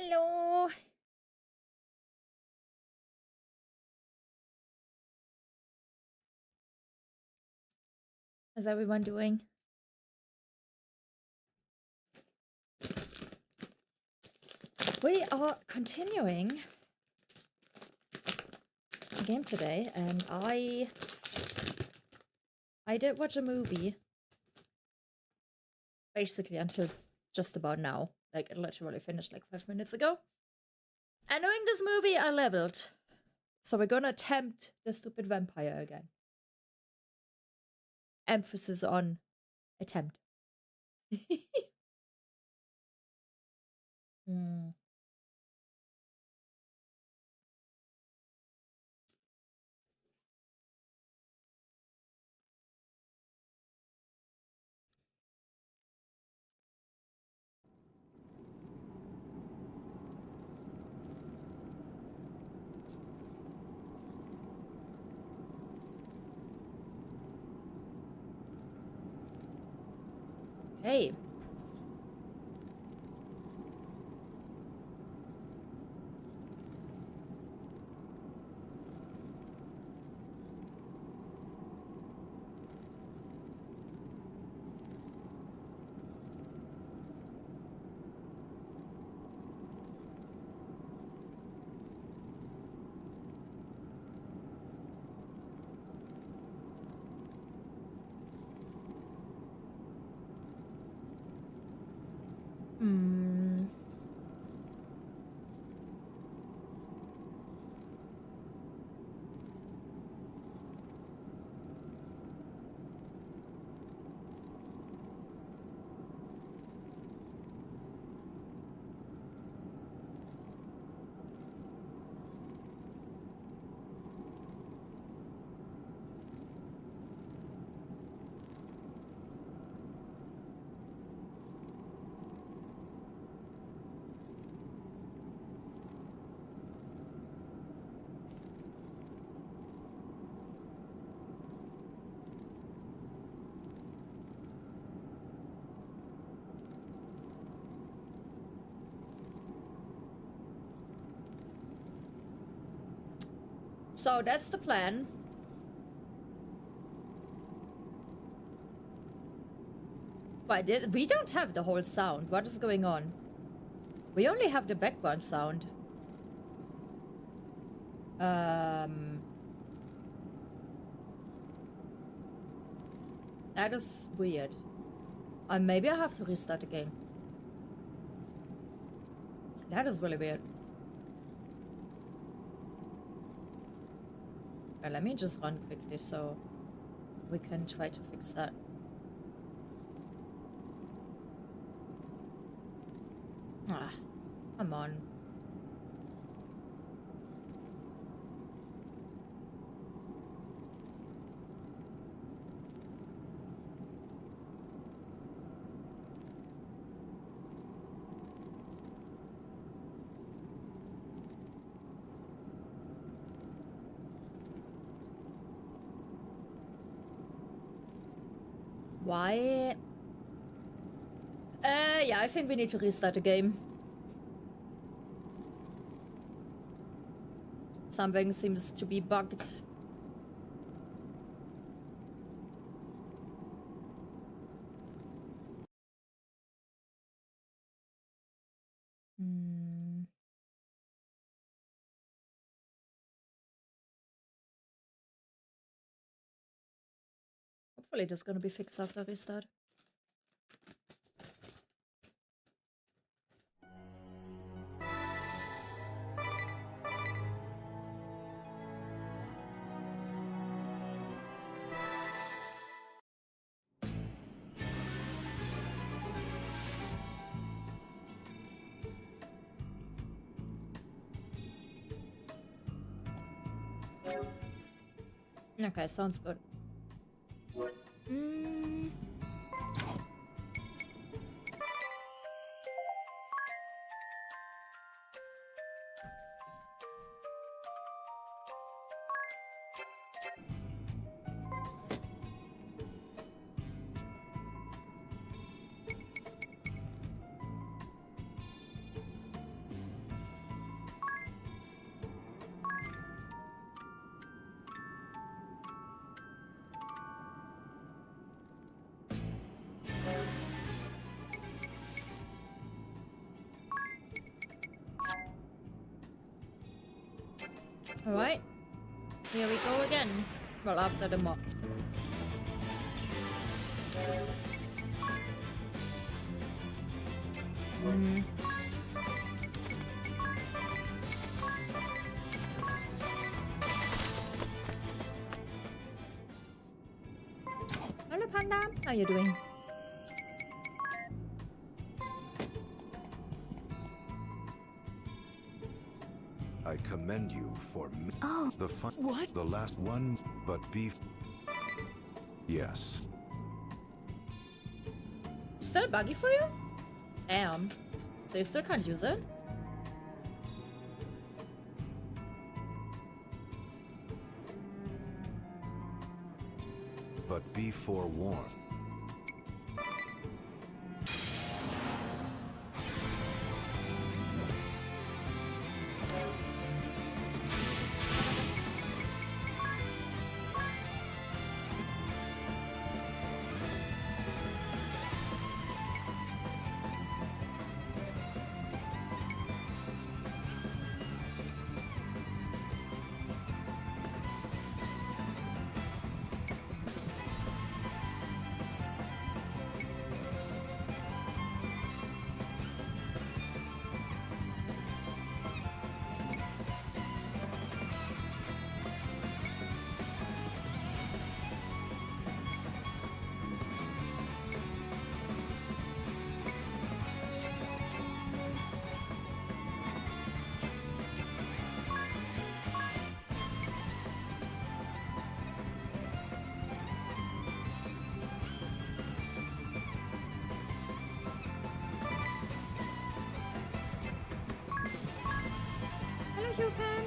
Hello. How's everyone doing? We are continuing the game today, and I did watch a movie basically until just about now. Like, it literally finished like 5 minutes ago. And knowing this movie, I leveled. So we're gonna attempt the stupid vampire again. Emphasis on attempt. Hmm. Hey. Hmm. So that's the plan. But we don't have the whole sound. What is going on? We only have the background sound. That is weird. Maybe I have to restart the game. That is really weird. Well, let me just run quickly so we can try to fix that. Ah, come on. Why? Yeah, I think we need to restart the game. Something seems to be bugged. Hopefully this is gonna be fixed after restart. Okay, sounds good. Alright. Here we go again. Well, after the mob. Hello, Panda. How you doing? I commend you for the fun. What? The last one, but beef. Yes. Still buggy for you? Damn. So you still can't use it? But be forewarned. Hello, Hukan.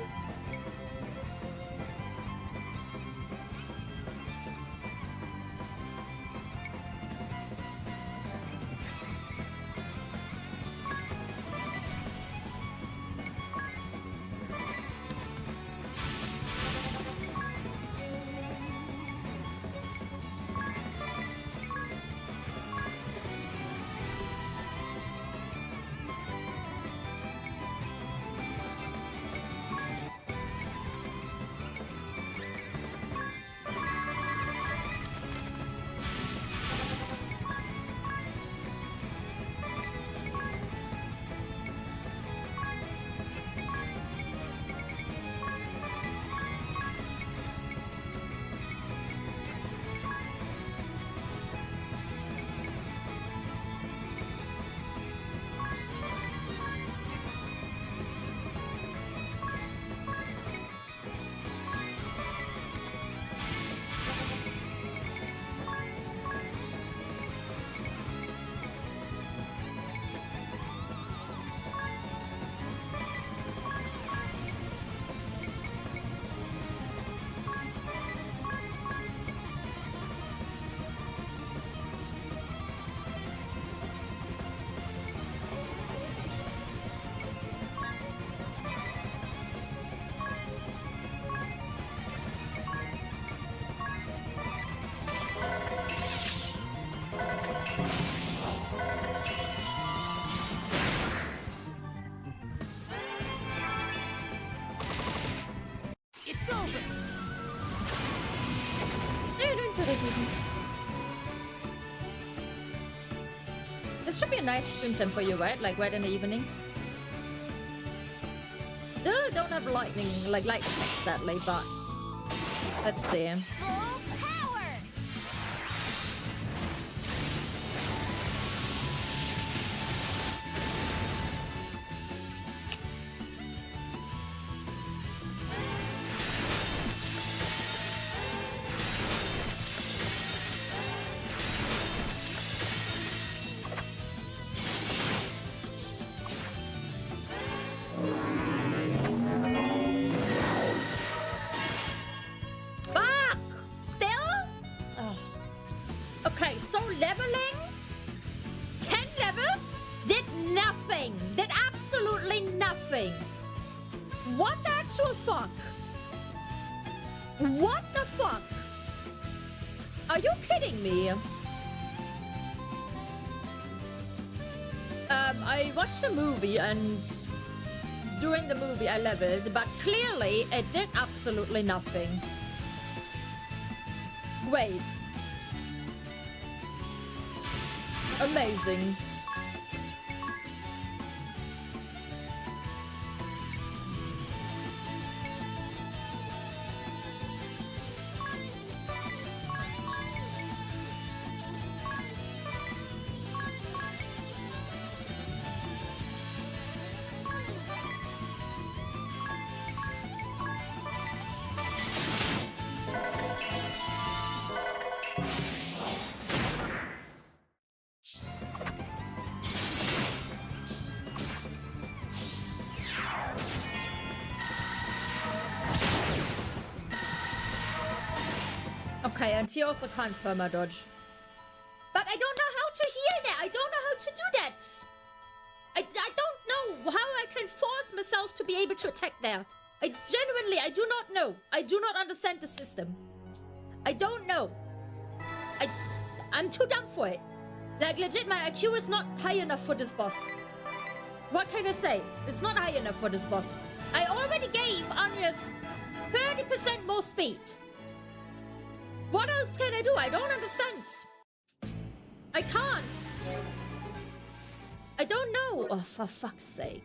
This should be a nice stream time for you, right? Like right in the evening. Still don't have lightning, like light tech sadly, but let's see. What the fuck? Are you kidding me? I watched the movie and during the movie I leveled, but clearly it did absolutely nothing. Great. Amazing. Okay, and he also can't perma-dodge. But I don't know how to heal that. I don't know how to do that. I don't know how I can force myself to be able to attack there. I do not know. I do not understand the system. I don't know. I'm too dumb for it. Like, legit, my IQ is not high enough for this boss. What can I say? It's not high enough for this boss. I already gave Anya's 30% more speed. What else can I do? I don't understand. I can't. I don't know. Oh, for fuck's sake.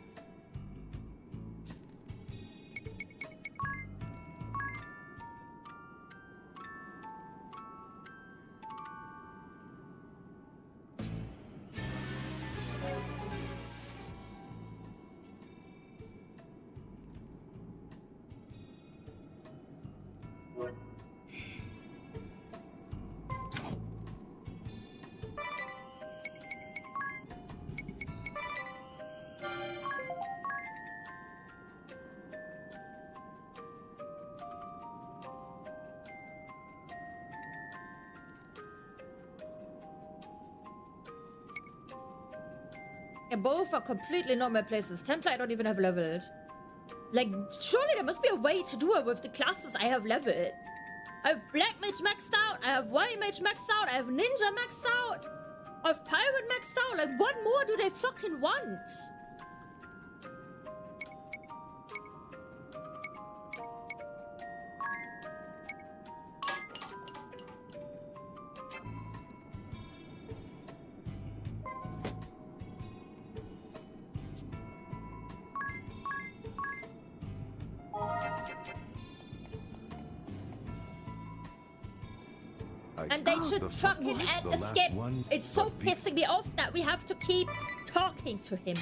Both are completely not my places. Templar I don't even have leveled. Like, surely there must be a way to do it with the classes I have leveled. I have Black Mage maxed out. I have White Mage maxed out. I have Ninja maxed out. I have Pirate maxed out. Like, what more do they fucking want? And they should fucking add a skip. It's so pissing me off that we have to keep talking to him.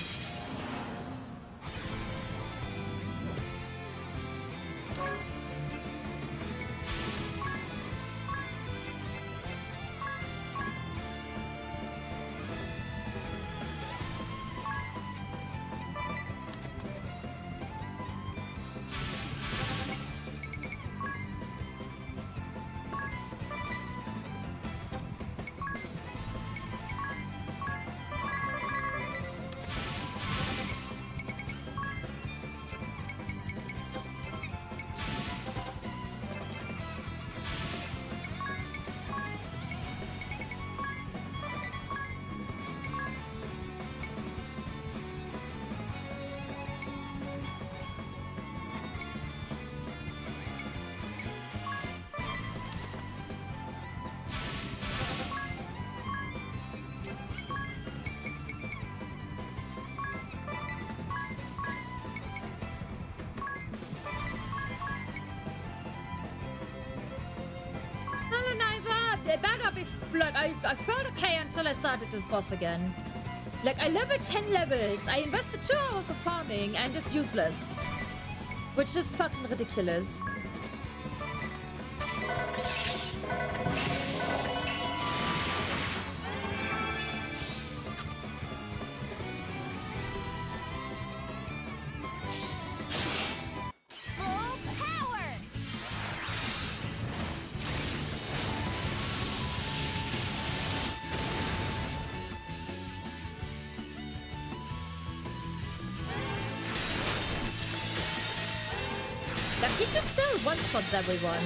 Like, I felt okay until I started this boss again. Like, I leveled 10 levels. I invested 2 hours of farming and it's useless. Which is fucking ridiculous. He just still one-shots everyone.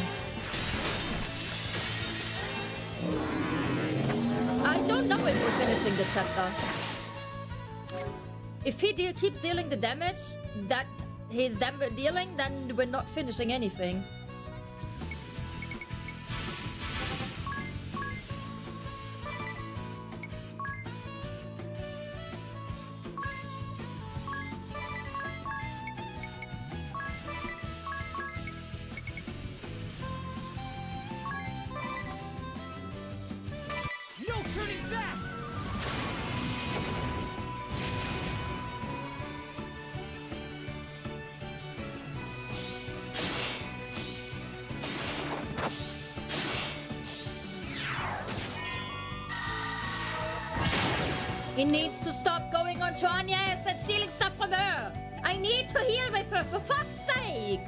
I don't know if we're finishing the chapter. If he keeps dealing the damage that he's dealing, then we're not finishing anything. He needs to stop going on to Anya's and stealing stuff from her. I need to heal with her, for fuck's sake.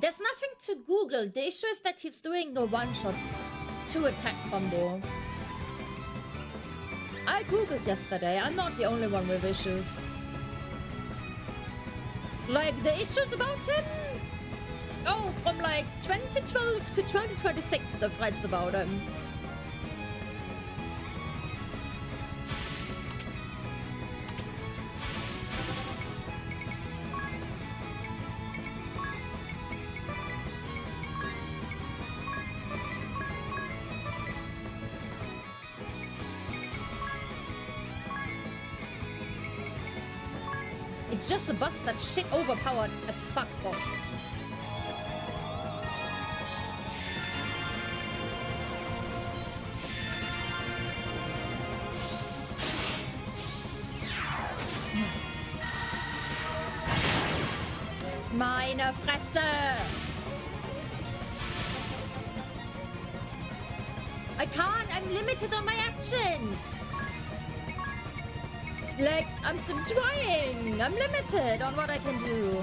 There's nothing to Google. The issue is that he's doing a one-shot 2-attack combo. I Googled yesterday. I'm not the only one with issues. Like, the issues about him? Oh, from like 2012 to 2026, the threads about him. It's just a boss that's shit overpowered as fuck, boss. Meine Fresse! I can't, I'm limited on my actions! Like, I'm trying! I'm limited on what I can do.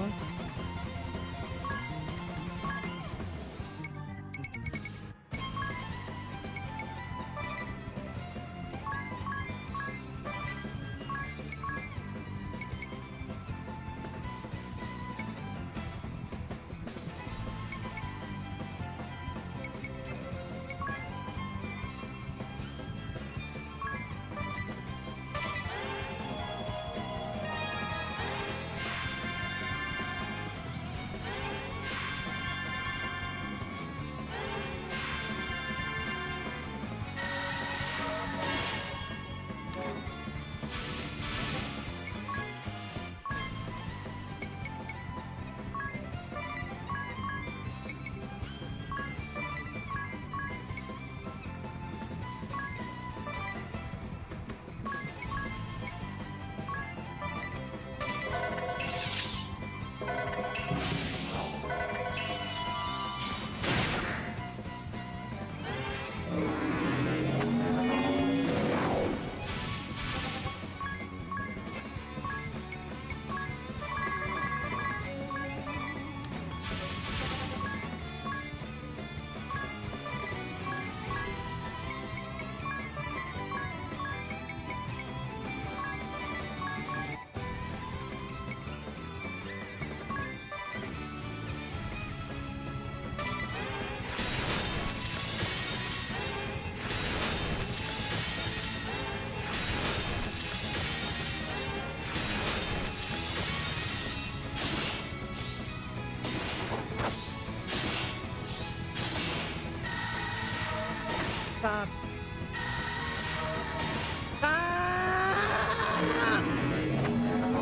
Fuck.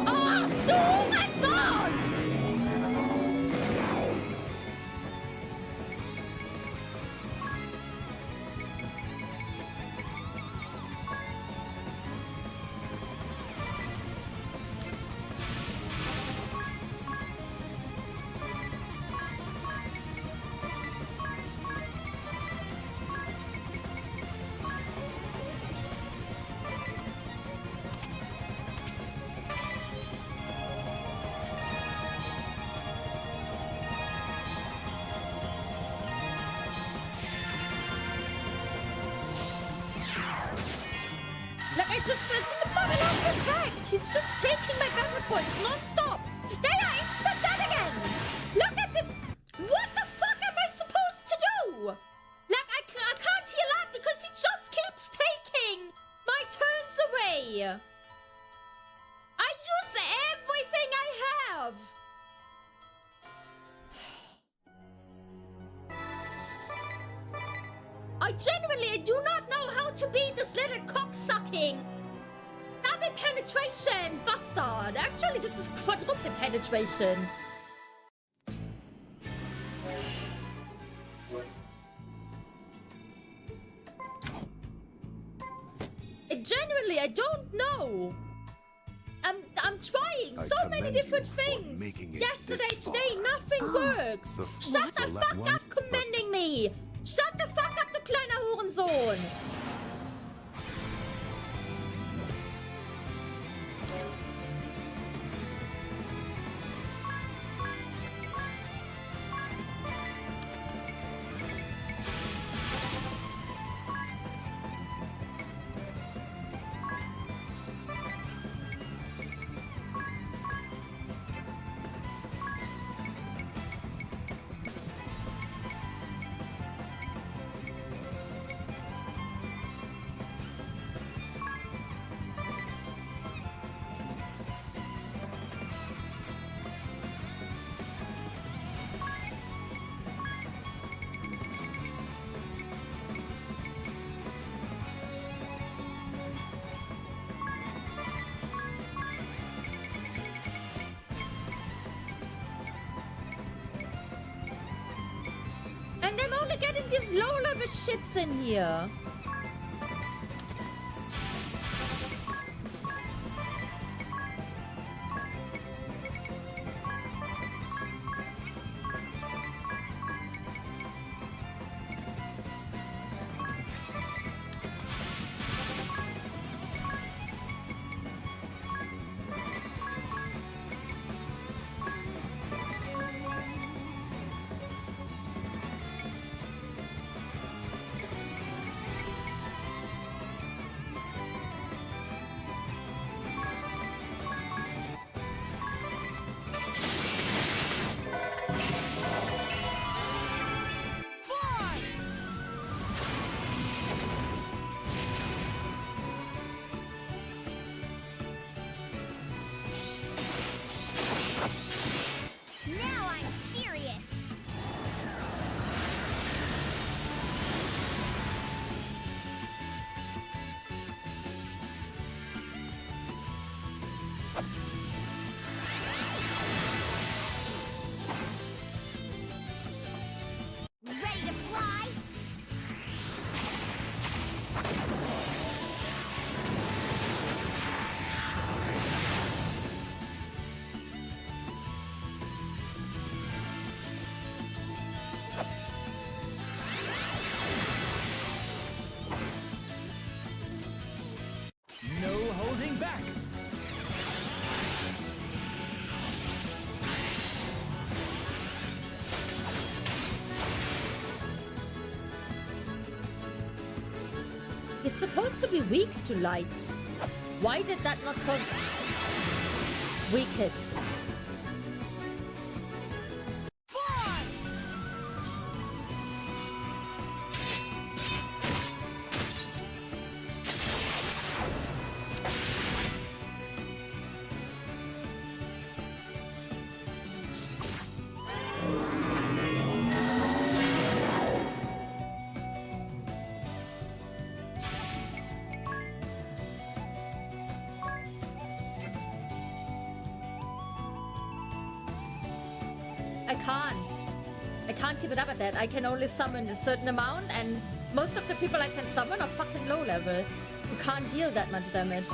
Oh, du Hurensohn! Like, I just am not allowed to attack. She's just taking my battle points non-stop. They are instant dead again. Look at this. What the fuck am I supposed to do? Like, I can't heal up because he just keeps taking my turns away. I use everything I have. I do not know how to beat this little cock-sucking double penetration bastard. Actually, this is quadruple penetration. Genuinely, I don't know. I'm trying so many different things. Yesterday, today, nothing works. Shut the fuck up commending me. Shut the fuck up, du kleiner Hurensohn! And I'm only getting these low-level shits in here. He's supposed to be weak to light. Why did that not cause weak hits? can't. I can't keep it up at that. I can only summon a certain amount, and most of the people I can summon are fucking low level, who can't deal that much damage.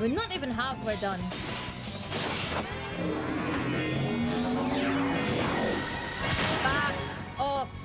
We're not even halfway done. Back off.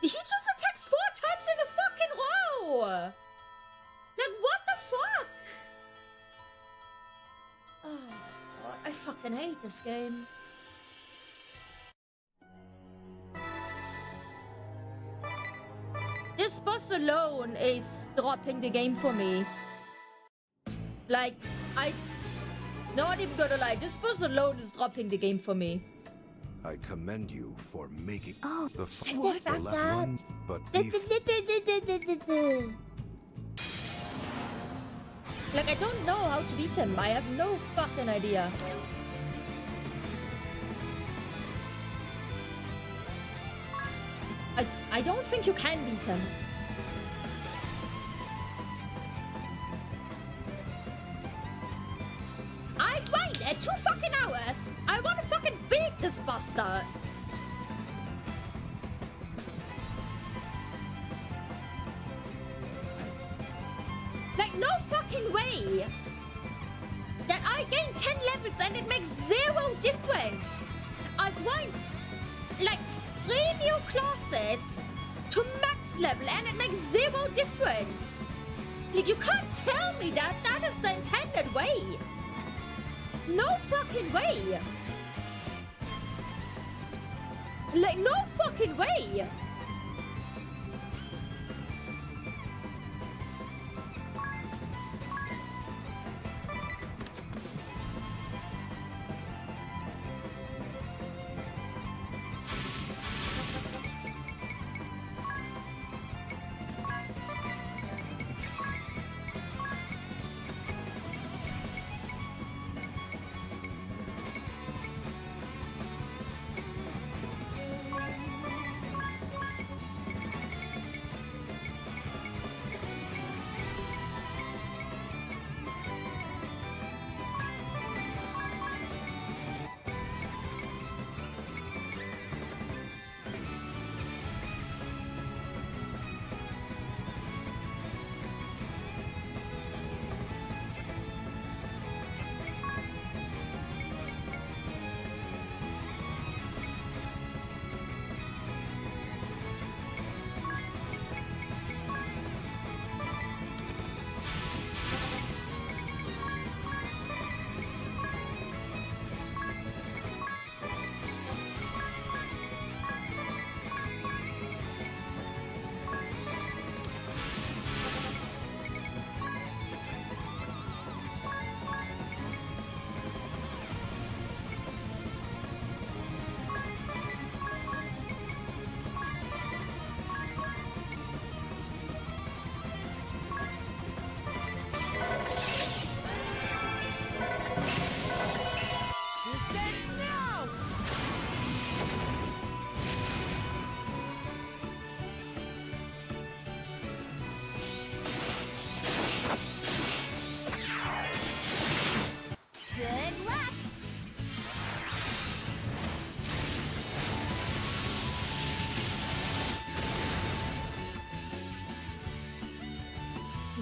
He just attacks 4 times in a fucking row! Like, what the fuck? Oh, God, I fucking hate this game. This boss alone is dropping the game for me. Like, not even gonna lie, this boss alone is dropping the game for me. I commend you for making shut the the fuck left up. one, but Like, I don't know how to beat him. I have no fucking idea. I don't think you can beat him. I grind at 2 fucking hours. I no fucking way that I gain 10 levels and it makes 0 difference. I want like 3 new classes to max level and it makes 0 difference. Like, you can't tell me that that is the intended way. No fucking way. Like, no fucking way.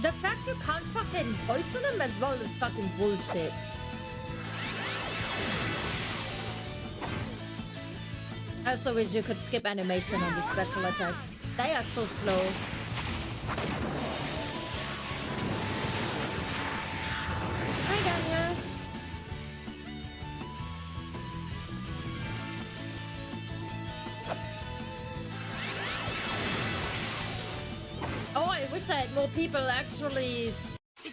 The fact you can't fucking poison him as well is fucking bullshit. I also wish you could skip animation on the special attacks. They are so slow. Hi, Daniel. Oh, I wish I had more people actually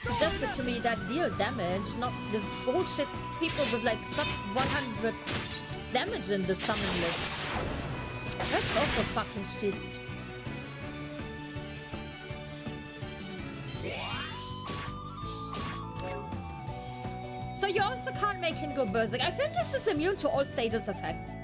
suggested to me that deal damage, not this bullshit people with like sub 100 damage in the summon list. That's also fucking shit. So you also can't make him go berserk. I think he's just immune to all status effects.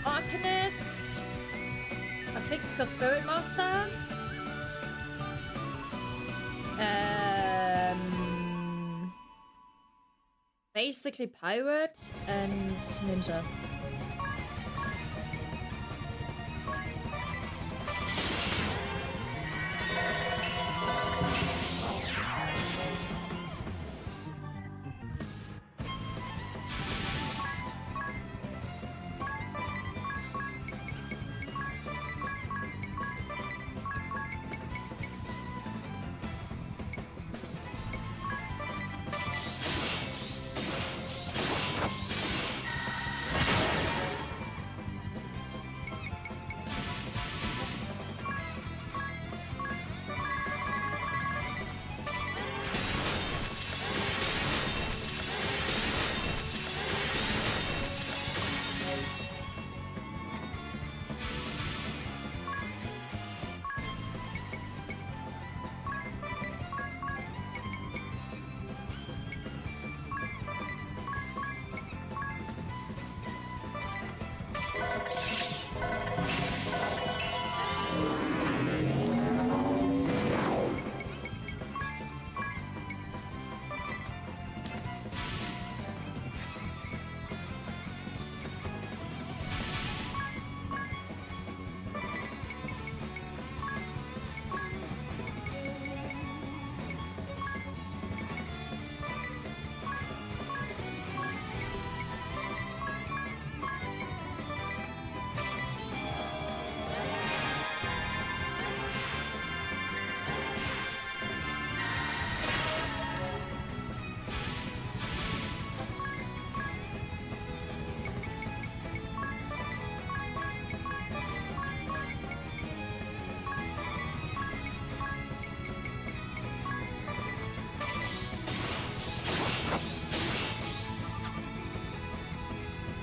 Arcanist, a fixed Spirit Master, basically Pirate and Ninja.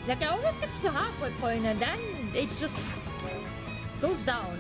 Like, I always get to the halfway point and then it just goes down.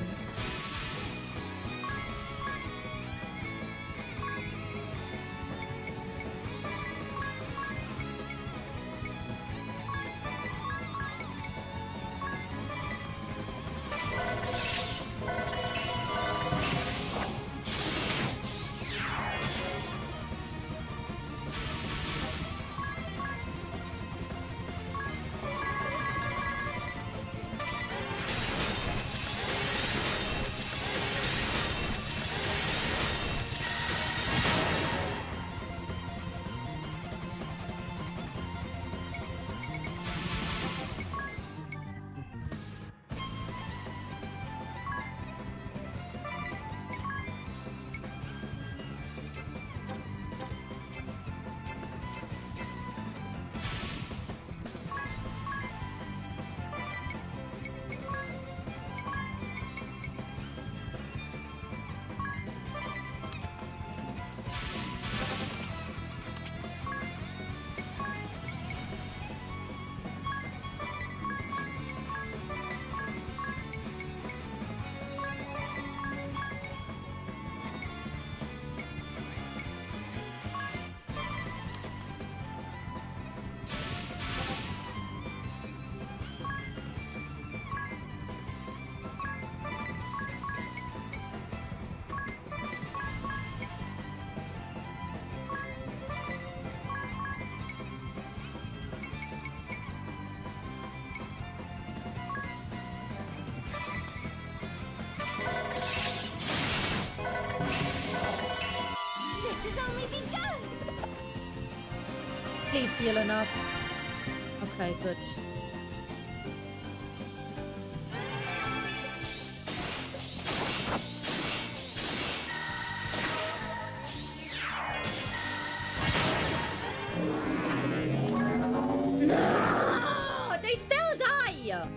Please heal enough. Okay, good. No! They still die!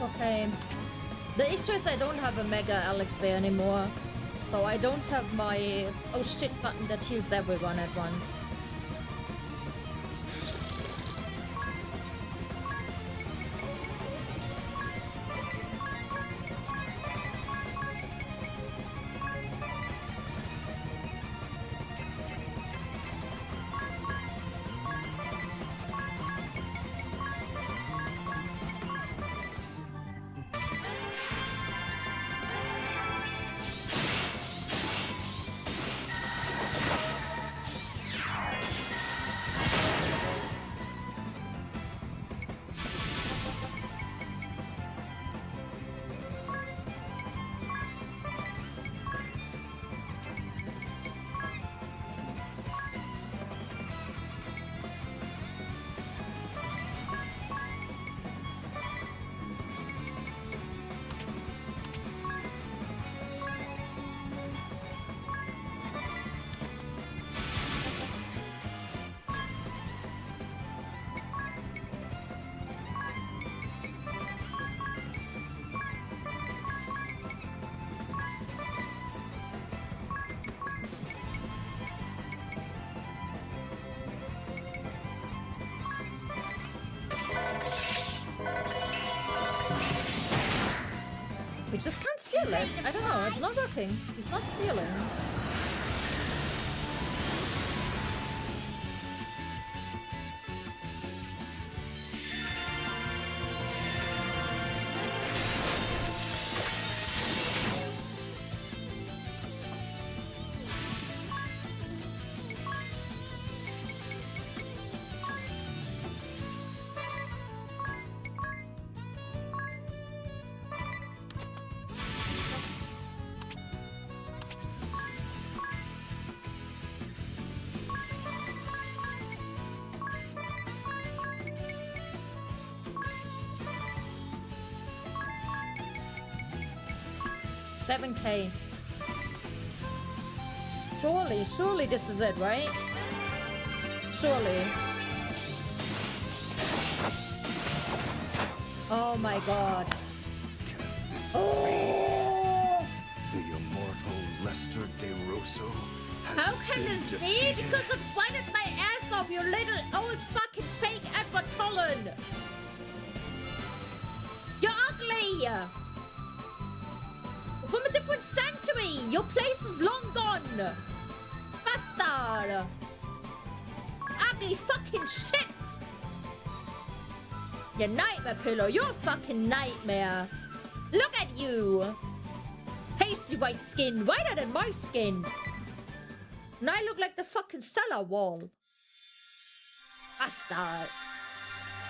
Okay. The issue is I don't have a mega elixir anymore. So I don't have my oh shit button that heals everyone at once. just can't steal it. I don't know, it's not working. He's not stealing. $7K. Surely this is it, right? Surely. Oh my god. Oh! The immortal Lester DeRosso has How can been this be? defeated. Because of bited my ass off, you little old fucking fake Edward Cullen! You're ugly! From a different century! Your place is long gone! Bastard! Ugly fucking shit! You nightmare pillow, you're a fucking nightmare! Look at you! Pasty white skin, whiter than my skin! And I look like the fucking cellar wall. Bastard!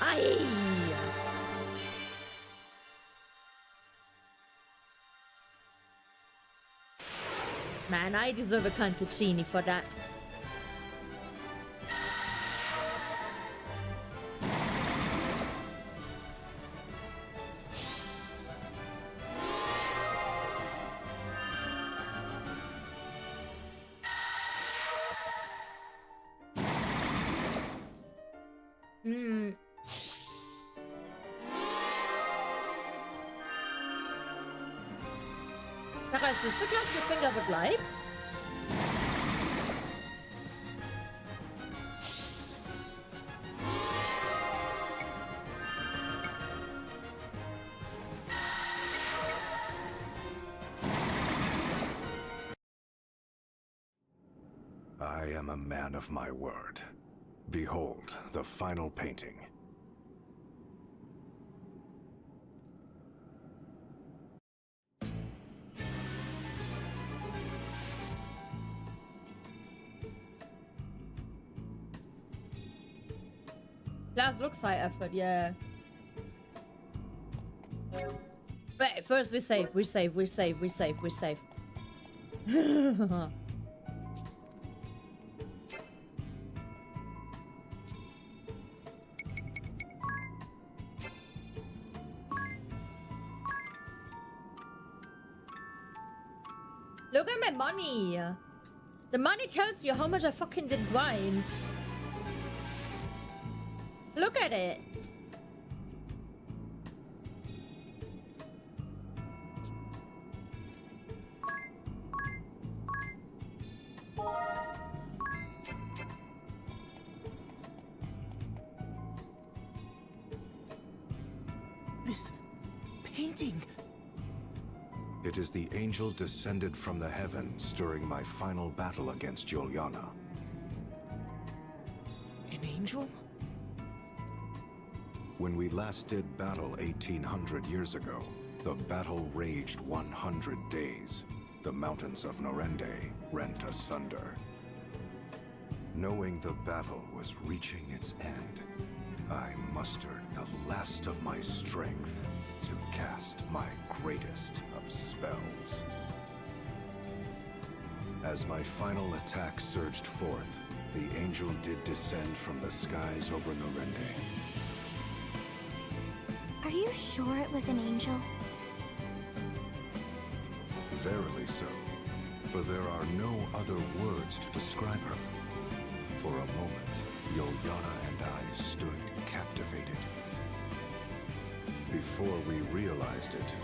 Aye! Man, I deserve a 𝐵𝐿𝐿 for that. Is this the glass your finger would like? I am a man of my word. Behold the final painting. Glass looks high effort, yeah. But first we save. Look at my money. The money tells you how much I fucking did grind. Look at it. This painting. It is the angel descended from the heavens during my final battle against Juliana. An angel? When we last did battle 1800 years ago, the battle raged 100 days. The mountains of Norende rent asunder. Knowing the battle was reaching its end, I mustered the last of my strength to cast my greatest of spells. As my final attack surged forth, the angel did descend from the skies over Norende. Are you sure it was an angel? Verily so, for there are no other words to describe her. For a moment, Juliana and I stood captivated. Before we realized it,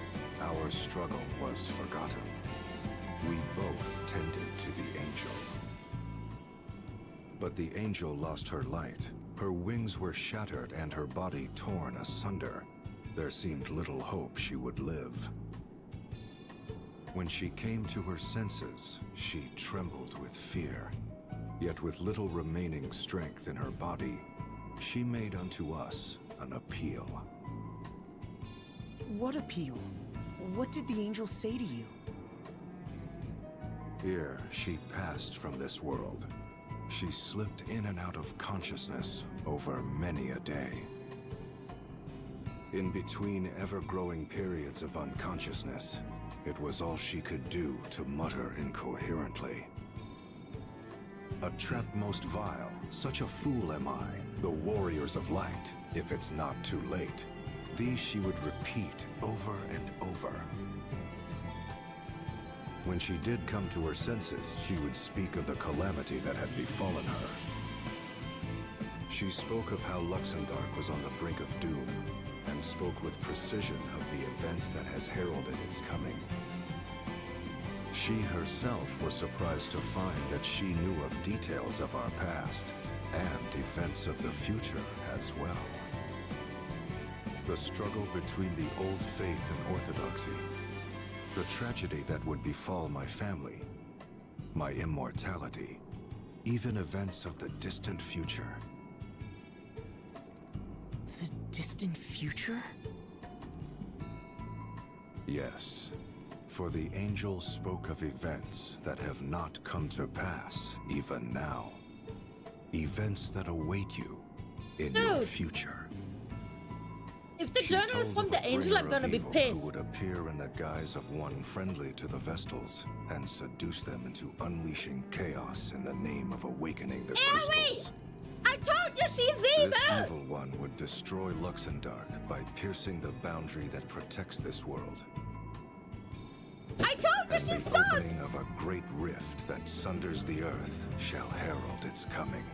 our struggle was forgotten. We both tended to the angel. But the angel lost her light. Her wings were shattered and her body torn asunder. There seemed little hope she would live. When she came to her senses, she trembled with fear. Yet with little remaining strength in her body, she made unto us an appeal. What appeal? What did the angel say to you? Ere she passed from this world, she slipped in and out of consciousness over many a day. In between ever-growing periods of unconsciousness, it was all she could do to mutter incoherently. A trap most vile, such a fool am I, the warriors of light, if it's not too late. These she would repeat over and over. When she did come to her senses, she would speak of the calamity that had befallen her. She spoke of how 𝐸𝐿𝐼 was on the brink of doom, and spoke with precision of the events that has heralded its coming. She herself was surprised to find that she knew of details of our past, and events of the future as well. The struggle between the old faith and orthodoxy, the tragedy that would befall my family, my immortality, even events of the distant future. The distant future? Yes, for the angel spoke of events that have not come to pass even now. Events that await you in your future. If the She journal is told from of the a angel, I'm bringer gonna of be evil pissed. Who would appear in the guise of one friendly to the Vestals and seduce them into unleashing chaos in the name of awakening the crystals. I told you she's This evil! evil one would destroy 𝐸𝐿𝐼 by piercing the boundary that protects this world. I told you And she's the opening sus! of a great rift that sunders the earth shall herald its coming.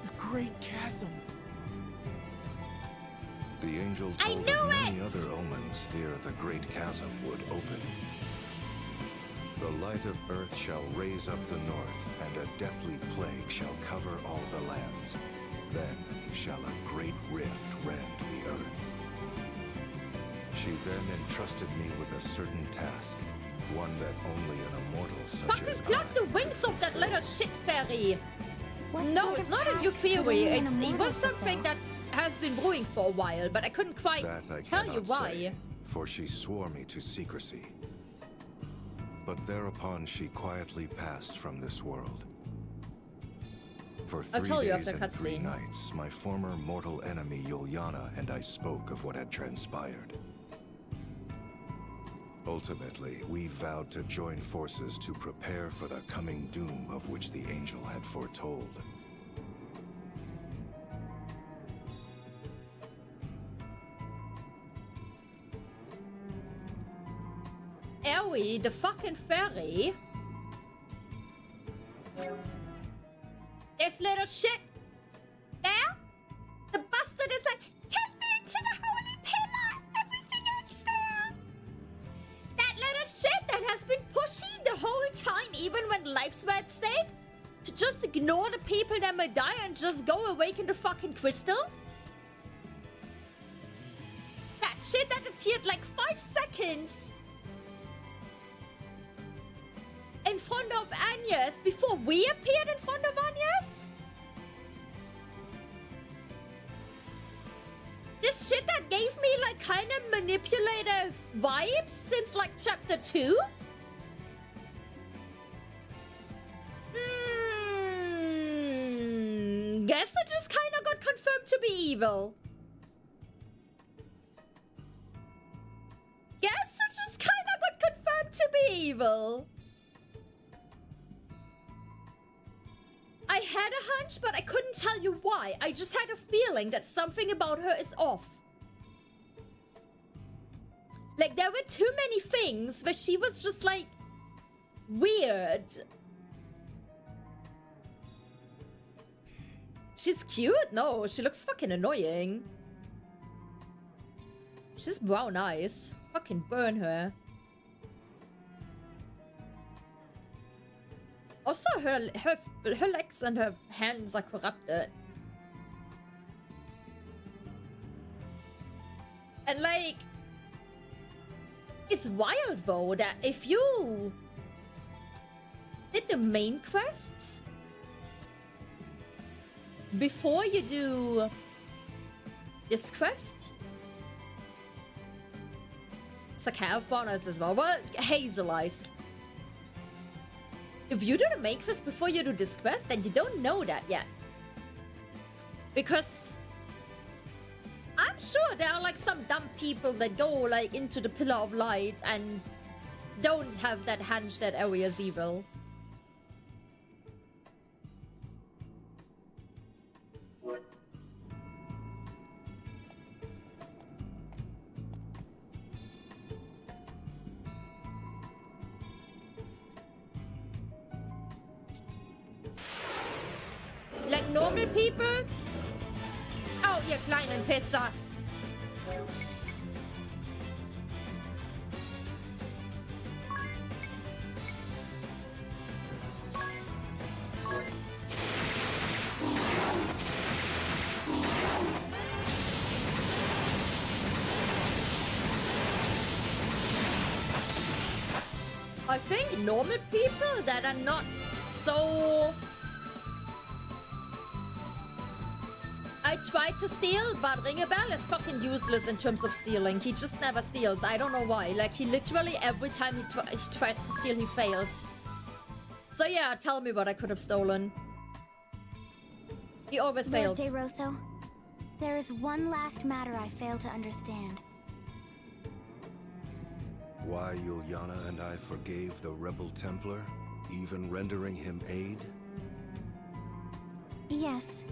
The Great Chasm. The angel I told knew of many it! other omens ere the great chasm would open. The light of earth shall raise up the north, and a deathly plague shall cover all the lands. Then shall a great rift rend the earth. She then entrusted me with a certain task, one that only an immortal such Fucking as pluck I the could wings of that fulfill. little shit fairy! What No, sort it's of not a task new could theory. only an It immortal was something fulfill? that has been brewing for a while, but I couldn't quite That I tell you cannot why. say, for she swore me to secrecy. But thereupon she quietly passed from this world. For 3 I'll tell you days after and 3 cutscene. nights, my former mortal enemy 𝐥𝐢𝐭𝐥𝐿 and I spoke of what had transpired. Ultimately, we vowed to join forces to prepare for the coming doom of which the angel had foretold. 𝐿𝐼, the fucking fairy. This little shit. There? The bastard is like, take me into the holy pillar. Everything else there. That little shit that has been pushy the whole time, even when life's were at stake. To just ignore the people that might die and just go awaken the fucking crystal. That shit that appeared like 5 seconds in front of Agnes before we appeared in front of Agnes? This shit that gave me like kind of manipulative vibes since like chapter 2? Guess it just kind of got confirmed to be evil. Guess it just kind of got confirmed to be evil. I had a hunch, but I couldn't tell you why. I just had a feeling that something about her is off. Like, there were too many things where she was just, like, weird. She's cute? No, she looks fucking annoying. She's brown eyes. Fucking burn her. Also, her legs and her hands are corrupted. And like, It's wild though that if you did the main quest before you do this quest, 𝐥𝐿 bonus as well. Well, Hazel Eyes. If you do the main quest before you do this quest, then you don't know that yet. Because I'm sure there are like some dumb people that go like into the Pillar of Light and don't have that hunch that area's evil. Like normal people? Oh, ihr kleinen Pisser. I think normal people that are not so... I tried to steal, but Ringebell is fucking useless in terms of stealing. He just never steals. I don't know why. Like, he literally, every time he tries to steal, he fails. So yeah, tell me what I could have stolen. He always fails. Lord 𝐷eRosso, there is one last matter I fail to understand. Why Juliana and I forgave the rebel Templar, even rendering him aid? Yes.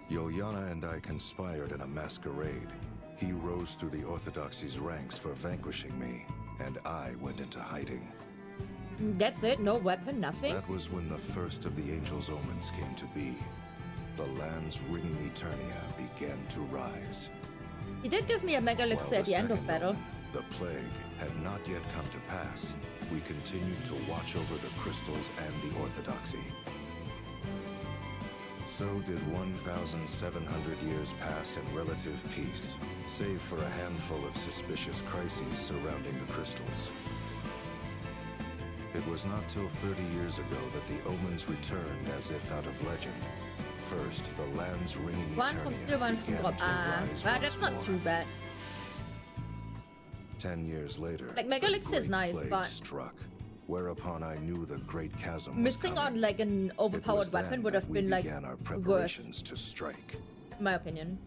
Juliana and I conspired in a masquerade. He rose through the Orthodoxy's ranks for vanquishing me, and I went into hiding. That's it? No weapon, nothing? That was when the first of the Angel's Omens came to be. The land's ringing Eternia began to rise. He did give me a mega elixir at the end of battle. The plague had not yet come to pass. We continued to watch over the crystals and the Orthodoxy. So did 1,700 years pass in relative peace, save for a handful of suspicious crises surrounding the crystals. It was not till 30 years ago that the omens returned as if out of legend. First, the land's ringing Eternia began to rise well, that's not too bad. 10 years later, like Mega Elixir is nice, but struck, whereupon I knew the Great Chasm missing on like an overpowered weapon would have been like our preparations worse, to strike. in my opinion.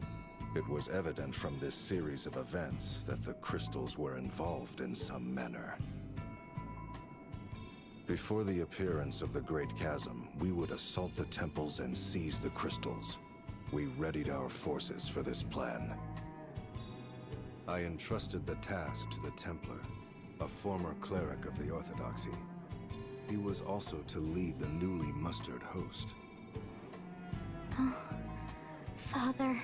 It was evident from this series of events that the crystals were involved in some manner. Before the appearance of the Great Chasm, we would assault the temples and seize the crystals. We readied our forces for this plan. I entrusted the task to the Templar, a former cleric of the Orthodoxy. He was also to lead the newly mustered host. Oh, Father.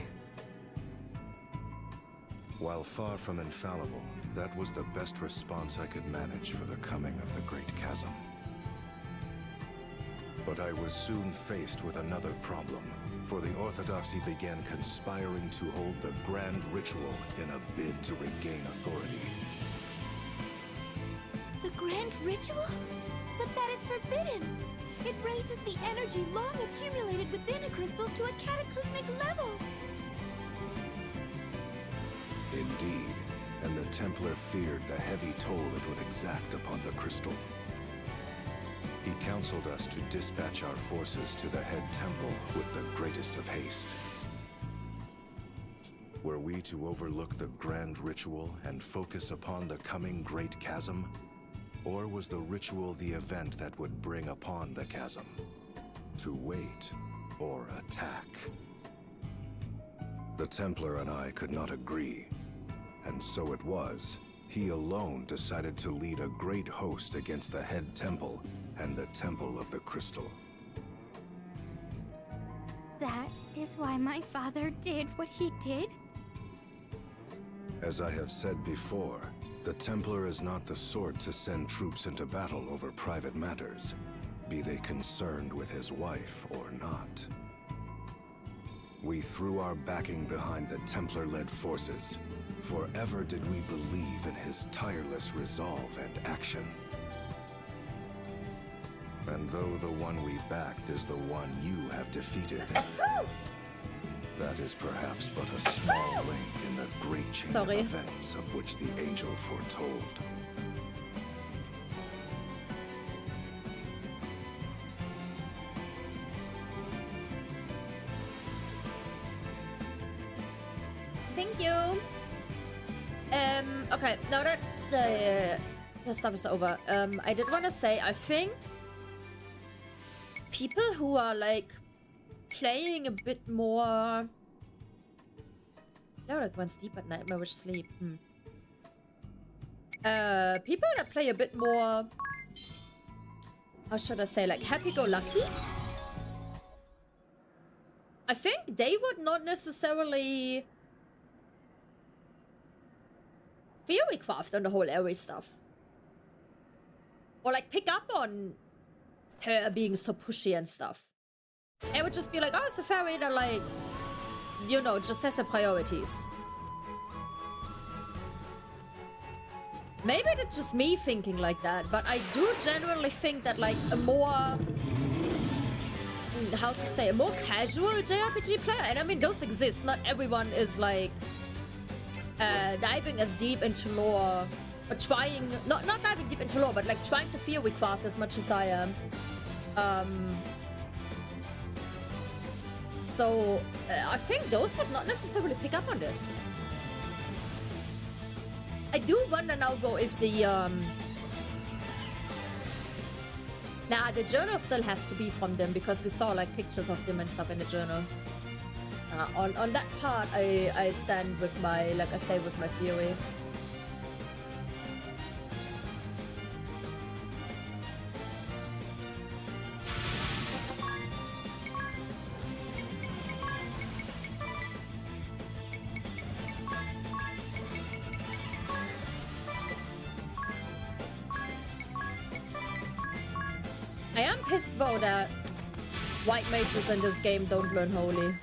While far from infallible, that was the best response I could manage for the coming of the Great Chasm. But I was soon faced with another problem, for the Orthodoxy began conspiring to hold the grand ritual in a bid to regain authority. The grand ritual? But that is forbidden! It raises the energy long accumulated within a crystal to a cataclysmic level! Indeed, and the Templar feared the heavy toll it would exact upon the crystal. He counseled us to dispatch our forces to the head temple with the greatest of haste. Were we to overlook the grand ritual and focus upon the coming Great Chasm? Or was the ritual the event that would bring upon the chasm? To wait or attack? The Templar and I could not agree, and so it was. He alone decided to lead a great host against the head temple and the Temple of the Crystal. That is why my father did what he did? As I have said before, the Templar is not the sort to send troops into battle over private matters, be they concerned with his wife or not. We threw our backing behind the Templar-led forces, Forever did we believe in his tireless resolve and action. And though the one we backed is the one you have defeated, that is perhaps but a small link in the great chain of events of which the angel foretold. Thank you. Okay, now that the stuff is over, I did want to say, I think people who are like playing a bit more, they're like once deep at night, I wish sleep. People that play a bit more, how should I say, like happy-go-lucky, I think they would not necessarily theorycraft on the whole Aerie stuff. Or like pick up on her being so pushy and stuff. It would just be like, oh, it's a fairy that like, you know, just has her priorities. Maybe it's just me thinking like that, but I do generally think that like a more, how to say, a more casual JRPG player, and I mean those exist, not everyone is like diving as deep into lore, or trying, not diving deep into lore, but like trying to theorycraft as much as I am. So I think those would not necessarily pick up on this. I do wonder now though if the nah, the journal still has to be from them, because we saw like pictures of them and stuff in the journal. On that part, I stand with my, like I say, with my theory. I am pissed though that white mages in this game don't learn holy.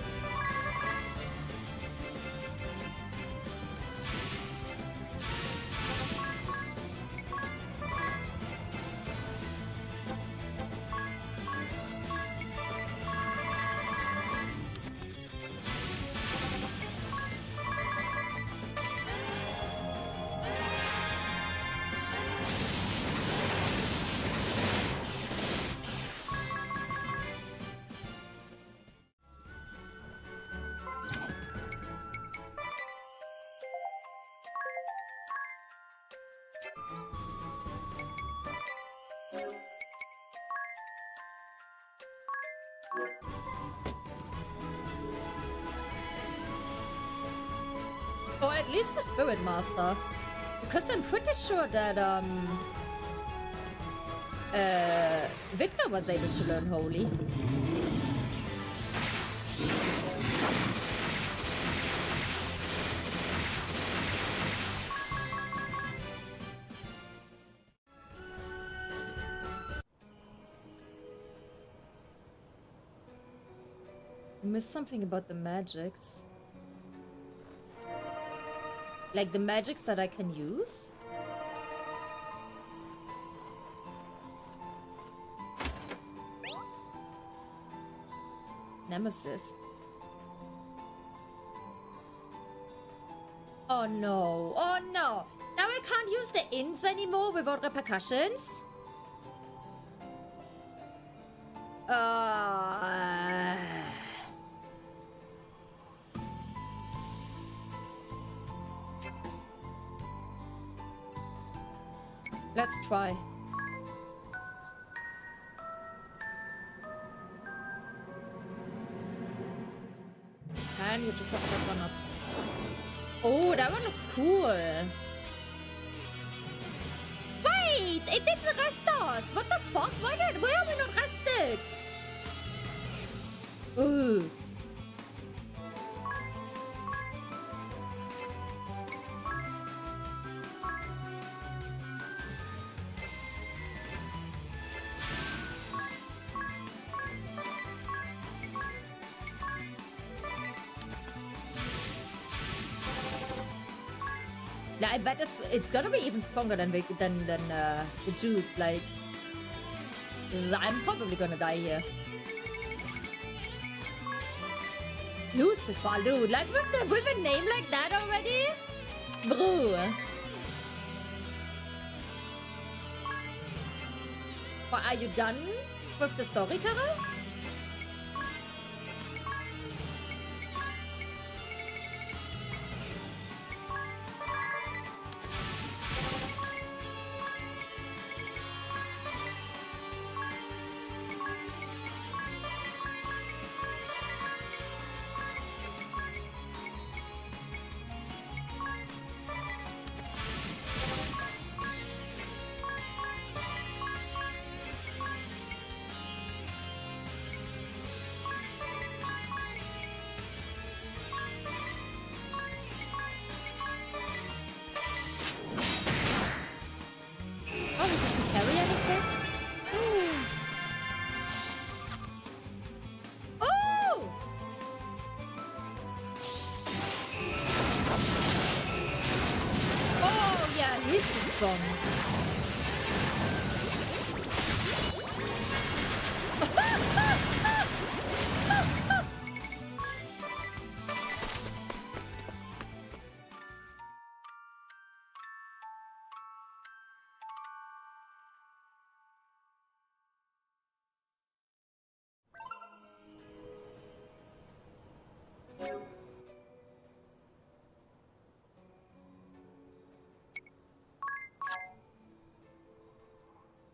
Or at least the Spirit Master. Because I'm pretty sure that Victor was able to learn holy. I missed something about the magics. Like the magics that I can use? Nemesis. Oh no. Oh no. Now I can't use the imps anymore without repercussions? Let's try. And you just have this one up. Oh, that one looks cool. Wait, it didn't rest us. What the fuck? Why are we not rested? Ooh. I bet it's gonna be even stronger than the dude. Like, I'm probably gonna die here. Lucifer, dude. Like with a name like that already, bro. But are you done with the story, Kara?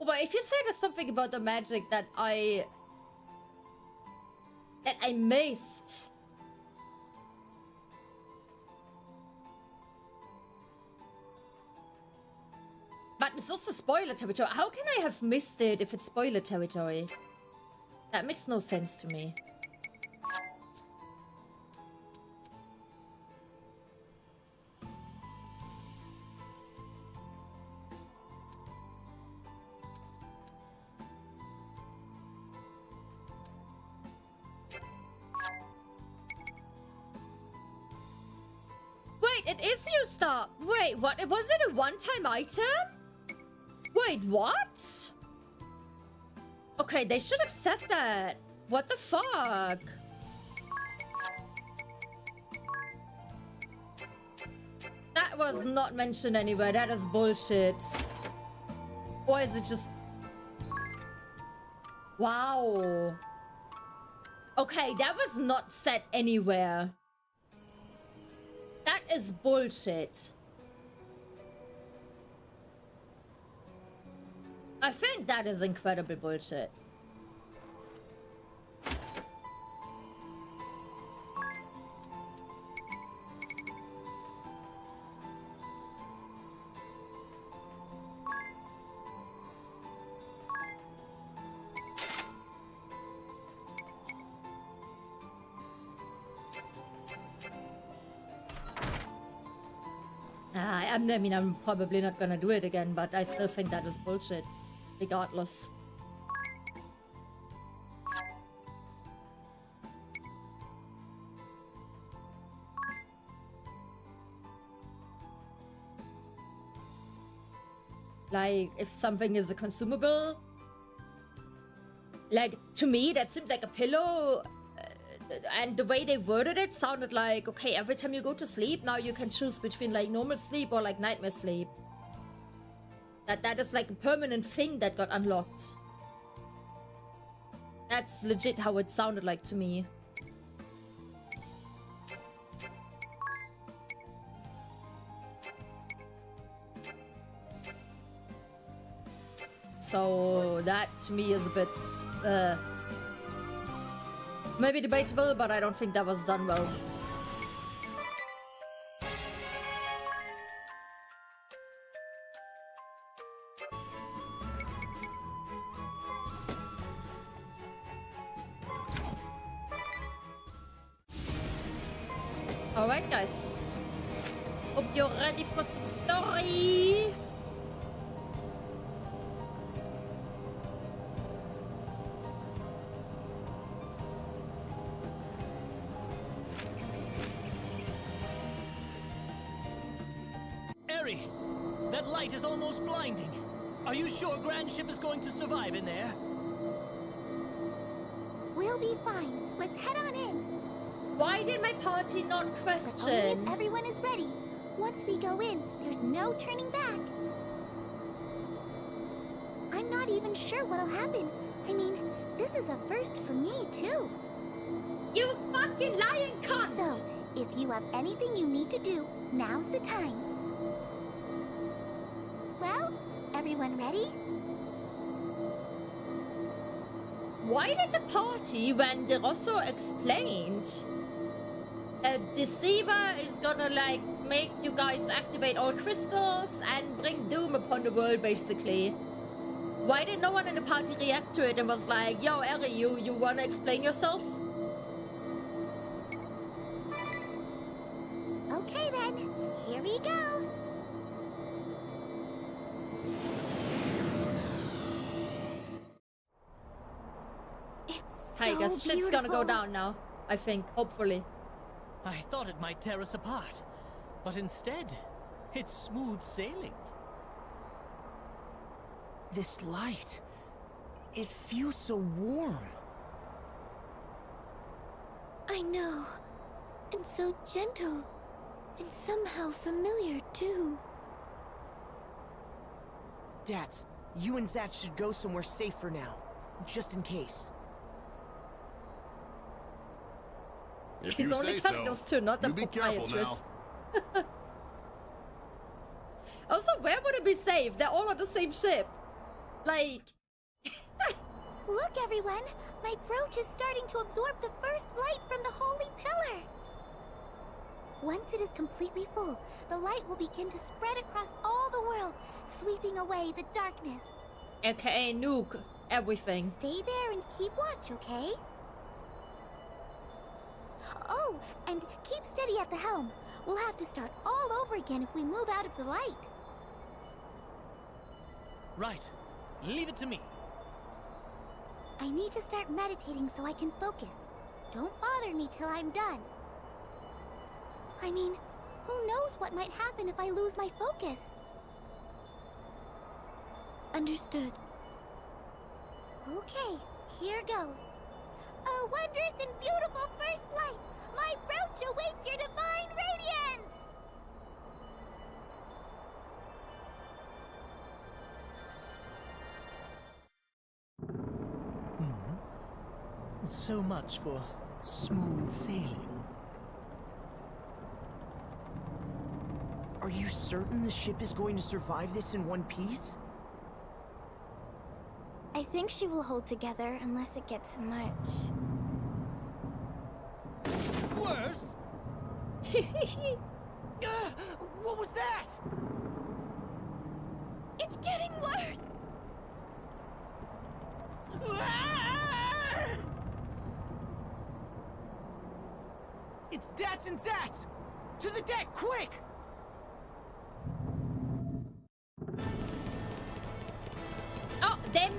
But if you say there's something about the magic that I missed. But it's also spoiler territory. How can I have missed it if it's spoiler territory? That makes no sense to me. It is used up. Wait, what? Was it a one-time item? Wait, what? Okay, they should have said that. What the fuck? That was not mentioned anywhere. That is bullshit. Or is it just... Wow. Okay, that was not said anywhere. That is bullshit. I think that is incredible bullshit. I mean, I'm probably not gonna do it again, but I still think that is bullshit. Regardless. Like, if something is a consumable, like, to me, that seemed like a pillow. And the way they worded it sounded like, okay, every time you go to sleep, now you can choose between, like, normal sleep or, like, nightmare sleep. That is, like, a permanent thing that got unlocked. That's legit how it sounded like to me. So, that, to me, is a bit, maybe debatable, but I don't think that was done well. Alright, guys. Hope you're ready for some story. light is almost blinding. Are you sure Grand Ship is going to survive in there? We'll be fine. Let's head on in. Why did my party not But only question? if everyone is ready. Once we go in, there's no turning back. I'm not even sure what'll happen. I mean, this is a first for me, too. You fucking lying cunt! So, if you have anything you need to do, now's the time. Well, everyone ready? Why did the party, when De Rosso explained, a deceiver is gonna like make you guys activate all crystals and bring doom upon the world, basically? Why did no one in the party react to it and was like, yo, Eri, you wanna explain yourself? Okay then, here we go. It's so I guess shit's gonna go beautiful. down now, I think, hopefully. I thought it might tear us apart, but instead, it's smooth sailing. This light. It feels so warm. I know. And so gentle. And somehow familiar, too. Dats, you and Zat should go somewhere safe for now. Just in case. If He's you only say telling so. those two, not the You be careful proprietress. now. Also, where would it be safe? They're all on the same ship. Like... Look, everyone! My brooch is starting to absorb the first light from the holy pillar! Once it is completely full, the light will begin to spread across all the world, sweeping away the darkness. AKA nuke everything. Stay there and keep watch, okay? Oh, and keep steady at the helm. We'll have to start all over again if we move out of the light. Right. Leave it to me. I need to start meditating so I can focus. Don't bother me till I'm done. I mean, who knows what might happen if I lose my focus? Understood. Okay, here goes. A wondrous and beautiful first light! My brooch awaits your divine radiance! So much for smooth sailing. Are you certain the ship is going to survive this in one piece? I think she will hold together unless it gets much. Worse? What was that? It's getting worse! It's Dats and Zats! To the deck, quick! Oh, them!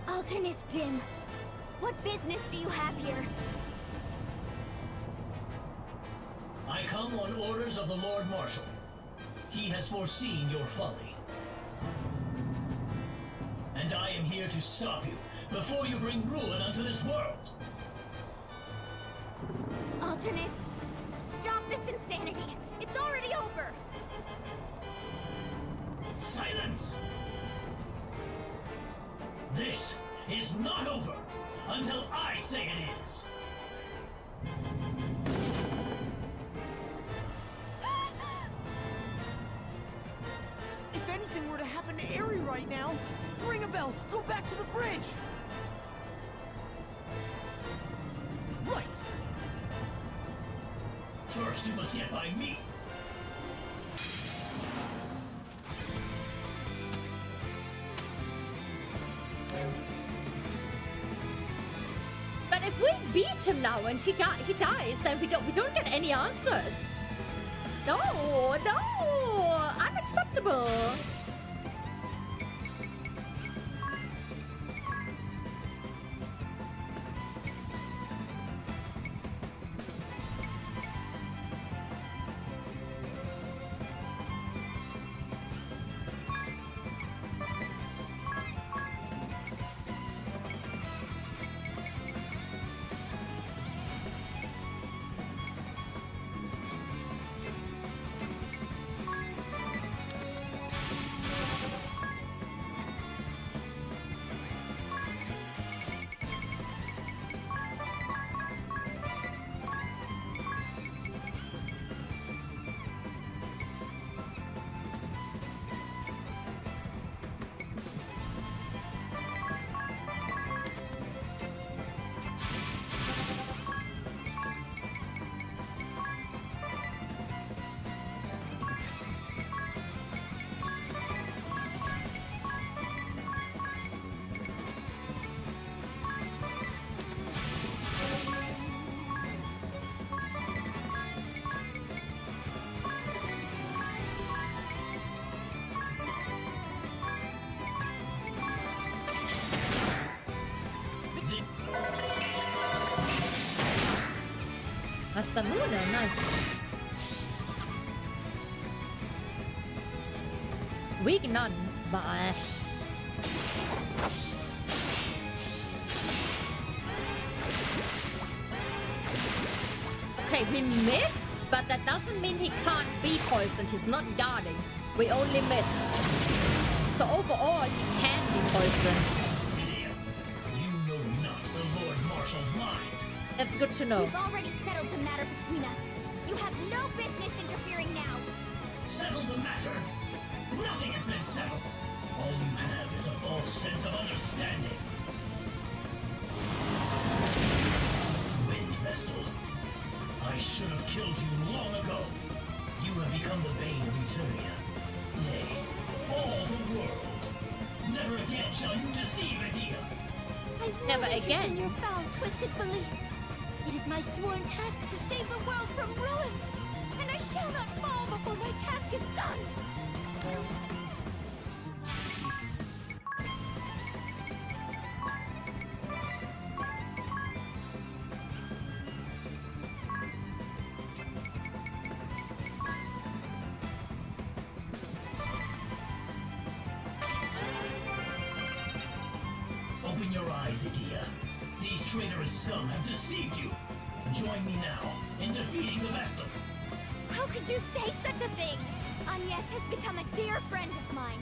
Alternus Dim, what business do you have here? I come on orders of the Lord Marshal. He has foreseen your folly. And I am here to stop you before you bring ruin unto this world. Alternus, stop this insanity! It's already over! Silence! This is not over until I say it is. If anything were to happen to Eri right now, ring a bell, go back to the bridge! Right. First, you must get by me. But if we beat him now and he dies, then we don't get any answers. No, unacceptable. Samuna, nice. Weak none, bye. Okay, we missed, but that doesn't mean he can't be poisoned. He's not guarding. We only missed. So overall, he can be poisoned. Idiot. You know not the Lord Marshal's mind. That's good to know. We've already settled the matter between us. You have no business interfering now. Settle the matter. Nothing has been settled. All you have is a false sense of understanding. Wind Vestal. I should have killed you long ago. You have become the bane of Eternia. Nay, all the world. Never again shall you deceive Edea. I've no Never interest again. in your foul, twisted beliefs. It is my sworn task to save the world from ruin, and I shall not fall before my task is done. Open your eyes, Edea. These traitorous scum have deceived you. Join me now in defeating the Vestal. How could you say such a thing? Agnes has become a dear friend of mine.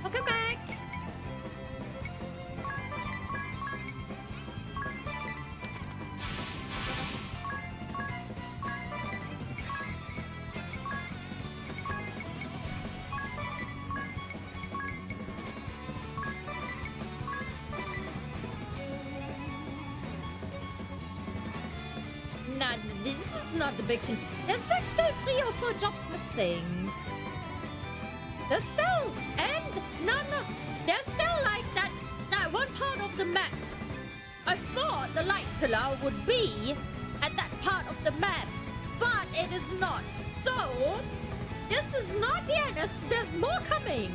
Welcome back. Nah, this is not the big thing. There's like still 3 or 4 jobs missing. There's still, and no, there's still like that one part of the map. I thought the light pillar would be at that part of the map, but it is not. So this is not the end. There's more coming.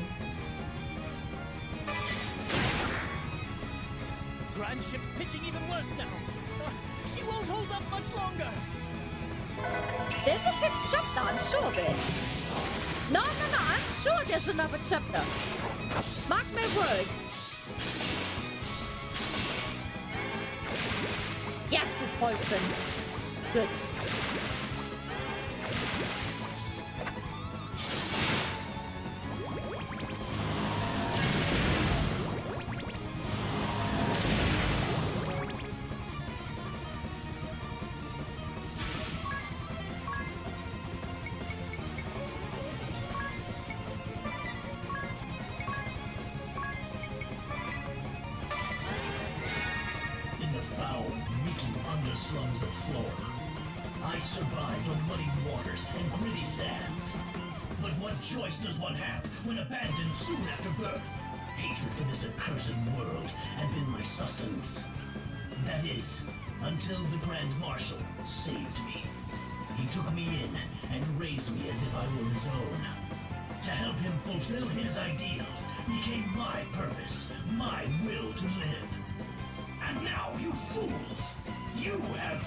Grand ship's pitching even worse now. She won't hold up much longer. There's a 5th chapter, I'm sure of it. No, I'm sure there's another chapter. Mark my words. Yes, he's poisoned. Good. In the foul, reeking underslums of Flora, I survived on muddy waters and gritty sands. But what choice does one have when abandoned soon after birth? Hatred for this accursed world had been my sustenance. That is, until the Grand Marshal saved me. He took me in and raised me as if I were his own. To help him fulfill his ideals became my purpose, my will to live. And now, you fools, you have...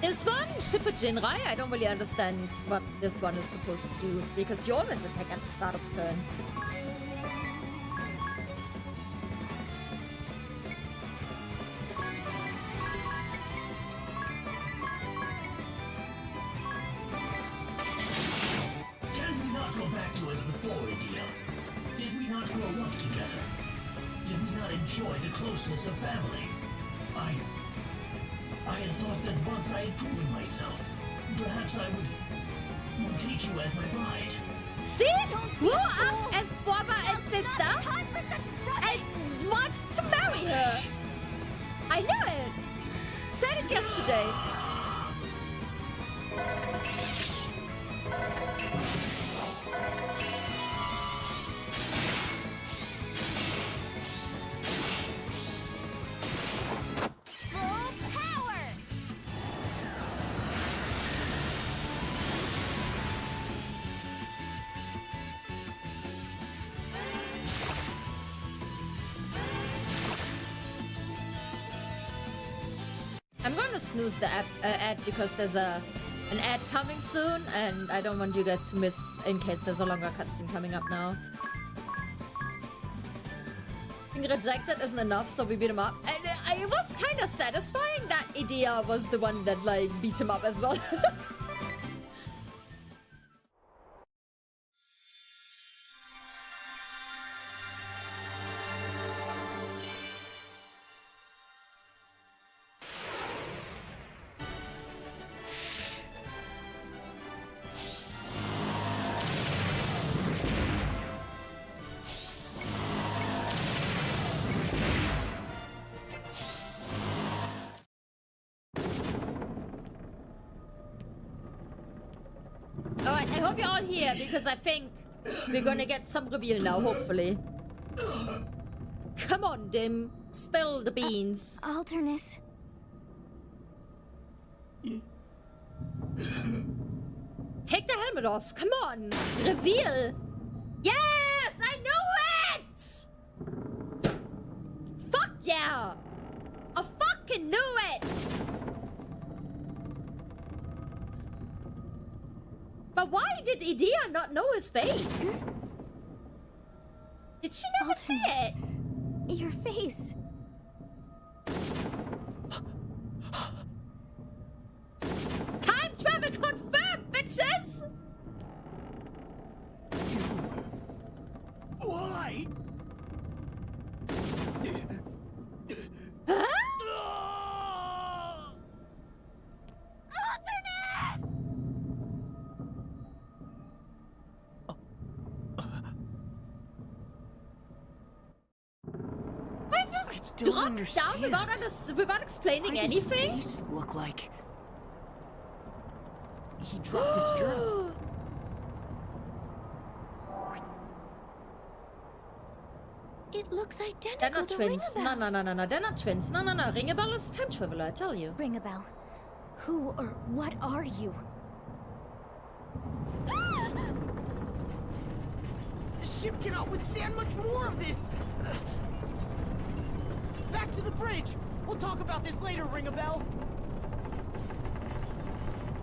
This one, Shippujinrai, I don't really understand what this one is supposed to do, because you always attack at the start of turn. enjoy the closeness of family. I had thought that once I had proven myself, perhaps I would take you as my bride. See? Grew up as brother and sister and wants to marry her. I know it. Said it yesterday. I'm going to snooze the ad because there's an ad coming soon, and I don't want you guys to miss in case there's a longer cutscene coming up now. Being rejected isn't enough, so we beat him up. And it was kind of satisfying that Idea was the one that like beat him up as well. Alright, I hope you're all here because I think we're gonna get some reveal now, hopefully. Come on, Dim. Spill the beans. Alternus. Take the helmet off. Come on. Reveal. Yes! I knew it! Fuck yeah! I fucking knew it! But why did Idea not know his face? Did she never see it? Your face. Time travel confirmed, bitches! Why? Huh? I just dropped down without explaining anything? His face look like he dropped this journal. It looks identical They're not to twins. No, Ringabel's. no, no, no, no. They're not twins. No, no, no. Ringabel is a time traveler, I tell you. Ring a bell. Who or what are you? The ship cannot withstand much more of this. Back to the bridge. We'll talk about this later, Ringabel.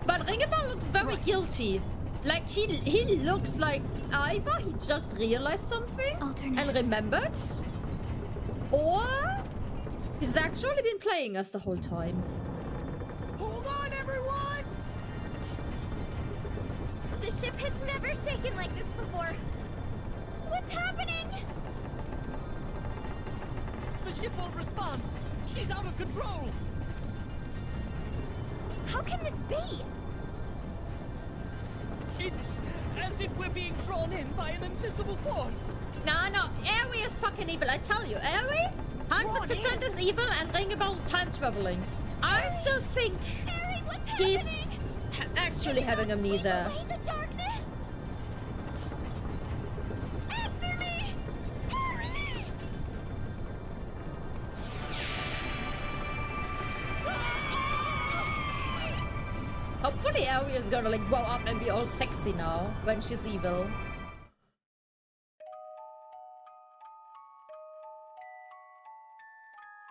But Ringabel looks very guilty. Like, he looks like either he just realized something and remembered, or he's actually been playing us the whole time. Hold on, everyone! The ship has never shaken like this before. What's happening? The ship won't respond. She's out of control. How can this be? It's as if we're being drawn in by an invisible force. Nah, no. Aerie is fucking evil, I tell you. Aerie, 100% is evil and Ringabel time traveling. I still think Harry, what's he's actually having amnesia. Away the darkness? Answer me! Harry! Hopefully Aerie is gonna like grow up and be all sexy now when she's evil.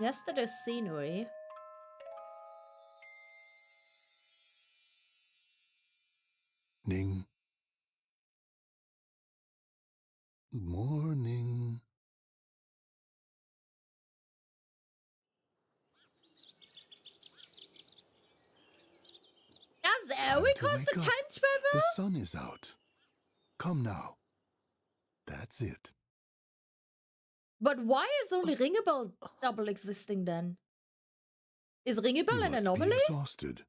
Yesterday's scenery. Ning. Morning. Does Aerie To cause wake the up. time travel? The sun is out. Come now. That's it. But why is only Ringebell double existing then? Is You Ringebell an must anomaly? be exhausted.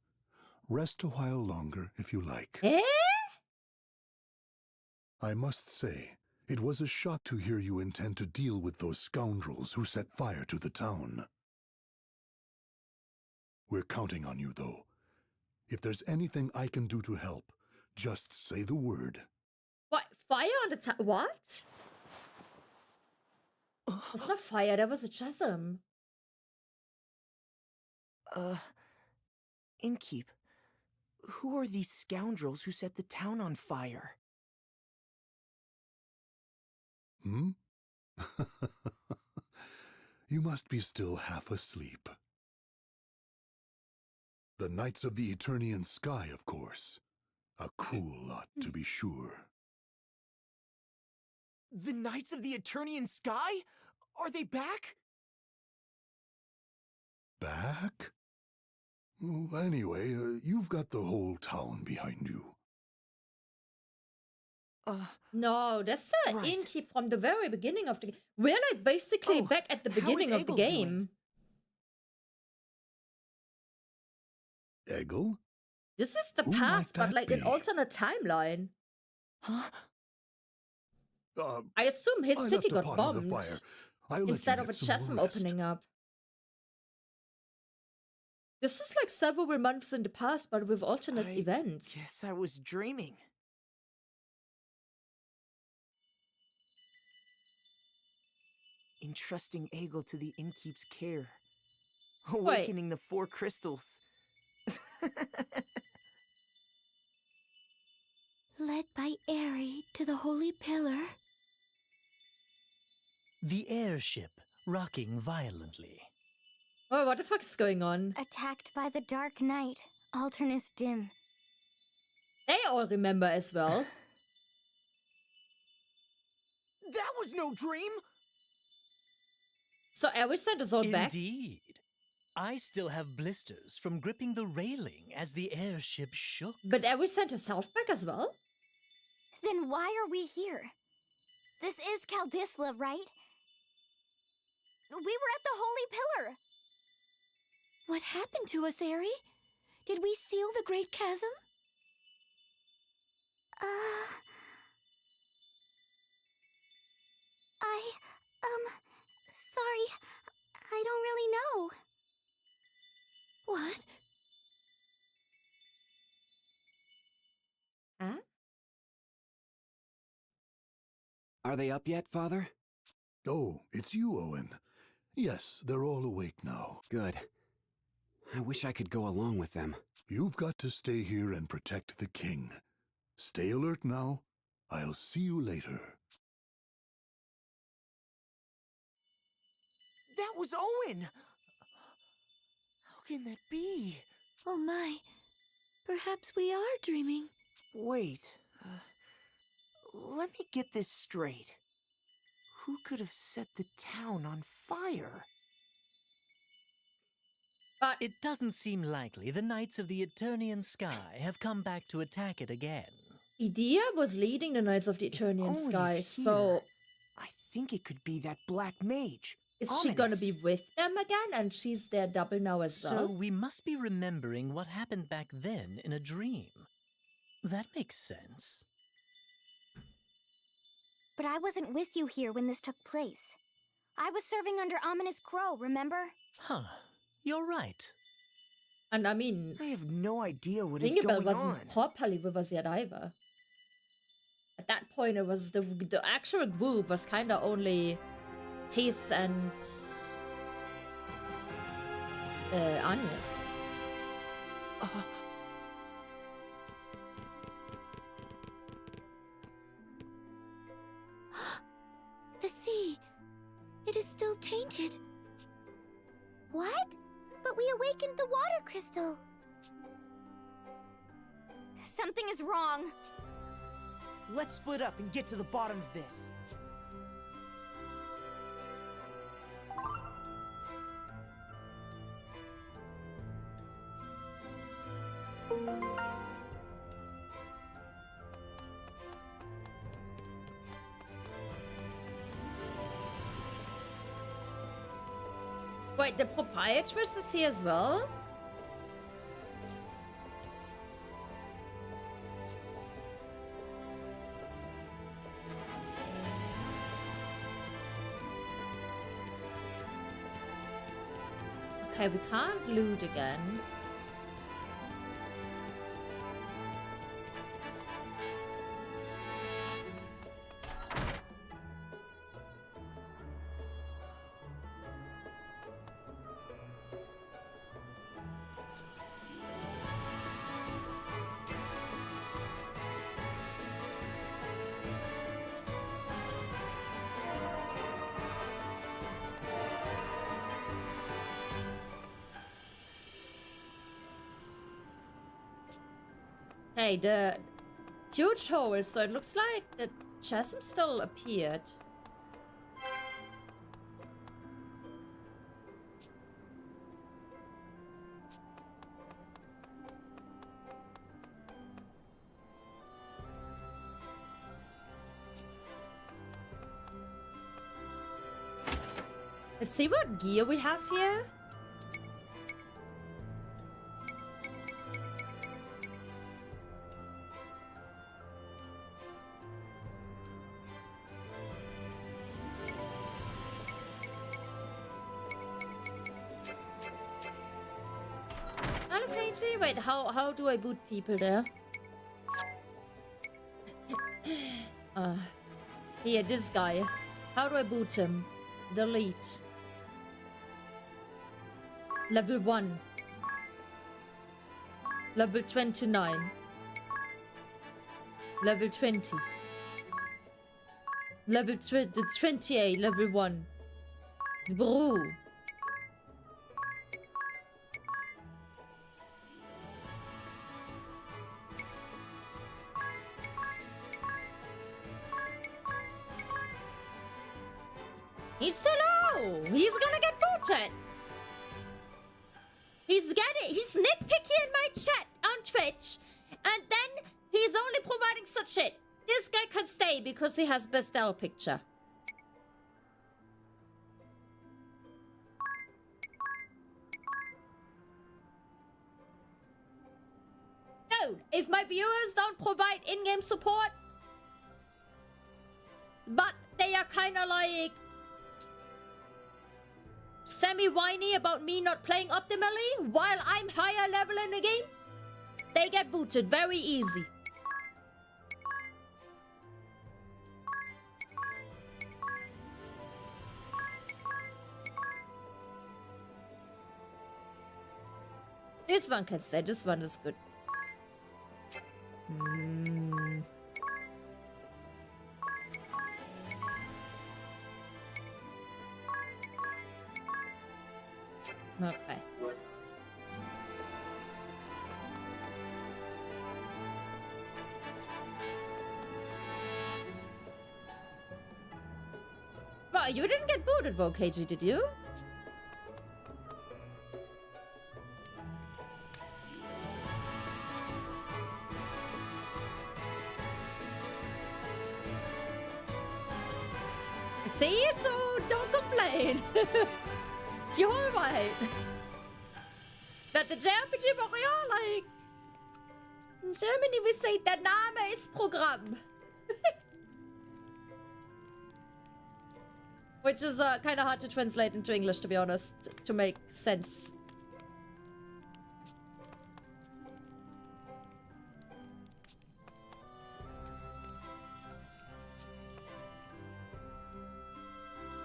Rest a while longer if you like. Eh? I must say, it was a shock to hear you intend to deal with those scoundrels who set fire to the town. We're counting on you, though. If there's anything I can do to help, just say the word. What? Fire on the town? What? It's not fire, that was a chasm. 𝐸𝐸𝐸, who are these scoundrels who set the town on fire? Hmm? You must be still half asleep. The Knights of the Eternian Sky, of course. A cruel lot, to be sure. The Knights of the Eternian Sky? Are they back? Back? Oh, anyway, you've got the whole town behind you. No, that's the Right. innkeep from the very beginning of the game. We're like basically Oh, back at the how is beginning of the 𝐸𝐿 game. doing? 𝐥𝐿? This is the Who might past, but that like an be? alternate timeline. Huh? I assume his I city left a got pot on the bombed fire. I'll let you instead of a get some more chasm rest. opening up. This is like several months in the past, but with alternate I events. Guess I was dreaming. Entrusting 𝐸𝐿 to the innkeep's care. Awakening the 4 crystals. Led by Eri to the Holy Pillar. The airship rocking violently. Oh, what the fuck is going on? Attacked by the Dark Knight, Alternus Dim. They all remember as well. That was no dream! So Aerysand is all back. Indeed. I still have blisters from gripping the railing as the airship shook. But Aerysand herself back as well? Then why are we here? This is 𝐤𝐷𝐷𝐆LA, right? We were at the Holy Pillar. What happened to us, Eri? Did we seal the Great Chasm? Sorry. I don't really know. What? Huh? Are they up yet, Father? Oh, it's you, Owen. Yes, they're all awake now. Good. I wish I could go along with them. You've got to stay here and protect the king. Stay alert now. I'll see you later. That was Owen! How can that be? Oh my. Perhaps we are dreaming. Wait. Let me get this straight. Who could have set the town on fire? But It doesn't seem likely the Knights of the Eternian Sky have come back to attack it again. Idea was leading the Knights of the If Eternian Owen Sky, is so here, I think it could be that black mage. is she gonna Ominous. be with them again? And she's their double now as So well? we must be remembering what happened back then in a dream. That makes sense. But I wasn't with you here when this took place. I was serving under Ominous Crow, remember? Huh. You're right. And I mean, I have no idea what is Ringebell going wasn't on. properly with us yet either. At that point, it was the actual group was kind of only 𝐇𝐚𝐯 and Agnes. The sea. It is still tainted. What? But we awakened the water crystal. Something is wrong. Let's split up and get to the bottom of this. Wait, the proprietress is here as well? Okay, we can't loot again. Hey, the huge hole, so it looks like the chasm still appeared. Let's see what gear we have here. Wait, how do I boot people there? Here, this guy. How do I boot him? Delete. Level 1. Level 29. Level 20. Level 28, level 1. Bro. He's too low! He's gonna get booted! He's nitpicky in my chat on Twitch, and then he's only providing such shit. This guy could stay because he has best L picture. No, if my viewers don't provide in-game support, but they are kind of like semi-whiny about me not playing optimally while I'm higher level in the game, they get booted very easy. This one can say, this one is good. Okay. Well, you didn't get booted, 𝐥𝐿𝐴𝐺, did you? See? So don't complain. You're right. That the JRPG warrior, like in Germany we say der Name ist Programm. Which is kind of hard to translate into English, to be honest, to make sense.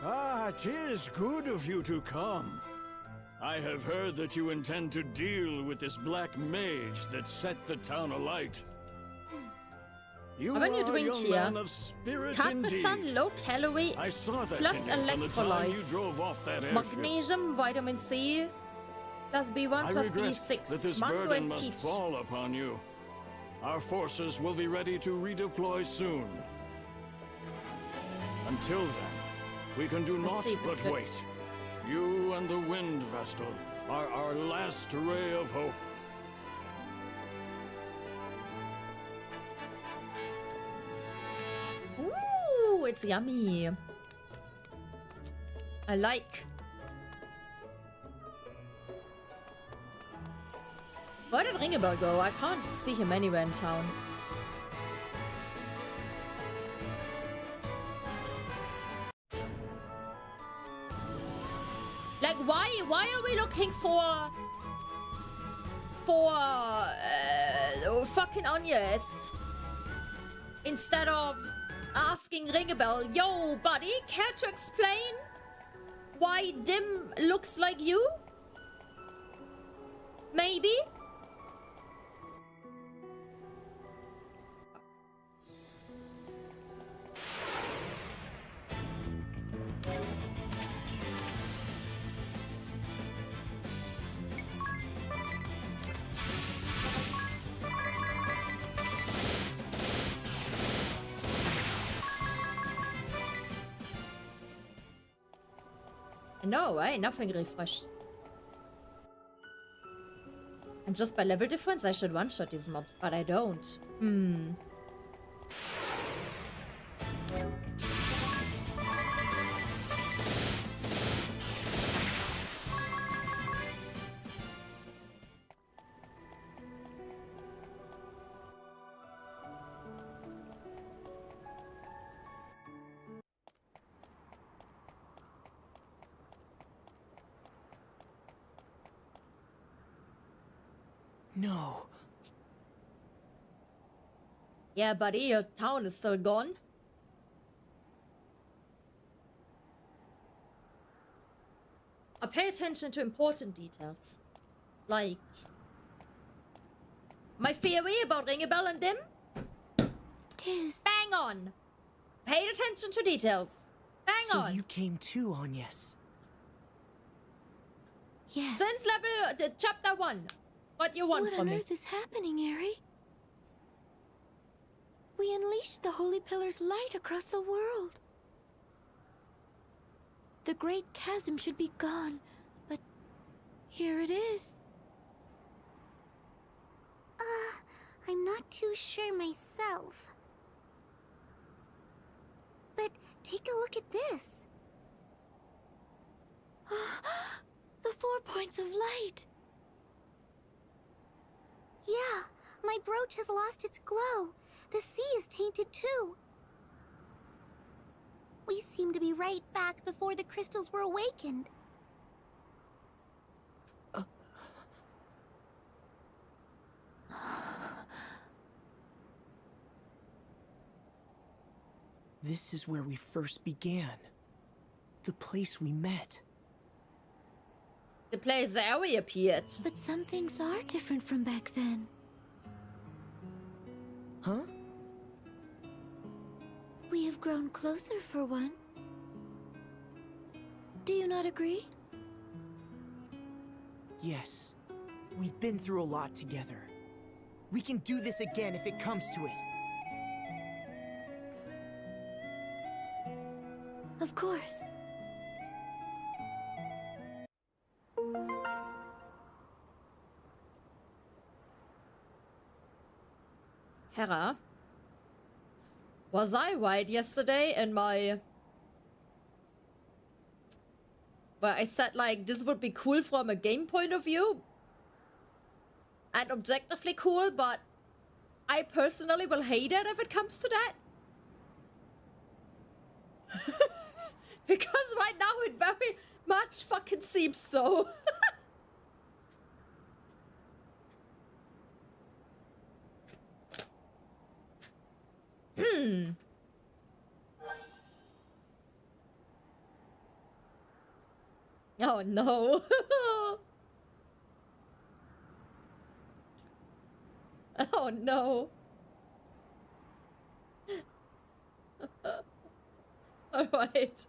Ah, 'tis good of you to come. I have heard that you intend to deal with this black mage that set the town alight. You are a young man of spirit indeed. 4% low calorie I saw that plus in you from the time you electrolytes. drove off that airship. Magnesium, vitamin C, plus B1, I plus regret B6. that this Mango burden and must peach. fall upon you. Our forces will be ready to redeploy soon. Until then, we can do naught but wait. You and the Wind Vestal are our last ray of hope. Ooh, it's yummy. I like Where did Ringebell go? I can't see him anywhere in town. Like, why are we looking for fucking Agnes instead of asking Ringebell, yo, buddy, care to explain why Dim looks like you? Maybe? No, right? Nothing refreshed. And just by level difference, I should one-shot these mobs, but I don't. No. Yeah, buddy, your town is still gone. I pay attention to important details. Like my theory about Ringebell and Dim. Tis. Bang on. Paid attention to details. Bang So on. you came too, Agnes. Yes. Since chapter 1. What do you want What from on me? earth is happening, Eri? We unleashed the Holy Pillar's light across the world. The Great Chasm should be gone, but here it is. I'm not too sure myself. But take a look at this. The 4 points of light. Yeah, my brooch has lost its glow. The sea is tainted too. We seem to be right back before the crystals were awakened. This is where we first began. The place we met. The place there we appeared. But some things are different from back then. Huh? We have grown closer for one. Do you not agree? Yes. We've been through a lot together. We can do this again if it comes to it. Of course. Hera, was I right yesterday in my... where I said, like, this would be cool from a game point of view? And objectively cool, but I personally will hate it if it comes to that. Because right now it very much fucking seems so. Oh no. Oh no. Alright.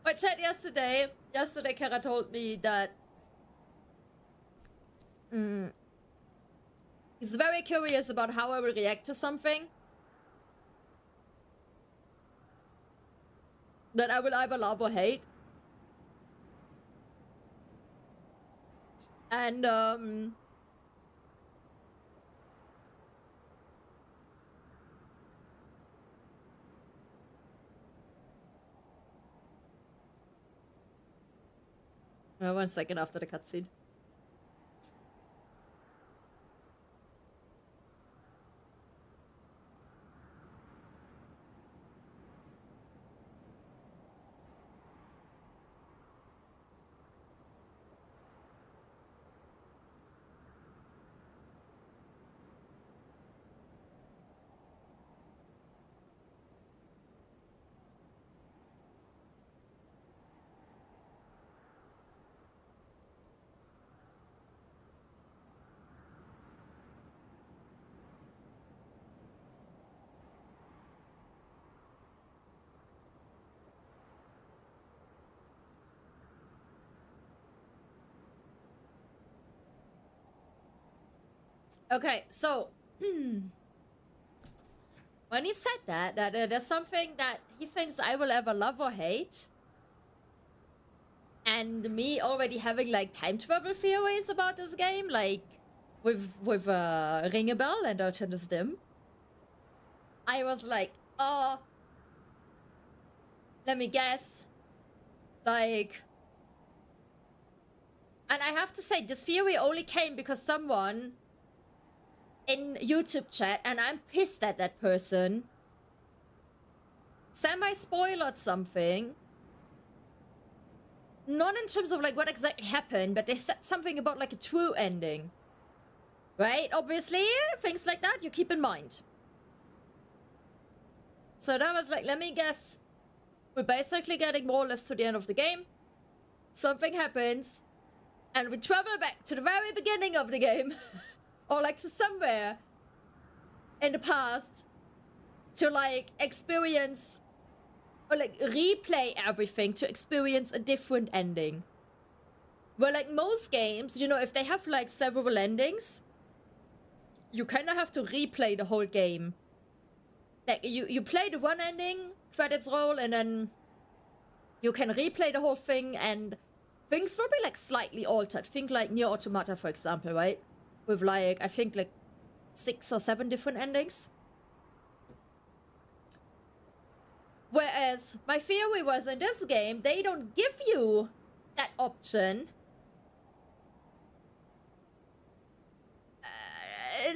I chat yesterday. Yesterday Kara told me that he's very curious about how I will react to something. That I will either love or hate. And one second after the cutscene. Okay, so when he said that there's something that he thinks I will ever love or hate, and me already having like time travel theories about this game, like with Ring a Bell and Alternative Dim, I was like, oh, let me guess, like. And I have to say, this theory only came because someone in YouTube chat, and I'm pissed at that person, semi-spoiled something. Not in terms of like what exactly happened, but they said something about like a true ending. Right? Obviously, things like that you keep in mind. So that was like, let me guess. We're basically getting more or less to the end of the game. Something happens. And we travel back to the very beginning of the game. Or like to somewhere in the past. To like experience or like replay everything to experience a different ending. Where like most games, you know, if they have like several endings, you kind of have to replay the whole game. Like you play the one ending, credits roll, and then you can replay the whole thing, and things will be like slightly altered. Think like Nier Automata, for example, right? With like, I think like 6 or 7 different endings. Whereas my theory was in this game, they don't give you that option.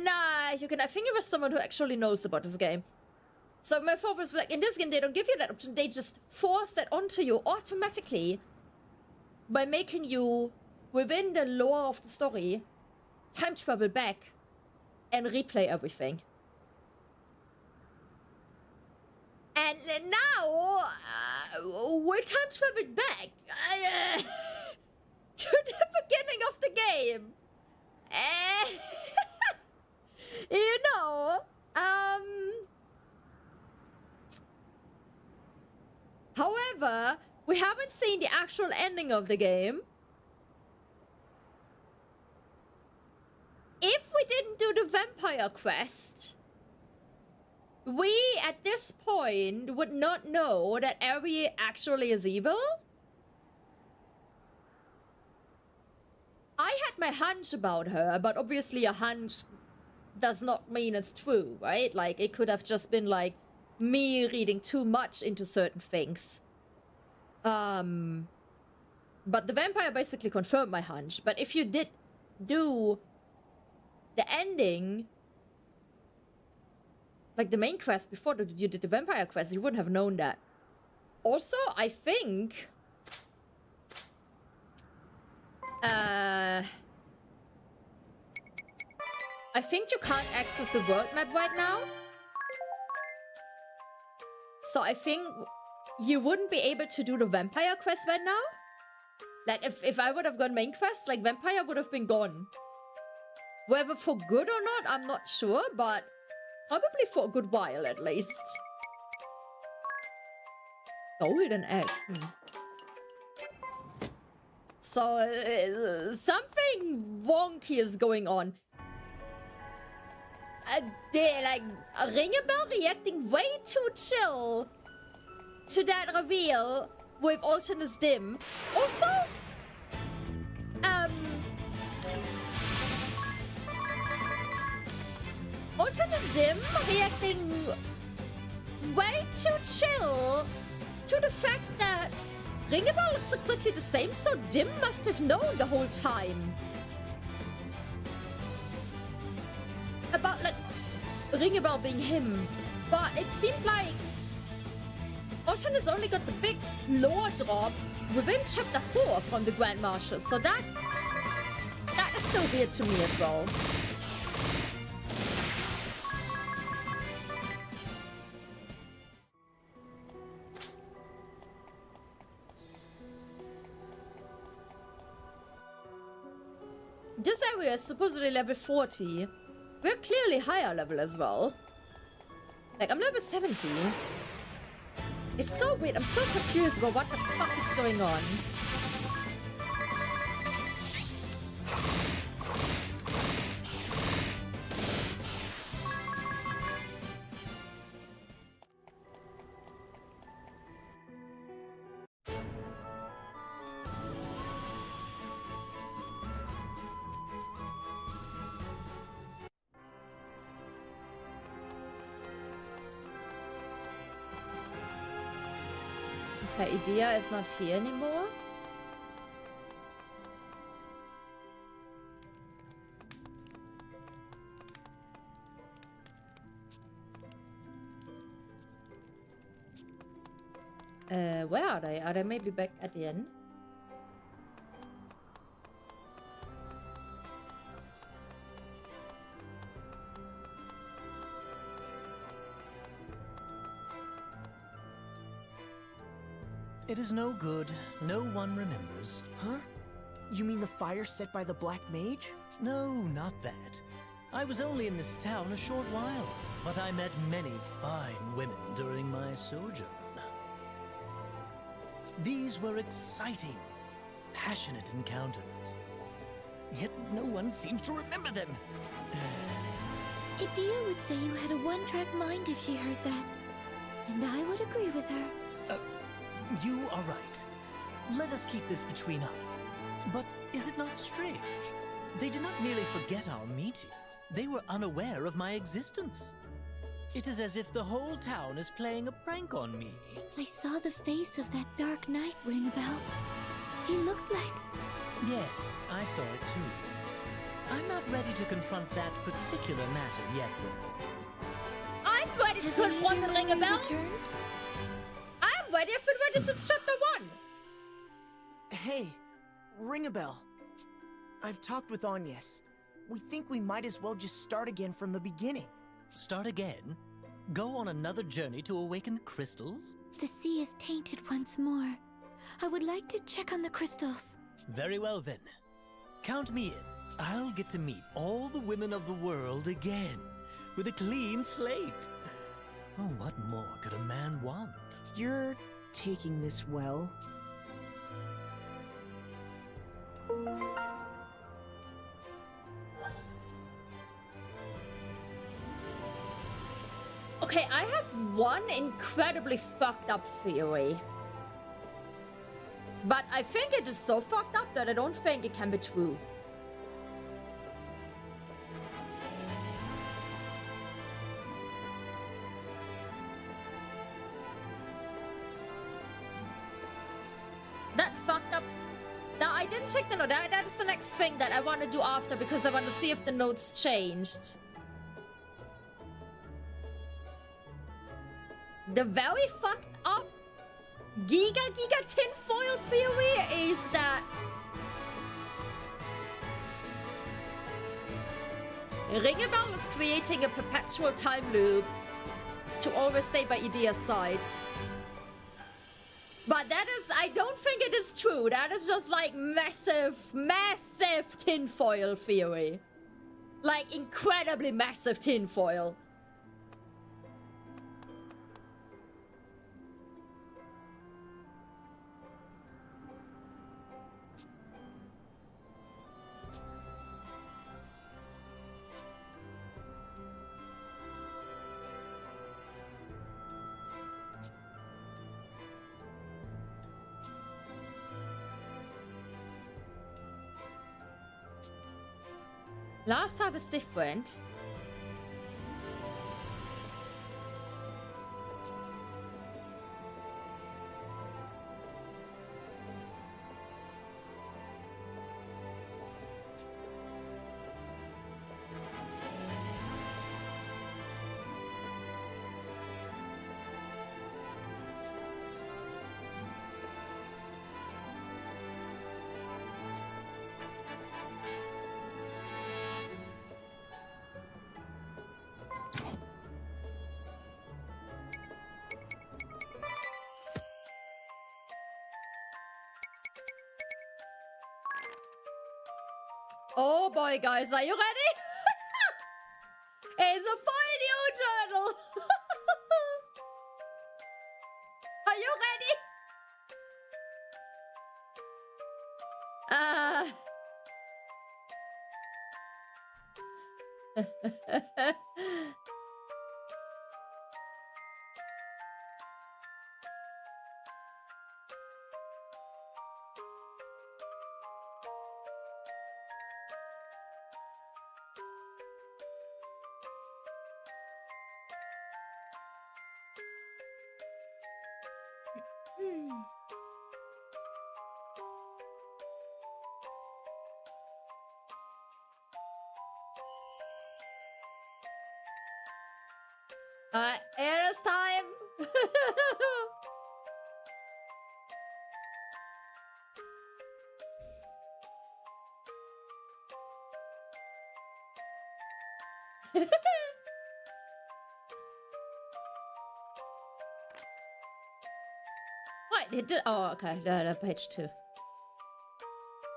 Nah, you can, I think it was someone who actually knows about this game. So my thought was like, in this game, they don't give you that option. They just force that onto you automatically by making you, within the lore of the story, time travel back and replay everything. And now, we're time traveled back to the beginning of the game. You know, however, we haven't seen the actual ending of the game. If we didn't do the vampire quest, we, at this point, would not know that Eri actually is evil. I had my hunch about her, but obviously a hunch does not mean it's true, right? Like, it could have just been, like, me reading too much into certain things. But the vampire basically confirmed my hunch. But if you did do the ending, like the main quest before you did the vampire quest, you wouldn't have known that. Also, I think you can't access the world map right now. So I think you wouldn't be able to do the vampire quest right now. Like, if I would have gone main quest, like, vampire would have been gone. Whether for good or not, I'm not sure, but probably for a good while, at least. Golden egg. So, something wonky is going on. They're like, Ring a Bell reacting way too chill to that reveal with Alternative Dim. Also, Alternative Dim reacting way too chill to the fact that Ring a Bell looks exactly the same, so Dim must have known the whole time about, like, Ring a Bell being him. But it seemed like Alton has only got the big lore drop within chapter 4 from the Grand Marshal, so that is still weird to me as well. This area is supposedly level 40. We're clearly higher level as well. Like, I'm level 17. It's so weird. I'm so confused about what the fuck is going on. Okay, Idea is not here anymore. Where are they? Are they maybe back at the end? It is no good. No one remembers. Huh? You mean the fire set by the Black Mage? No, not that. I was only in this town a short while, but I met many fine women during my sojourn. These were exciting, passionate encounters. Yet no one seems to remember them. Idea would say you had a one-track mind if she heard that. And I would agree with her. You are right. Let us keep this between us. But is it not strange? They did not merely forget our meeting. They were unaware of my existence. It is as if the whole town is playing a prank on me. I saw the face of that dark knight ring a bell. He looked like... Yes, I saw it too. I'm not ready to confront that particular matter yet, though. I'm ready to confront the ring a bell. I'm ready. I've been ready since chapter 1. Hey, ring a bell. I've talked with Agnes. We think we might as well just start again from the beginning. Start again? Go on another journey to awaken the crystals? The sea is tainted once more. I would like to check on the crystals. Very well then. Count me in. I'll get to meet all the women of the world again, with a clean slate. Oh, what more could a man want? You're taking this well. Okay, I have one incredibly fucked up theory. But I think it is so fucked up that I don't think it can be true. That fucked up... Now, I didn't check the note. That is the next thing that I want to do after because I want to see if the notes changed. The very fucked up Giga tinfoil theory is that Ringebell is creating a perpetual time loop to always stay by Idea's side. But that is, I don't think it is true. That is just like massive tinfoil theory. Like incredibly massive tinfoil. Last time was different. Oh boy, guys, are you ready? It's a full new journal. Are you ready? It is time. Wait, it did. Oh, okay. No, page 2.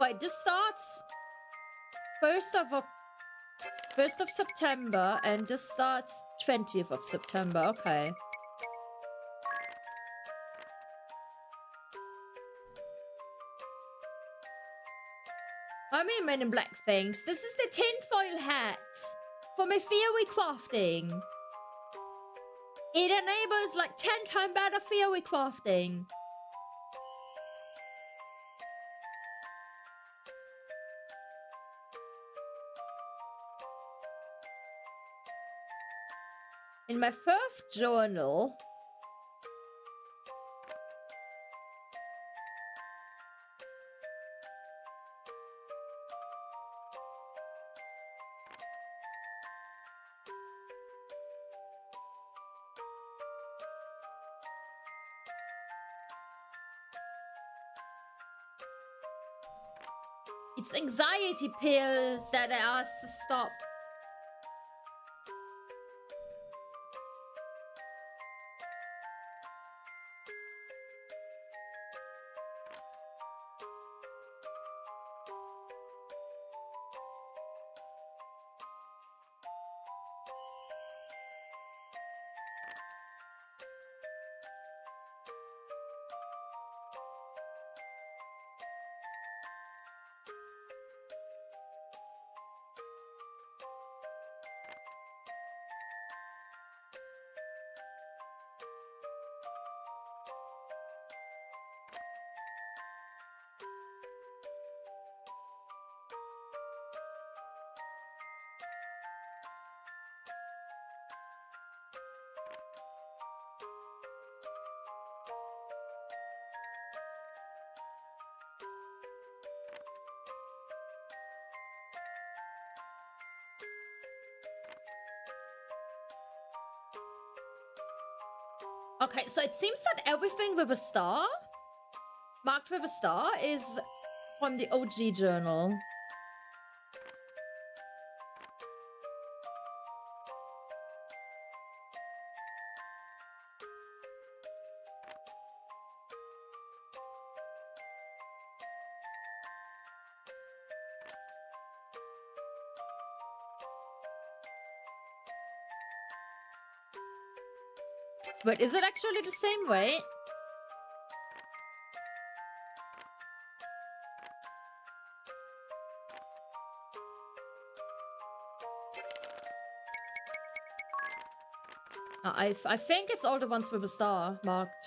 Wait, this starts 1st of September, and this starts 20th of September. Okay. I mean, Men in Black things. This is the tinfoil hat for my theory crafting. It enables like 10 times better theory crafting. In my first journal, it's anxiety pill that I asked to stop. Okay, so it seems that everything with a star, marked with a star, is from the OG journal. But is it actually the same way? I think it's all the ones with a star marked.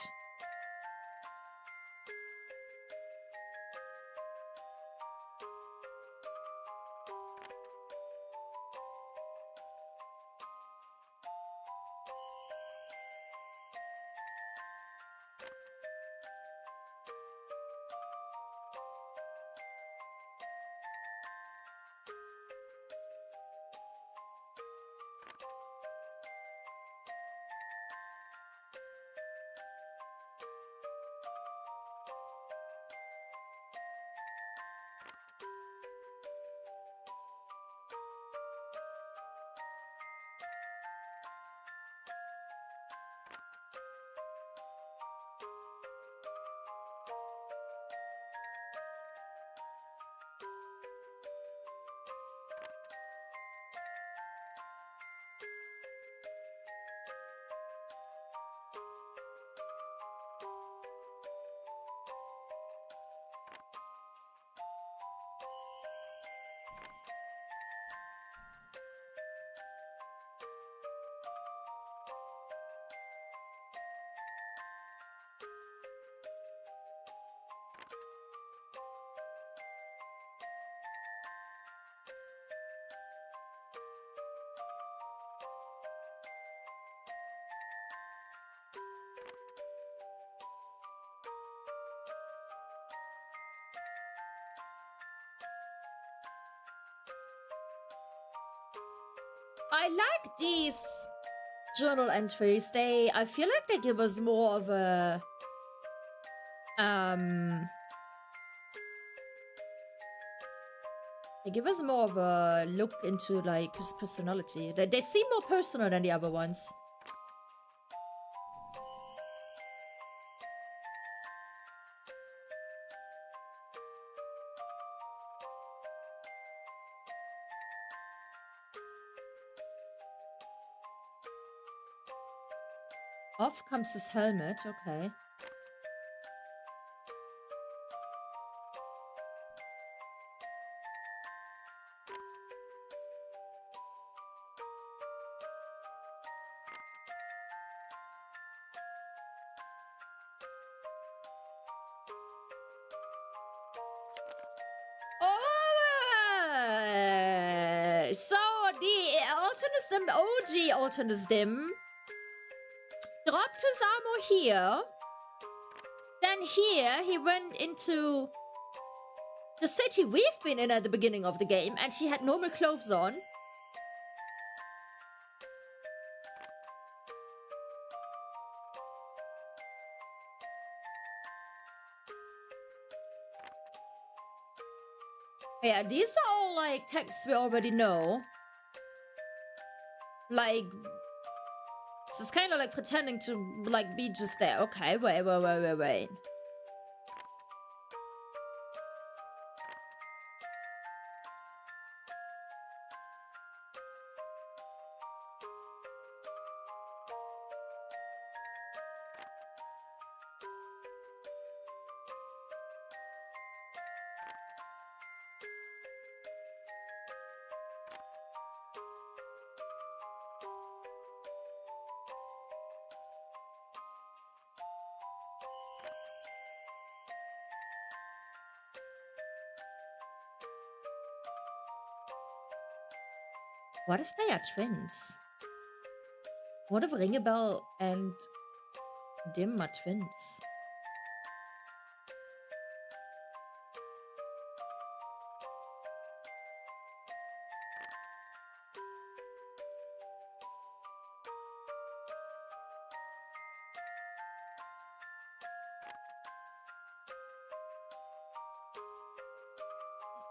I like these journal entries. I feel like they give us more of a they give us more of a look into like his personality. They seem more personal than the other ones. Off comes his helmet, okay. So the Alternism, OG Alternism dropped his armor here. Then here he went into the city we've been in at the beginning of the game, and he had normal clothes on. Yeah, these are all like texts we already know. Like, this is kind of like pretending to like be just there. Okay, wait. What if they are twins? What if Ringebell and Dim are twins?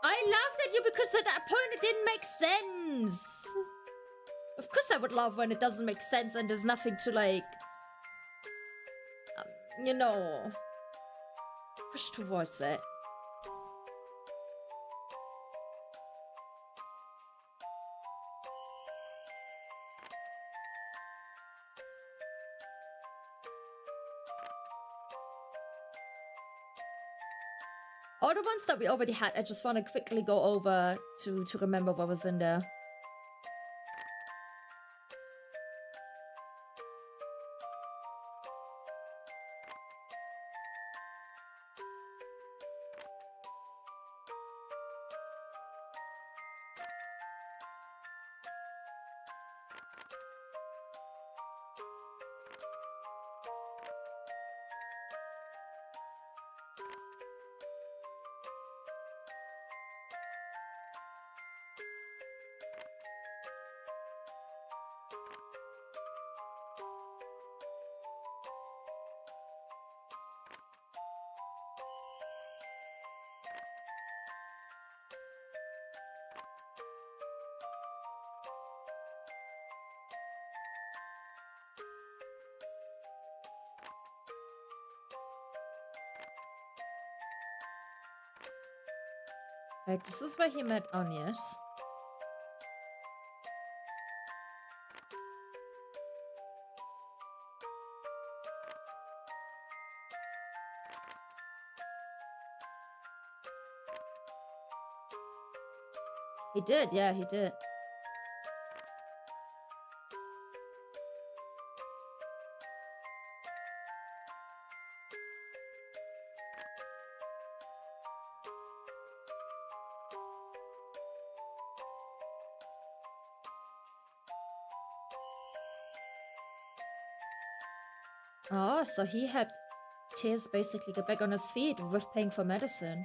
I laughed at you because at that point it didn't make sense. Of course I would laugh when it doesn't make sense and there's nothing to like, you know, push towards it. All the ones that we already had, I just want to quickly go over to remember what was in there. Right, this is where he met Agnes. He did, yeah, he did. Oh, so he helped Tears basically get back on his feet with paying for medicine.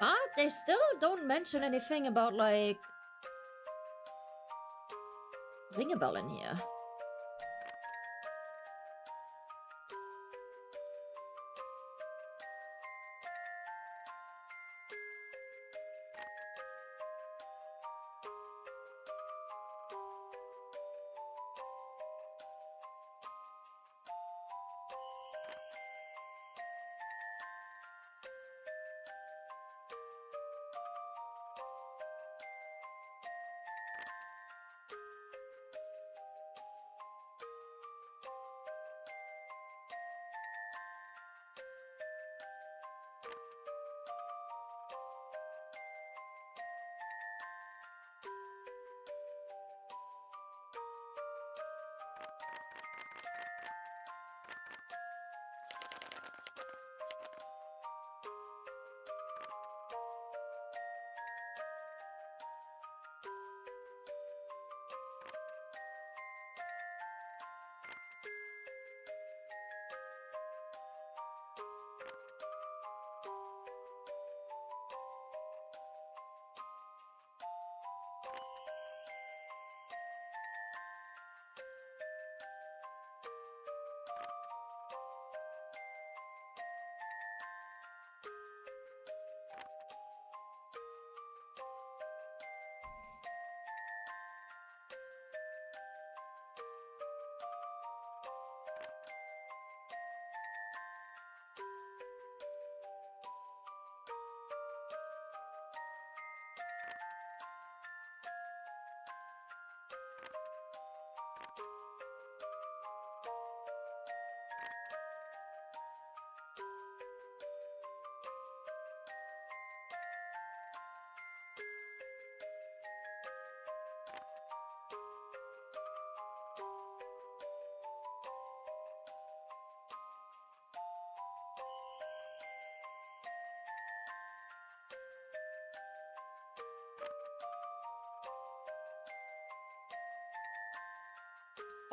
But they still don't mention anything about, like, ring a bell in here.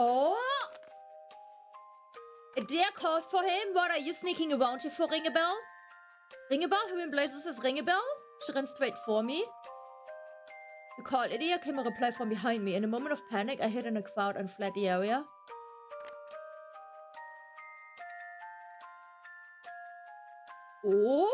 Oh! A dear calls for him. What are you sneaking around here for, Ringebell? Ringebell, who embraces as Ringebell? She ran straight for me. You called Lydia, came a reply from behind me. In a moment of panic, I hid in a crowd and fled the area. Oh!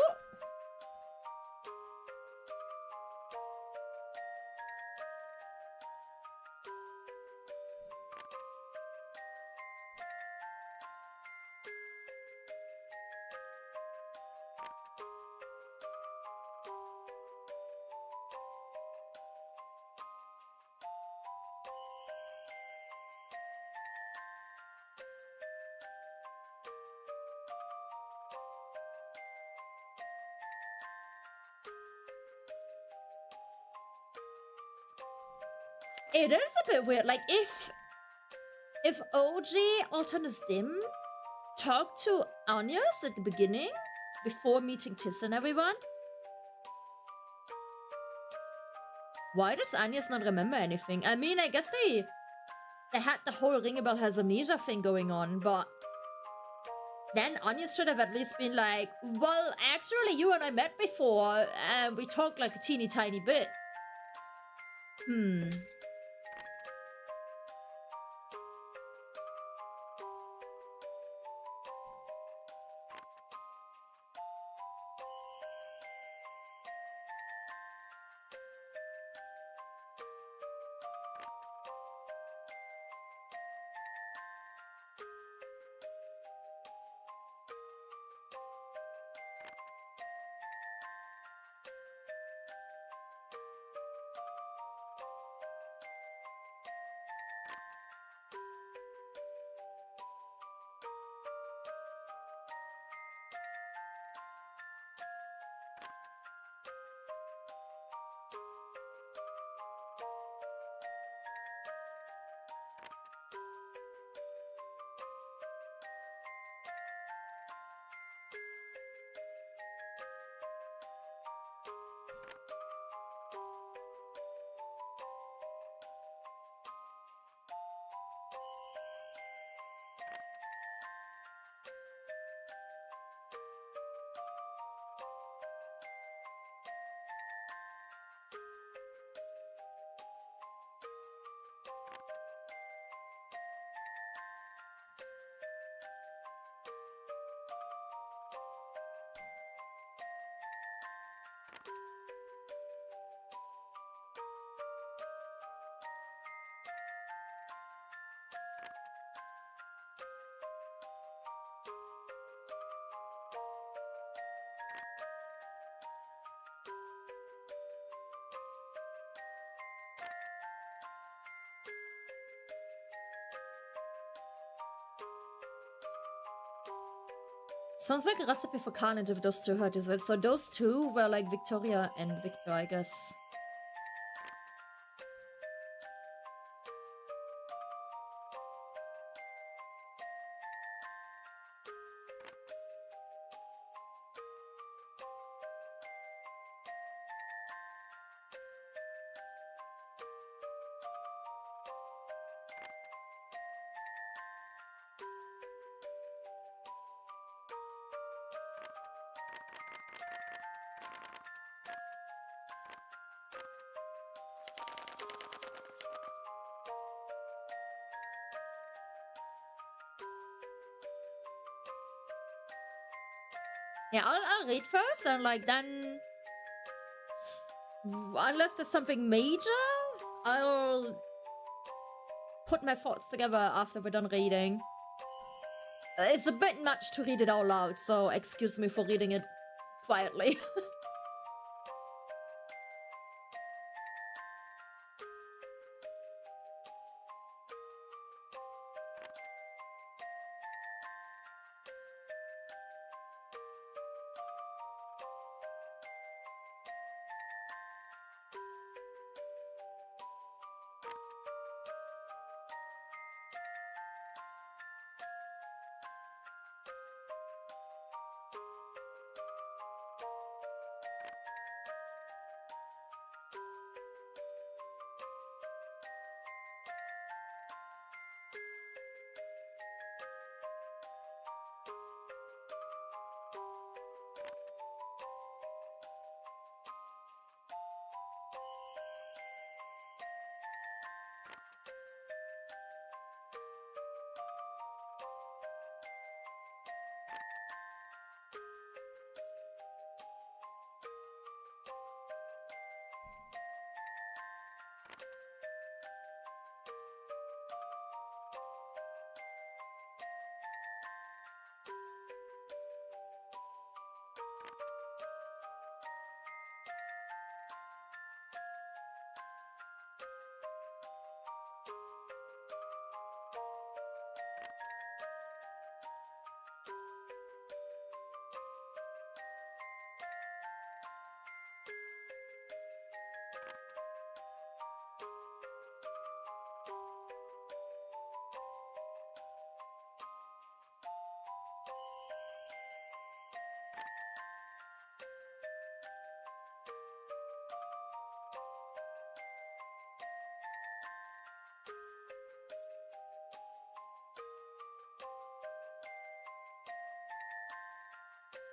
It is a bit weird. Like, if OG alternate Dim talked to Agnes at the beginning, before meeting Tis and everyone, why does Agnes not remember anything? I mean, I guess they had the whole Ringebell has amnesia thing going on, but then Agnes should have at least been like, well, actually, you and I met before, and we talked like a teeny tiny bit. Sounds like a recipe for carnage if those two hurt as well. So those two were like Victoria and Victor, I guess. Yeah, I'll read first and like then, unless there's something major, I'll put my thoughts together after we're done reading. It's a bit much to read it out loud, so excuse me for reading it quietly.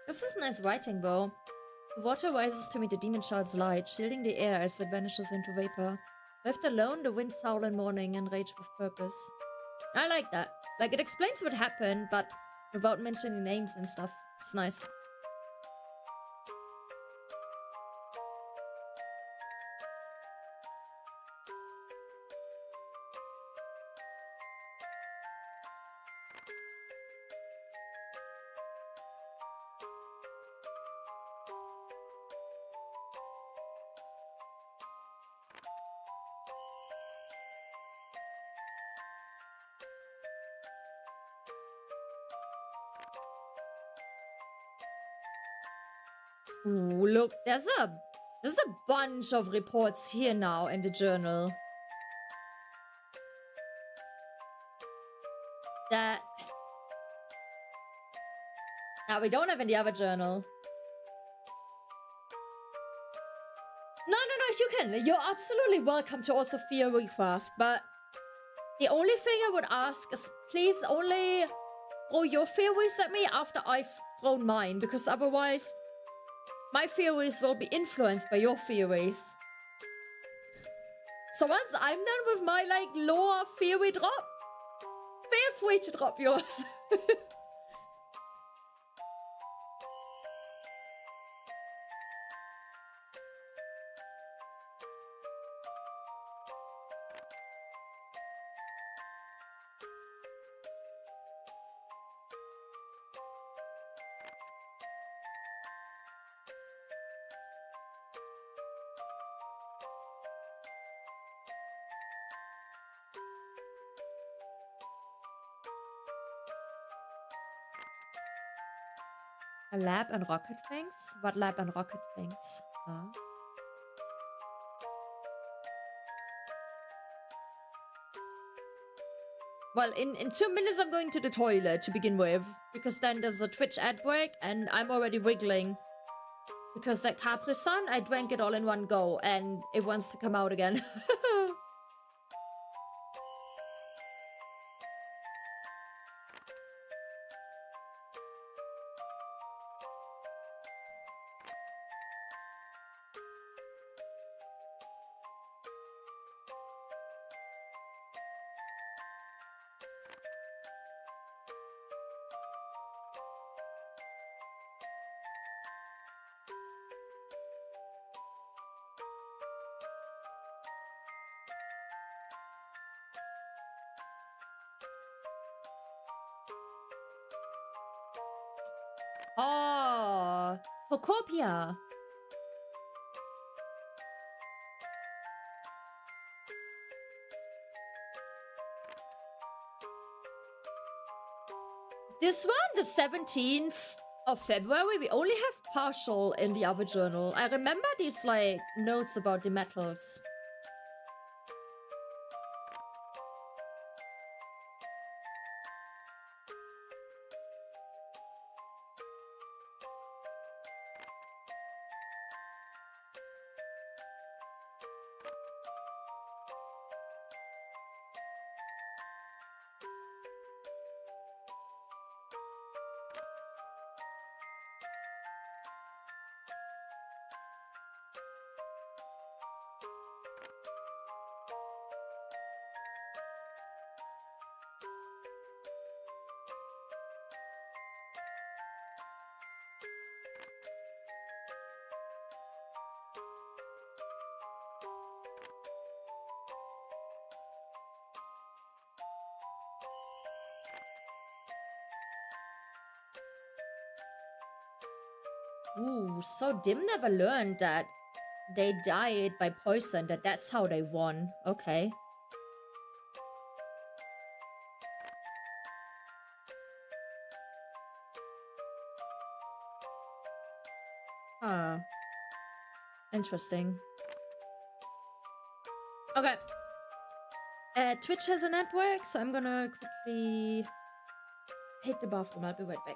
This is nice writing, though. The water rises to meet the demon child's light, shielding the air as it vanishes into vapor. Left alone, the winds howl in mourning and rage with purpose. I like that. Like, it explains what happened, but without mentioning names and stuff. It's nice. Ooh, look, there's a bunch of reports here now in the journal. That we don't have in the other journal. No, you can. You're absolutely welcome to also theory craft, but the only thing I would ask is please only throw your theories at me after I've thrown mine, because otherwise my theories will be influenced by your theories. So once I'm done with my, like, lore theory drop, feel free to drop yours. A lab and rocket things? What lab and rocket things? Huh? Well, in 2 minutes I'm going to the toilet to begin with, because then there's a Twitch ad break and I'm already wriggling. Because that Capri-Sun, I drank it all in one go and it wants to come out again. Oh, Pocopia. This one, the 17th of February, we only have partial in the other journal. I remember these, like, notes about the metals. Ooh, so Dim never learned that they died by poison, that's how they won. Okay. Huh. Interesting. Okay. Twitch has a network, so I'm gonna quickly hit the bathroom. I'll be right back.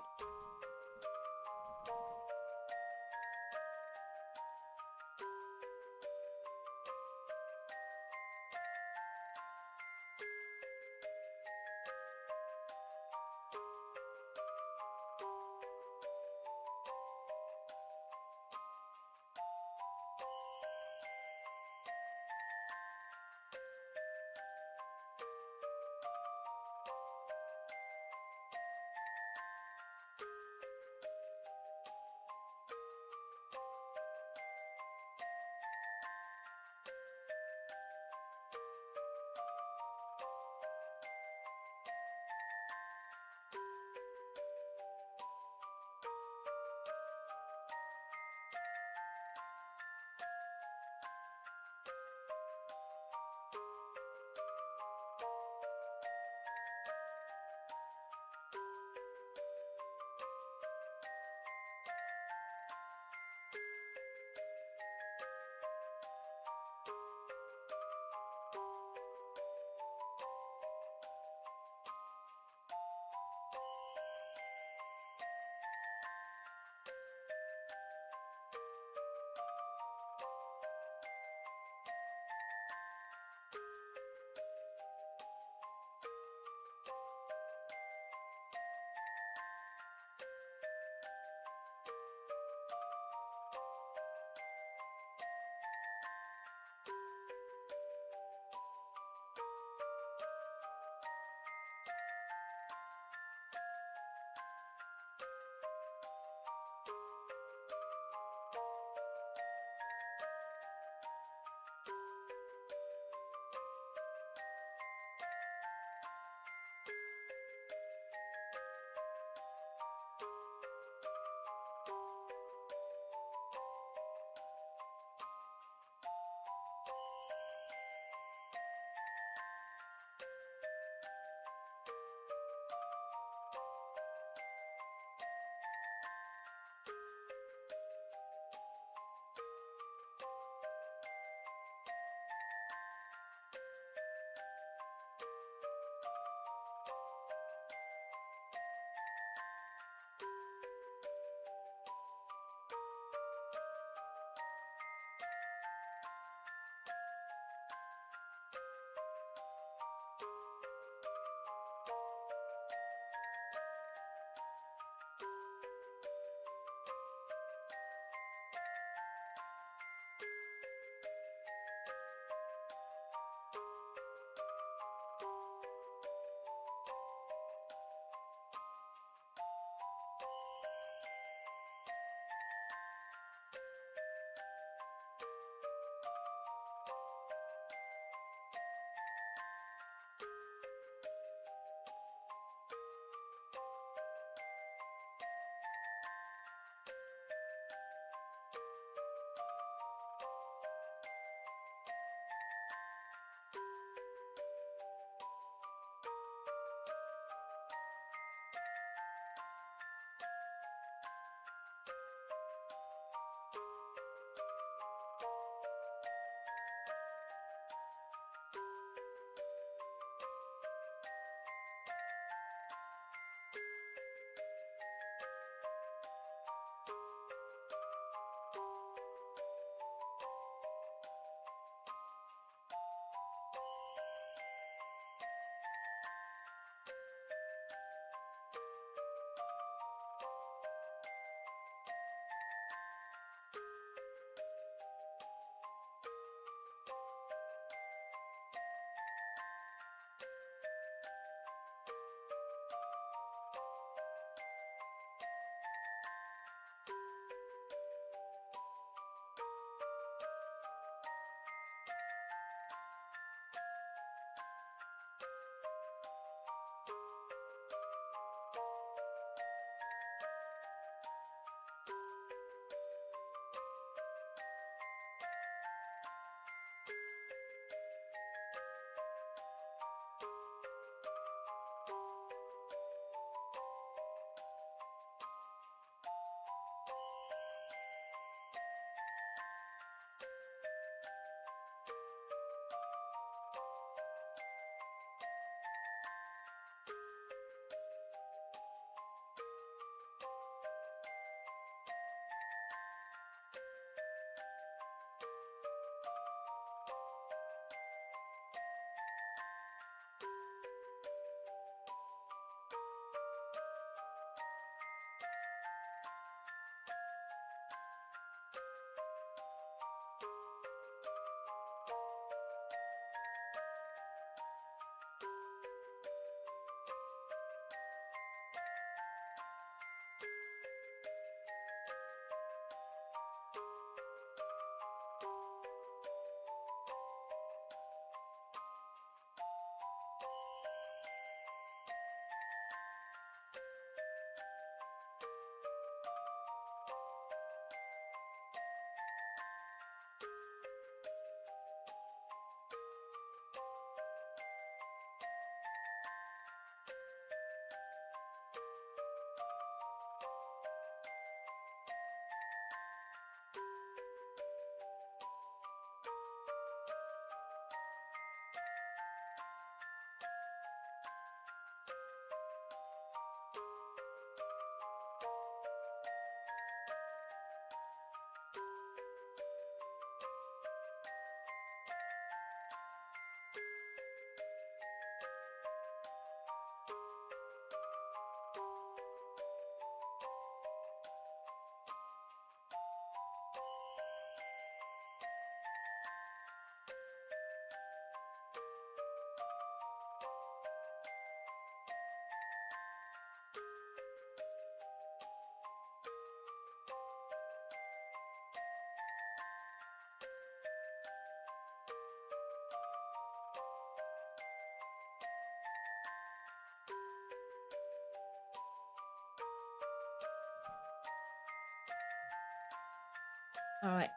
All right.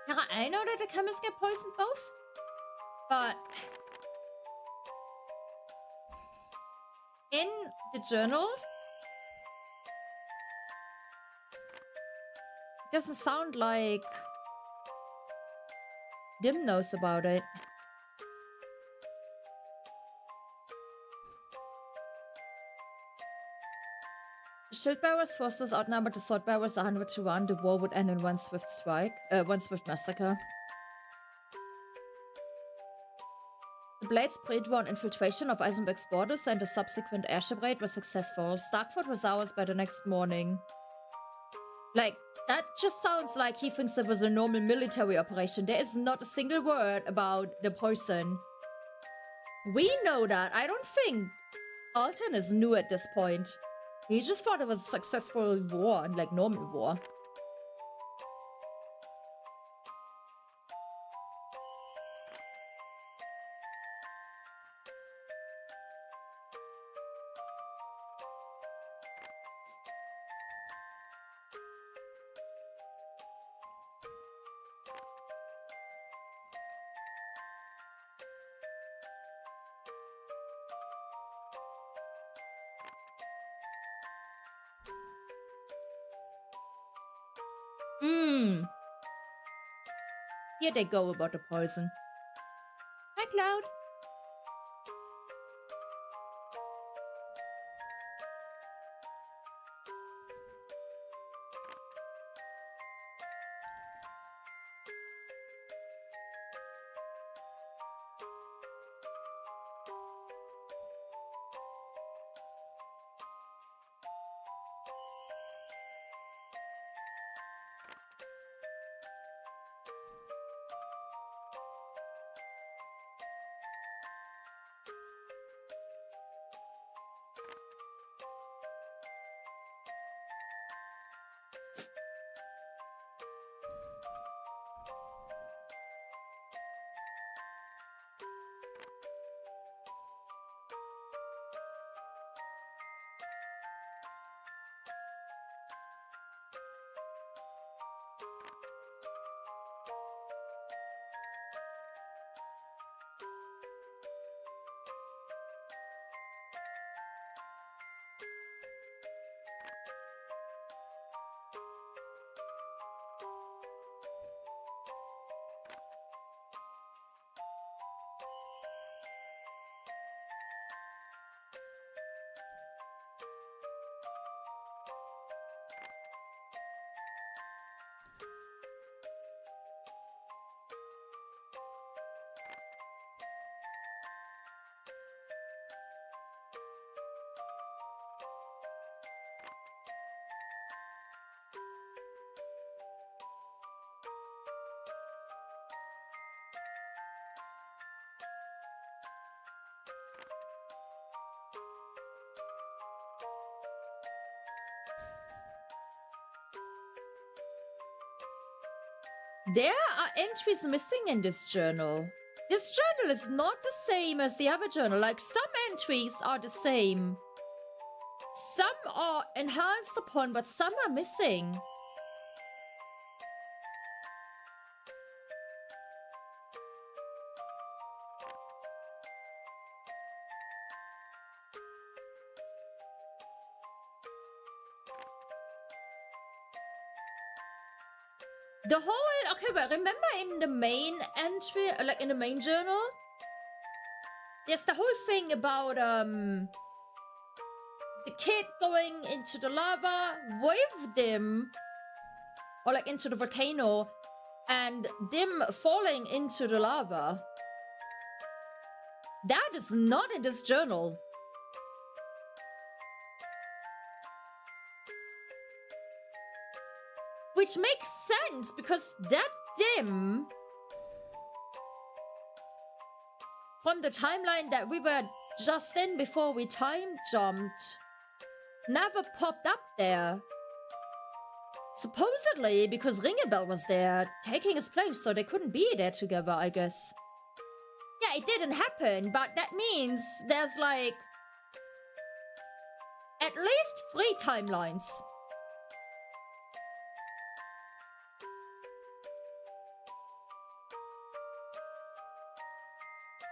Yeah, I know that the chemists get poisoned both, but in the journal, it doesn't sound like Dim knows about it. The shield bearers' forces outnumbered the sword bearers 100 to 1. The war would end in one swift strike, one swift massacre. Blade's pre-drawn infiltration of Eisenberg's borders and the subsequent airship raid was successful. Starkford was ours by the next morning. Like, that just sounds like he thinks it was a normal military operation. There is not a single word about the poison. We know that. I don't think Alton is new at this point. He just thought it was a successful war, like normal war. Here they go about the poison. Hi, Cloud. There are entries missing in this journal. This journal is not the same as the other journal. Like, some entries are the same. Some are enhanced upon, but some are missing. The whole, okay, but remember in the main entry, like in the main journal, there's the whole thing about the kid going into the lava with them, or like into the volcano, and them falling into the lava. That is not in this journal. Which makes sense, because that dim from the timeline that we were just in before we time jumped never popped up there. Supposedly because Ringabel was there taking his place, so they couldn't be there together, I guess. Yeah, it didn't happen, but that means there's like at least 3 timelines.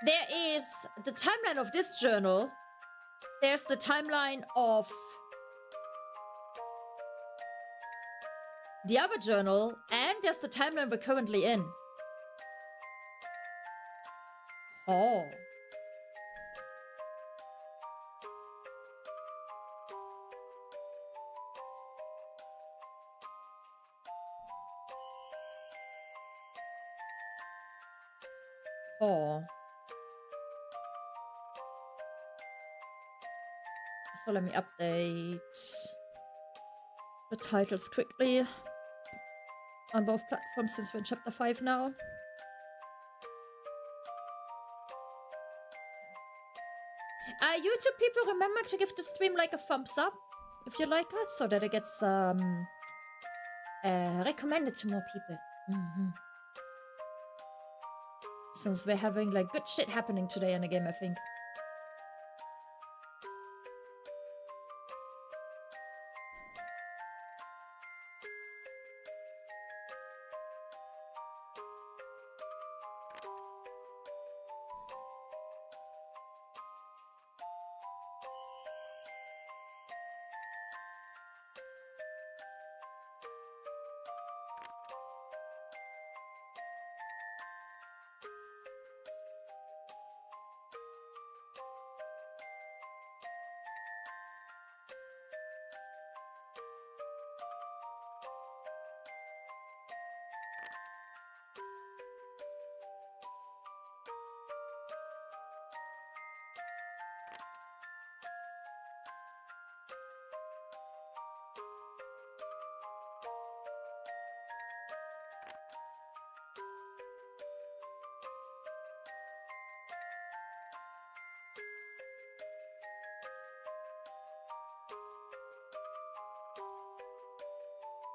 There is the timeline of this journal. There's the timeline of the other journal. And there's the timeline we're currently in. Oh. Oh. So let me update the titles quickly on both platforms since we're in chapter 5 now. YouTube people, remember to give the stream like a thumbs up if you like it, so that it gets recommended to more people. Since we're having like good shit happening today in the game, I think.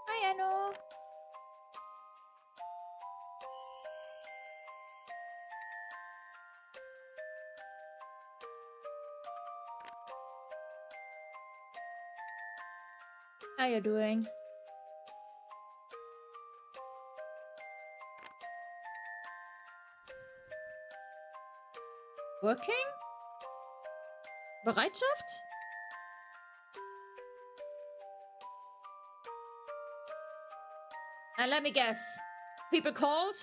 Hi, Anno. How you doing? Working? Bereitschaft? And let me guess. People called?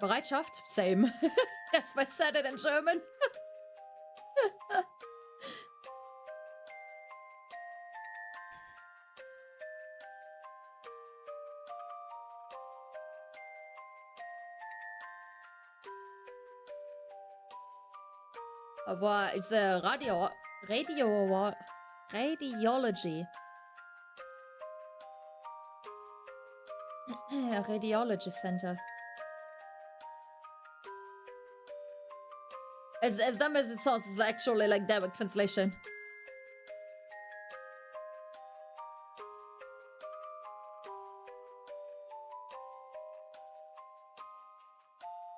Bereitschaft? Same. Yes, I said it in German. Aber it's a radiology. A radiology center. As dumb as it sounds, it's actually like direct translation.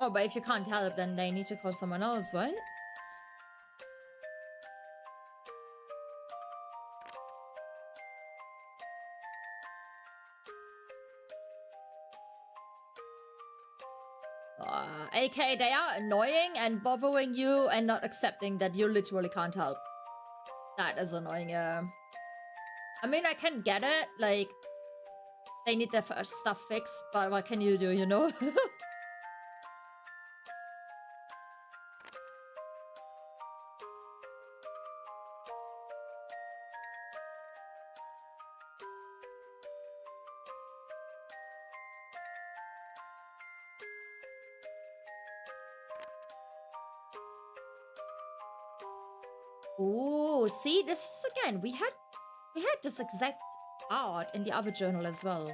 Oh, but if you can't help, then they need to call someone else, right? AK, they are annoying and bothering you and not accepting that you literally can't help. That is annoying, yeah. I mean, I can get it, like, they need their first stuff fixed, but what can you do, you know? Oh, see, this is again, we had this exact art in the other journal as well.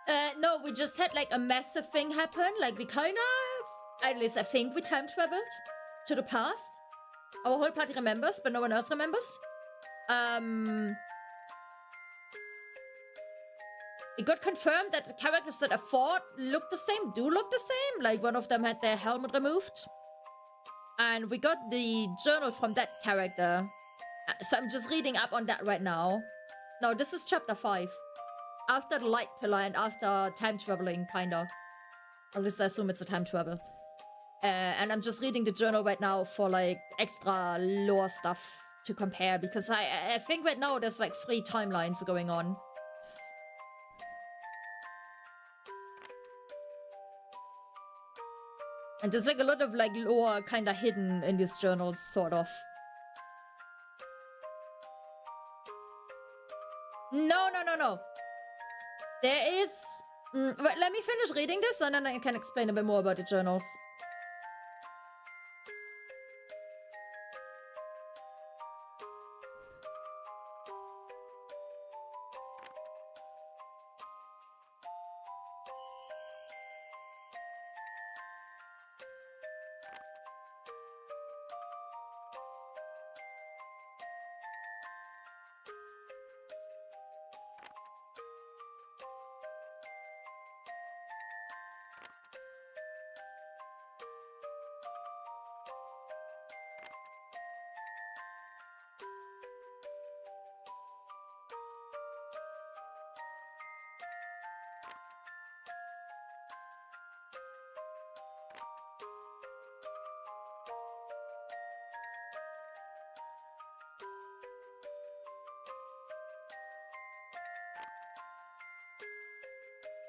No, we just had like a massive thing happen. Like we kind of, at least I think we time traveled to the past. Our whole party remembers, but no one else remembers. It got confirmed that the characters that I fought look the same, do look the same. Like one of them had their helmet removed. And we got the journal from that character. So I'm just reading up on that right now. No, this is chapter 5. After the light pillar and after time traveling, kinda. At least I assume it's a time travel. And I'm just reading the journal right now for like extra lore stuff to compare. Because I think right now there's like 3 timelines going on. And there's like a lot of like lore kind of hidden in these journals, sort of. No. There is... wait, let me finish reading this and then I can explain a bit more about the journals.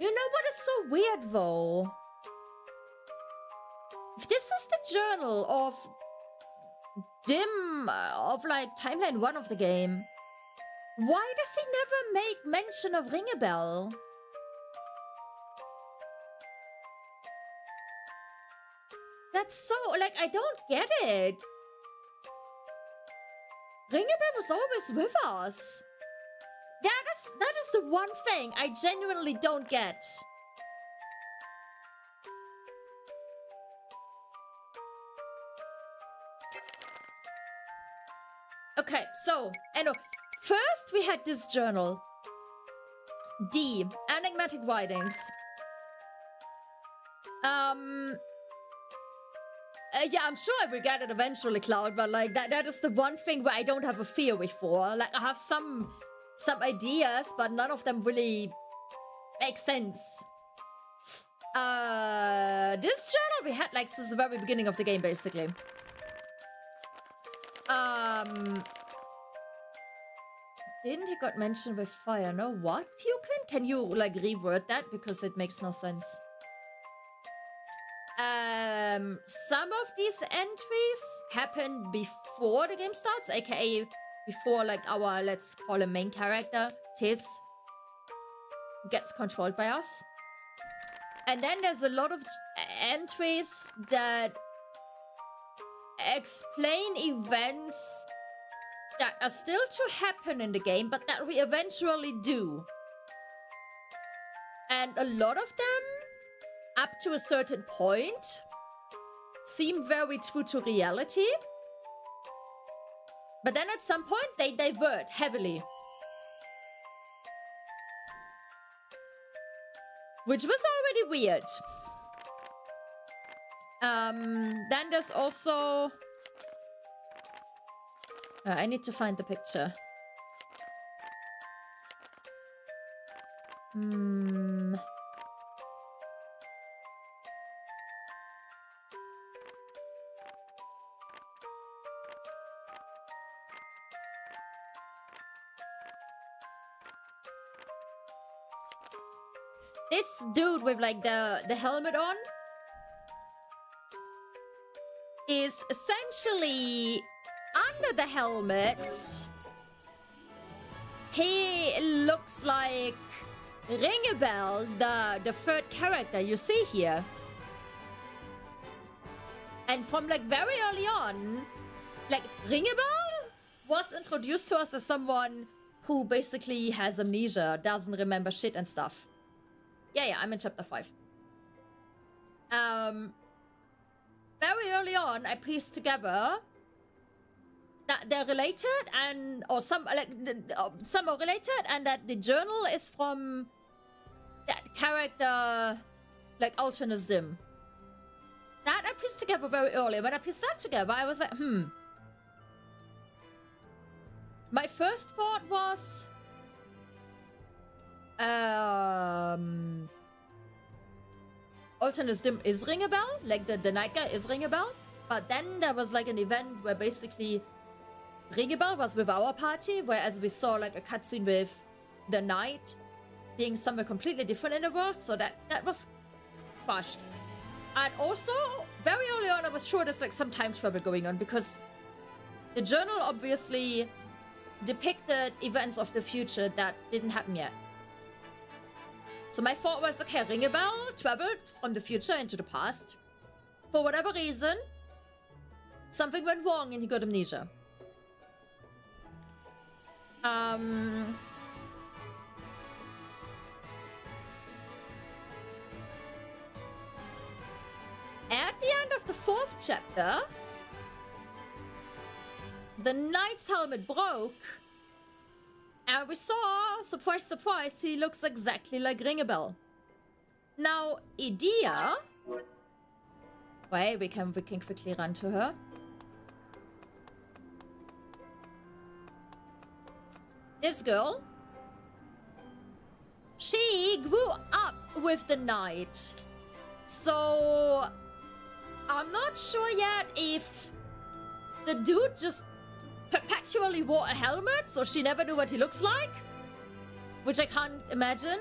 You know what is so weird though? If this is the journal of of like timeline 1 of the game, why does he never make mention of Ring a Bell? That's so, like, I don't get it. Ring a Bell was always with us. That is the one thing I genuinely don't get. Okay, so, first we had this journal. D, enigmatic writings. Yeah, I'm sure I will get it eventually, Cloud, but like that is the one thing where I don't have a theory for. Like I have some ideas, but none of them really make sense. This journal we had like since the very beginning of the game, basically. Didn't he got mentioned with fire? No, what? Can you like reword that because it makes no sense. Some of these entries happen before the game starts, aka before like our, let's call him main character, 𝐇𝐚𝐯, gets controlled by us. And then there's a lot of entries that explain events that are still to happen in the game, but that we eventually do. And a lot of them, up to a certain point, seem very true to reality. But then at some point, they divert heavily. Which was already weird. Then there's also... I need to find the picture. This dude with like the helmet on is essentially under the helmet. He looks like Ring a Bell, the third character you see here. And from like very early on, like Ring a Bell was introduced to us as someone who basically has amnesia, doesn't remember shit and stuff. Yeah, I'm in chapter 5. Very early on, I pieced together that they're related, and or some are related, and that the journal is from that character, like Alternus Dim. That I pieced together very early. When I pieced that together, I was like, My first thought was, Alternus Dim is ring a bell, like the night guy is ring a bell. But then there was like an event where basically Ringebell was with our party, whereas we saw like a cutscene with the knight being somewhere completely different in the world, so that was crushed. And also, very early on, I was sure there's like some time travel going on, because the journal obviously depicted events of the future that didn't happen yet. So my thought was, okay, Ringebell traveled from the future into the past. For whatever reason, something went wrong and he got amnesia. At the end of the 4th chapter, the knight's helmet broke, and we saw, surprise, surprise, he looks exactly like Ringebell. Now, Idea... Wait, we can quickly run to her. This girl, she grew up with the knight. So, I'm not sure yet if the dude just perpetually wore a helmet, so she never knew what he looks like, which I can't imagine.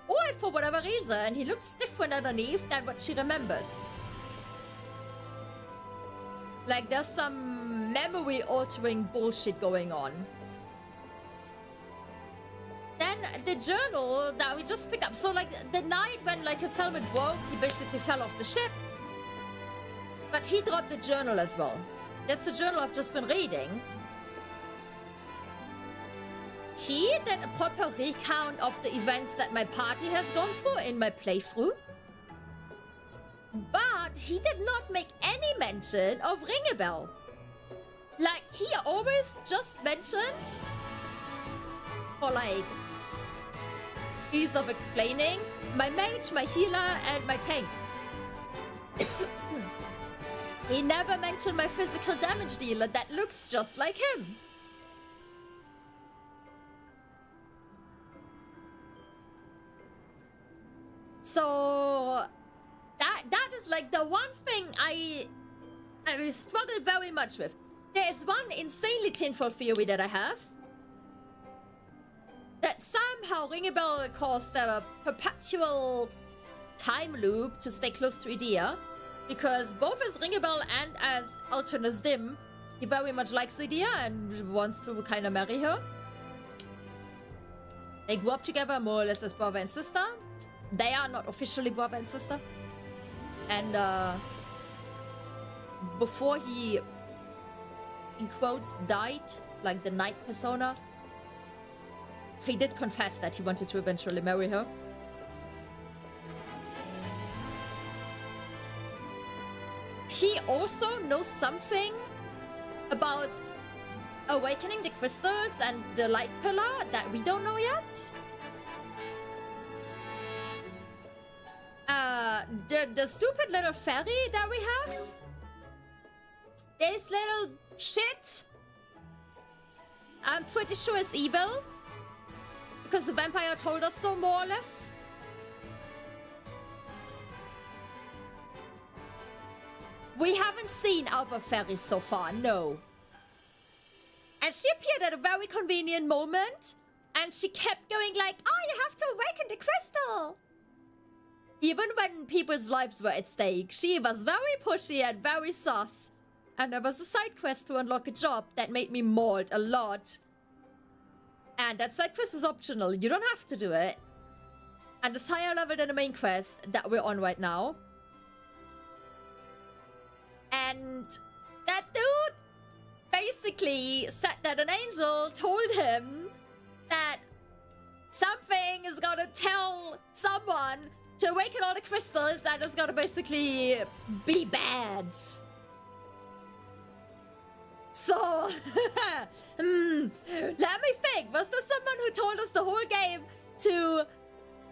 Or if for whatever reason he looks different underneath than what she remembers. Like there's some memory altering bullshit going on. Then the journal that we just picked up. So like the night when like his helmet broke, he basically fell off the ship. But he dropped the journal as well. That's the journal I've just been reading. He did a proper recount of the events that my party has gone through in my playthrough. But he did not make any mention of Ringebell. Like, he always just mentioned, for like ease of explaining, my mage, my healer, and my tank. He never mentioned my physical damage dealer that looks just like him. So that is like the one thing I struggle very much with. There is one insanely tinfoil theory that I have. That somehow Ringebell caused a perpetual time loop to stay close to Idea. Because both as Ringebell and as Alternus Dim, he very much likes Idea and wants to kind of marry her. They grew up together more or less as brother and sister. They are not officially brother and sister. And before he, in quotes, died, like the knight persona, he did confess that he wanted to eventually marry her. He also knows something about awakening the crystals and the light pillar that we don't know yet. The stupid little fairy that we have, this little shit, I'm pretty sure it's evil, because the vampire told us so, more or less. We haven't seen other fairies so far, no. And she appeared at a very convenient moment, and she kept going like, oh, you have to awaken the crystal. Even when people's lives were at stake, she was very pushy and very sus. And there was a side quest to unlock a job that made me mauled a lot. And that side quest is optional, you don't have to do it. And it's higher level than the main quest that we're on right now. And that dude basically said that an angel told him that something is gonna tell someone to awaken all the crystals and it's gonna basically be bad. So, let me think. Was there someone who told us the whole game to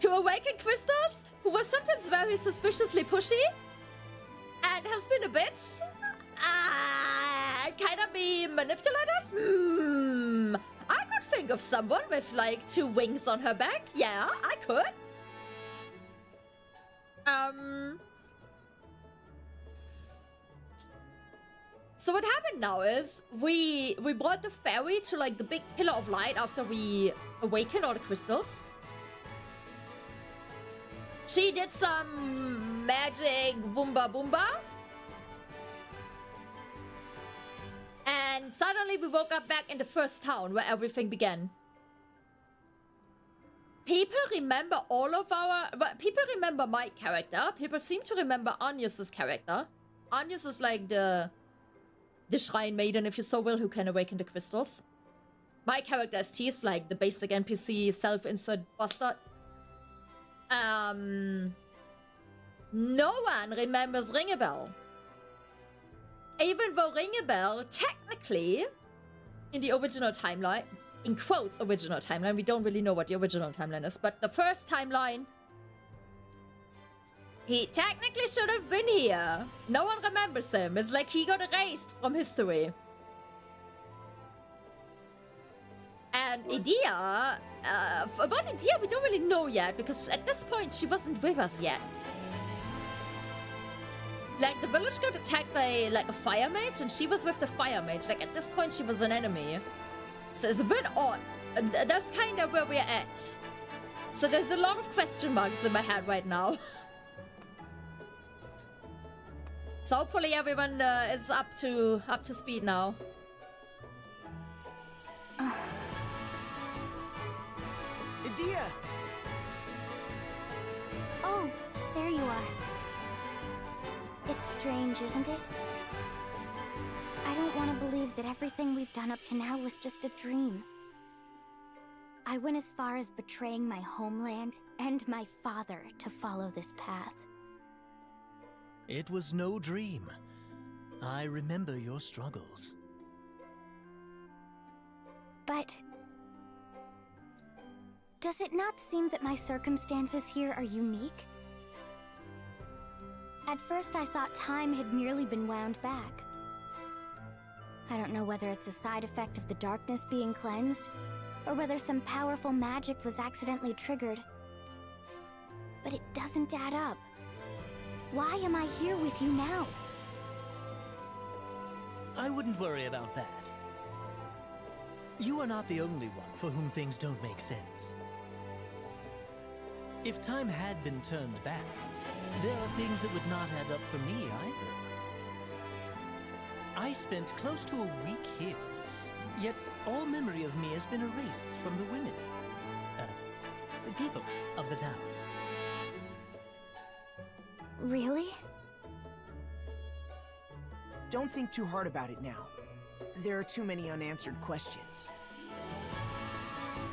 awaken crystals? Who was sometimes very suspiciously pushy? And has been a bitch? Kind of be manipulative? I could think of someone with like 2 wings on her back. Yeah, I could. So what happened now is we brought the fairy to like the big pillar of light after we awakened all the crystals. She did some magic boomba boomba. And suddenly we woke up back in the first town where everything began. People remember all of our... Well, people remember my character. People seem to remember Agnes's character. Agnes is like the shrine maiden, if you so will, who can awaken the crystals. My character is T, is like the basic NPC self-insert bastard. No one remembers Ringebell. Even though Ringebell, technically, in the original timeline, in quotes, original timeline, we don't really know what the original timeline is, but the first timeline, he technically should have been here. No one remembers him. It's like he got erased from history. And Edea, about Edea, we don't really know yet, because at this point, she wasn't with us yet. Like, the village got attacked by, like, a fire mage, and she was with the fire mage. Like, at this point, she was an enemy. So it's a bit odd. That's kind of where we're at. So there's a lot of question marks in my head right now. So hopefully everyone is up to speed now. Edea! Oh, there you are. It's strange, isn't it? I don't want to believe that everything we've done up to now was just a dream. I went as far as betraying my homeland and my father to follow this path. It was no dream. I remember your struggles. But... does it not seem that my circumstances here are unique? At first I thought time had merely been wound back. I don't know whether it's a side effect of the darkness being cleansed, or whether some powerful magic was accidentally triggered. But it doesn't add up. Why am I here with you now? I wouldn't worry about that. You are not the only one for whom things don't make sense. If time had been turned back, there are things that would not add up for me either. I spent close to a week here, yet all memory of me has been erased from the women. The people of the town. Really? Don't think too hard about it now. There are too many unanswered questions.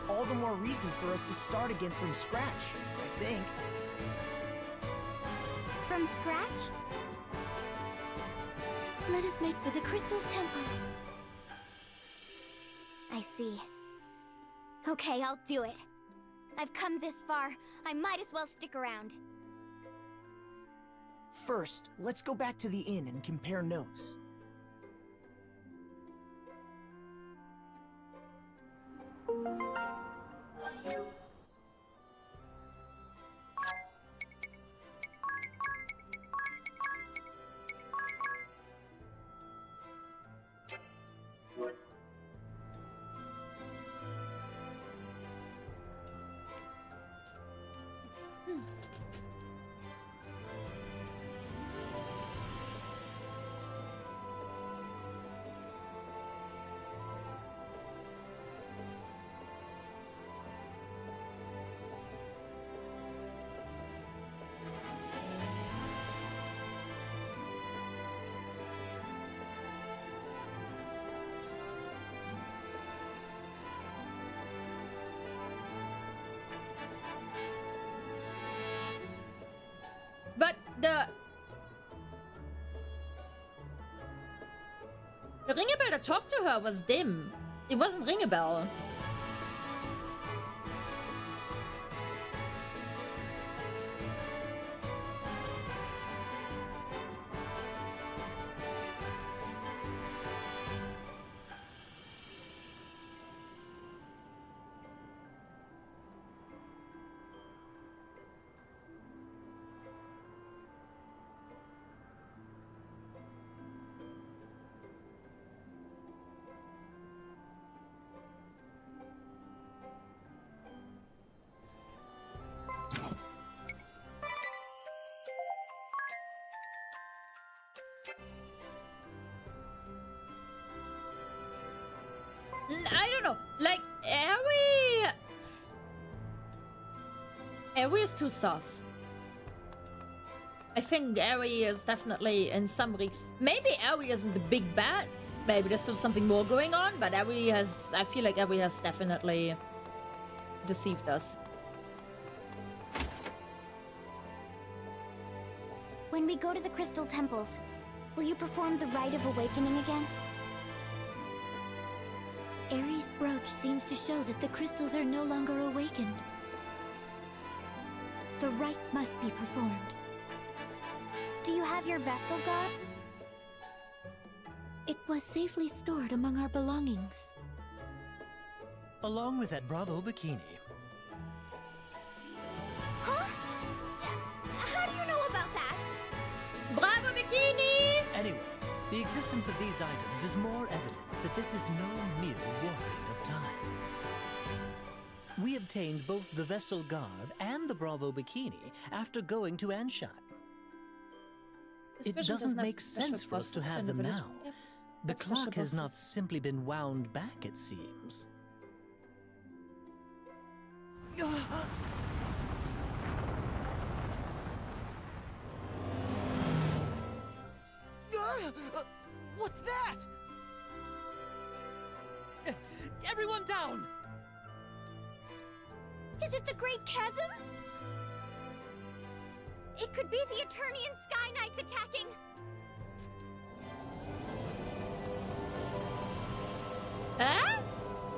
All the more reason for us to start again from scratch, I think. From scratch? Let us make for the crystal temples. I see. Okay, I'll do it. I've come this far. I might as well stick around. First, let's go back to the inn and compare notes. The ring a bell that talked to her was dim. It wasn't ring a bell. I don't know. Like, Eri is too sus. I think Eri is definitely in summary. Maybe Eri isn't the big bad. Maybe there's still something more going on, but Eri has, I feel like Eri has definitely deceived us. When we go to the Crystal Temples, will you perform the Rite of Awakening again? Ares' brooch seems to show that the crystals are no longer awakened. The rite must be performed. Do you have your Vestal God? It was safely stored among our belongings. Along with that Bravo bikini. Huh? How do you know about that? Bravo bikini! Anyway, the existence of these items is more evidence that this is no mere warring of time. We obtained both the Vestal Garb and the Bravo bikini after going to Anshan. It doesn't make sense for us to have them now. The clock has not simply been wound back, it seems. What's that? Everyone down! Is it the Great Chasm? It could be the Eternian Sky Knights attacking! Huh?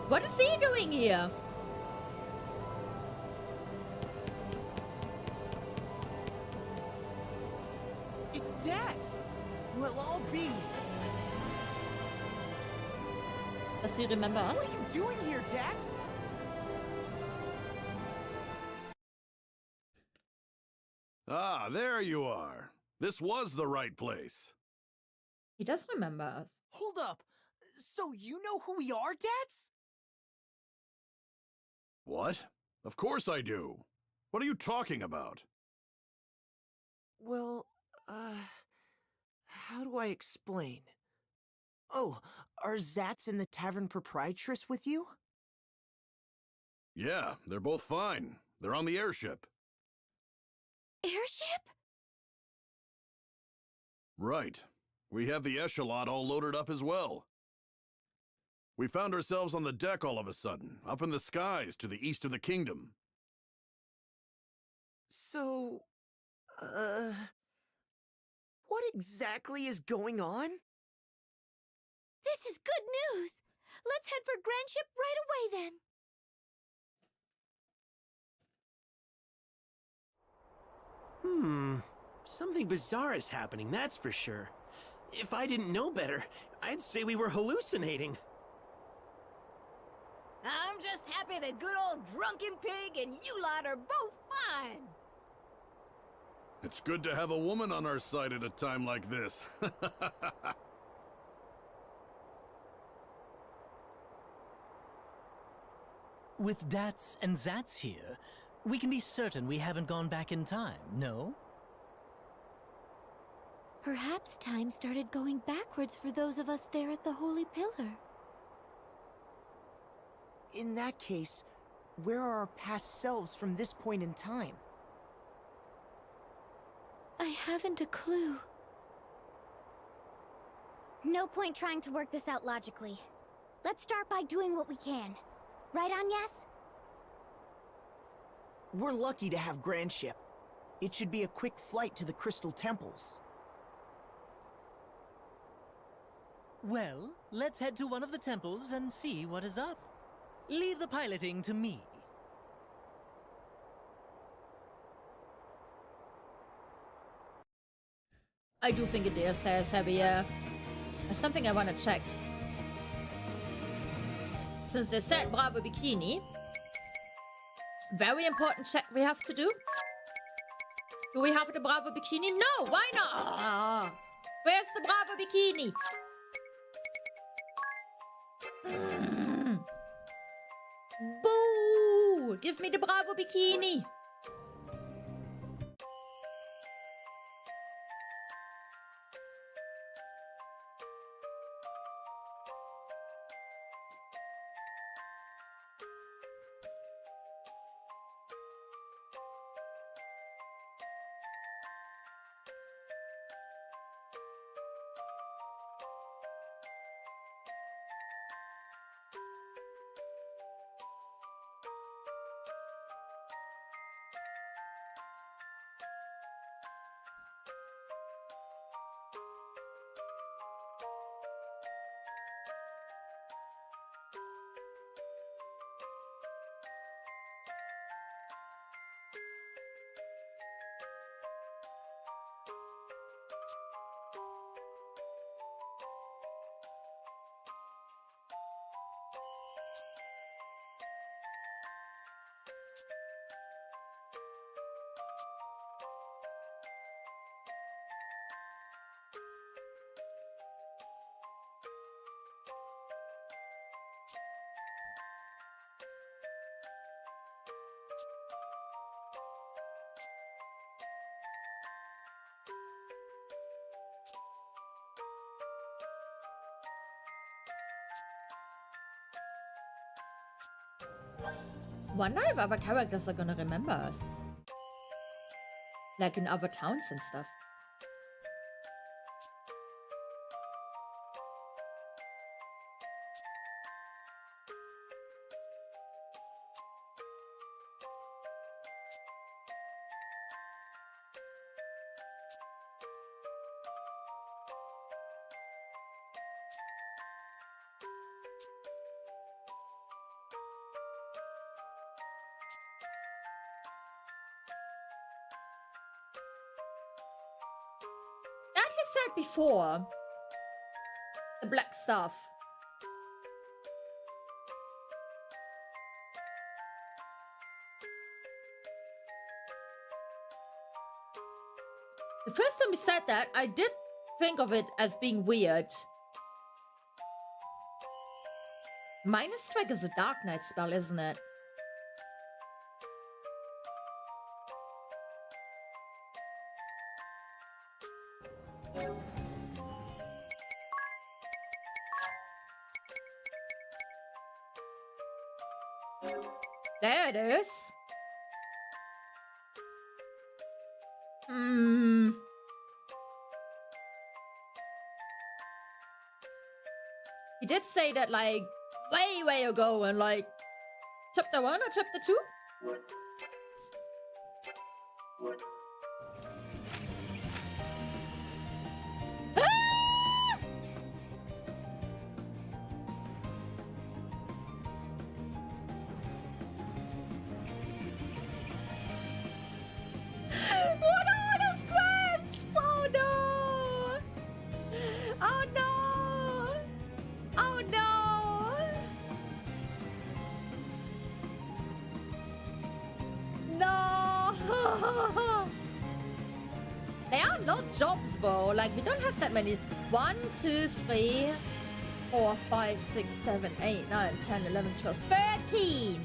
What is he doing here? It's Dad's! We'll all be. Does he remember us? What are you doing here, Dads? Ah, there you are. This was the right place. He does remember us. Hold up. So you know who we are, Dads? What? Of course I do. What are you talking about? Well, how do I explain? Oh, are Zats and the Tavern Proprietress with you? Yeah, they're both fine. They're on the airship. Airship? Right. We have the echelon all loaded up as well. We found ourselves on the deck all of a sudden, up in the skies to the east of the kingdom. So, what exactly is going on? This is good news! Let's head for Grandship right away, then! Something bizarre is happening, that's for sure. If I didn't know better, I'd say we were hallucinating. I'm just happy the good old drunken pig and you lot are both fine. It's good to have a woman on our side at a time like this. With Dats and Zats here, we can be certain we haven't gone back in time, no? Perhaps time started going backwards for those of us there at the Holy Pillar. In that case, where are our past selves from this point in time? I haven't a clue. No point trying to work this out logically. Let's start by doing what we can. Right, Agnes? We're lucky to have Grandship. It should be a quick flight to the Crystal Temples. Well, let's head to one of the temples and see what is up. Leave the piloting to me. I do think it is heavy, yeah. There's something I want to check. Since they said Bravo Bikini, very important check we have to do. Do we have the Bravo Bikini? No, why not? Where's the Bravo Bikini? Boo! Give me the Bravo Bikini. Wonder if other characters are gonna remember us. Like in other towns and stuff. Said before, the black stuff. The first time we said that, I did think of it as being weird. Minus Strike is a Dark Knight spell, isn't it? There it is. He did say that, like, way ago, and like, chapter 1 or chapter 2? Jobs though, like we don't have that many. 1, 2, 3, 4, 5, 6, 7, 8, 9, 10, 11, 12, 13.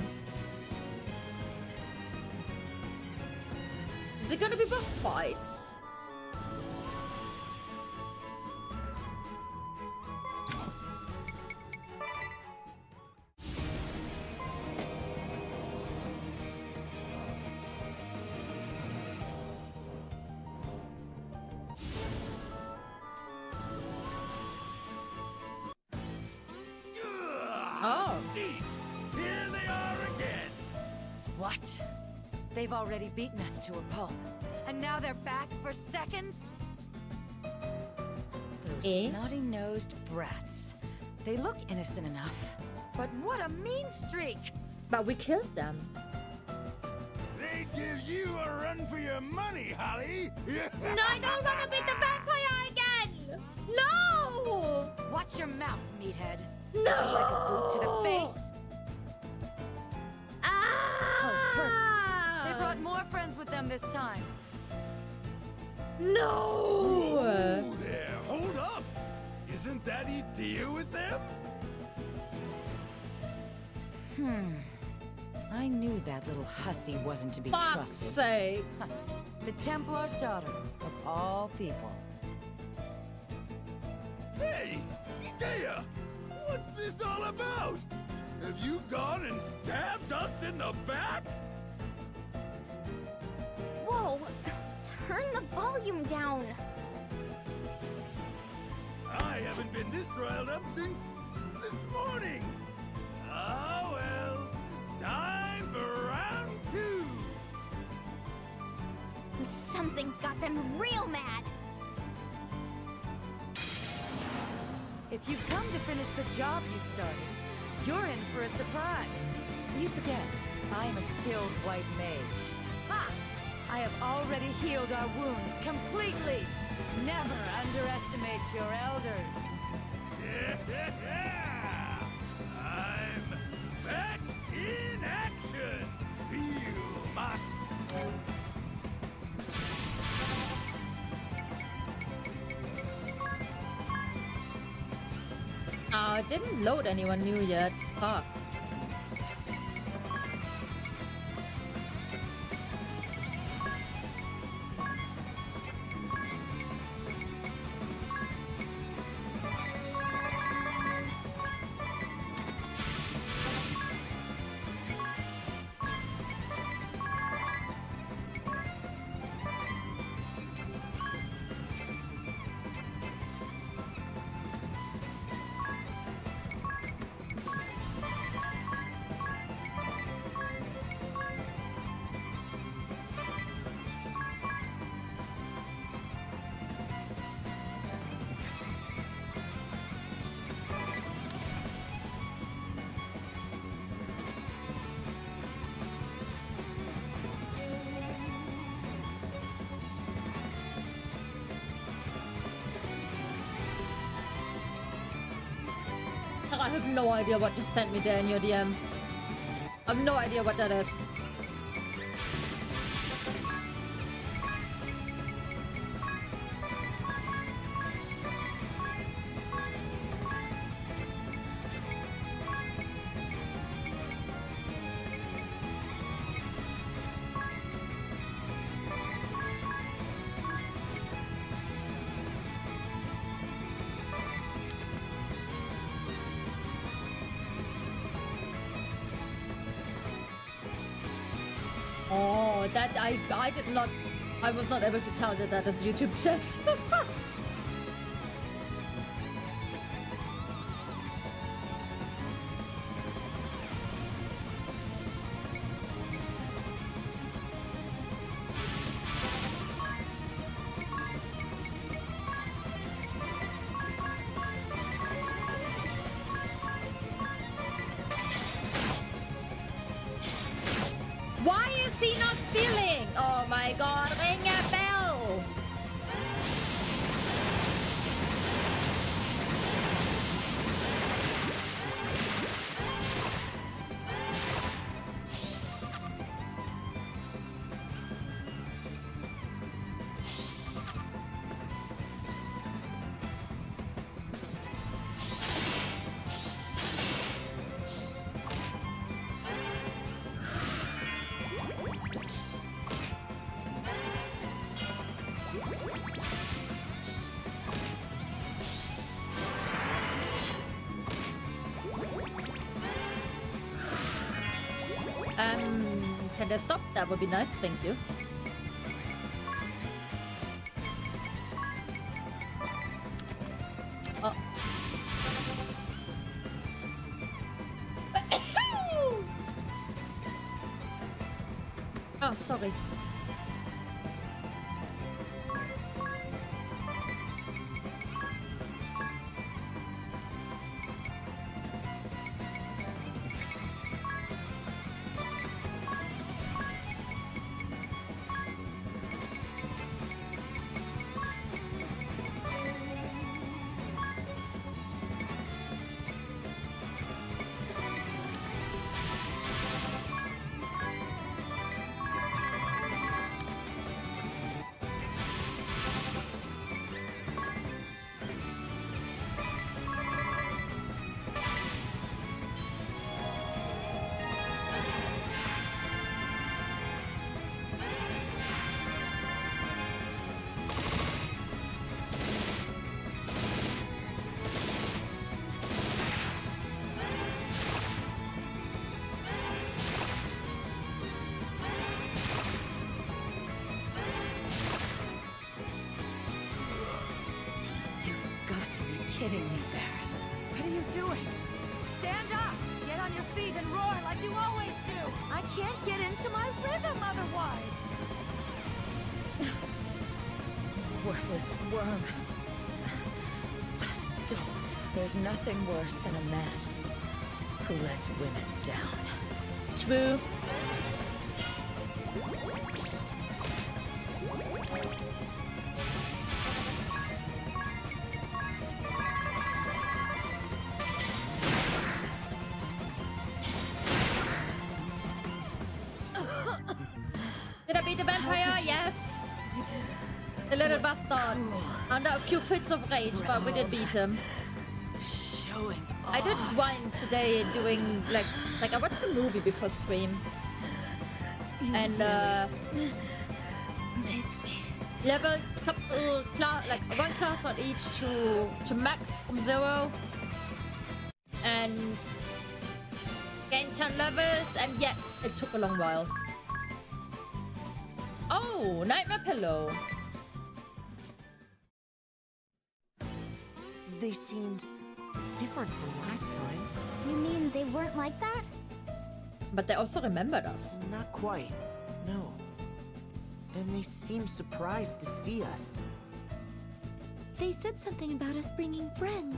Is it gonna be boss fights? They've already beaten us to a pulp. and now they're back for seconds? Those Eh? snotty-nosed brats. They look innocent enough, but what a mean streak! But we killed them. They'd give you a run for your money, Holly! No, I don't want to be the vampire again! No! Watch your mouth, meathead. No! Like a boot to the face. Ah! They brought more friends with them this time. No! Whoa there, hold up! Isn't that Idea with them? I knew that little hussy wasn't to be Fuck's trusted. sake. The Templar's daughter, of all people. Hey, Idea! What's this all about? Have you gone and stabbed us in the back? Whoa! Turn the volume down! I haven't been this riled up since this morning. Ah, well, time for round 2. Something's got them real mad! If you've come to finish the job you started, you're in for a surprise. You forget, I am a skilled white mage. Ha! I have already healed our wounds completely. Never underestimate your elders. Yeah! I'm back in action. Feel my... Oh, it didn't load anyone new yet. Fuck. I have no idea what just sent me there in your DM. I have no idea what that is. Oh, that I did not. I was not able to tell that is YouTube chat. Why is he not stealing? Oh my god, ring a bell! Can they stop? That would be nice, thank you. Oh. Oh, sorry. worthless worm. Don't. There's nothing worse than a man who lets women down. True. Did I beat the vampire? Yes. The little bastard. Under a few fits of rage, but we did beat him. I did one today doing like I watched the movie before stream. And leveled couple like one class on each to max from 0. And gained 10 levels, and yet it took a long while. Oh, nightmare pillow. They seemed different from last time. You mean they weren't like that? But they also remembered us. Not quite, no. And they seemed surprised to see us. They said something about us bringing friends.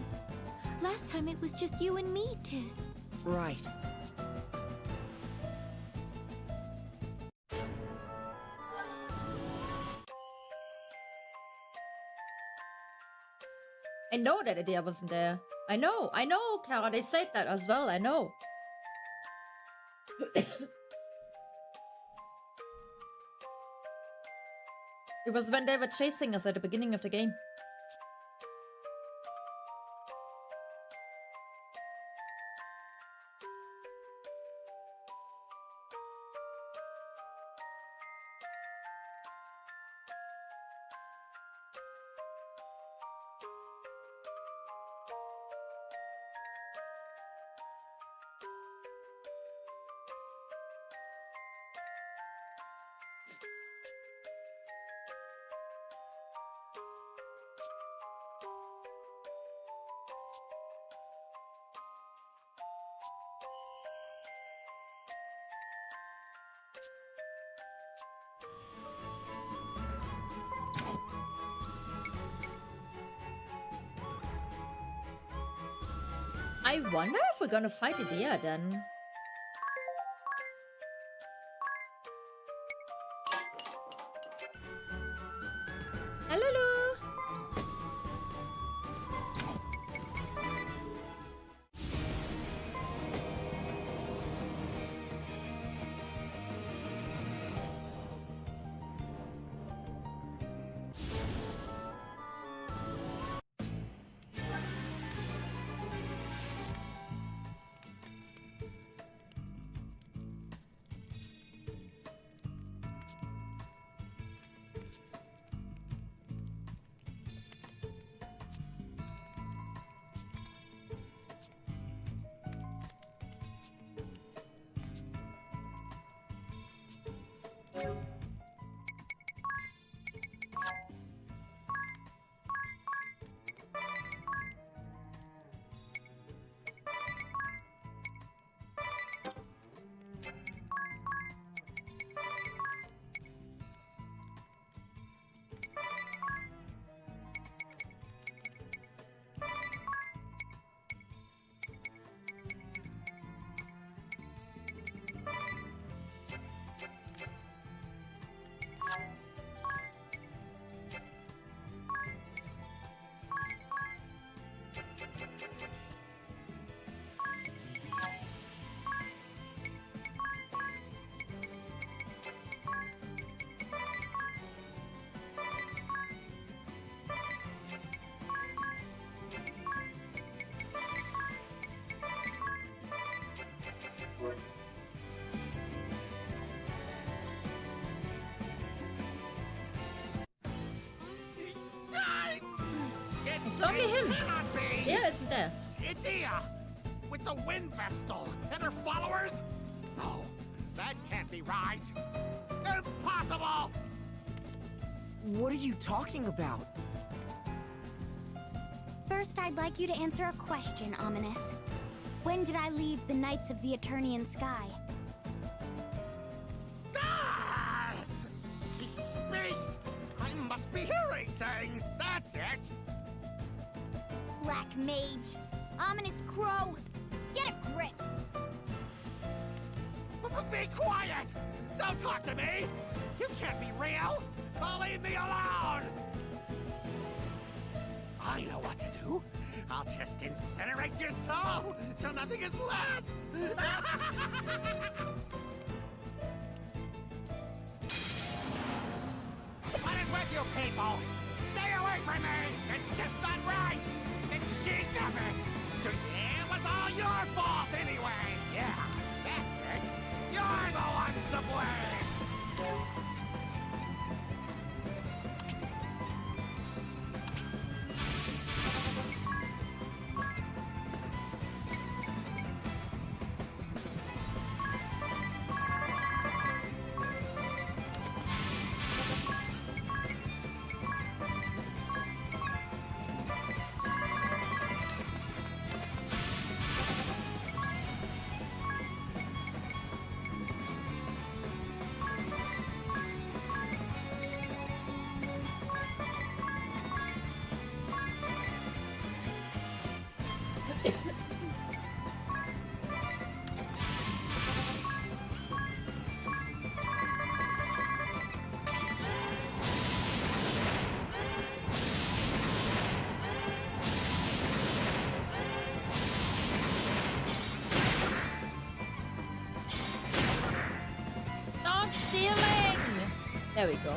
Last time it was just you and me, Tiz. Right. I know that idea wasn't there. I know, Kara, they said that as well, I know. It was when they were chasing us at the beginning of the game. I wonder if we're gonna fight a deer then. Hello. It's only him. Deer isn't there. Idea! With the wind vestal and her followers? No, that can't be right. Impossible! What are you talking about? First, I'd like you to answer a question, Ominous. When did I leave the Knights of the Eternian Sky? Ah! She speaks! I must be hearing things! things, that's it! Black Mage, Ominous Crow, get a grip! Be quiet! Don't talk to me! You can't be real, so leave me alone! I know what to do. I'll just incinerate your soul till nothing is left! What is with you people? Stay away from me! It's just not right! It's cheek of it! It was all your fault anyway! Yeah, that's it! You're the ones to blame! Stop stealing! There we go.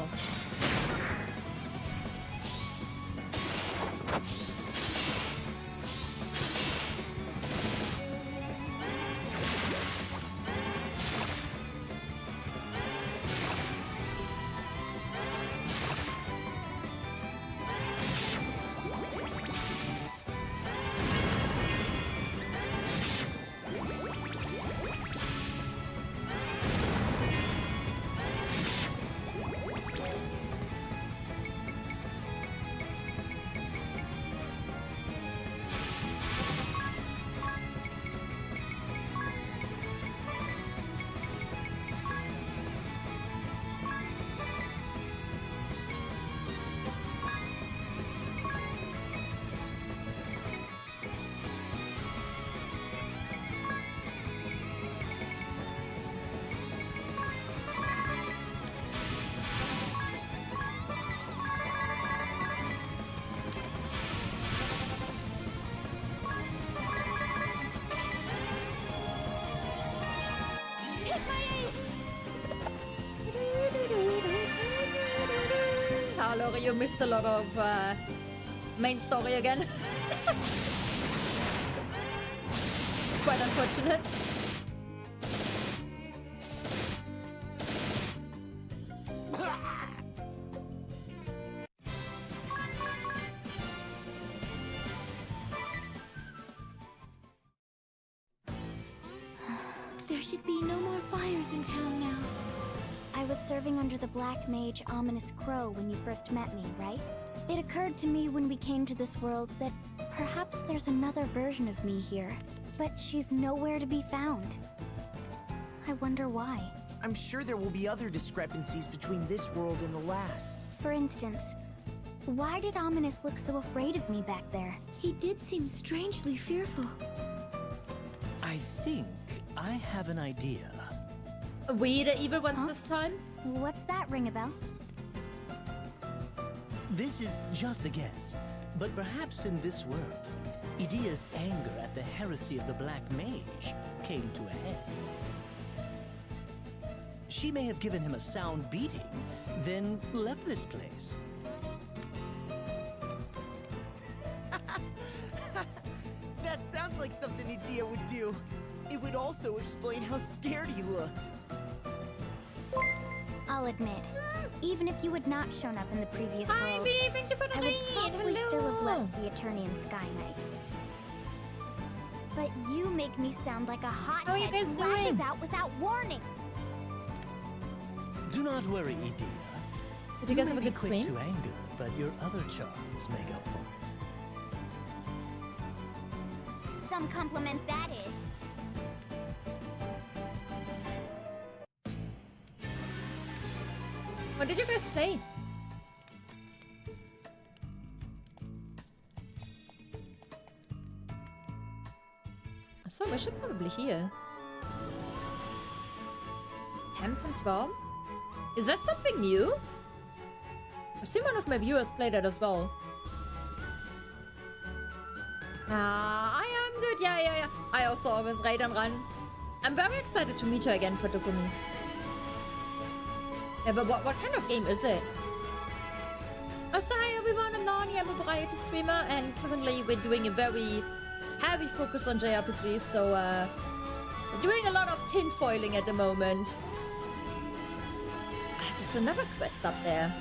Laura, you missed a lot of main story again. Quite unfortunate. There should be no more fires in town now. I was serving under the Black Mage Ominous Crow when you first met me, right? It occurred to me when we came to this world that perhaps there's another version of me here, but she's nowhere to be found. I wonder why. I'm sure there will be other discrepancies between this world and the last. For instance, why did Ominous look so afraid of me back there? He did seem strangely fearful. I think I have an idea. Are we the evil ones this time? What's that, ring a bell? This is just a guess, but perhaps in this world, Idia's anger at the heresy of the Black Mage came to a head. She may have given him a sound beating, then left this place. That sounds like something Idia would do. It would also explain how scared he looked. I'll admit, even if you had not shown up in the previous Hi, world, Bee, thank you for the I would raid. probably Hello. still have left the Eternian Sky Knights. But you make me sound like a hothead How are you guys who lashes doing? out without warning. Do not worry, Idia. Did you guys have a may be good quick stream? to anger, but your other charms make up for it. Some compliment that is. What did you guys play? We should probably heal. Tempting Swarm? Is that something new? I've seen one of my viewers play that as well. I am good. Yeah. I also always raid and run. I'm very excited to meet her again for Dokumi. Yeah, but what kind of game is it? Oh, so hi everyone, I'm Nani, I'm a variety streamer, and currently we're doing a very heavy focus on JRPGs, so we're doing a lot of tinfoiling at the moment. There's another quest up there.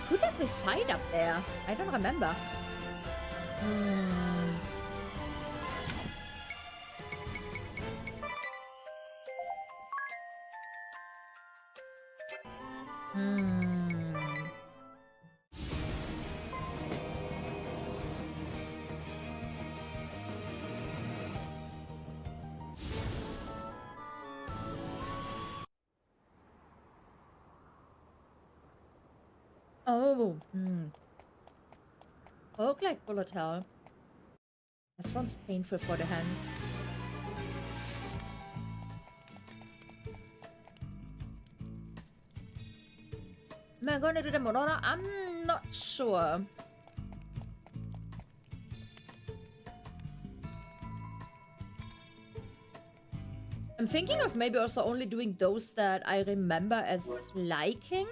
Who did we fight up there? I don't remember. Oh, Oak like bullet hell. That sounds painful for the hand. Am I gonna do the Monora? I'm not sure. I'm thinking of maybe also only doing those that I remember as liking.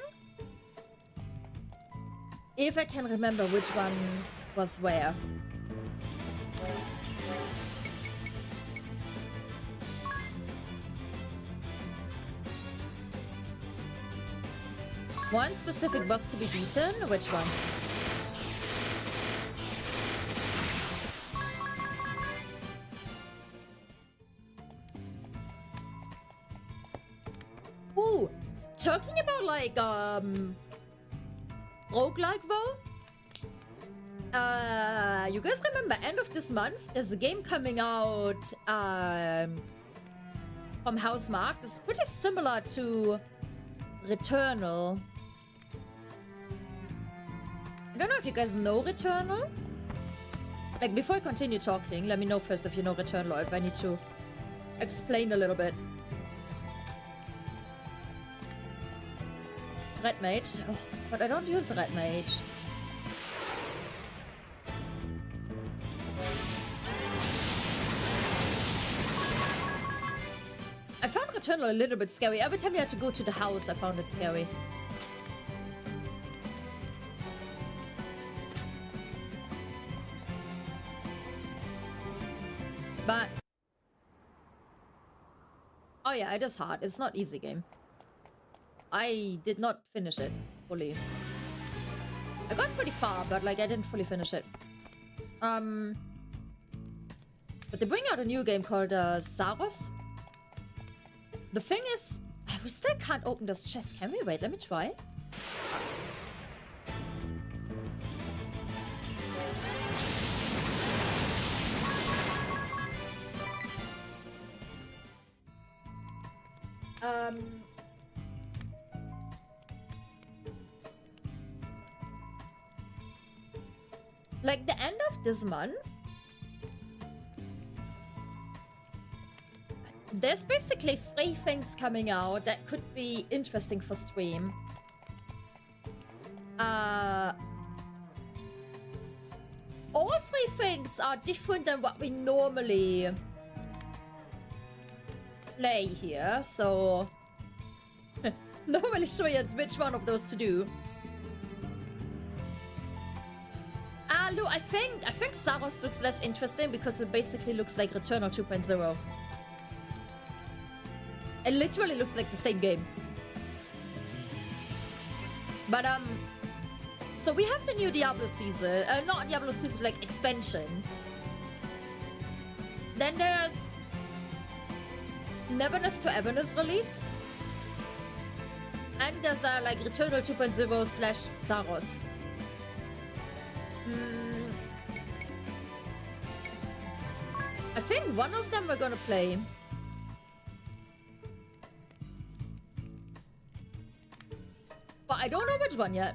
If I can remember which one was where. One specific boss to be beaten? Which one? Ooh, talking about like, roguelike though? You guys remember end of this month, there's a game coming out, from Housemarque. It's pretty similar to Returnal. I don't know if you guys know Returnal. Like, before I continue talking, let me know first if you know Returnal or if I need to explain a little bit. Red Mage. Oh, but I don't use the Red Mage. I found Returnal a little bit scary. Every time you had to go to the house, I found it scary. But... oh yeah, it is hard. It's not easy game. I did not finish it fully. I got pretty far, but like I didn't fully finish it. But they bring out a new game called Saros. The thing is, we still can't open this chest, can we? Wait, let me try. Like the end of this month, there's basically 3 things coming out that could be interesting for stream. All 3 things are different than what we normally play here, so not really sure yet which one of those to do. Look, I think Saros looks less interesting because it basically looks like Returnal 2.0. It literally looks like the same game. But so we have the new Diablo season, not Diablo season, like expansion. Then there's Neverness to Everness release. And there's like Returnal 2.0 / Saros. I think one of them we're gonna play. But I don't know which one yet.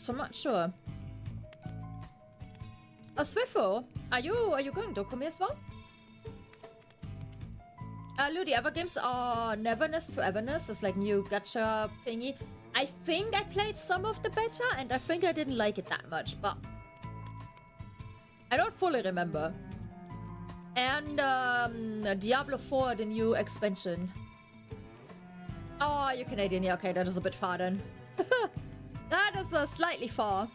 So I'm not sure. Swifo, are you going Dokumi as well? Lou, the other games are Neverness to Everness. It's like new gacha thingy. I think I played some of the beta, and I think I didn't like it that much, but I don't fully remember. And Diablo 4, the new expansion. Oh, you're Canadian. Yeah, okay, that is a bit far then. That is slightly far.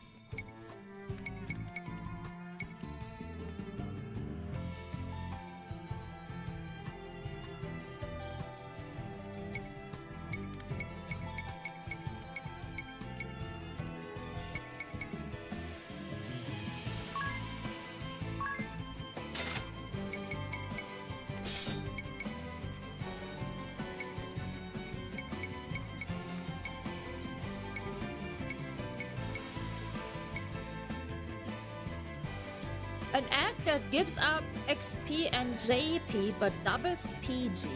An act that gives up XP and JP but doubles PG.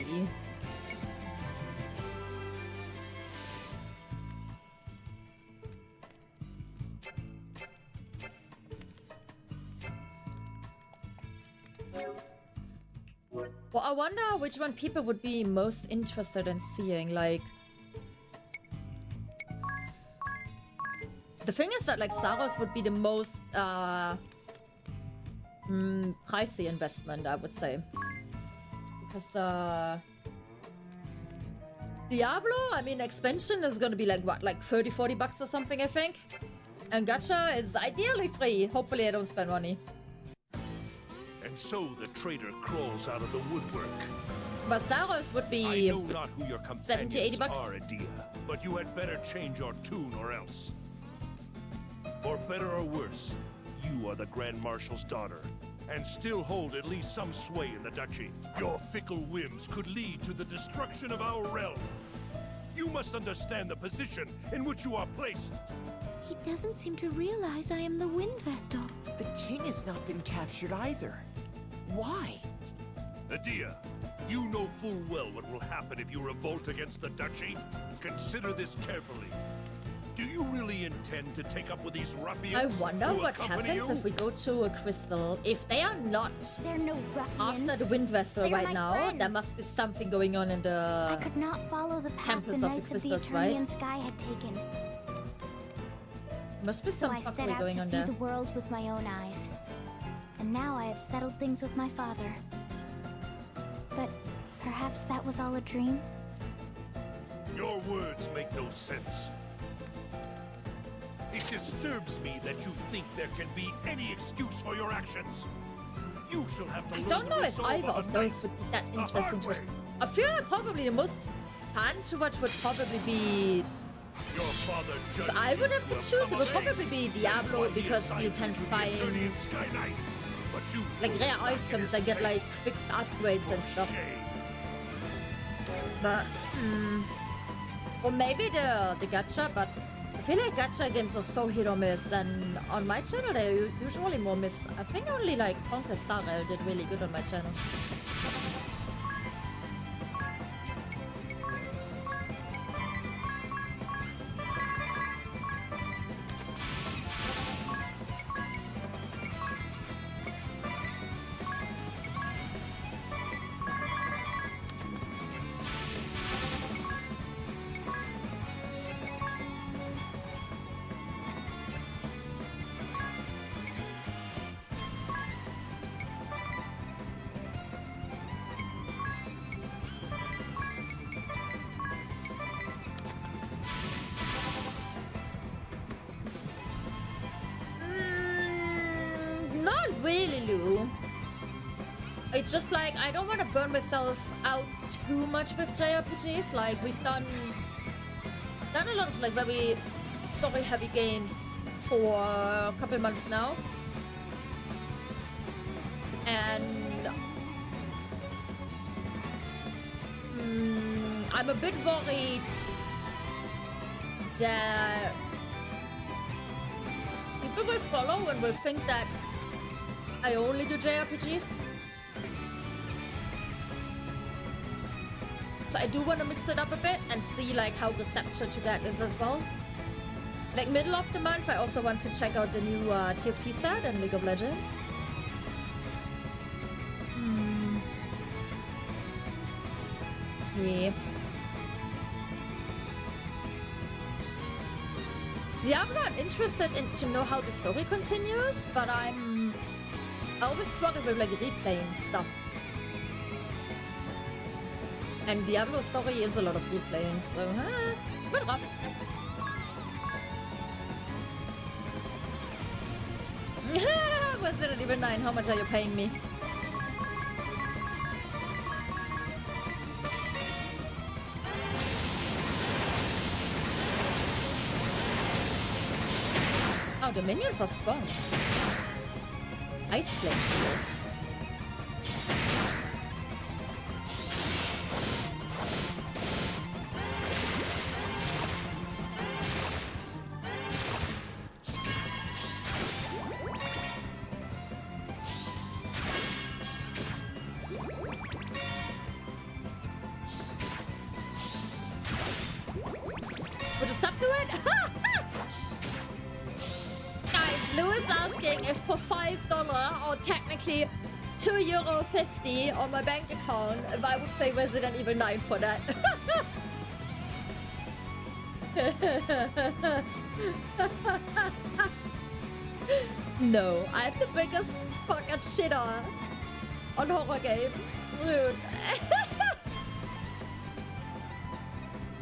Well, I wonder which one people would be most interested in seeing, like... The thing is that, like, Saros would be the most, pricey investment, I would say. Because, Diablo, I mean, expansion is gonna be like, what, like 30-40 bucks or something, I think? And gacha is ideally free. Hopefully I don't spend money. And so the traitor crawls out of the woodwork. But Saros would be I know not who your 70-80 bucks. are, Adia, but you had better change your tune or else. For better or worse, you are the Grand Marshal's daughter, and still hold at least some sway in the duchy. Your fickle whims could lead to the destruction of our realm. You must understand the position in which you are placed. He doesn't seem to realize I am the Wind Vestal. The king has not been captured either. Why? Adia, you know full well what will happen if you revolt against the duchy. Consider this carefully. Do you really intend to take up with these ruffians? I wonder what happens if we go to a crystal. If they are not no after the Wind Vestal right now, friends. there must be something going on in the I could not follow the path temples the of the Knights of the crystals, right? Eternian Sky had taken. Must be So some I set fuckery out going to on see there. the world with my own eyes. And now I have settled things with my father. But perhaps that was all a dream? Your words make no sense. It disturbs me that you think there can be any excuse for your actions. You shall have to I learn don't know the if resolve either of a those knight. would be that The interesting to hard watch. way. I feel like probably the most fun to watch would probably be... Your father If judged I would have you to choose, it would come of probably be age. Diablo That's why he because you assigned can to the find Eternian Sky Knight. But you like rare items and get like quick upgrades and stuff. But or maybe the gacha, but I feel like gacha games are so hit or miss, and on my channel they're usually more miss. I think only like Conquest Star Rail did really good on my channel. Not really, Lou. It's just like I don't want to burn myself out too much with JRPGs. Like we've done a lot of like very story-heavy games for a couple months now, and I'm a bit worried that people will follow and will think that I only do JRPGs. So I do want to mix it up a bit and see like how reception to that is as well. Like middle of the month, I also want to check out the new TFT set in League of Legends. Yeah. Diablo, I'm interested in to know how the story continues, but I always struggle with like replaying stuff. And Diablo story is a lot of replaying, so it's a bit rough. Resident Evil 9, how much are you paying me? Oh, the minions are strong. Ice Flame Shield. Would you sub to it? Guys, Lewis asking if for $5 or technically €2.50 on my bank account if I would play Resident Evil 9 for that. No, I'm the biggest fucking shitter on horror games. Dude.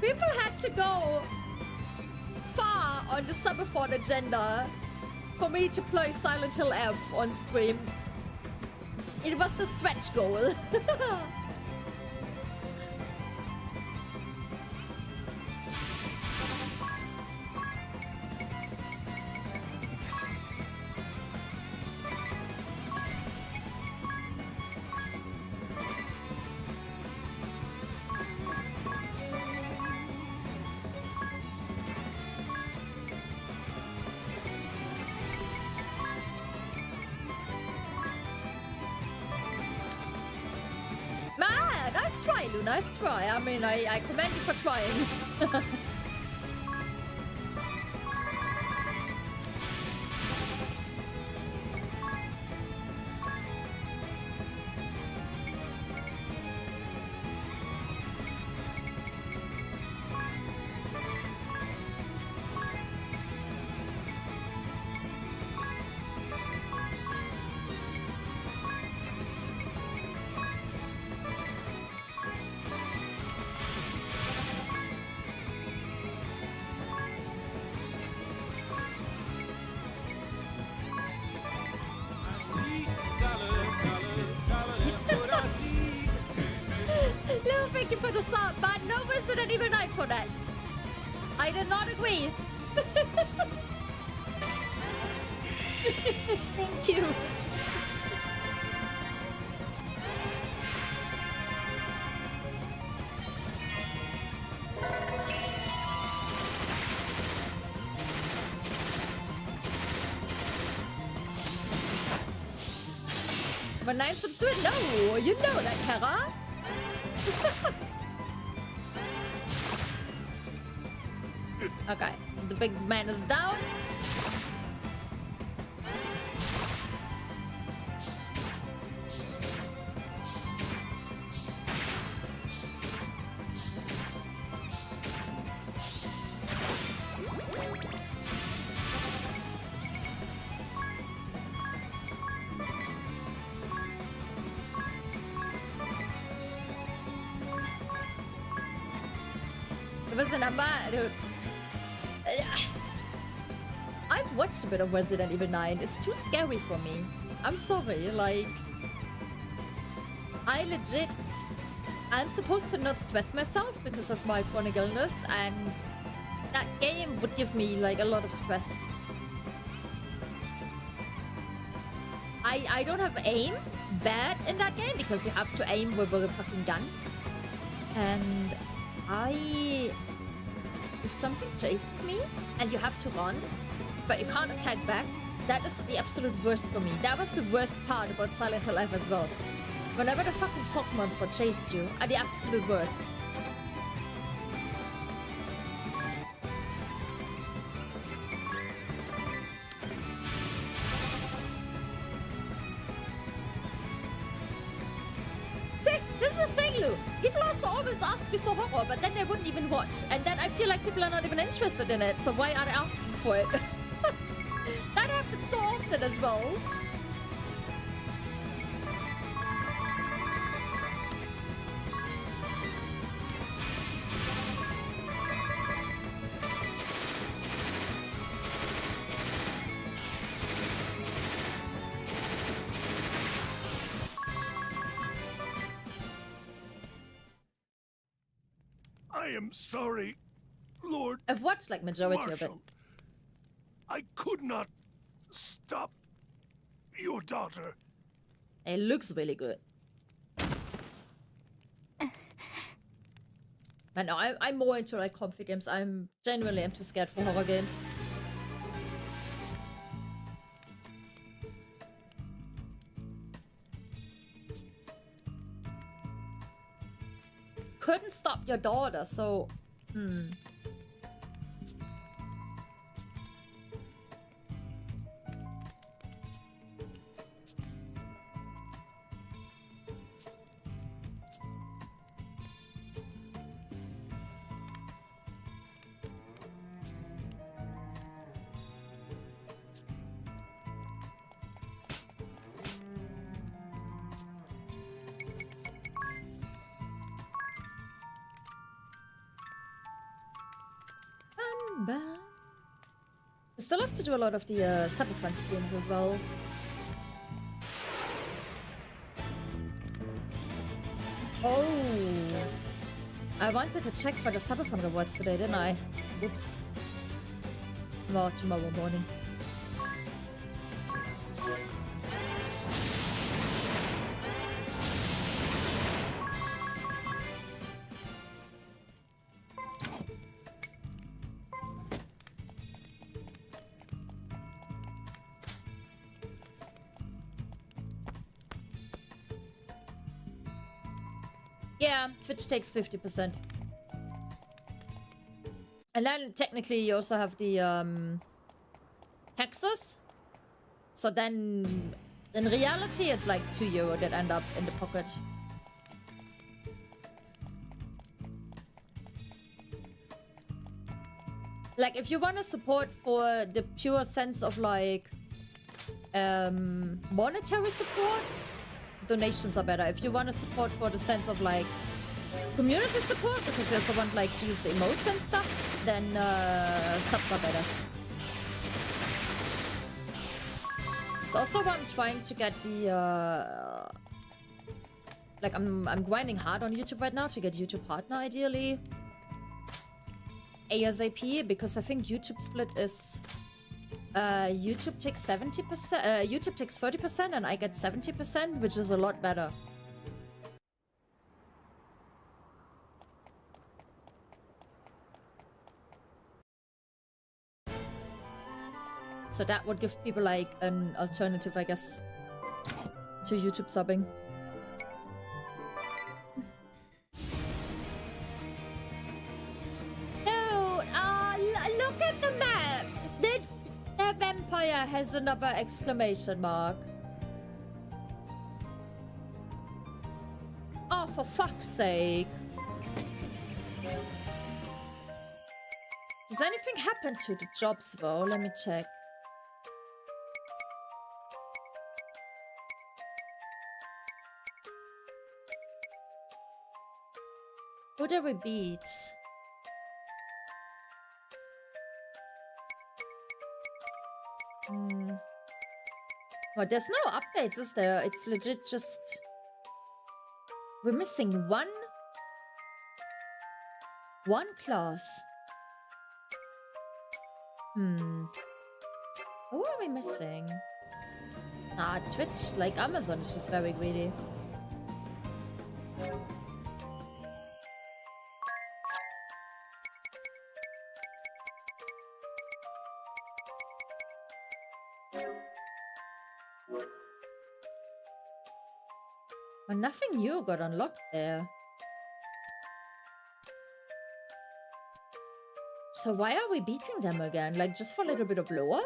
People had to go far on the Subathon agenda for me to play Silent Hill F on stream. It was the stretch goal. Nice try. I mean, I commend you for trying. Thank you for the sub, but no Resident Evil 9 for that. I did not agree. Thank you. But 9 subs to it? No, you know that, Kara. Okay, the big man is down. What's the number? Dude. I've watched a bit of Resident Evil 9. It's too scary for me. I'm sorry, like... I'm supposed to not stress myself because of my chronic illness, and that game would give me, like, a lot of stress. I don't have aim bad in that game because you have to aim with a fucking gun. And if something chases me and you have to run, but you can't attack back, that is the absolute worst for me. That was the worst part about Silent Hill F as well. Whenever the fucking fog monster chased you, are the absolute worst. Hulu. People also always ask me for horror, but then they wouldn't even watch. And then I feel like people are not even interested in it, so why are they asking for it? That happens so often as well. I am sorry, Lord. I've watched like majority of it. Marshall. I could not stop your daughter. It looks really good. But no, I'm more into like comfy games. I'm genuinely too scared for horror games. Couldn't stop your daughter, so I still have to do a lot of the Cyberfun streams as well. Oh, I wanted to check for the Cyberfun rewards today, didn't I? Whoops. Well, tomorrow morning. Yeah, Twitch takes 50%. And then technically you also have the taxes. So then in reality it's like €2 that end up in the pocket. Like if you want to support for the pure sense of like monetary support, donations are better. If you want to support for the sense of like community support, because you also want like to use the emotes and stuff, then subs are better. It's also why I'm trying to get the like I'm grinding hard on YouTube right now to get YouTube partner ideally ASAP, because I think YouTube split is YouTube takes 70%, YouTube takes 30% and I get 70%, which is a lot better. So that would give people like an alternative, I guess, to YouTube subbing. No, look at the map. The vampire has another exclamation mark. Oh, for fuck's sake. Does anything happen to the jobs though? Let me check. Who did we beat? Well, there's no updates, is there? It's legit just... We're missing one class. Who are we missing? Nah, Twitch, like Amazon, is just very greedy. Well, nothing new got unlocked there. So why are we beating them again? Like, just for a little bit of lore?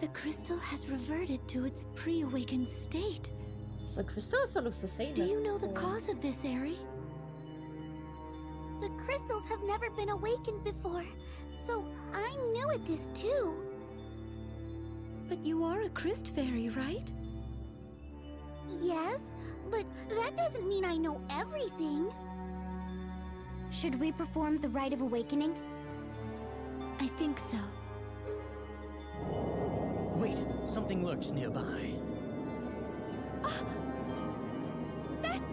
The crystal has reverted to its pre-awakened state. So crystal sort of sustained. Do you know the cause of this, Aerie? The crystals have never been awakened before, so I'm new at this too. But you are a Crystal Fairy, right? Yes, but that doesn't mean I know everything. Should we perform the rite of awakening? I think so. Wait, something lurks nearby. That's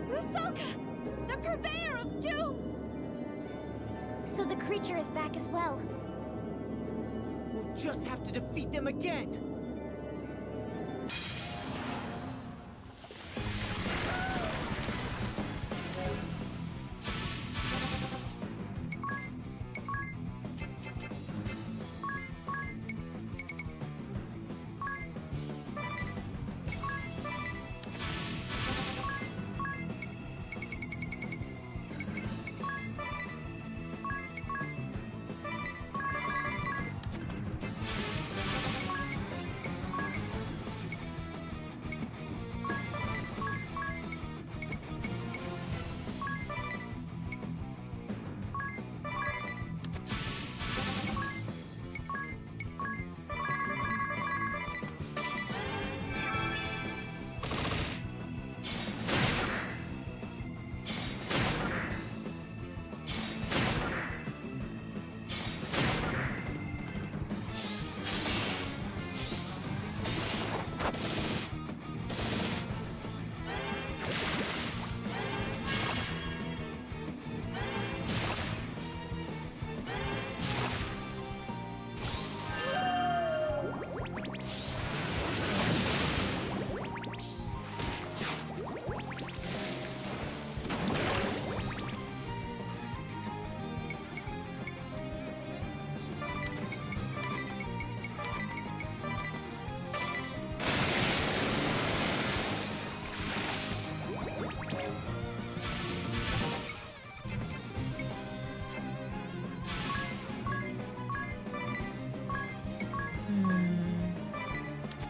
Rusalka, the purveyor of doom! So the creature is back as well. We'll just have to defeat them again!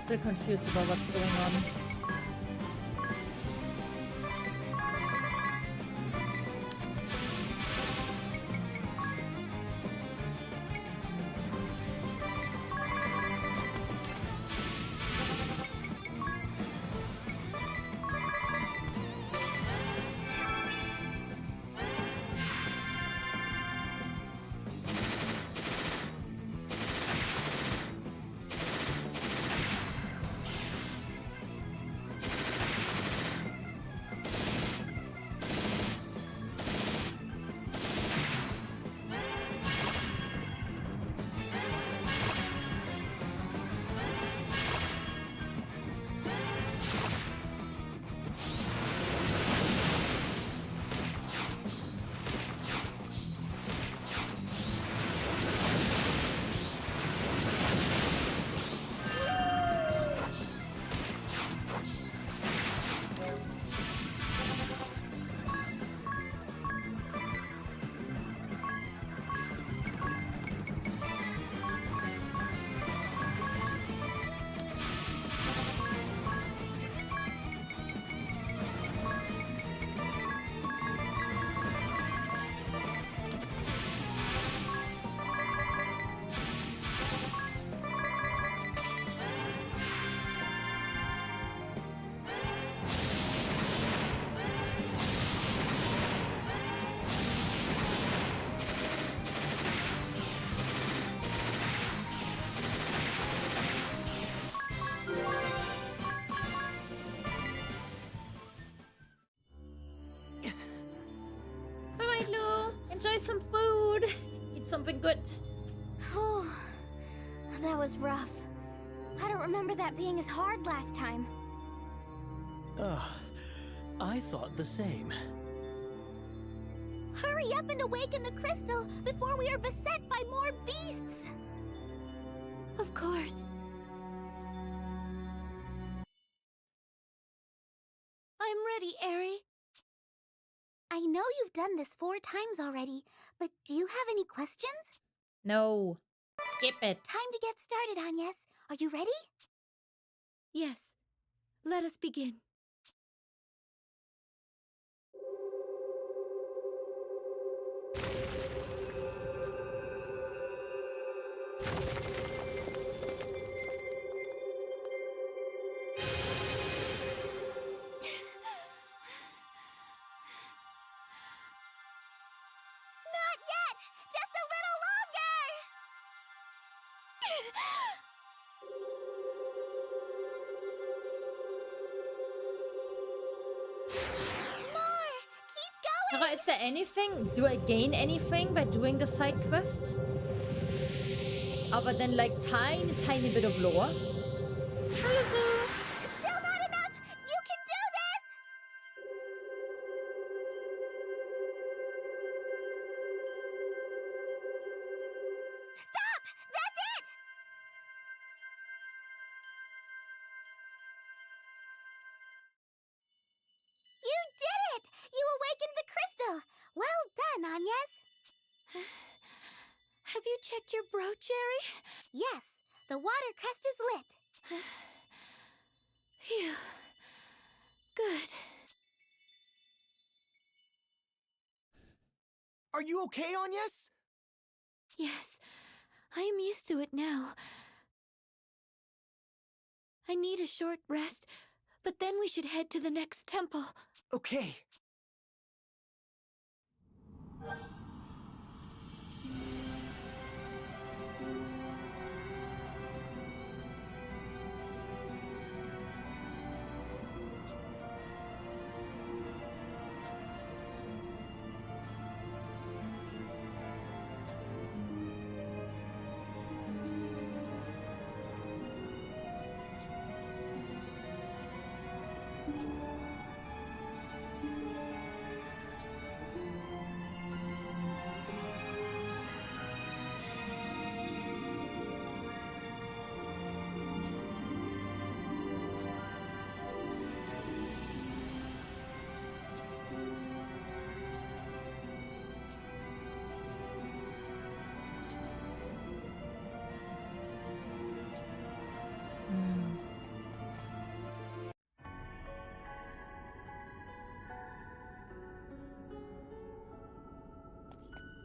Still confused about what's going on. Enjoy some food. Eat something good. Whew. That was rough. I don't remember that being as hard last time. I thought the same. Hurry up and awaken the crystal before we are beset by more beasts! Of course. I'm ready, Aerie. I know you've done this 4 times already, but do you have any questions? No. Skip it. Time to get started, Agnes. Are you ready? Yes. Let us begin. Not yet! Just a little longer! More! Keep going! Tara, is there anything? Do I gain anything by doing the side quests? Other than like tiny bit of lore? Hello, Still not enough! You can do this! Stop! That's it! You did it! You awakened the crystal! Well done, Agnes! Have you checked your brooch, Jerry? Yes, the water crest is lit. Phew. Good. Are you okay, Agnes? Yes, I am used to it now. I need a short rest, but then we should head to the next temple. Okay.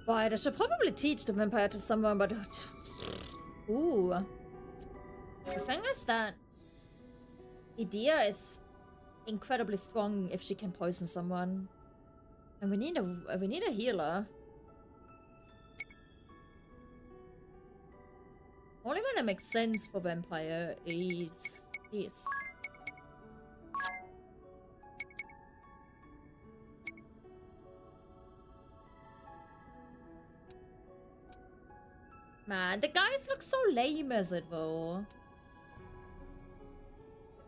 Right, I should probably teach the vampire to someone, but... Ooh. The thing is that... Idea is incredibly strong if she can poison someone. And we need a healer. Only one that makes sense for vampire is... Man, the guys look so lame as it though.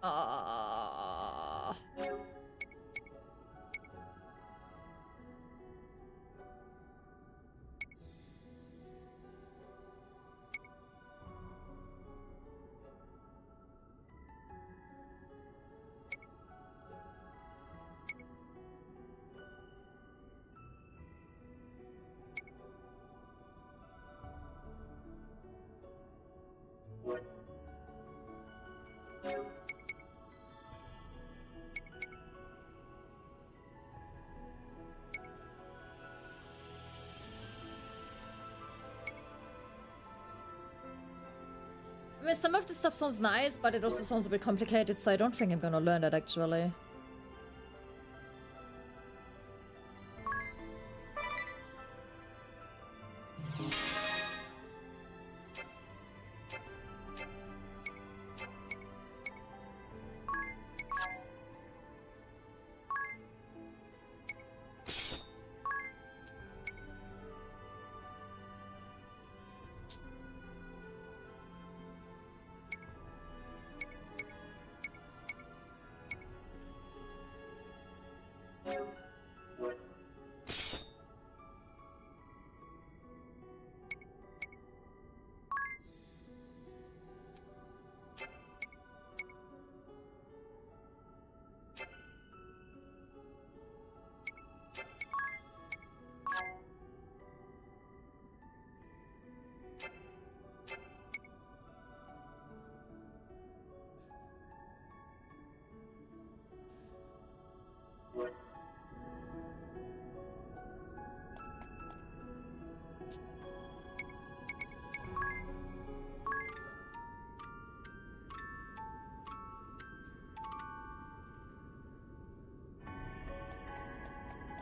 I mean, some of the stuff sounds nice, but it also sounds a bit complicated, so I don't think I'm gonna learn it actually.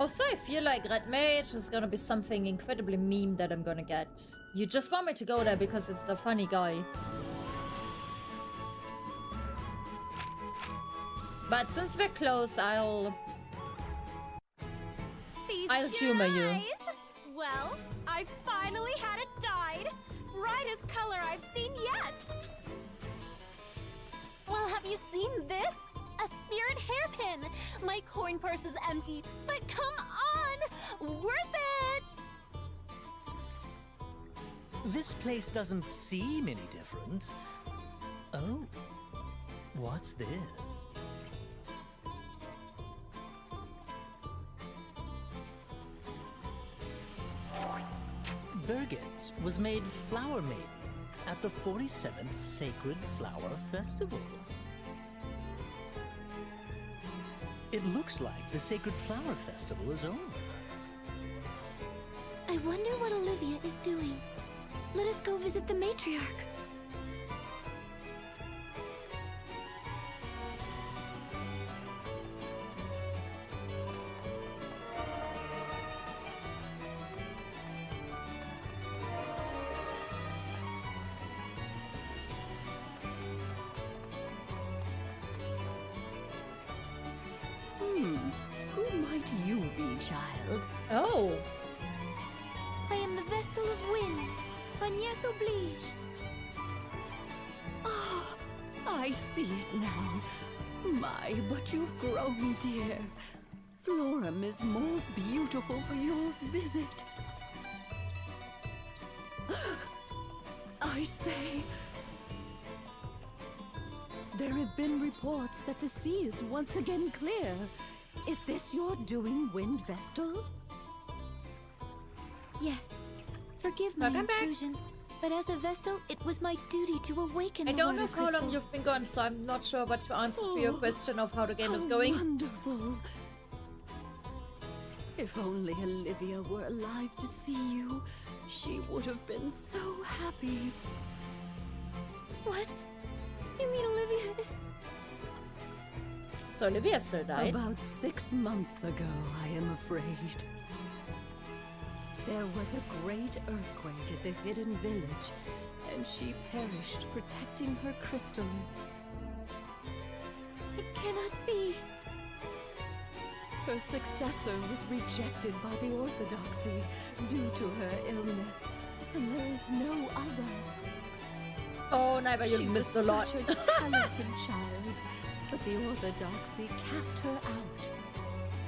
Also, I feel like Red Mage is gonna be something incredibly meme that I'm gonna get. You just want me to go there because it's the funny guy. But since we're close, I'll humor you. Well, I finally had it dyed. Brightest color I've seen yet. Well, have you seen this? A spirit hairpin! My coin purse is empty, but come on! Worth it! This place doesn't seem any different. Oh, what's this? Birgit was made Flower Maiden at the 47th Sacred Flower Festival. It looks like the Sacred Flower Festival is over. I wonder what Olivia is doing. Let us go visit the matriarch. Who might you be, child? Oh. I am the Vestal of Wind. Agnes oblige. Ah, I see it now. My, but you've grown, dear. Florum is more beautiful for your visit. I say... There have been reports that the sea is once again clear. Is this your doing, Wind Vestal? Yes. Forgive my intrusion, but as a Vestal, it was my duty to awaken I the don't know water how long crystal. you've been gone, so I'm not sure what to answer to your question of how the game is going. Wonderful. If only Olivia were alive to see you, she would have been so happy. What? You mean Olivia is... So Olivia still died? About 6 months ago, I am afraid. There was a great earthquake at the hidden village, and she perished protecting her crystallists. It cannot be. Her successor was rejected by the Orthodoxy due to her illness, and there is no other. Oh, Naiva, you missed a lot. She was such a talented child, but the Orthodoxy cast her out.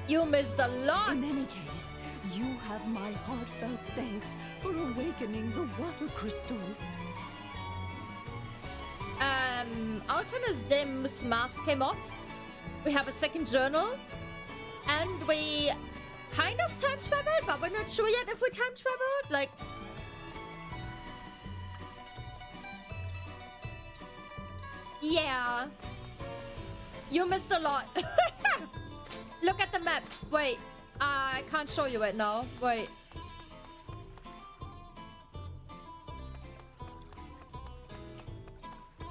You missed a lot! In any case, you have my heartfelt thanks for awakening the water crystal. Altona's Dim's mask came off. We have a second journal. And we kind of time traveled, but we're not sure yet if we time traveled. Like... Yeah. You missed a lot. Look at the map. Wait. I can't show you it now. Wait.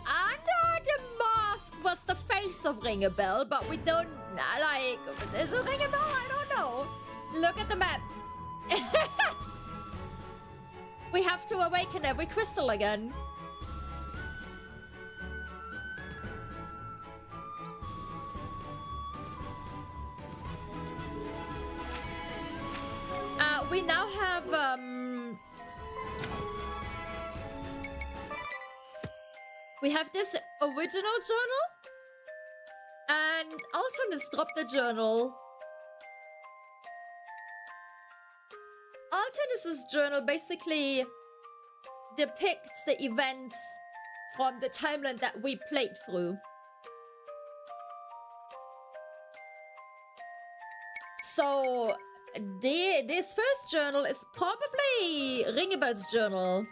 Under the mask was the face of Ring a Bell, but we don't... Like... Is it Ring a Bell? I don't know. Look at the map. We have to awaken every crystal again. We now have, we have this original journal. And Alton has dropped a journal. Alton's journal basically depicts the events from the timeline that we played through. So... this first journal is probably Ringebel's journal.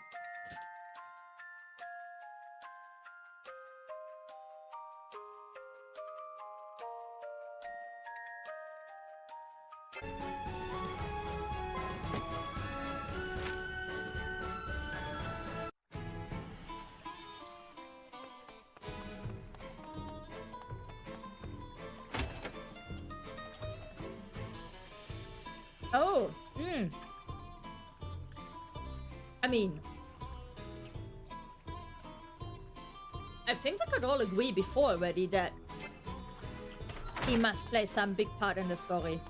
Oh, I mean, I think we could all agree before already that he must play some big part in the story.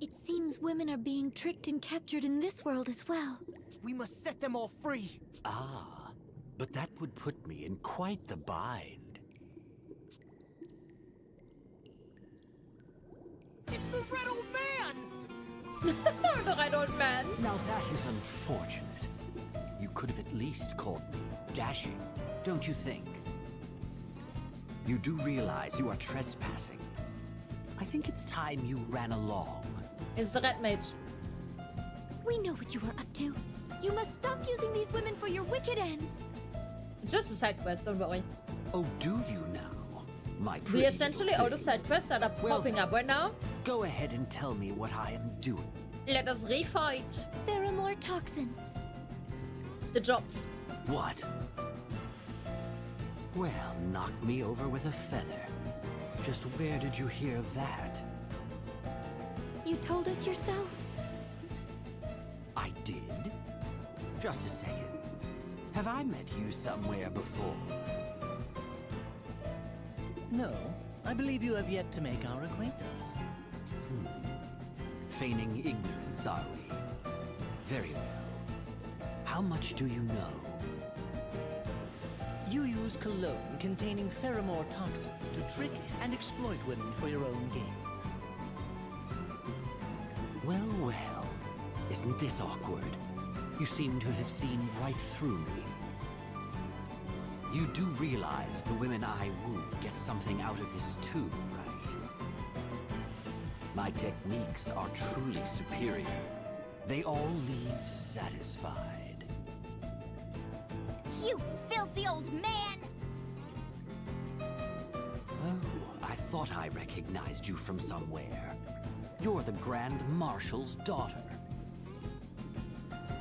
It seems women are being tricked and captured in this world as well. We must set them all free. Ah, but that would put me in quite the bind. It's the red old man! The red old man. Now that is unfortunate. You could have at least called me dashing, don't you think? You do realize you are trespassing. I think it's time you ran along. It's the red mage. We know what you are up to. You must stop using these women for your wicked ends. Just a side quest, don't worry. Oh, do you now? My pretty We essentially little all the thing. side quests that are Well popping then, up right now. Go ahead and tell me what I am doing. Let us refight Pheromore toxin. the jobs. What? Well, knock me over with a feather. Just where did you hear that? You told us yourself. I did? Just a second. Have I met you somewhere before? No, I believe you have yet to make our acquaintance. Feigning ignorance, are we? Very well. How much do you know? You use cologne containing pheromore toxin to trick and exploit women for your own gain. Well, well. Isn't this awkward? You seem to have seen right through me. You do realize the women I woo get something out of this too, right? My techniques are truly superior. They all leave satisfied. You filthy old man! Oh, I thought I recognized you from somewhere. You're the Grand Marshal's daughter.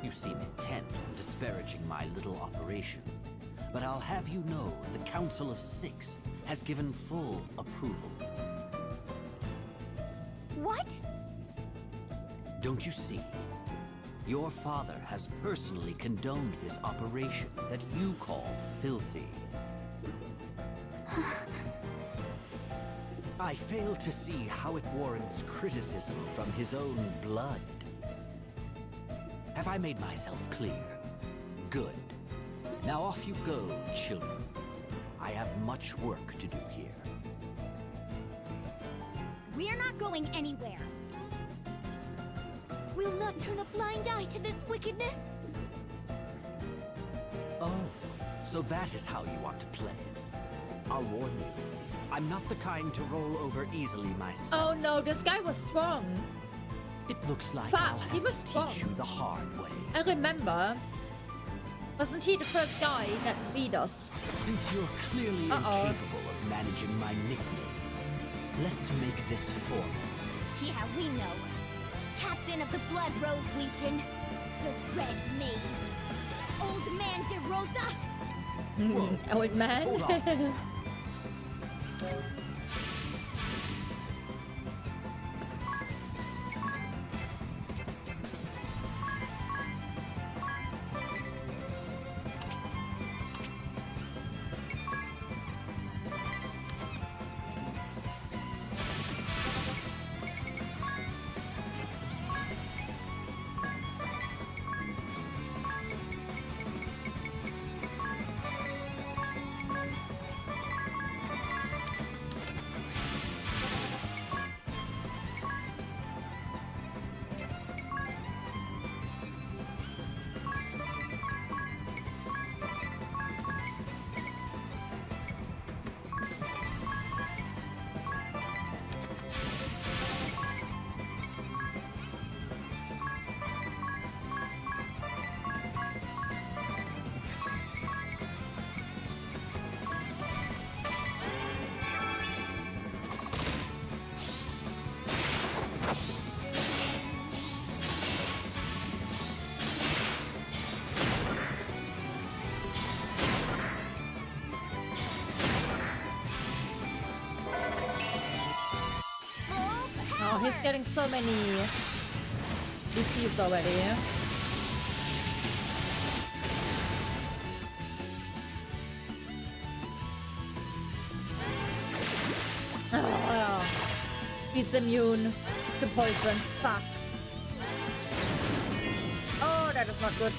You seem intent on disparaging my little operation, but I'll have you know the Council of Six has given full approval. What? Don't you see? Your father has personally condoned this operation that you call filthy. I fail to see how it warrants criticism from his own blood. Have I made myself clear? Good. Now off you go, children. I have much work to do here. We're not going anywhere. We'll not turn a blind eye to this wickedness. Oh, so that is how you want to play it. I'll warn you, I'm not the kind to roll over easily myself. Oh no, this guy was strong. It looks like Fuck, I'll he have was to strong. teach you the hard way. I remember. Wasn't he the first guy that beat us? Since you're clearly incapable of managing my nickname, let's make this formal. Yeah, we know. Captain of the Blood Rose Legion. The Red Mage. Old Man DeRosa. Old man? Hold on. he's getting so many DPs already. Oh, he's immune to poison. Fuck. Oh, that is not good.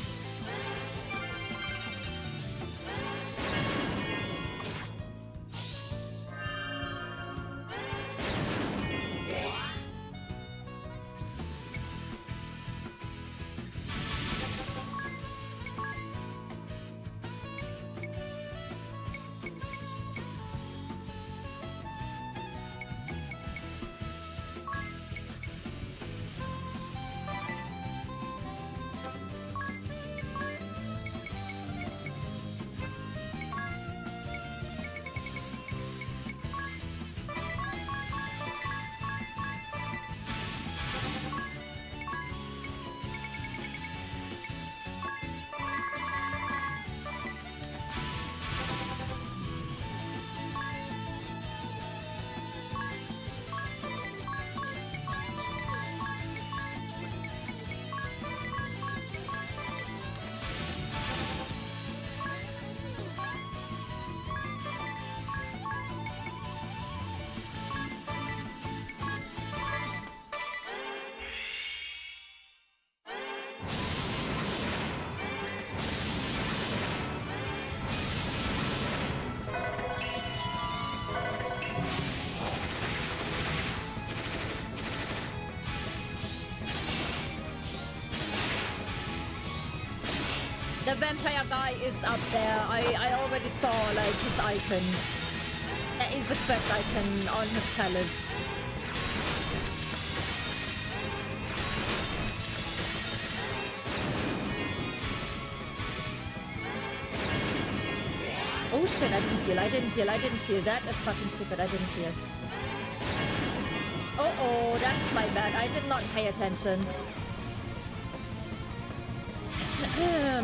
The vampire guy is up there. I already saw like his icon. There is a quest icon on his palace. Oh shit, I didn't heal, I didn't heal, I didn't heal. That is fucking stupid, I didn't heal. Oh, that's my bad. I did not pay attention. I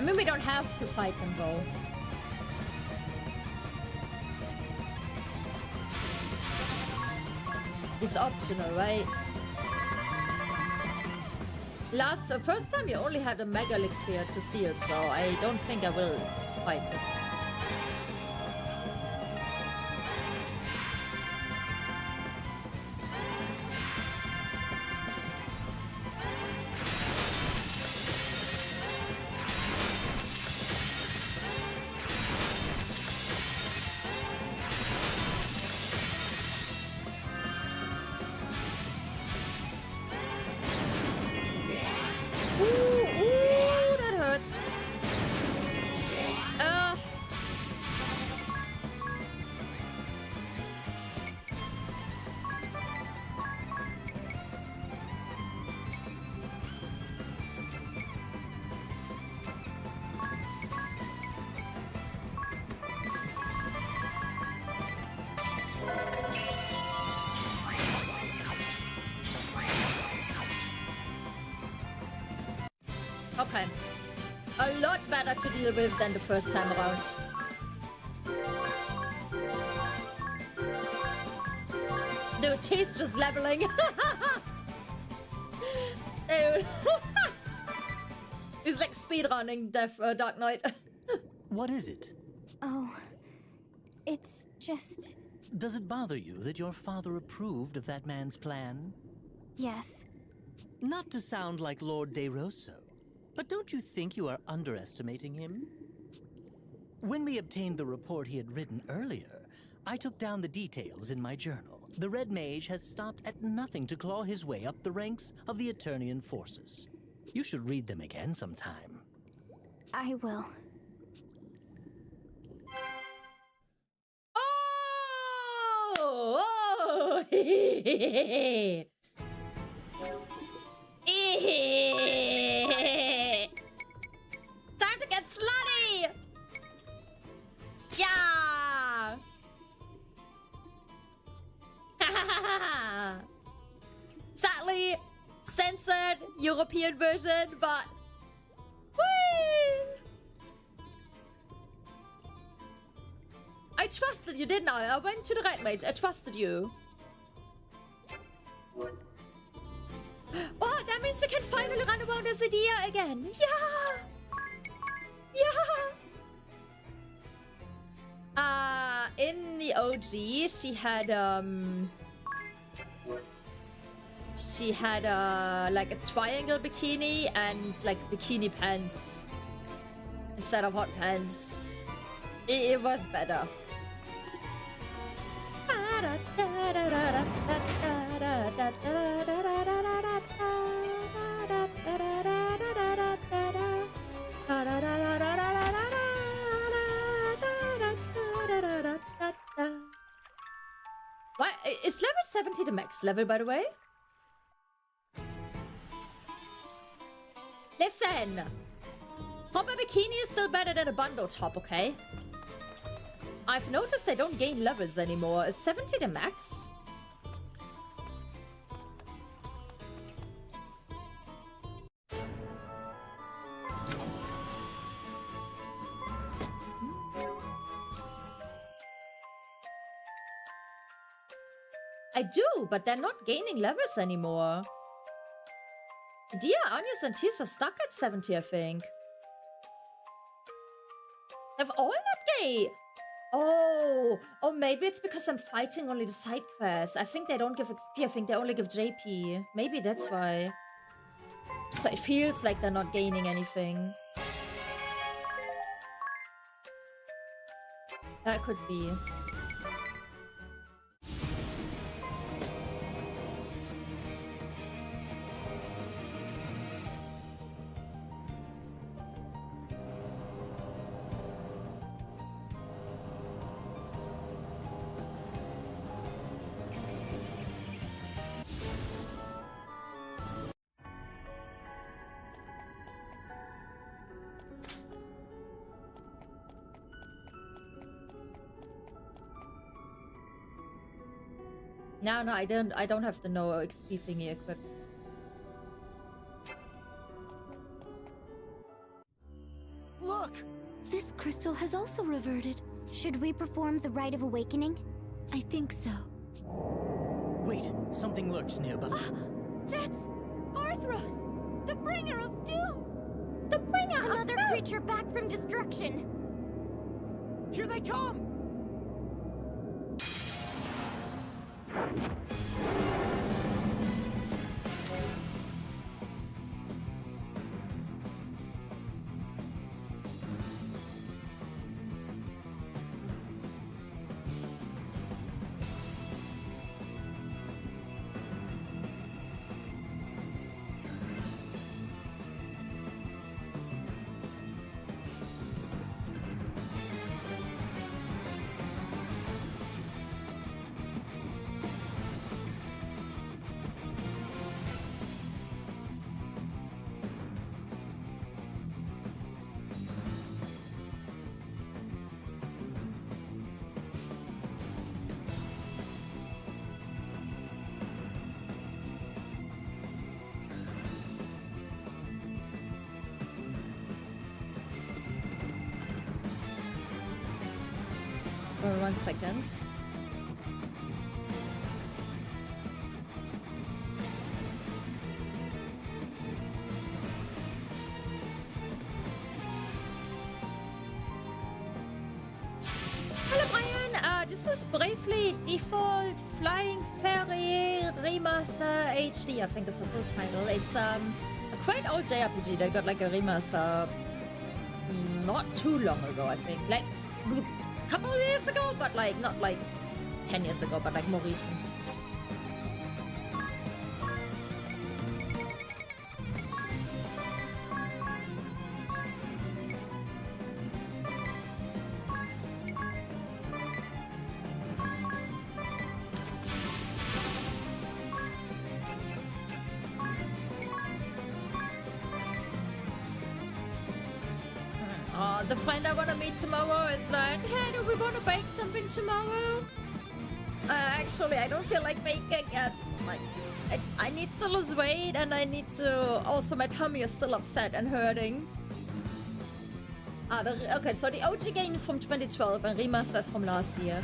mean, we don't have to fight him though. It's optional, right? First time you only had a mega elixir to steal, so I don't think I will fight him. Okay. A lot better to deal with than the first time around. Dude, he's just leveling. Dude. He's like speedrunning Dark Knight. What is it? Oh, it's just... Does it bother you that your father approved of that man's plan? Yes. Not to sound like Lord DeRosso, but don't you think you are underestimating him? When we obtained the report he had written earlier, I took down the details in my journal. The Red Mage has stopped at nothing to claw his way up the ranks of the Eternian forces. You should read them again sometime. I will. Oh! Time to get slutty! Yeah! Sadly, censored European version, but whee! I trusted you, didn't I? I went to the red mage. I trusted you. Oh, that means we can finally run around as a deer again. Yeah! Yeah! In the OG, she had like a triangle bikini and like bikini pants instead of hot pants. It was better. What? Is level 70 the max level, by the way? Listen! Hopper bikini is still better than a bundle top, okay? I've noticed they don't gain levels anymore. Is 70 the max? I do, but they're not gaining levels anymore. Dia, Onius, and Tears are stuck at 70, I think. They've all not gay. Oh, maybe it's because I'm fighting only the side quests. I think they don't give XP. I think they only give JP. Maybe that's why. So it feels like they're not gaining anything. That could be. No, I don't have the no XP thingy equipped. Look! This crystal has also reverted. Should we perform the Rite of Awakening? I think so. Wait, something lurks nearby. That's Arthros, the bringer of doom! The bringer Another creature back from destruction! Here they come! Oh, 1 second. Hello, Brian. This is Bravely Default Flying Fairy Remaster HD. I think is the full title. It's a quite old JRPG. They got like a remaster not too long ago. I think like a couple of years ago, but like not like 10 years ago, but like more recent. The friend I want to meet tomorrow is like, hey, do we want to bake something tomorrow? Actually, I don't feel like baking yet. Like, I need to lose weight and I need to... Also, my tummy is still upset and hurting. Okay, so the OG game is from 2012 and remaster is from last year.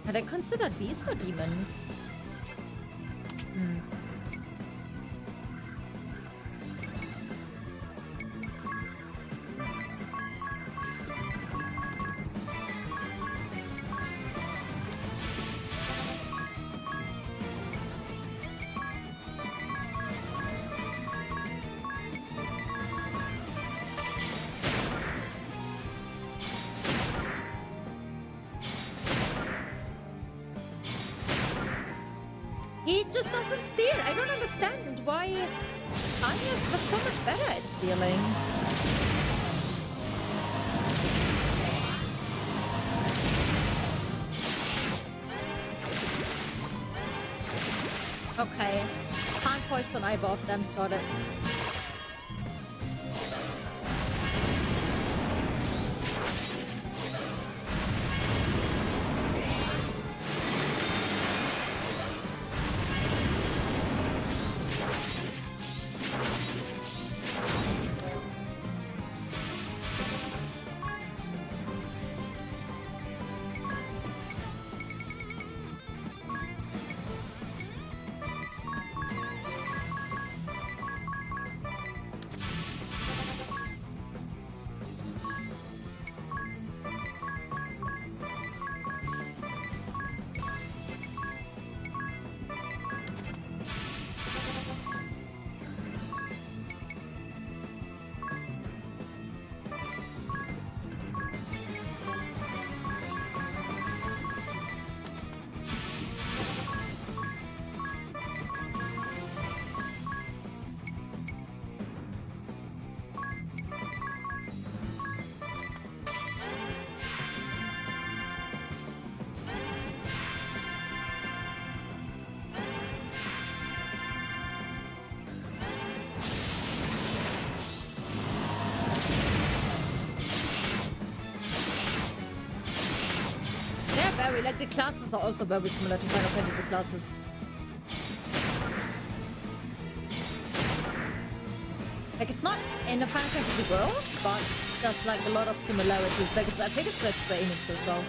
Had I considered beast or demon? He just doesn't steal. I don't understand why Agnes was so much better at stealing. Okay. Can't poison either of them. Got it. Very, like the classes are also very similar to Final Fantasy classes. Like it's not in the Final Fantasy world, but there's like a lot of similarities. Like I think it's best for Enix as well.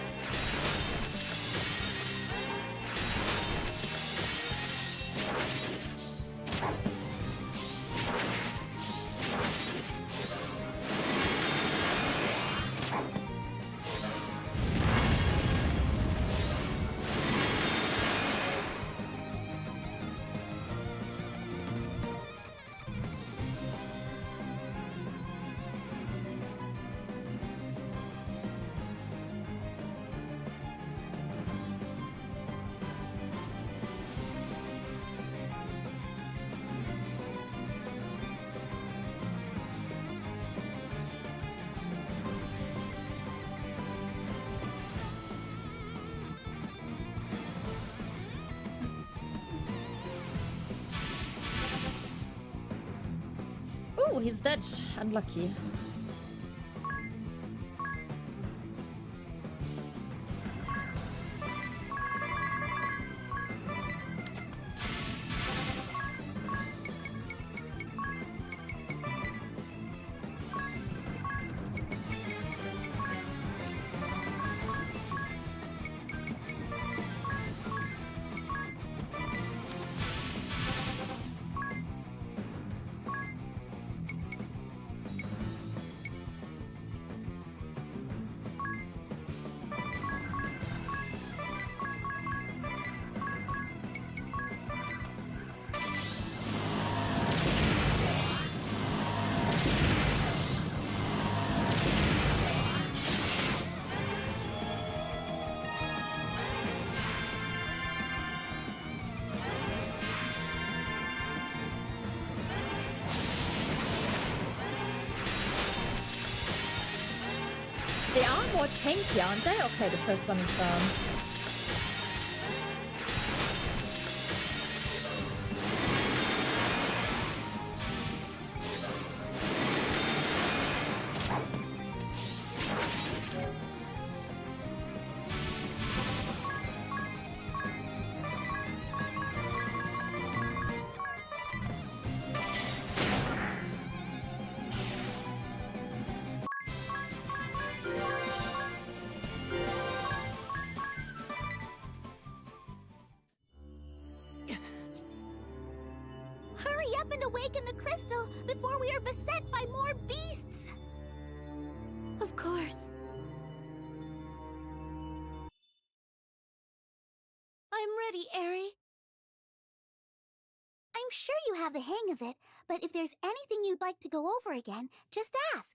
Oh, he's dead. Unlucky. They are more tanky, aren't they? Okay, the first one is down. Hurry up and awaken the crystal before we are beset by more beasts! Of course. I'm ready, Eri. I'm sure you have the hang of it, but if there's anything you'd like to go over again, just ask.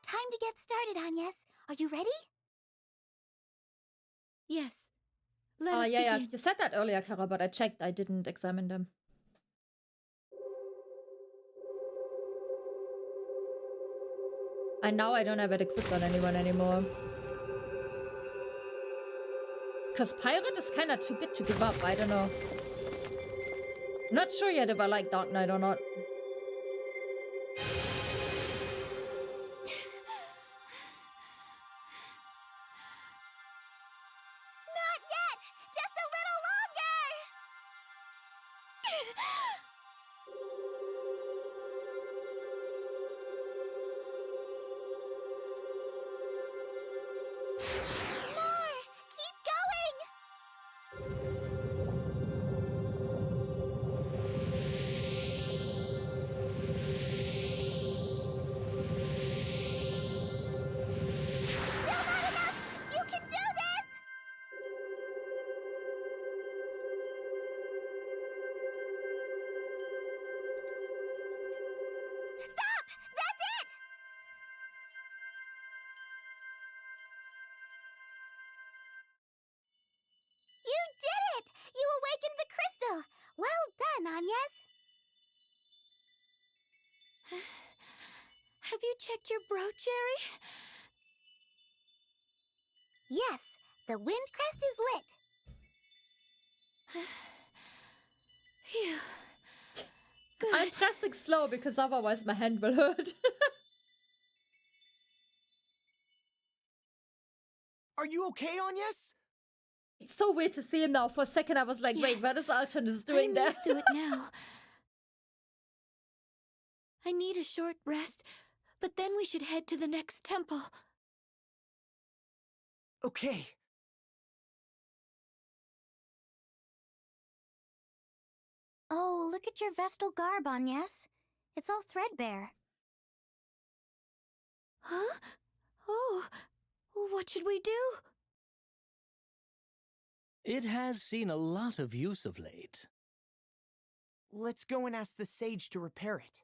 Time to get started, Agnes. Are you ready? Yes. Let us Yeah, begin. you said that earlier, Kara, but I checked. I didn't examine them. And now I don't have it equipped on anyone anymore. Because Pirate is kind of too good to give up. I don't know. Not sure yet if I like Dark Knight or not. Not yet! Just a little longer! More! Keep going! Still not enough! You can do this! Stop! That's it! You did it! You awakened the crystal! Well done, Agnes! Have you checked your brooch, Eri? Yes, the wind crest is lit. Phew. I'm pressing slow because otherwise my hand will hurt. Are you okay, Agnes? It's so weird to see him now. For a second I was like, wait, Yes. what is Alton doing I'm there? used to it now. I need a short rest, but then we should head to the next temple. Okay. Oh, look at your Vestal garb, Agnes. It's all threadbare. Huh? Oh, what should we do? It has seen a lot of use of late. Let's go and ask the sage to repair it.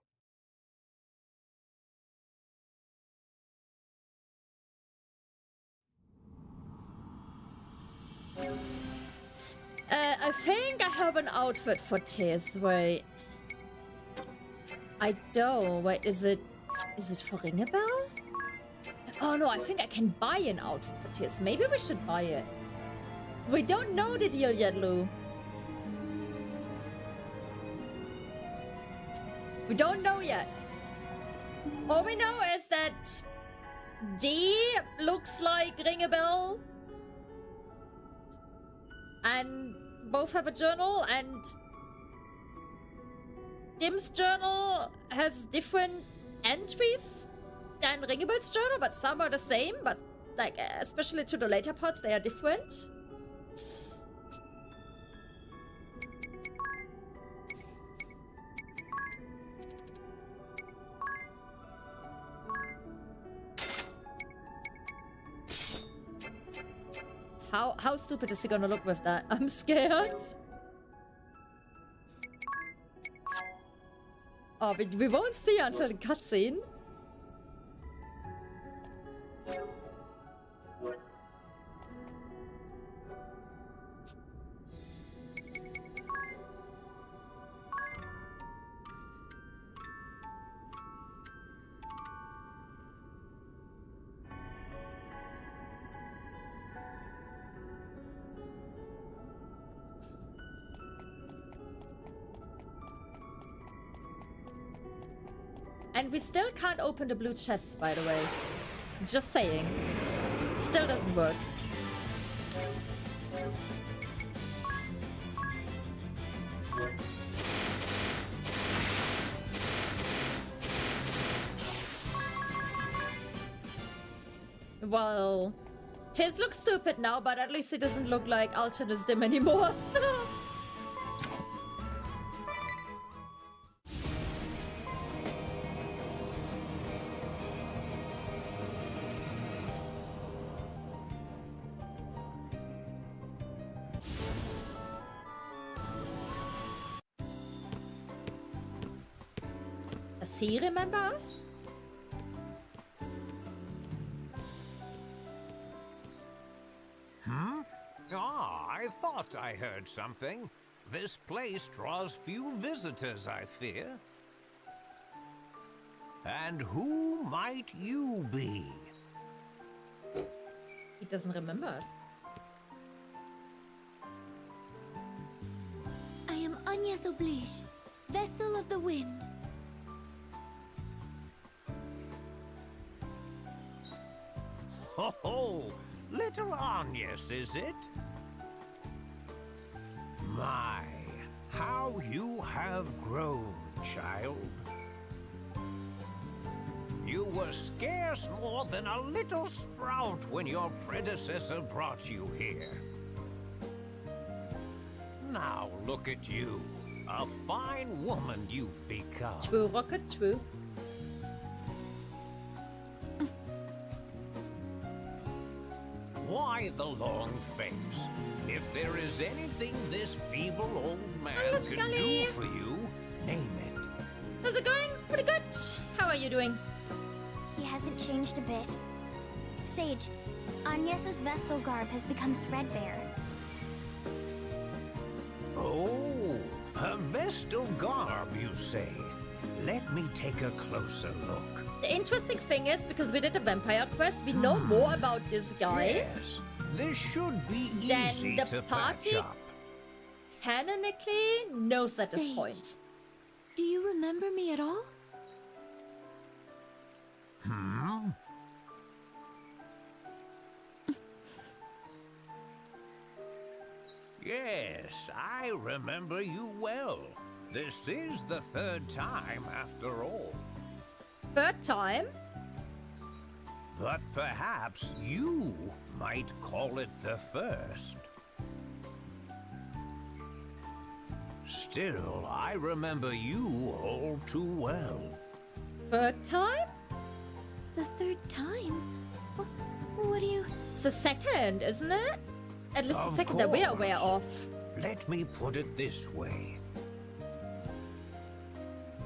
I think I have an outfit for Tears. Wait. I don't. Wait, is it for Ringebell? Oh no, I think I can buy an outfit for Tears. Maybe we should buy it. We don't know the deal yet, Lou. We don't know yet. All we know is that D looks like Ringebell. And both have a journal, and Dim's journal has different entries than Ringebell's journal, but some are the same, but like, especially to the later parts, they are different. How stupid is he gonna look with that? I'm scared. Oh, we won't see until the cutscene. And we still can't open the blue chest, by the way. Just saying. Still doesn't work. Well, Tiz looks stupid now, but at least it doesn't look like Alternus Dim anymore. Does he remember us? I thought I heard something. This place draws few visitors, I fear. And who might you be? He doesn't remember us. I am Agnes Oblige, Vessel of the Wind. Ho ho! Little Agnes, is it? My, how you have grown, child. You were scarce more than a little sprout when your predecessor brought you here. Now look at you, a fine woman you've become. True, Rocket, true. Why the long face? If there is anything this feeble old man Hello, can Scully. do for you, name it. How's it going? Pretty good. How are you doing? He hasn't changed a bit. Sage, Agnes's Vestal garb has become threadbare. Oh, a Vestal garb, you say? Let me take a closer look. The interesting thing is, because we did the vampire quest, we know more about this guy. Yes, this should be Then easy the to party patch up. canonically knows at this Sage. point. Do you remember me at all? Hmm? Yes, I remember you well. This is the third time, after all. Third time? But perhaps you might call it the first. Still, I remember you all too well. Third time? The third time? What do you... It's the second, isn't it? At least the Of second that we are aware of. Let me put it this way.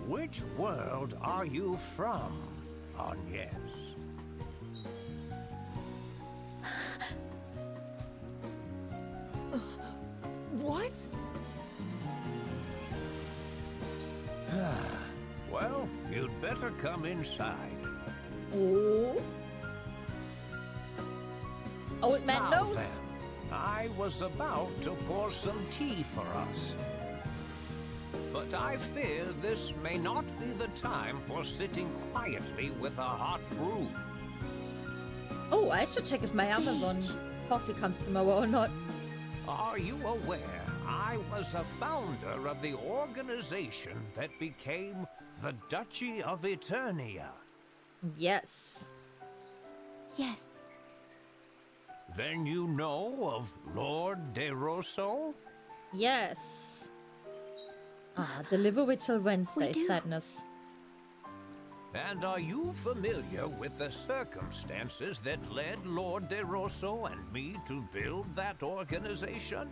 Which world are you from, Agnes? What? Well, you'd better come inside. Oh. Old man Now knows. then, I was about to pour some tea for us. But I fear this may not be the time for sitting quietly with a hot brew. Oh, I should check if my Amazon coffee comes tomorrow or not. Are you aware I was a founder of the organization that became the Duchy of Eternia? Yes. Yes. Then you know of Lord De Rosso? Yes. Ah, deliver Witchell Wednesday, We do. sadness. And are you familiar with the circumstances that led Lord De Rosso and me to build that organization?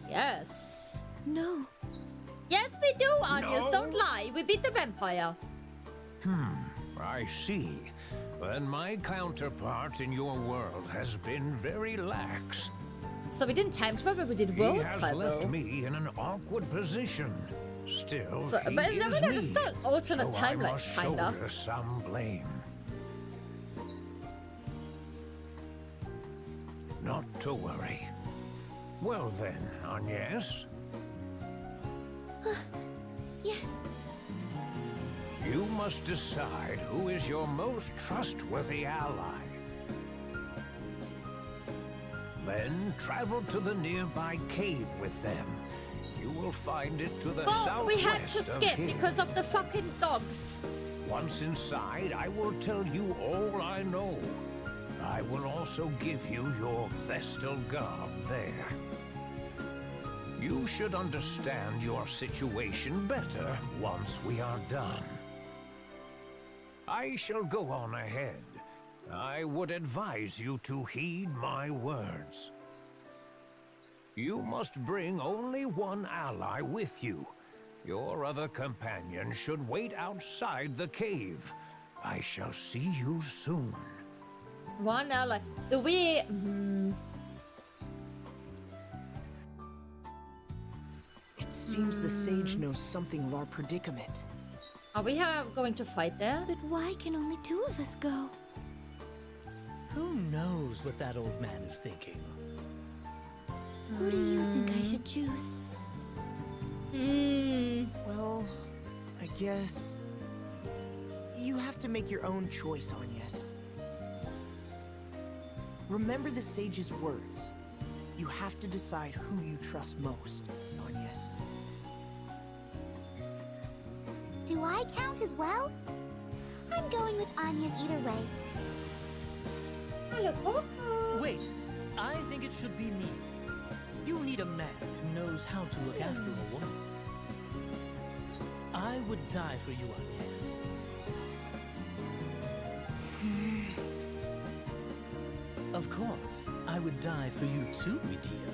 Yes. No. Yes, we do, Agnes. No. Don't lie. We beat the vampire. I see. Then my counterpart in your world has been very lax. So we didn't time travel, we did He world has travel. left me in an awkward position. Still, So, he but is I mean, me, it's still alternate so I timelines, must kinda. shoulder some blame. Not to worry. Well then, Agnes. Yes. You must decide who is your most trustworthy ally. Then travel to the nearby cave with them. You will find it to the southwest. Well, we had to skip here. because of the fucking dogs. Once inside, I will tell you all I know. I will also give you your Vestal garb there. You should understand your situation better once we are done. I shall go on ahead. I would advise you to heed my words. You must bring only one ally with you. Your other companion should wait outside the cave. I shall see you soon. One ally. Do we... It seems the sage knows something of our predicament. Are we going to fight there? But why can only two of us go? Who knows what that old man is thinking? Who do you think I should choose? Well, I guess... You have to make your own choice, Agnes. Remember the sage's words. You have to decide who you trust most, Agnes. Do I count as well? I'm going with Anya's either way. Wait, I think it should be me. You need a man who knows how to look after a woman. I would die for you, Agnes. Of course, I would die for you too, Medea.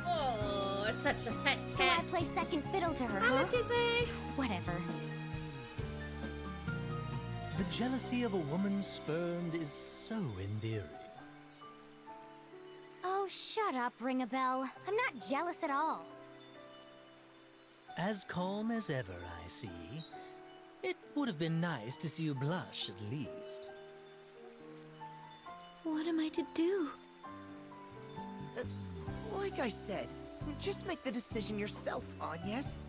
Oh, such a fat So I play second fiddle to her, huh? Whatever. The jealousy of a woman spurned is so endearing. Oh, shut up, Ring a Bell. I'm not jealous at all. As calm as ever, I see. It would have been nice to see you blush, at least. What am I to do? Like I said, just make the decision yourself, Agnes.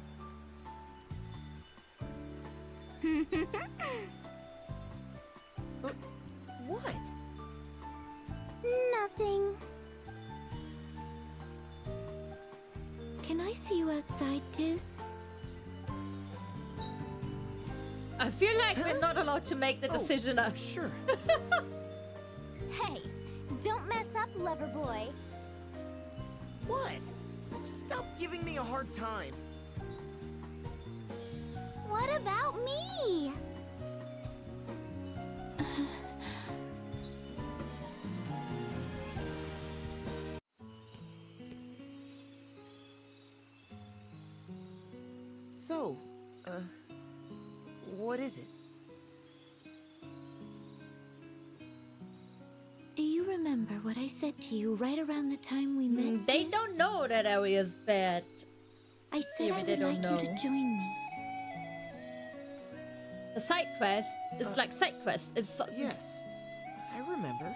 What? Nothing. Can I see you outside, Tiz? I feel like we're not allowed to make the decision. Sure. Hey, don't mess up, lover boy. What? Stop giving me a hard time. What about me? So, what is it? Do you remember what I said to you right around the time we met? They don't know that area's bad. I said I would like you to join me. The side quest is like side quest. It's Yes, I remember.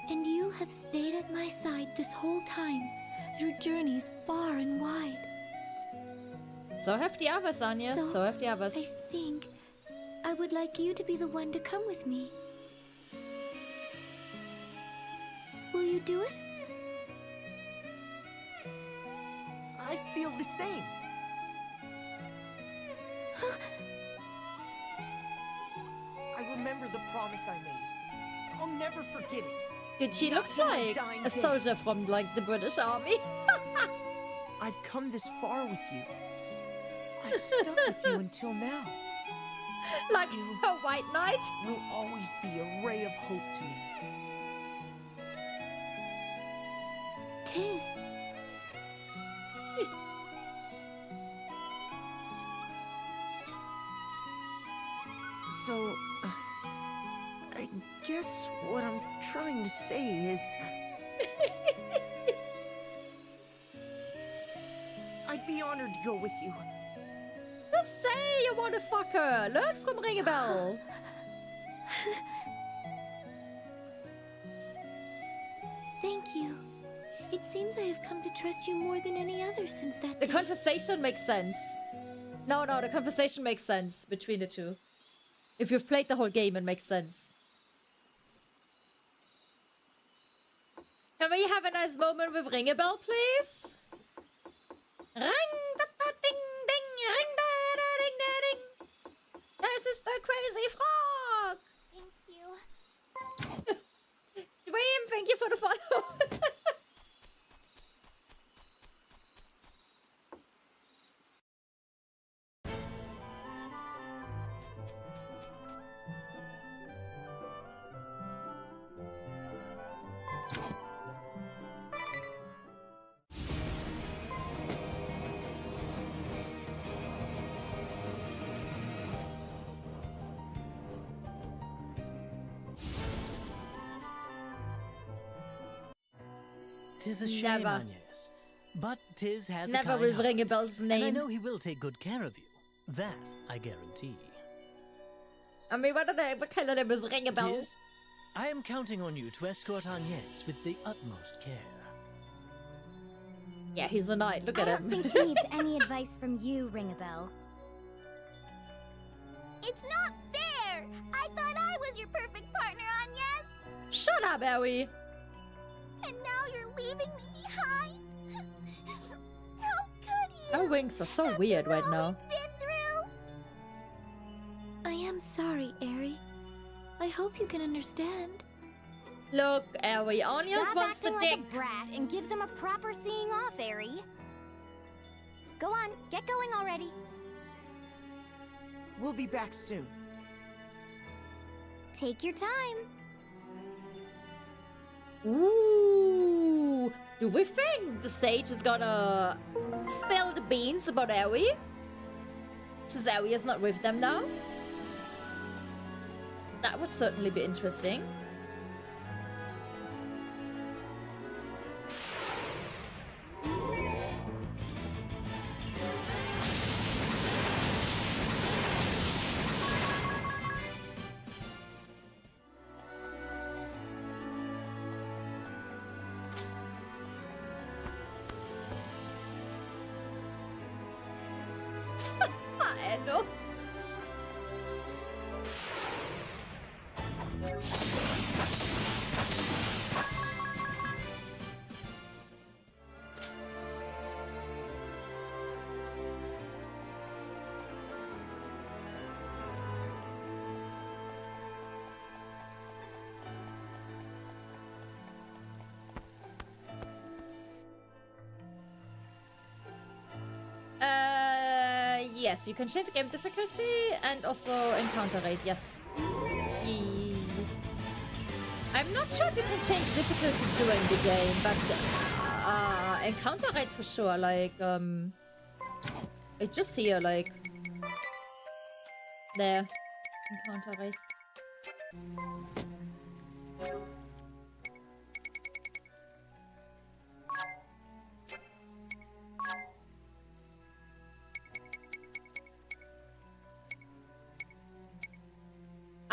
And you have stayed at my side this whole time, through journeys far and wide. So have the others, Anya. So have the others. I think I would like you to be the one to come with me. Will you do it? I feel the same. I remember the promise I made. I'll never forget it. Dude, she looks Not till my like dying a day. soldier from like the British Army. I've come this far with you. I've stuck with you until now. Like a white knight. Will always be a ray of hope to me. Tiz. So, I guess what I'm trying to say is... I'd be honored to go with you. Just say you want to fuck her. Learn from Ring a Bell. Thank you. It seems I have come to trust you more than any other since that The day. conversation makes sense. No, the conversation makes sense between the two. If you've played the whole game, it makes sense. Can we have a nice moment with Ring a Bell, please? Ring da da ding ding, ring da da ding da ding. This is the crazy frog. Thank you. Dream, thank you for the follow. Tis a shame, Never. Agnes. But Tis has a Never kind will heart, Ring a Bell's and I name. know he will take good care of you. That I guarantee. I mean, what kind of is Ring a Bell? Tis, I am counting on you to escort Agnes with the utmost care. Yeah, he's a knight. Look I at don't him. think he needs any advice from you, Ring-a-Bell. It's not fair! I thought I was your perfect partner, Agnes! Shut up, Ellie. And now you're leaving me behind? How could you? Our wings are so weird right now. Been through? I am sorry, Aerie. I hope you can understand. Look, Ellie, Onias Stop wants the acting dick. like a brat and give them a proper seeing off, Aerie. Go on, get going already. We'll be back soon. Take your time. Ooh. Do we think the sage is gonna spill the beans about Ellie? Since Ellie is not with them now? That would certainly be interesting. I know. Yes, you can change game difficulty and also encounter rate, yes. I'm not sure if you can change difficulty during the game, but encounter rate for sure, like, it's just here, like, there, encounter rate.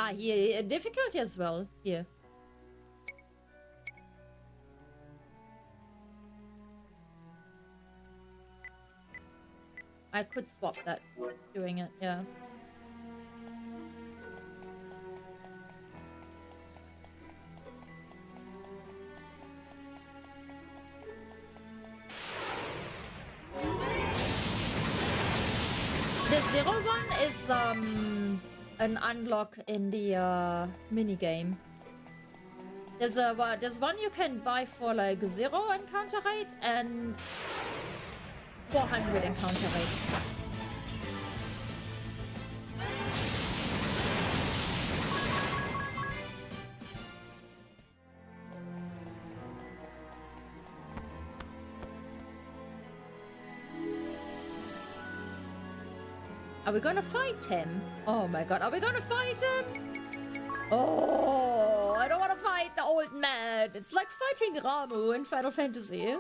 Ah, here, difficulty as well, here. I could swap that during it, yeah. The 0 one is, an unlock in the mini game. There's one you can buy for like 0 encounter rate and 400 encounter rate. Are we gonna fight him? Oh my god, are we gonna fight him? Oh, I don't want to fight the old man. It's like fighting Ramu in Final Fantasy.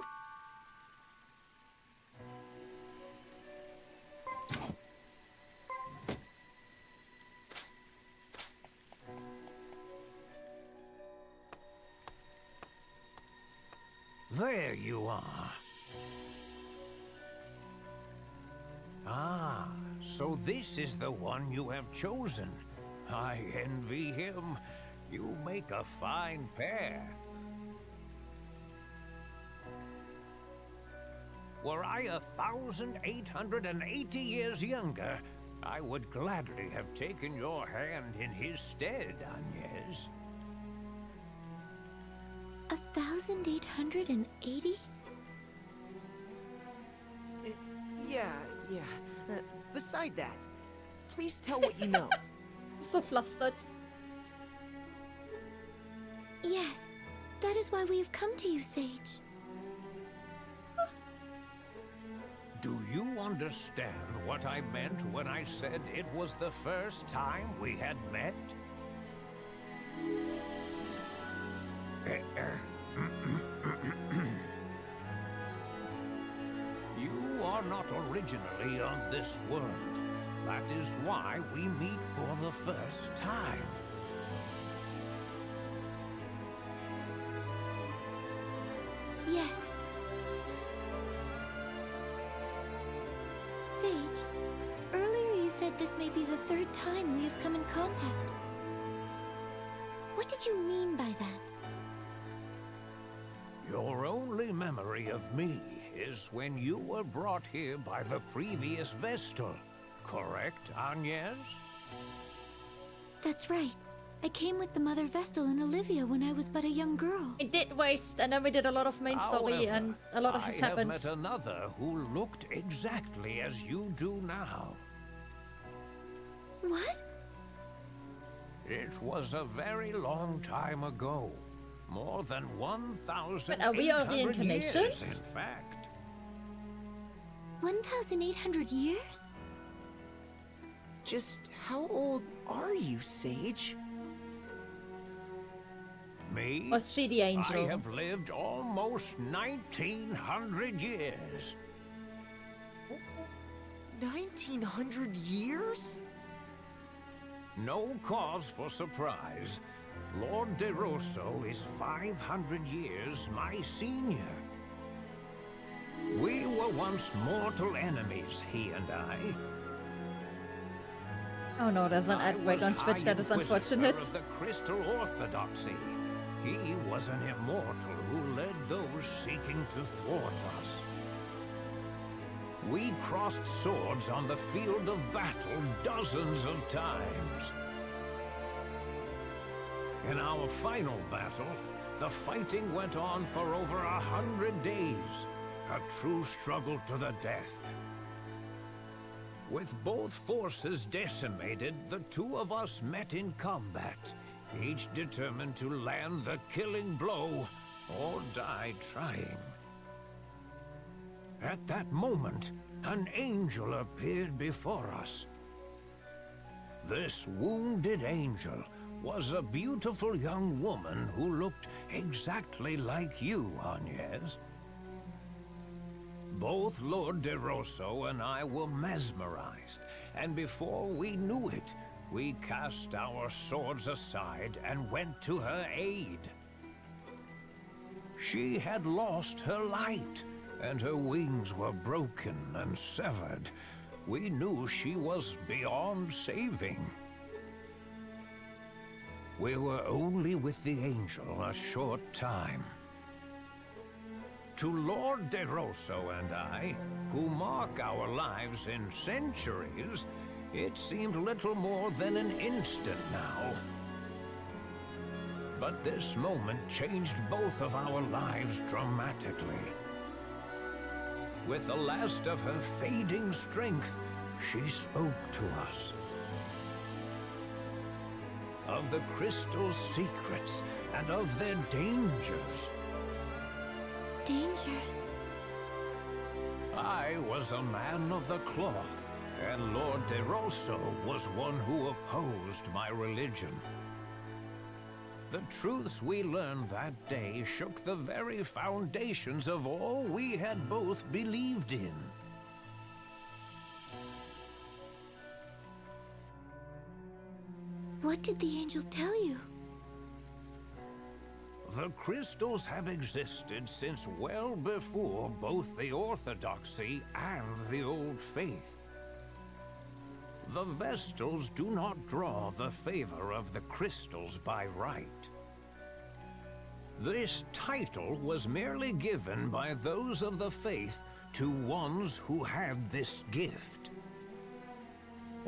there you are. Ah, so this is the one you have chosen. I envy him. You make a fine pair. Were I 1,880 years younger, I would gladly have taken your hand in his stead, Agnes. 1,880? Yeah. Beside that, please tell what you know. So flustered. Yes, that is why we have come to you, Sage. Do you understand what I meant when I said it was the first time we had met? You are not originally of this world. That is why we meet for the first time. Yes. Sage, earlier you said this may be the third time we have come in contact. What did you mean by that? Your only memory of me is when you were brought here by the previous Vestal, correct, Agnes? That's right. I came with the Mother Vestal and Olivia when I was but a young girl. It did waste, and then we did a lot of main story, However, and a lot of this happened. I have met another who looked exactly as you do now. What? It was a very long time ago. More than 1,800 But are we all reincarnations? years, in fact. 1,800 years? Just how old are you, Sage? Me? Was she the angel? I have lived almost 1,900 years. 1,900 years? No cause for surprise. Lord DeRosso is 500 years my senior. We were once mortal enemies, he and I. Oh no, there's an ad break on Twitch, that is unfortunate. Of the Crystal Orthodoxy. He was an immortal who led those seeking to thwart us. We crossed swords on the field of battle dozens of times. In our final battle, the fighting went on for over 100 days. A true struggle to the death. With both forces decimated, the two of us met in combat, each determined to land the killing blow or die trying. At that moment, an angel appeared before us. This wounded angel was a beautiful young woman who looked exactly like you, Agnes. Both Lord DeRosso and I were mesmerized, and before we knew it, we cast our swords aside and went to her aid. She had lost her light, and her wings were broken and severed. We knew she was beyond saving. We were only with the angel a short time. To Lord DeRosso and I, who mark our lives in centuries, it seemed little more than an instant now. But this moment changed both of our lives dramatically. With the last of her fading strength, she spoke to us. Of the crystal's secrets and of their dangers. Dangers? I was a man of the cloth, and Lord DeRosso was one who opposed my religion. The truths we learned that day shook the very foundations of all we had both believed in. What did the angel tell you? the crystals have existed since well before both the Orthodoxy and the Old Faith. The Vestals do not draw the favor of the crystals by right. This title was merely given by those of the faith to ones who had this gift.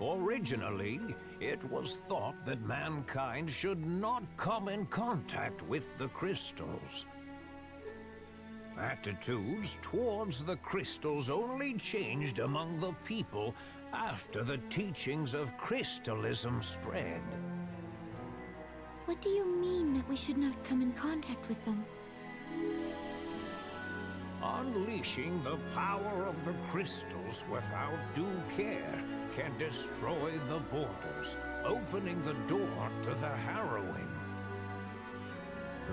Originally, it was thought that mankind should not come in contact with the crystals. Attitudes towards the crystals only changed among the people after the teachings of crystalism spread. What do you mean that we should not come in contact with them? Unleashing the power of the crystals without due care can destroy the borders, opening the door to the harrowing.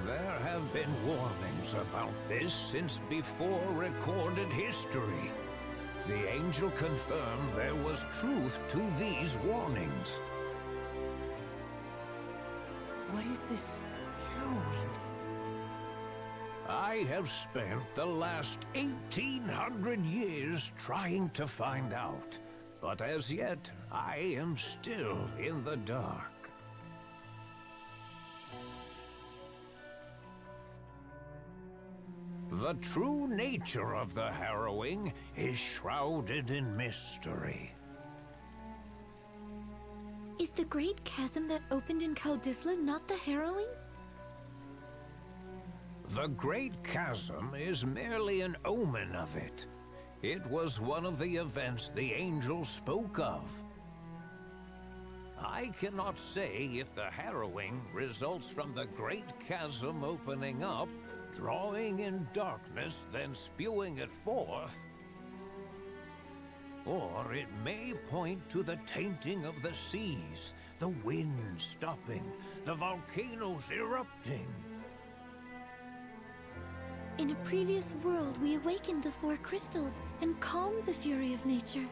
There have been warnings about this since before recorded history. The angel confirmed there was truth to these warnings. What is this harrowing? I have spent the last 1,800 years trying to find out, but as yet, I am still in the dark. The true nature of the harrowing is shrouded in mystery. Is the great chasm that opened in 𝐷𝐿 not the harrowing? The Great Chasm is merely an omen of it. It was one of the events the angel spoke of. I cannot say if the harrowing results from the Great Chasm opening up, drawing in darkness, then spewing it forth, or it may point to the tainting of the seas, the wind stopping, the volcanoes erupting. In a previous world, we awakened the 4 crystals and calmed the fury of nature.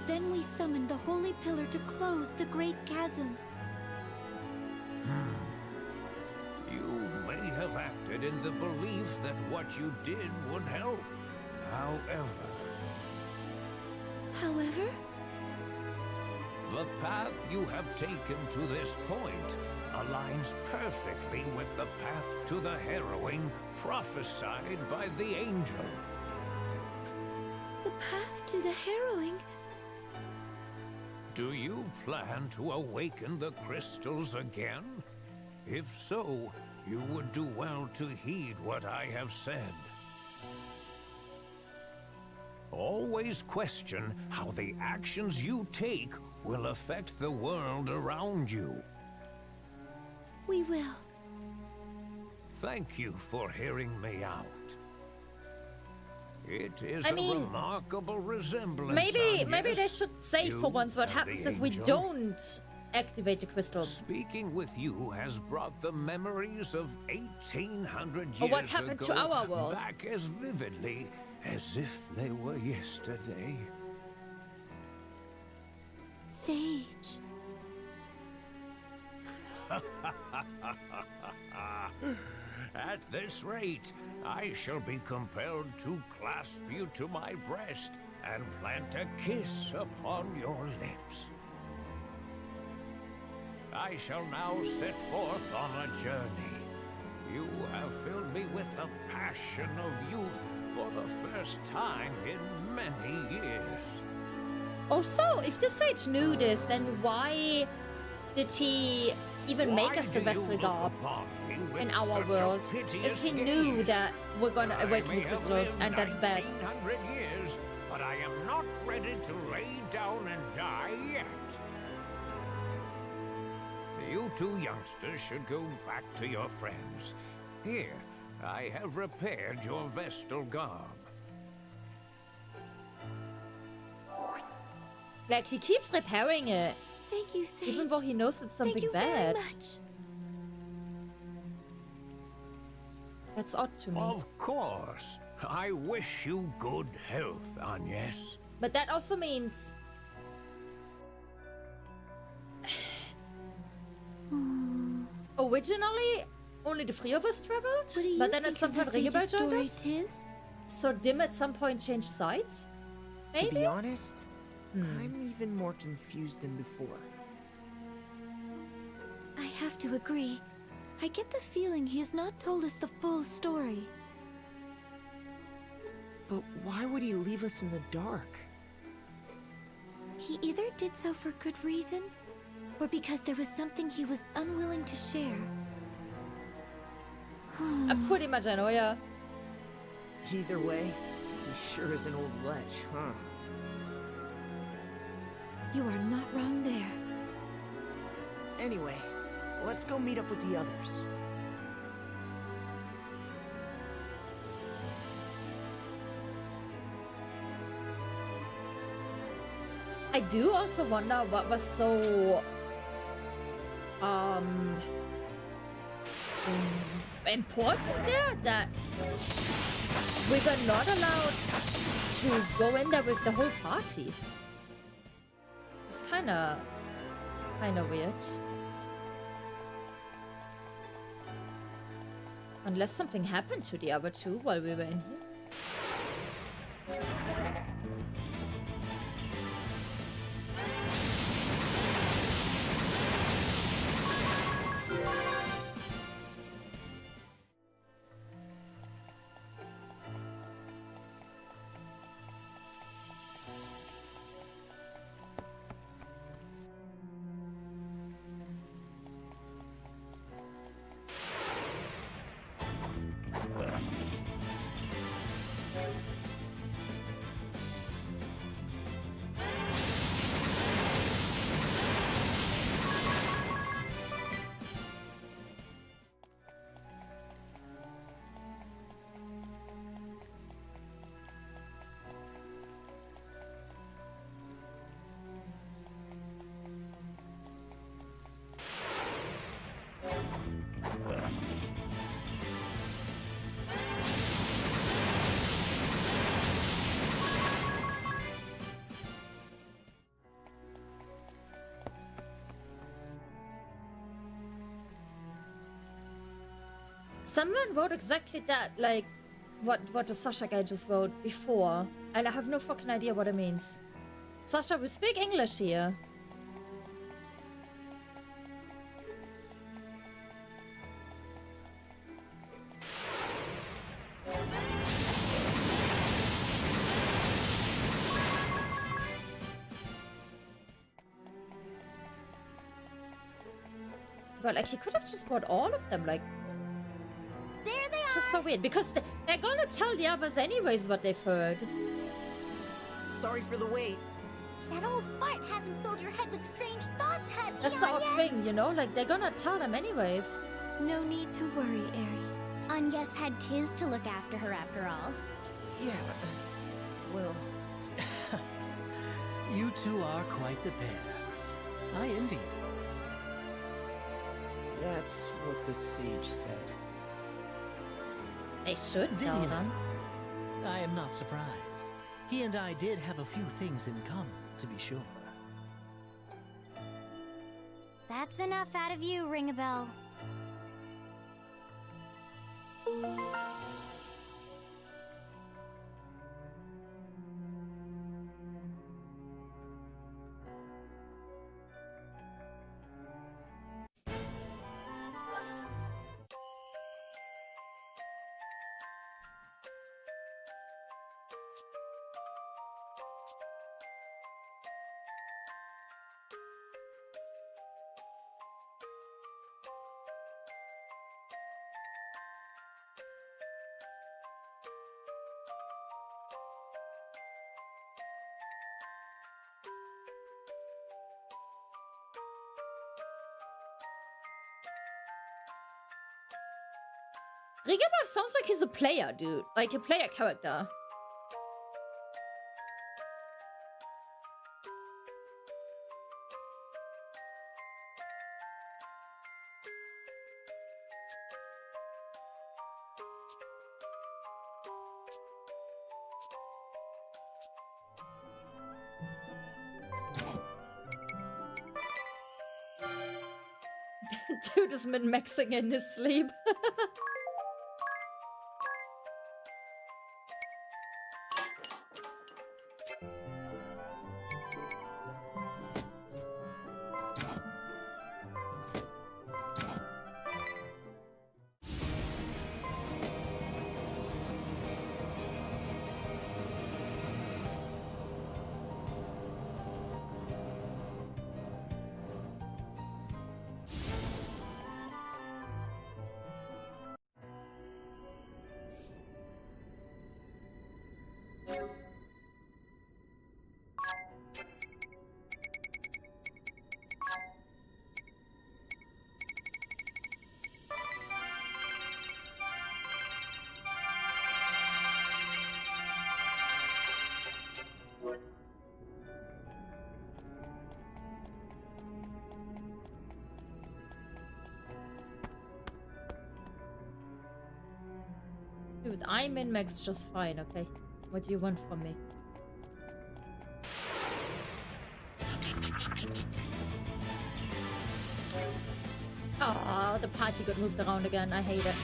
Then we summoned the Holy Pillar to close the Great Chasm. You may have acted in the belief that what you did would help. However? The path you have taken to this point aligns perfectly with the path to the harrowing prophesied by the angel. The path to the harrowing? Do you plan to awaken the crystals again? If so, you would do well to heed what I have said. Always question how the actions you take will affect the world around you. We will. Thank you for hearing me out. It is I mean, a remarkable resemblance. Maybe they should say for once what happens if we don't activate the crystals. Speaking with you has brought the memories of 1,800 years Or what happened ago to our world. back as vividly as if they were yesterday. Sage. At this rate, I shall be compelled to clasp you to my breast and plant a kiss upon your lips. I shall now set forth on a journey. You have filled me with the passion of youth for the first time in many years. Oh, so if the sage knew this, then why did he even make us the Vestal garb in our world? If he knew that we're gonna awaken the crystals, and that's bad. 1,900 years, but I am not ready to lay down and die yet. You two youngsters should go back to your friends. Here, I have repaired your Vestal garb. Like, he keeps repairing it. Thank you, Sage. Even though he knows it's something Thank you bad. very much. That's odd to me. Of course. I wish you good health, Agnes. But that also means... Oh, originally only the three of us traveled, but then at some point Ringebel joined us. So Dim at some point changed sides? Maybe? To be honest, I'm even more confused than before. I have to agree. I get the feeling he has not told us the full story. But why would he leave us in the dark? He either did so for good reason, or because there was something he was unwilling to share. Pretty much I know, yeah. Either way, he sure is an old lech, huh? You are not wrong there. Anyway, let's go meet up with the others. I do also wonder what was so important there that we were not allowed to go in there with the whole party. It's kinda weird. Unless something happened to the other two while we were in here. Someone wrote exactly that, like, what the Sasha guy just wrote before, and I have no fucking idea what it means. Sasha, we speak English here. But, like, he could have just brought all of them, like... It's just so weird, because they're gonna tell the others anyways what they've heard. Sorry for the wait. That old fart hasn't filled your head with strange thoughts, has he? That's the odd thing, you know? Like, they're gonna tell them anyways. No need to worry, Eri. Anyes had Tiz to look after her after all. Yeah, well... You two are quite the pair. I envy you. That's what the sage said. They should Did tell he them. know? I am not surprised. He and I did have a few things in common, to be sure. That's enough out of you, Ring-a-Bell. Ringebel sounds like he's a player, dude. Like a player character. Dude is min-maxing in his sleep. Dude, I'm in max just fine, okay? What do you want from me? Oh, the party got moved around again. I hate it.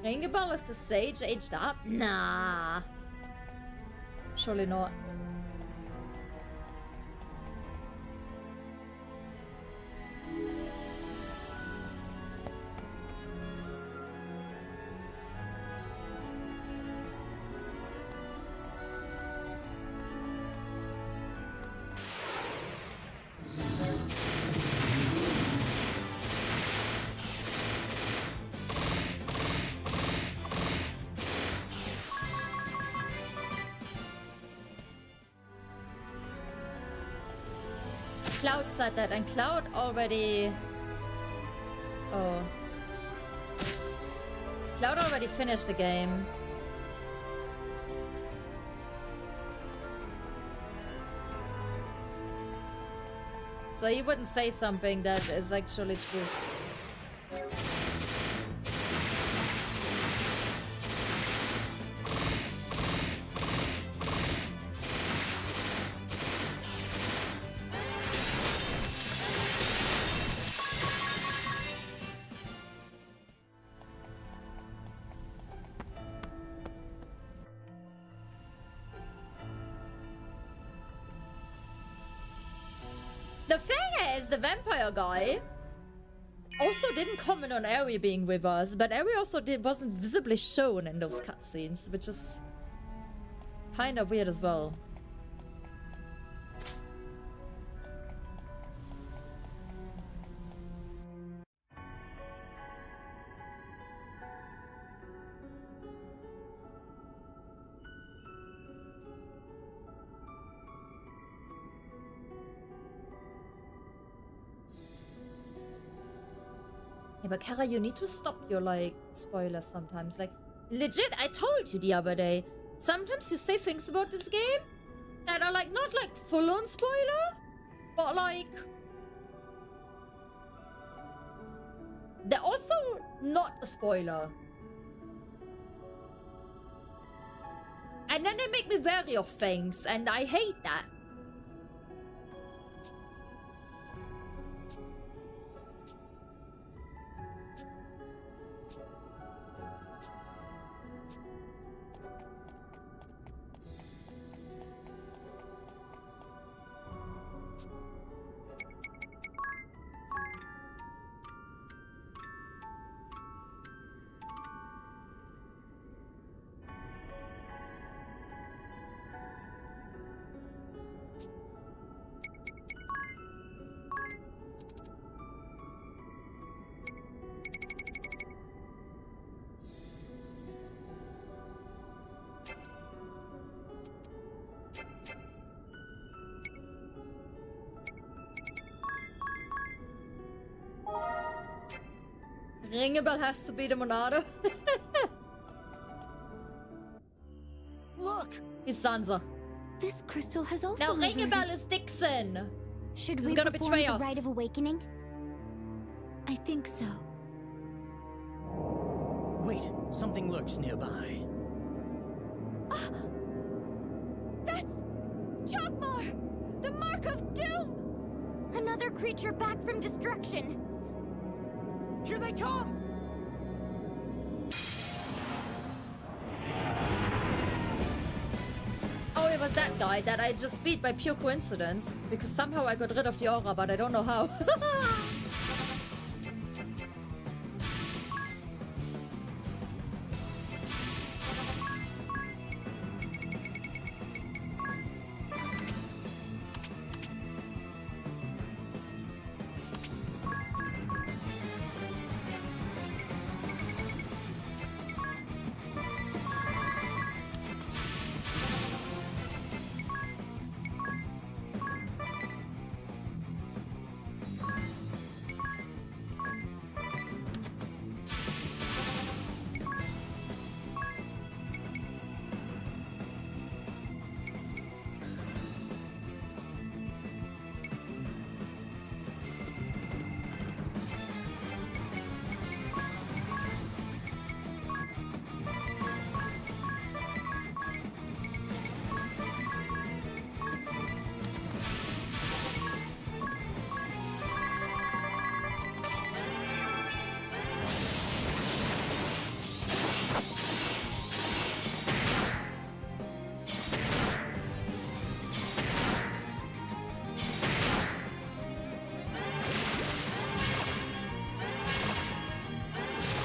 Ring a bell is the sage aged up? Nah. Surely not. Cloud said that, and Cloud already... Oh. Cloud already finished the game. So he wouldn't say something that is actually true. The thing is, the vampire guy also didn't comment on Ari being with us, but Ari also wasn't visibly shown in those cutscenes, which is kind of weird as well. Yeah, but Kara, you need to stop your, like, spoilers sometimes. Like, legit, I told you the other day. Sometimes you say things about this game that are, like, not, like, full-on spoiler, but, like... they're also not a spoiler. And then they make me wary of things, and I hate that. Ringebell has to be the Monado. Look! He's Sansa. This crystal has also Now reverted. Ringebell is Dixon. Should He's we gonna perform betray the us. rite of awakening? I think so. Wait, something lurks nearby. That's 𝐥𝐻𝐿! The Mark of Doom! Another creature back from destruction. Here they come! Oh, it was that guy that I just beat by pure coincidence. Because somehow I got rid of the aura, but I don't know how.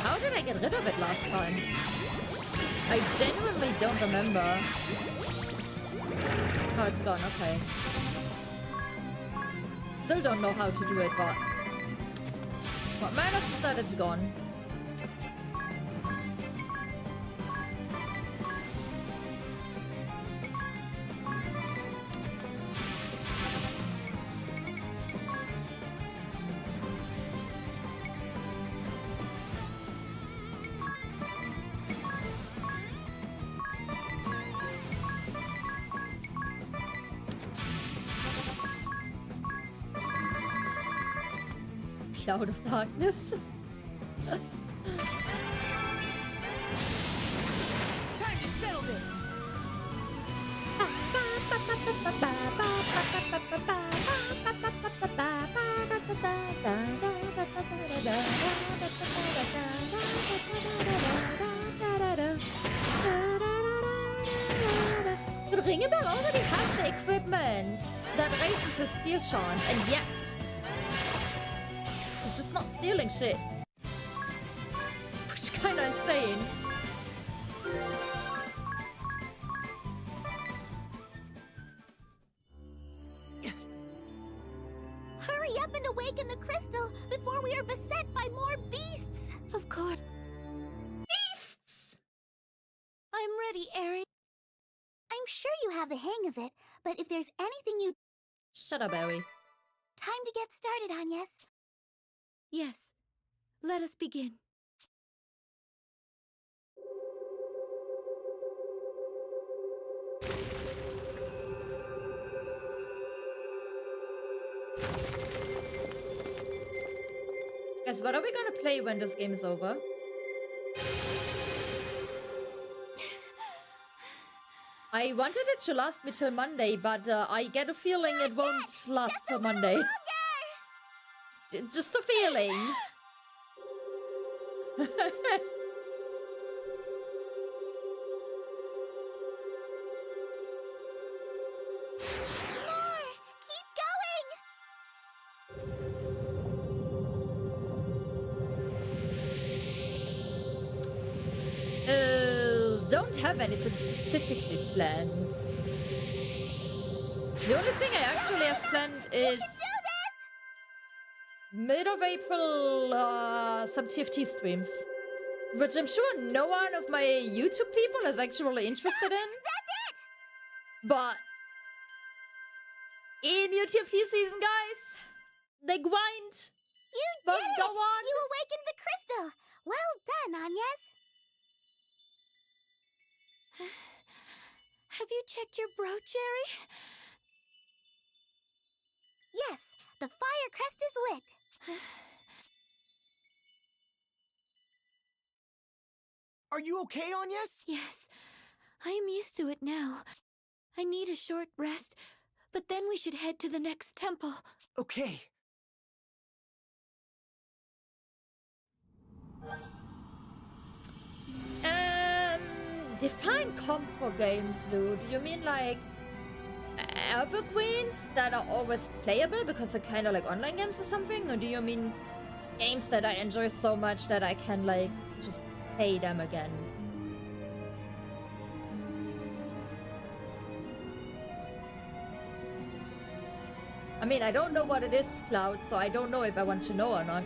How did I get rid of it last time? I genuinely don't remember. Oh, it's gone, okay. Still don't know how to do it, but... What matters is that it's gone. Cloud of darkness. Time to settle this. But Ringebell already has the equipment that raises his steal chance, and yet he's just not stealing shit. Which is kinda insane. Hurry up and awaken the crystal before we are beset by more beasts! Of course. Beasts! I'm ready, Eri. I'm sure you have the hang of it, but if there's anything you... Shut up, Eri. Time to get started, Agnes. Yes. Let us begin. Guys, what are we gonna play when this game is over? I wanted it to last me till Monday, but I get a feeling it won't last till Monday. Just a feeling. Don't have anything specifically planned. The only thing I actually have planned is mid of April some TFT streams, which I'm sure no one of my YouTube people is actually interested in. That's it! But in your TFT season, guys, they grind. You But did go it! on. You awakened the crystal! Well done, Agnes. Have you checked your brooch, Jerry? Yes, the fire crest is lit. Are you okay, Agnes? Yes, I am used to it now. I need a short rest, but then we should head to the next temple. Okay. Define comfort games, Lou. Do you mean like evergreens that are always playable because they're kind of like online games or something? Or do you mean games that I enjoy so much that I can like just play them again? I mean, I don't know what it is, Cloud, so I don't know if I want to know or not.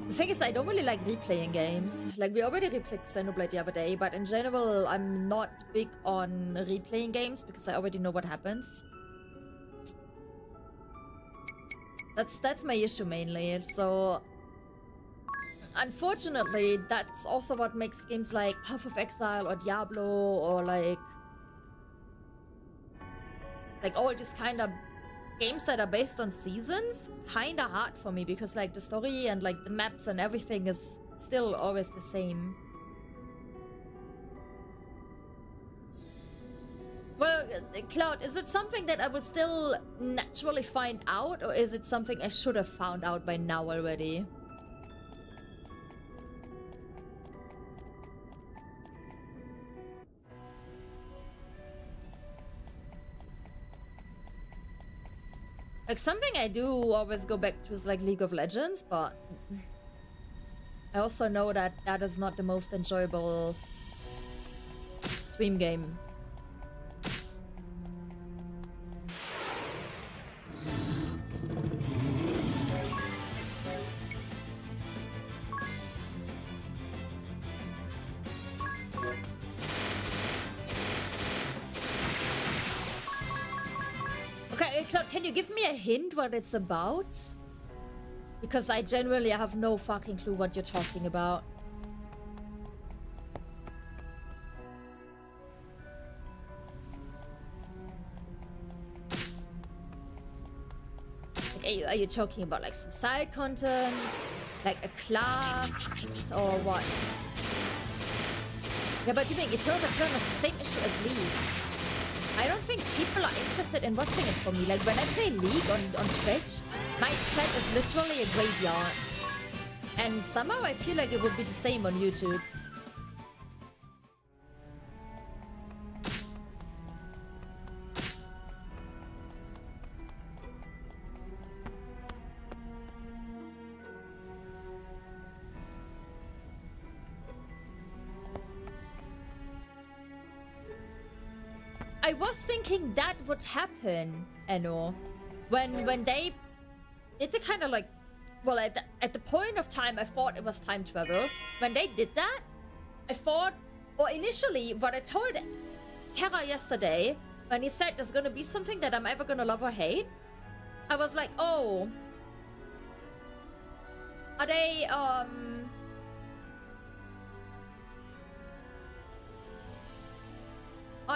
The thing is, I don't really like replaying games. Like, we already replayed Xenoblade the other day, but in general, I'm not big on replaying games because I already know what happens. That's my issue mainly, so... Unfortunately, that's also what makes games like Path of Exile or Diablo or like all these kind of games that are based on seasons kind of hard for me because like the story and like the maps and everything is still always the same. Well, Cloud, is it something that I would still naturally find out, or is it something I should have found out by now already? Like, something I do always go back to is like League of Legends, but I also know that that is not the most enjoyable stream game. Okay, Cloud, can you give me a hint what it's about? Because I genuinely have no fucking clue what you're talking about. Like, are you talking about like some side content? Like a class? Or what? Yeah, but you mean Eternal Return has the same issue as League. I don't think people are interested in watching it for me. Like, when I play League on Twitch, my chat is literally a graveyard. And somehow I feel like it would be the same on YouTube. I was thinking that would happen, Enno, when they did the kind of like, well, at the point of time I thought it was time travel. When they did that, I thought, or initially what I told Kara yesterday, when he said there's gonna be something that I'm ever gonna love or hate, I was like, oh, are they, are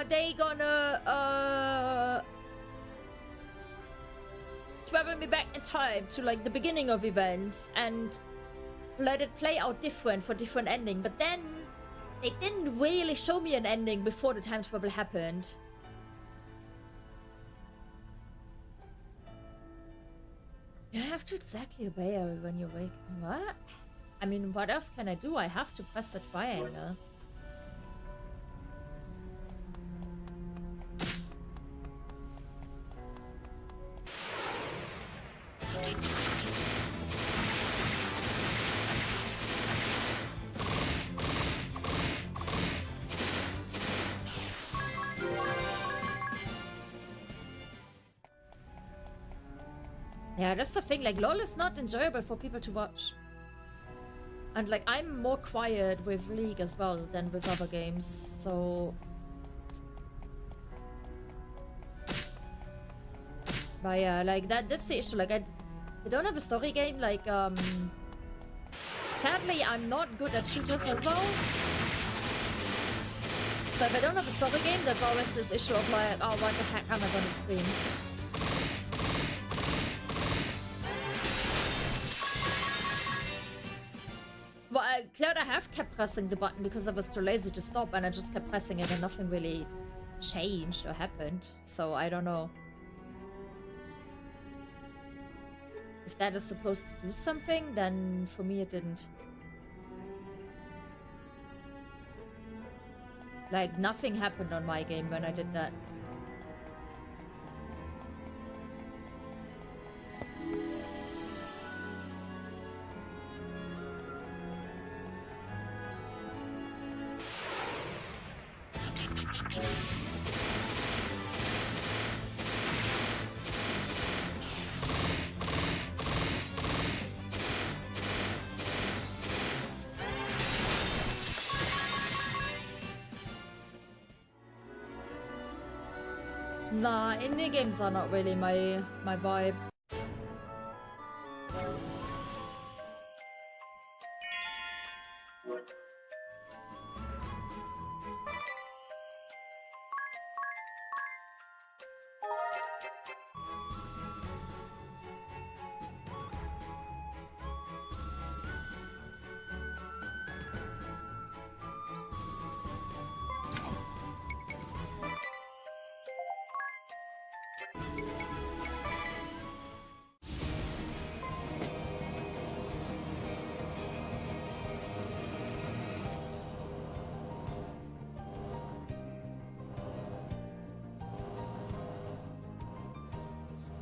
they gonna, travel me back in time to, like, the beginning of events and let it play out different for different ending? But then, they didn't really show me an ending before the time travel happened. You have to exactly obey when you wake. What? I mean, what else can I do? I have to press the triangle. Yeah, that's the thing. Like, LoL is not enjoyable for people to watch. And like, I'm more quiet with League as well than with other games, so... But yeah, like, that's the issue. Like, I don't have a story game. Like, sadly, I'm not good at shooters as well. So if I don't have a story game, there's always this issue of like, oh, what the heck am I gonna stream? Well, Cloud, I have kept pressing the button because I was too lazy to stop, and I just kept pressing it and nothing really changed or happened. So I don't know if that is supposed to do something. Then for me it didn't. Like, nothing happened on my game when I did that. Nah, indie games are not really my vibe.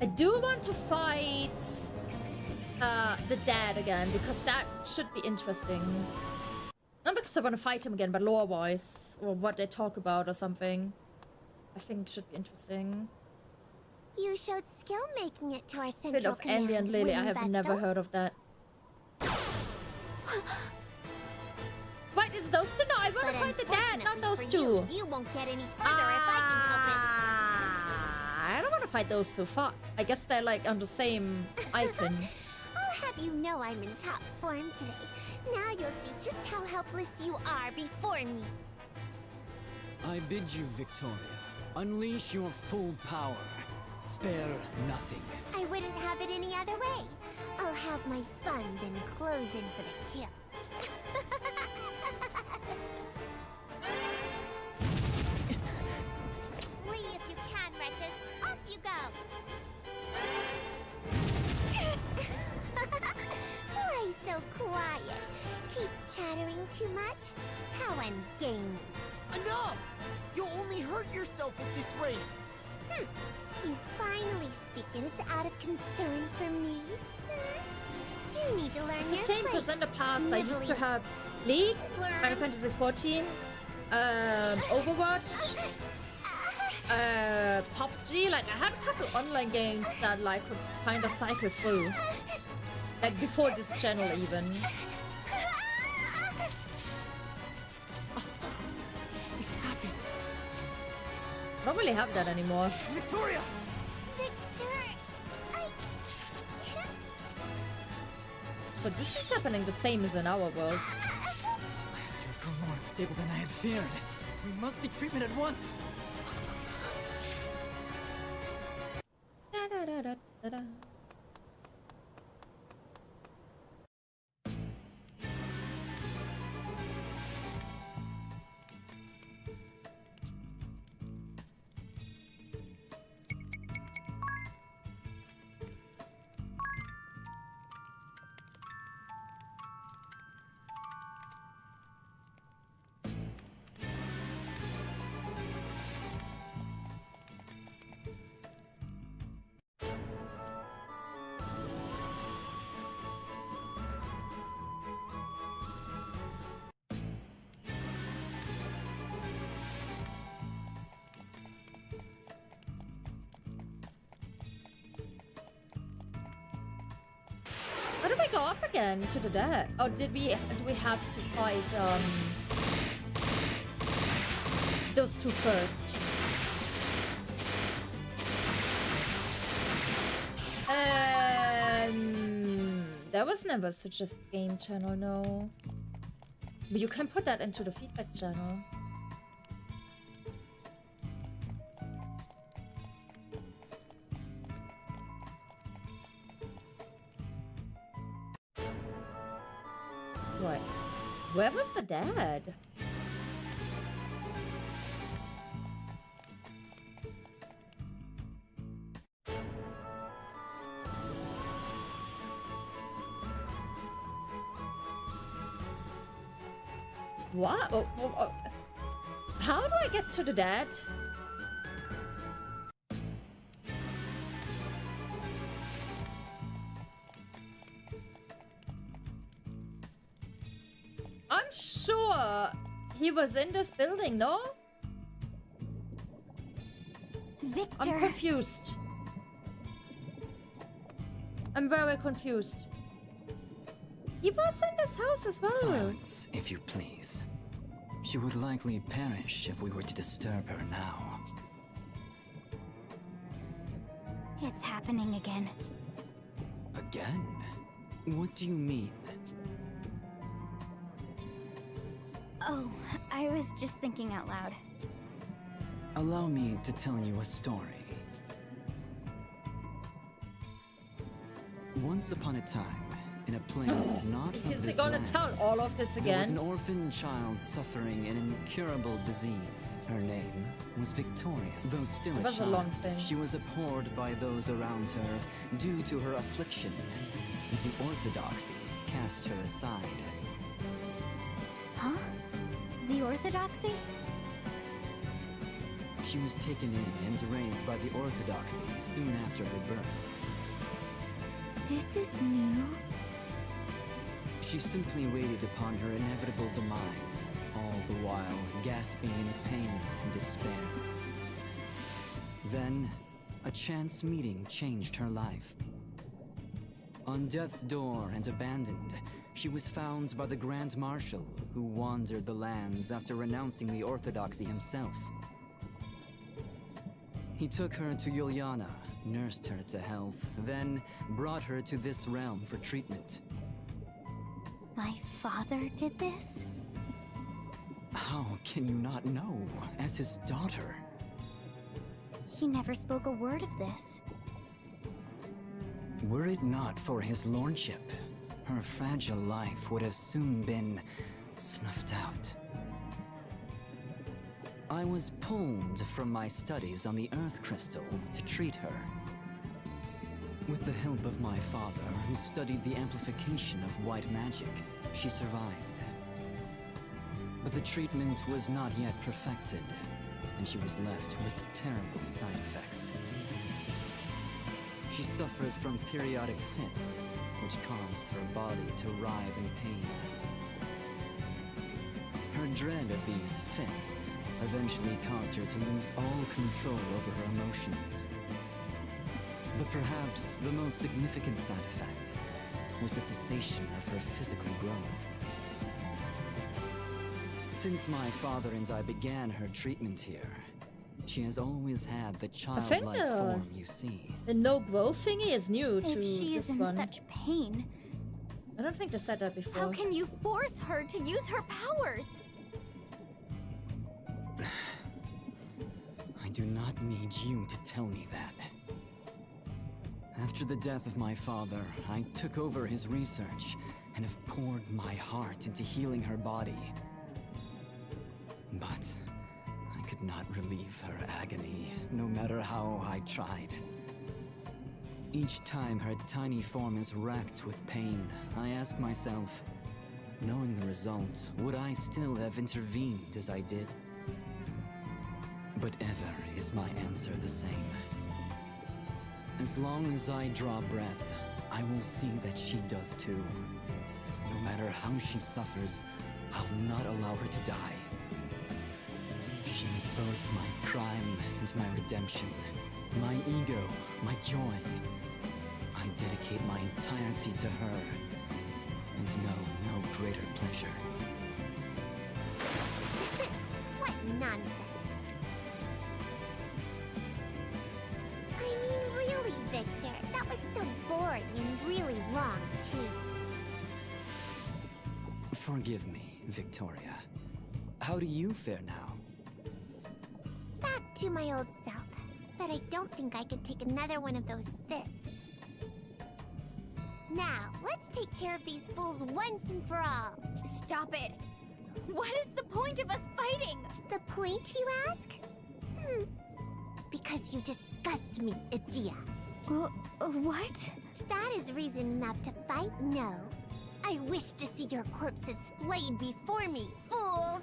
I do want to fight the dad again, because that should be interesting. Not because I want to fight him again, but lore-wise, or what they talk about or something. I think it should be interesting. You showed skill making it to our Bit central of Andy and Lily, I have never heard of that. What is those two? No, I want to fight the dad, not those two. You won't get any further if I can help it. I don't want to fight those two. Fuck. I guess they're like on the same icon. I'll have you know I'm in top form today. Now you'll see just how helpless you are before me. I bid you, Victoria, unleash your full power. Spare nothing. I wouldn't have it any other way. I'll have my fun, then close in for the kill. Flee if you can, wretches. Off you go. Why so quiet? Teeth chattering too much? How ungainly. Enough! You'll only hurt yourself at this rate. You finally speak, and it's out of concern for me. You need to learn It's a your shame because in the past I used to have League, Final Fantasy 14, Overwatch, PUBG. Like, I had a couple online games that like could kind of cycle through. Like before this channel even. I don't really have that anymore. Victoria! So this is happening the same as in our world. You've grown more unstable than I had feared. We must seek treatment at once. Da, da, da, da, da, da. go up again to the dead? Or do we have to fight those two first? There was never such a game channel, no. But you can put that into the feedback channel. What? Where was the dad? What? How do I get to the dad? I'm sure he was in this building, no? Victor. I'm confused. I'm very confused. He was in this house as well. Silence, if you please. She would likely perish if we were to disturb her now. It's happening again. Again? What do you mean? Oh, I was just thinking out loud. Allow me to tell you a story. Once upon a time, in a place not of Is he this gonna land, tell all of this there was again? an orphan child suffering an incurable disease. Her name was Victoria. Though still It a was a child, long thing. she was abhorred by those around her due to her affliction, as the orthodoxy cast her aside. Huh? The orthodoxy? She was taken in and raised by the orthodoxy soon after her birth. This is new. She simply waited upon her inevitable demise, all the while gasping in pain and despair. Then, a chance meeting changed her life. On death's door and abandoned, she was found by the Grand Marshal, who wandered the lands after renouncing the orthodoxy himself. He took her to Juliana, nursed her to health, then brought her to this realm for treatment. My father did this? How can you not know, as his daughter? He never spoke a word of this. Were it not for his lordship, her fragile life would have soon been snuffed out. I was pulled from my studies on the Earth Crystal to treat her. With the help of my father, who studied the amplification of white magic, she survived. But the treatment was not yet perfected, and she was left with terrible side effects. She suffers from periodic fits, which cause her body to writhe in pain. Her dread of these fits eventually caused her to lose all control over her emotions. But perhaps the most significant side effect was the cessation of her physical growth. Since my father and I began her treatment here, she has always had the childlike form you see. The no growth thingy is new to If she this is in one. such pain, I don't think they said that before. how can you force her to use her powers? I do not need you to tell me that. After the death of my father, I took over his research and have poured my heart into healing her body. But I could not relieve her agony, no matter how I tried. Each time her tiny form is racked with pain, I ask myself, knowing the result, would I still have intervened as I did? But ever is my answer the same. As long as I draw breath, I will see that she does too. No matter how she suffers, I'll not allow her to die. She is both my crime and my redemption, my ego, my joy. I dedicate my entirety to her, and know no greater pleasure. What nonsense. I mean, really, Victor, that was so boring and really long, too. Forgive me, Victoria. How do you fare now? Back to my old self, but I don't think I could take another one of those fits. Now, let's take care of these fools once and for all. Stop it! What is the point of us fighting? The point, you ask? Because you disgust me, Edea. What? That is reason enough to fight, no. I wish to see your corpses splayed before me, fools!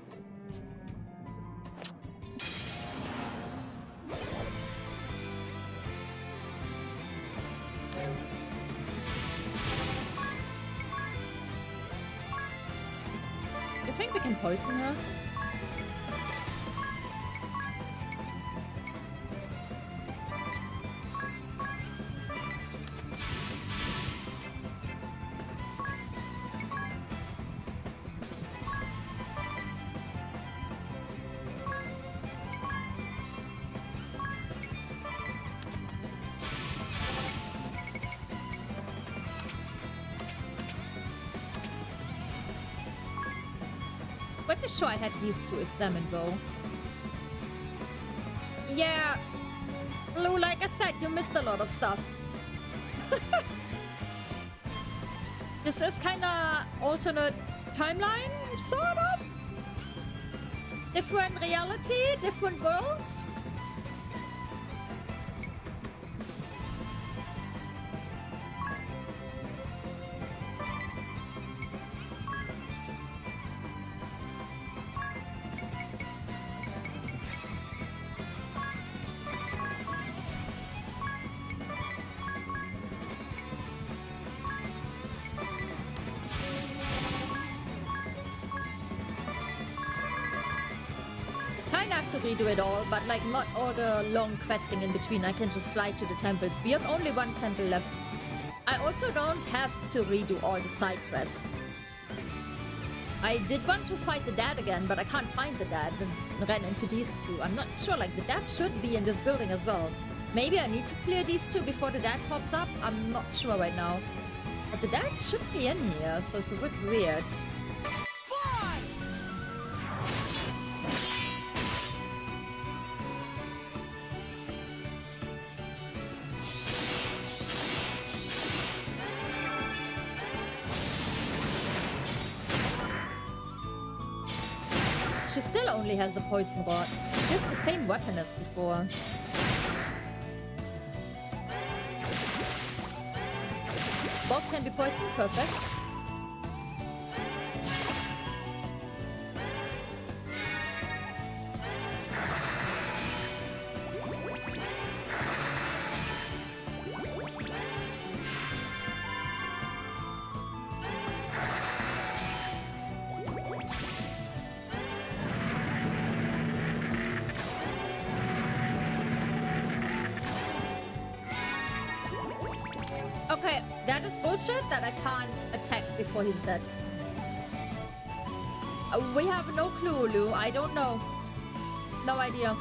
You think we can poison her? Pretty sure I had these to examine though. Yeah, Lou, like I said, you missed a lot of stuff. This is kinda alternate timeline, sort of? Different reality, different worlds? To redo it all, but like not all the long questing in between. I can just fly to the temples. We have only one temple left. I also don't have to redo all the side quests. I did want to fight the dad again, but I can't find the dad and ran into these two. I'm not sure, like the dad should be in this building as well. Maybe I need to clear these two before the dad pops up. I'm not sure right now. But the dad should be in here, so it's a bit weird. She still only has a poison rod. She has the same weapon as before. Both can be poisoned, perfect. Okay, that is bullshit that I can't attack before he's dead. We have no clue, Lou. I don't know. No idea.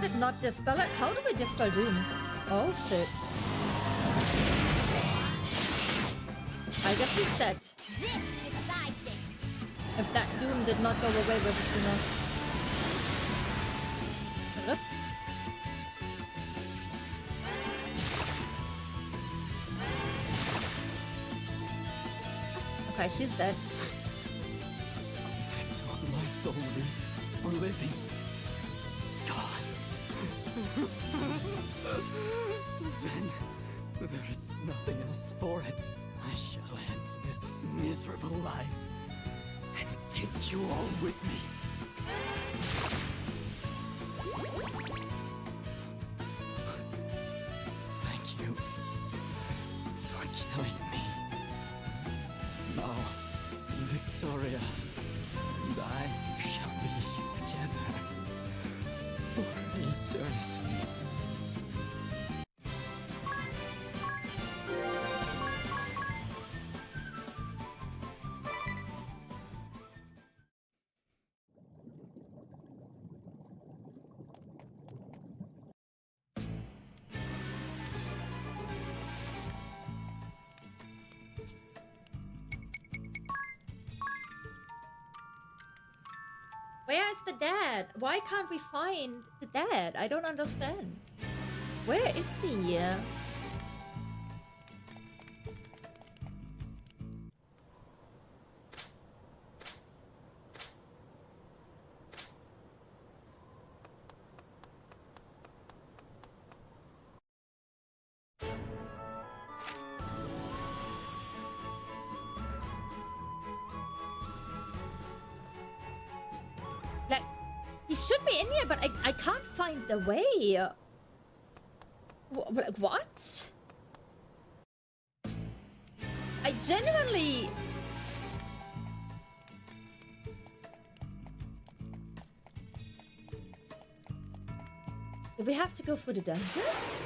did not dispel it. How do we dispel Doom? Oh shit. I guess he's dead. If that Doom did not go away with it sooner. Okay, she's dead. That's what my soul is for living. God. Then there is nothing else for it. I shall end this miserable life and take you all with me. Thank you for killing me. Now, Victoria and I shall be together for eternity. Where is the dad? Why can't we find the dad? I don't understand. Where is he? Like, he should be in here, but I can't find the way. Like, what? I genuinely... Do we have to go through the dungeons?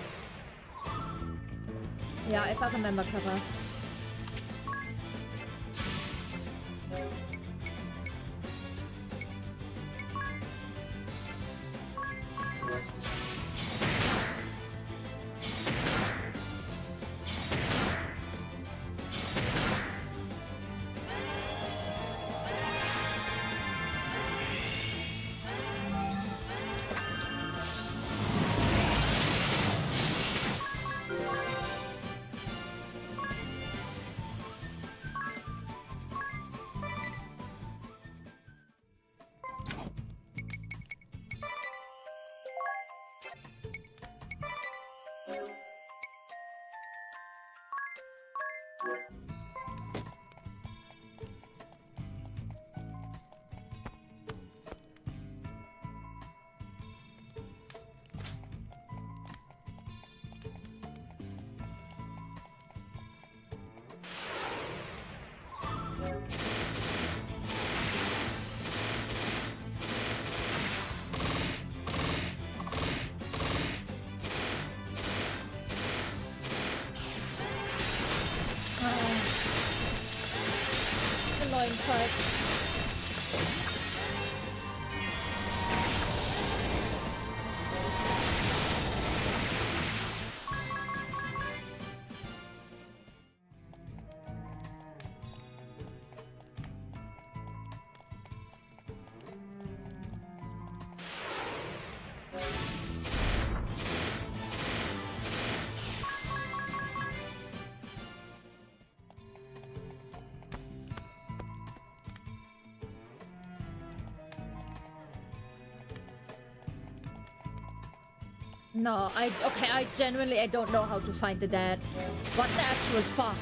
Yeah, if I remember correctly. Annoying parts. No, I genuinely, I don't know how to find the dad. What the actual fuck?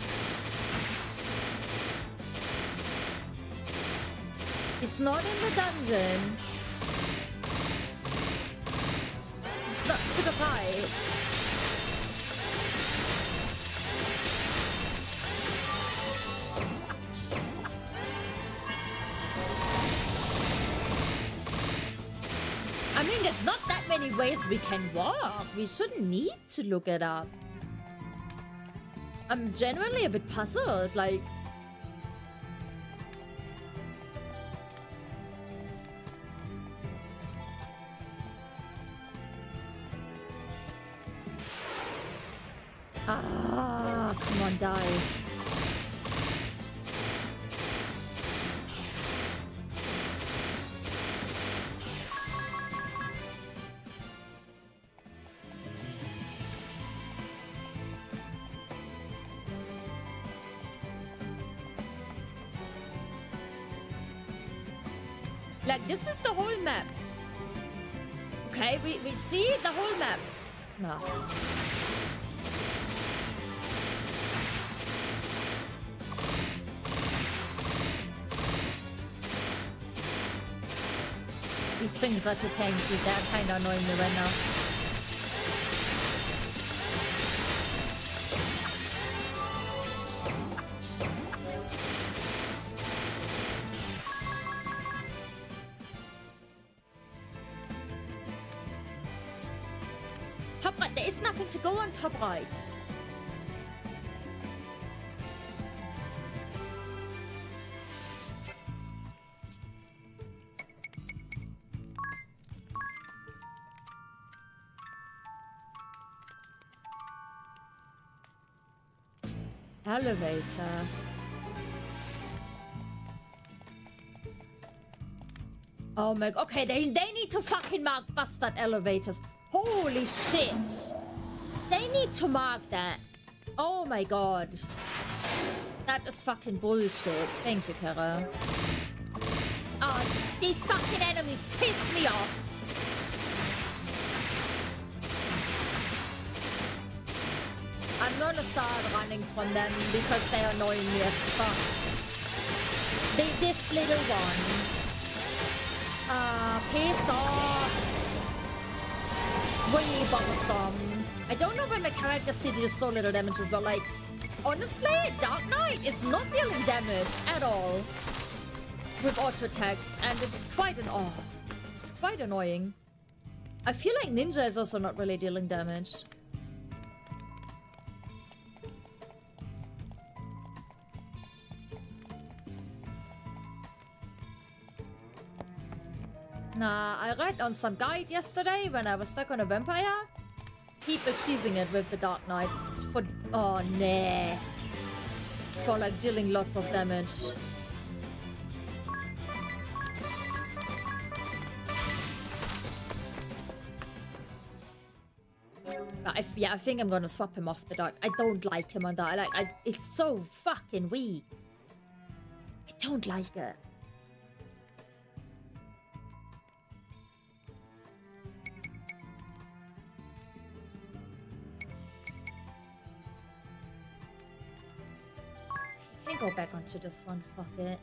He's not in the dungeon. He's not to the right. I mean, there's not that many ways we can walk. We shouldn't need to look it up. I'm genuinely a bit puzzled, like... Ah, come on, die. Like, this is the whole map. Okay, we see the whole map. No. These things are too tanky. They're kind of annoying me right now. Top right. There is nothing to go on top right. Elevator. Oh my god. Okay, they need to fucking mark bastard elevators. Holy shit. They need to mark that. Oh my god. That is fucking bullshit. Thank you, Kara. Oh, these fucking enemies piss me off. I'm gonna start running from them because they annoy me as fuck. This little one. Piss off. Really bothersome. I don't know why my character still deals so little damage as well. Like, honestly, Dark Knight is not dealing damage at all with auto attacks, and it's quite it's quite annoying. I feel like Ninja is also not really dealing damage. Nah, I read on some guide yesterday when I was stuck on a vampire. People cheesing it with the Dark Knight for... Oh, nah. For, like, dealing lots of damage. I think I'm gonna swap him off the Dark. I don't like him on that. It's so fucking weak. I don't like it. I can go back onto this one. Fuck it.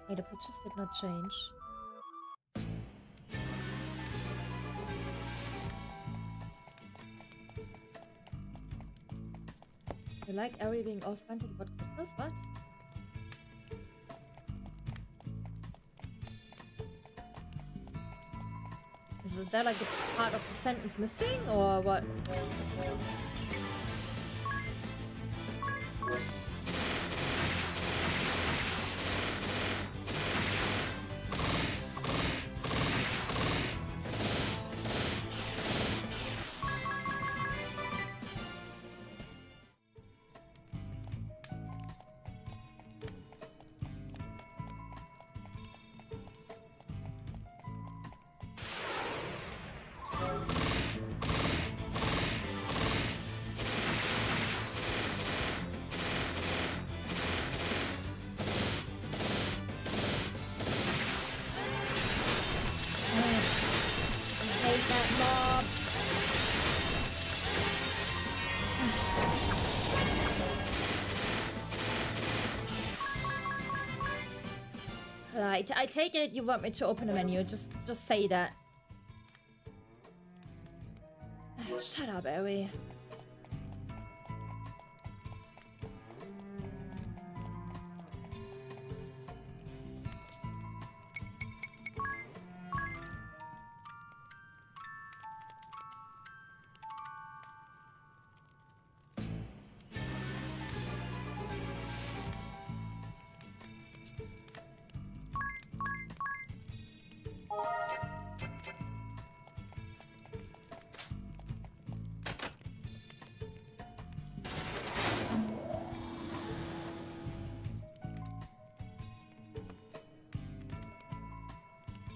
Okay, the pictures did not change. I like Ari being off hunting about crystals, but... Is there like a part of the sentence missing, or what? I take it you want me to open a menu. Just say that. Shut up, Ari.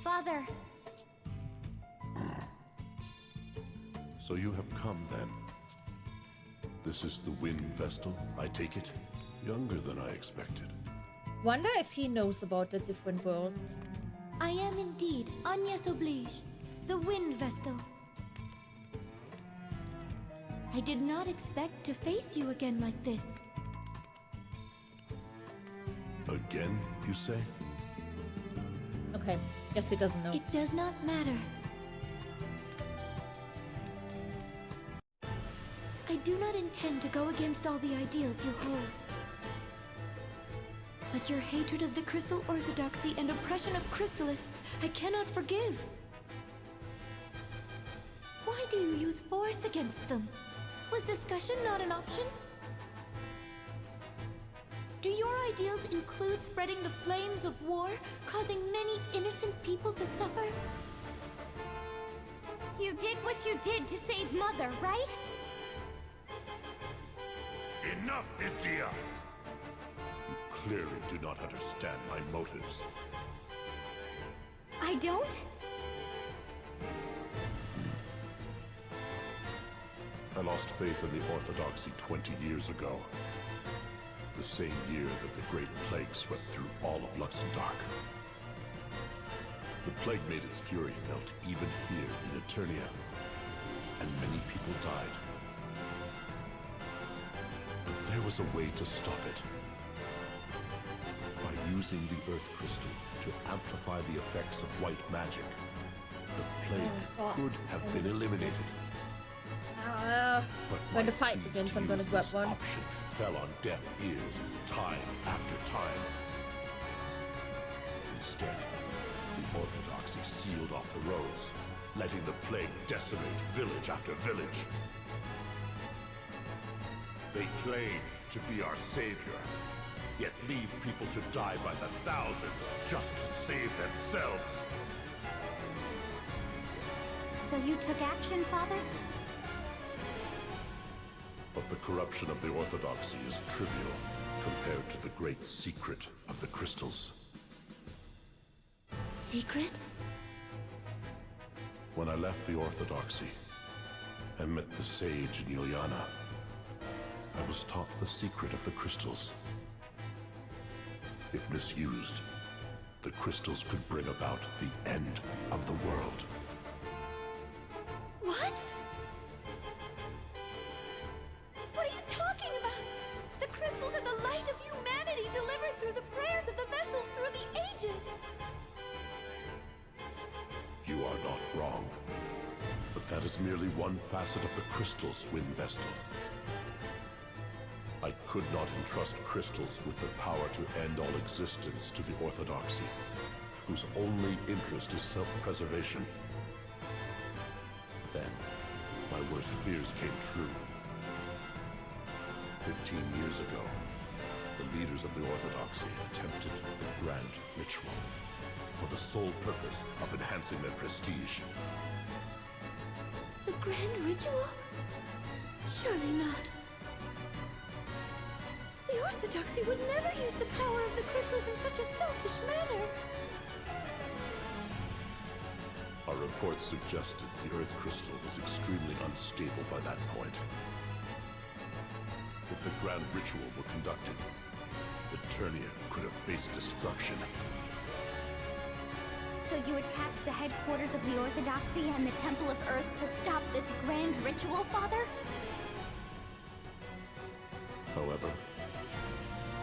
Father. So you have come then. This is the Wind Vestal, I take it? Younger than I expected. Wonder if he knows about the different worlds. I am indeed Agnes Oblige, the Wind Vestal. I did not expect to face you again like this. Again, you say? Okay, guess he doesn't know. It does not matter. I do not intend to go against all the ideals you hold. But your hatred of the Crystal Orthodoxy and oppression of Crystallists, I cannot forgive. Why do you use force against them? Was discussion not an option? Do your ideals include spreading the flames of war, causing many innocent people to suffer? You did what you did to save Mother, right? Enough, 𝐥𝐢𝐭! You clearly do not understand my motives. I don't? I lost faith in the Orthodoxy 20 years ago. The same year that the Great Plague swept through all of Luxembourg. The plague made its fury felt even here in Eternia, and many people died. But there was a way to stop it. By using the Earth Crystal to amplify the effects of white magic, the plague could have been eliminated. When the fight begins, I'm gonna grab one. Option fell on deaf ears time after time. Instead, the Orthodoxy sealed off the roads, letting the plague decimate village after village. They claim to be our savior, yet leave people to die by the thousands just to save themselves. So you took action, Father? But the corruption of the Orthodoxy is trivial compared to the great secret of the crystals. Secret? When I left the Orthodoxy and met the sage in Ilyana, I was taught the secret of the crystals. If misused, the crystals could bring about the end of the world. What? What are you talking about? The crystals are the light of humanity delivered through the prayers of the vessels through the ages. You are not wrong. But that is merely one facet of the crystals, Wind Vestal. I could not entrust crystals with the power to end all existence to the Orthodoxy, whose only interest is self-preservation. Then, my worst fears came true. 15 years ago, the leaders of the Orthodoxy attempted the Grand Ritual for the sole purpose of enhancing their prestige. The Grand Ritual? Surely not. The Orthodoxy would never use the power of the crystals in such a selfish manner. Our reports suggested the Earth Crystal was extremely unstable by that point. If the Grand Ritual were conducted, Eternia could have faced destruction. So you attacked the headquarters of the Orthodoxy and the Temple of Earth to stop this grand ritual, Father? However,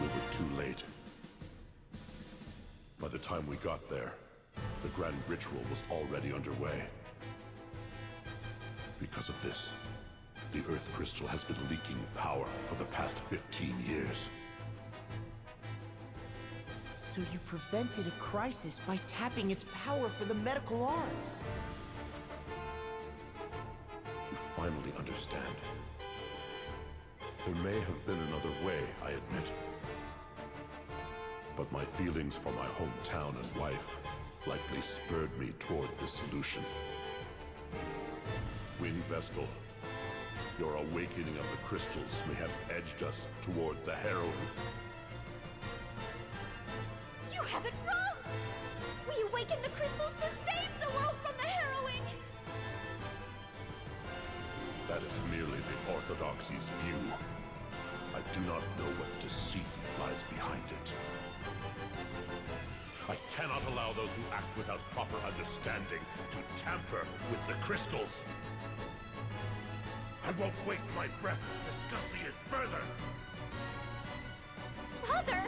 we were too late. By the time we got there, the grand ritual was already underway. Because of this, the Earth Crystal has been leaking power for the past 15 years. So you prevented a crisis by tapping its power for the medical arts. You finally understand. There may have been another way, I admit. But my feelings for my hometown and wife likely spurred me toward this solution. Wind Vestal, your awakening of the crystals may have edged us toward the heroine. You have it wrong! We awakened the crystals to save the world from the harrowing! That is merely the Orthodoxy's view. I do not know what deceit lies behind it. I cannot allow those who act without proper understanding to tamper with the crystals. I won't waste my breath discussing it further. Father!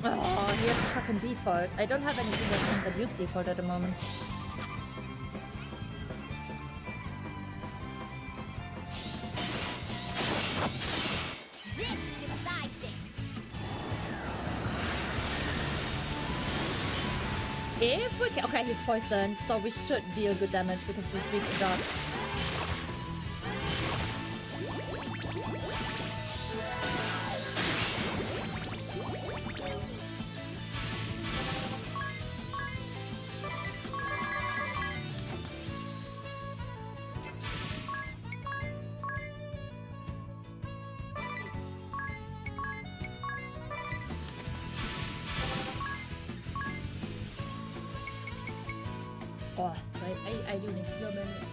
Oh, he has fucking default. I don't have anything that can reduce default at the moment. This decides it. If we can... Okay, he's poisoned, so we should deal good damage because he's weak to dark. Oh, right. I do need to blow my nose.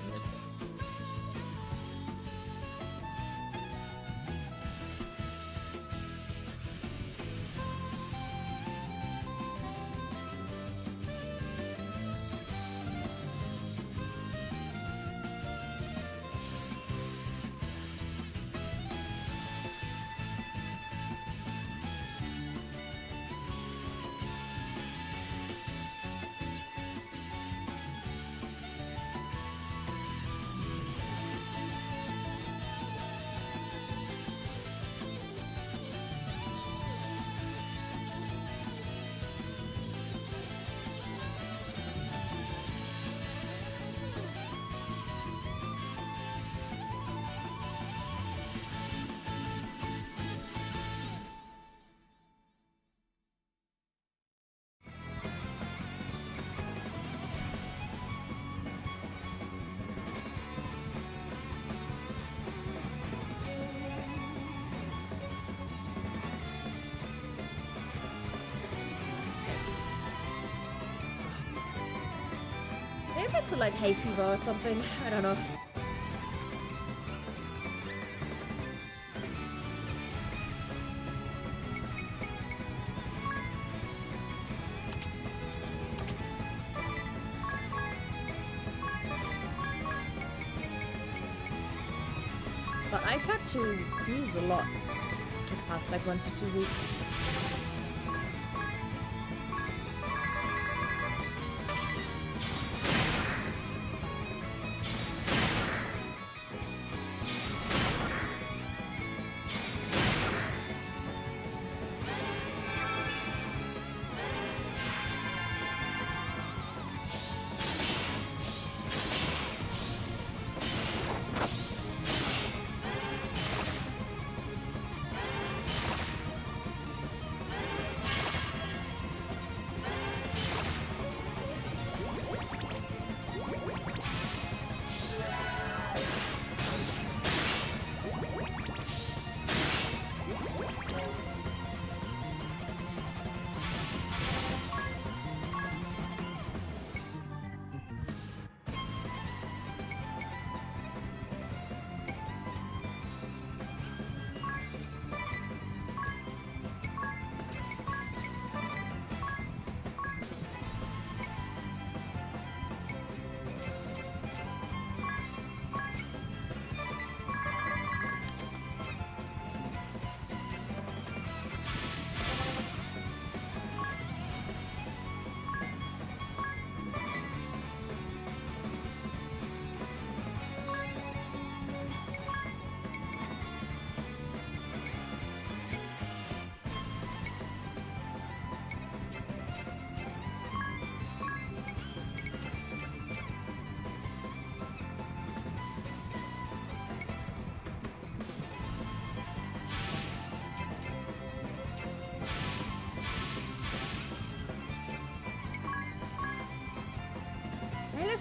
Maybe it's a, like, hay fever or something. I don't know. But I've had to sneeze a lot in the past, like, 1 to 2 weeks.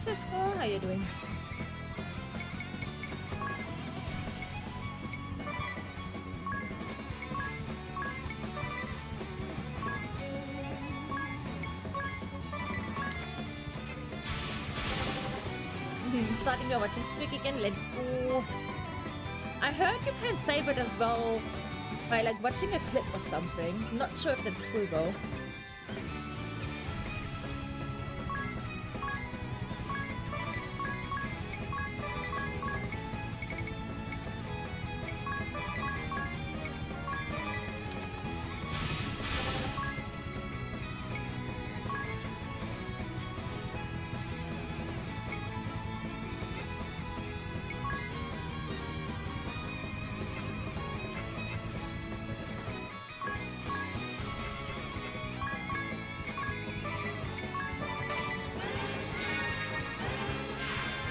Cisco. How you doing? Starting your watching streak again. Let's go. I heard you can save it as well by like watching a clip or something. Not sure if that's true though.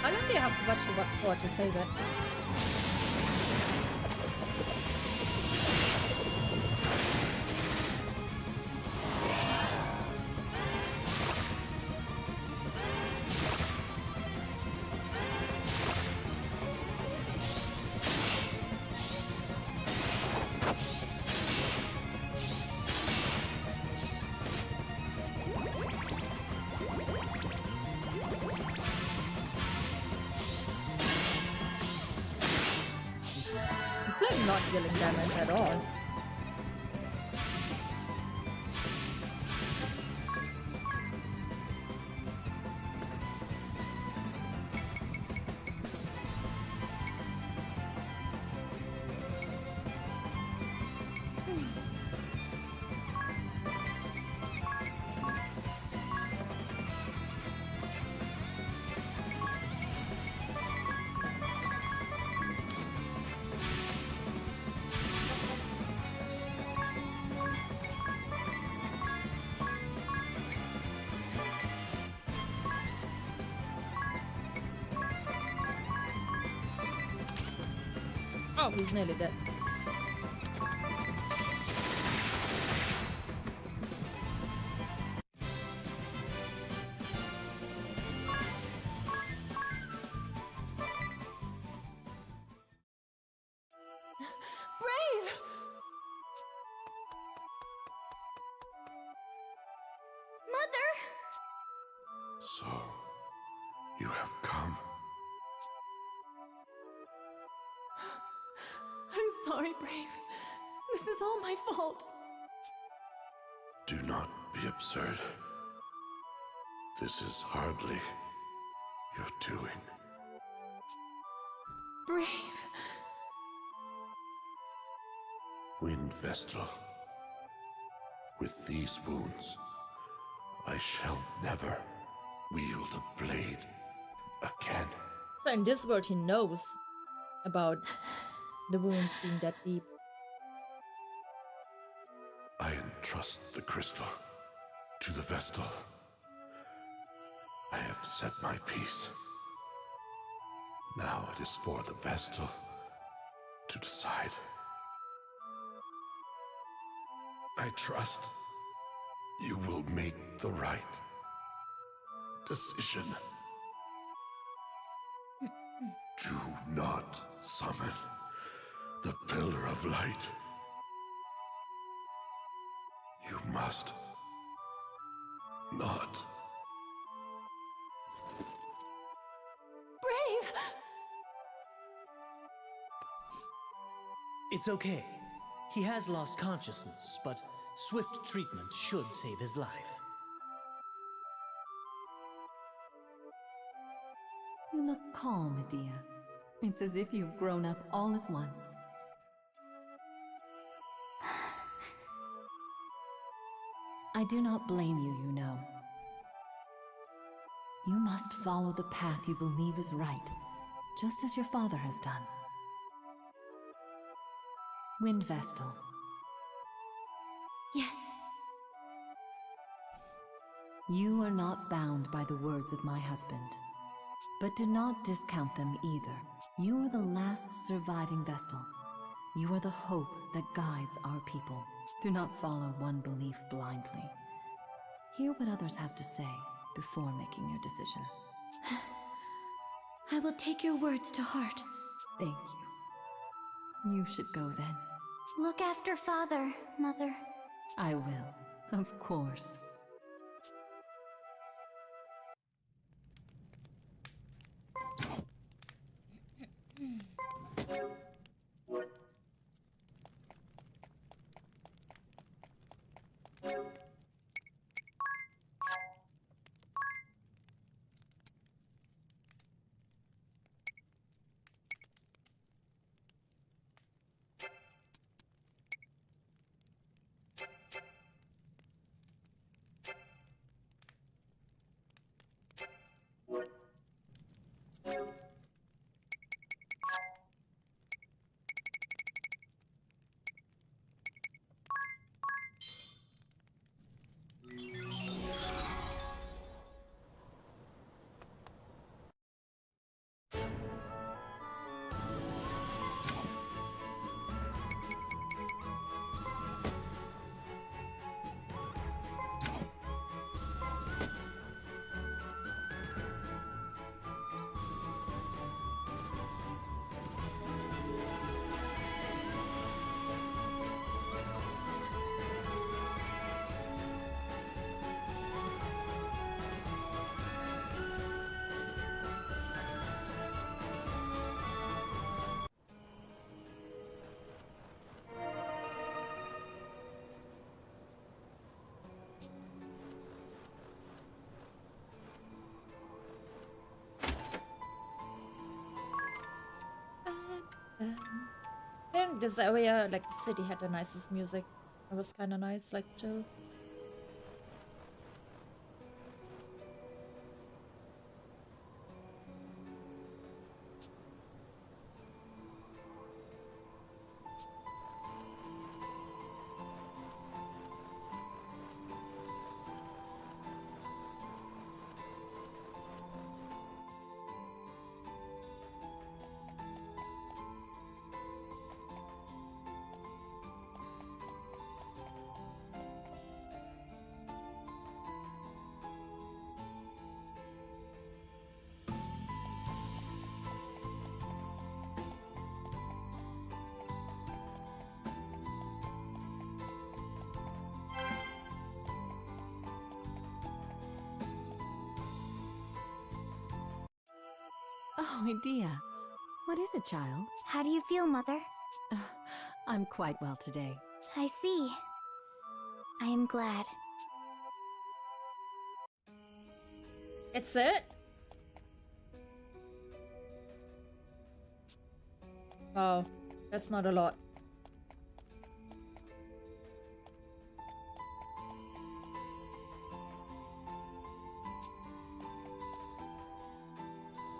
How long do you have to watch the what for to save it? Not dealing damage at all. Oh, he's nearly dead. Brave! Mother! So, you have come. I'm sorry, Brave. This is all my fault. Do not be absurd. This is hardly your doing. Brave. Wind Vestal. With these wounds, I shall never wield a blade again. So in this world he knows about the wounds being that deep. I entrust the crystal to the Vestal. I have said my piece. Now it is for the Vestal to decide. I trust you will make the right decision. Do not summon the Pillar of Light. You must not. Brave! It's okay. He has lost consciousness, but swift treatment should save his life. You look calm, Medea. It's as if you've grown up all at once. I do not blame you, you know. You must follow the path you believe is right, just as your father has done. Wind Vestal. Yes. You are not bound by the words of my husband, but do not discount them either. You are the last surviving Vestal. You are the hope that guides our people. Do not follow one belief blindly. Hear what others have to say before making your decision. I will take your words to heart. Thank you. You should go then. Look after Father, Mother. I will, of course. I think this area, like the city, had the nicest music. It was kind of nice, like chill. Oh, Idea. What is it, child? How do you feel, Mother? I'm quite well today. I see. I am glad. It's it? Wow, that's not a lot.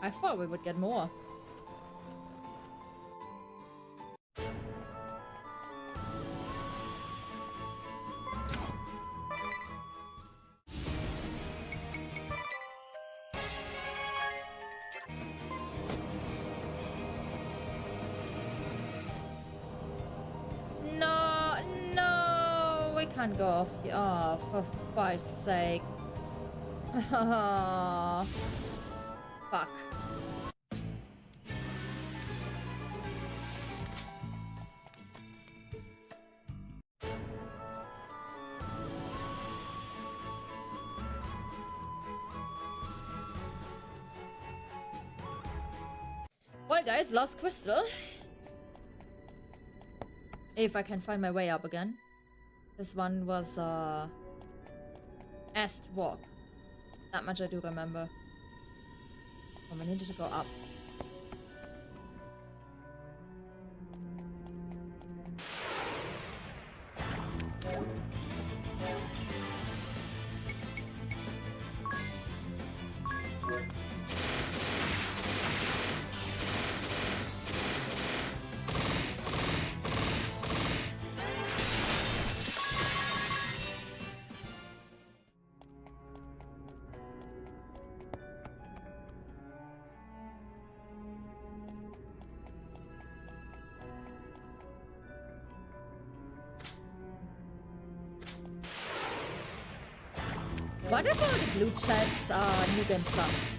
I thought we would get more. No, we can't go off the off, for Christ's sake. Fuck. Well, guys, lost crystal. If I can find my way up again. This one was Est Walk. That much I do remember. Oh, we needed to go up. What if all the blue chests are New Game Plus?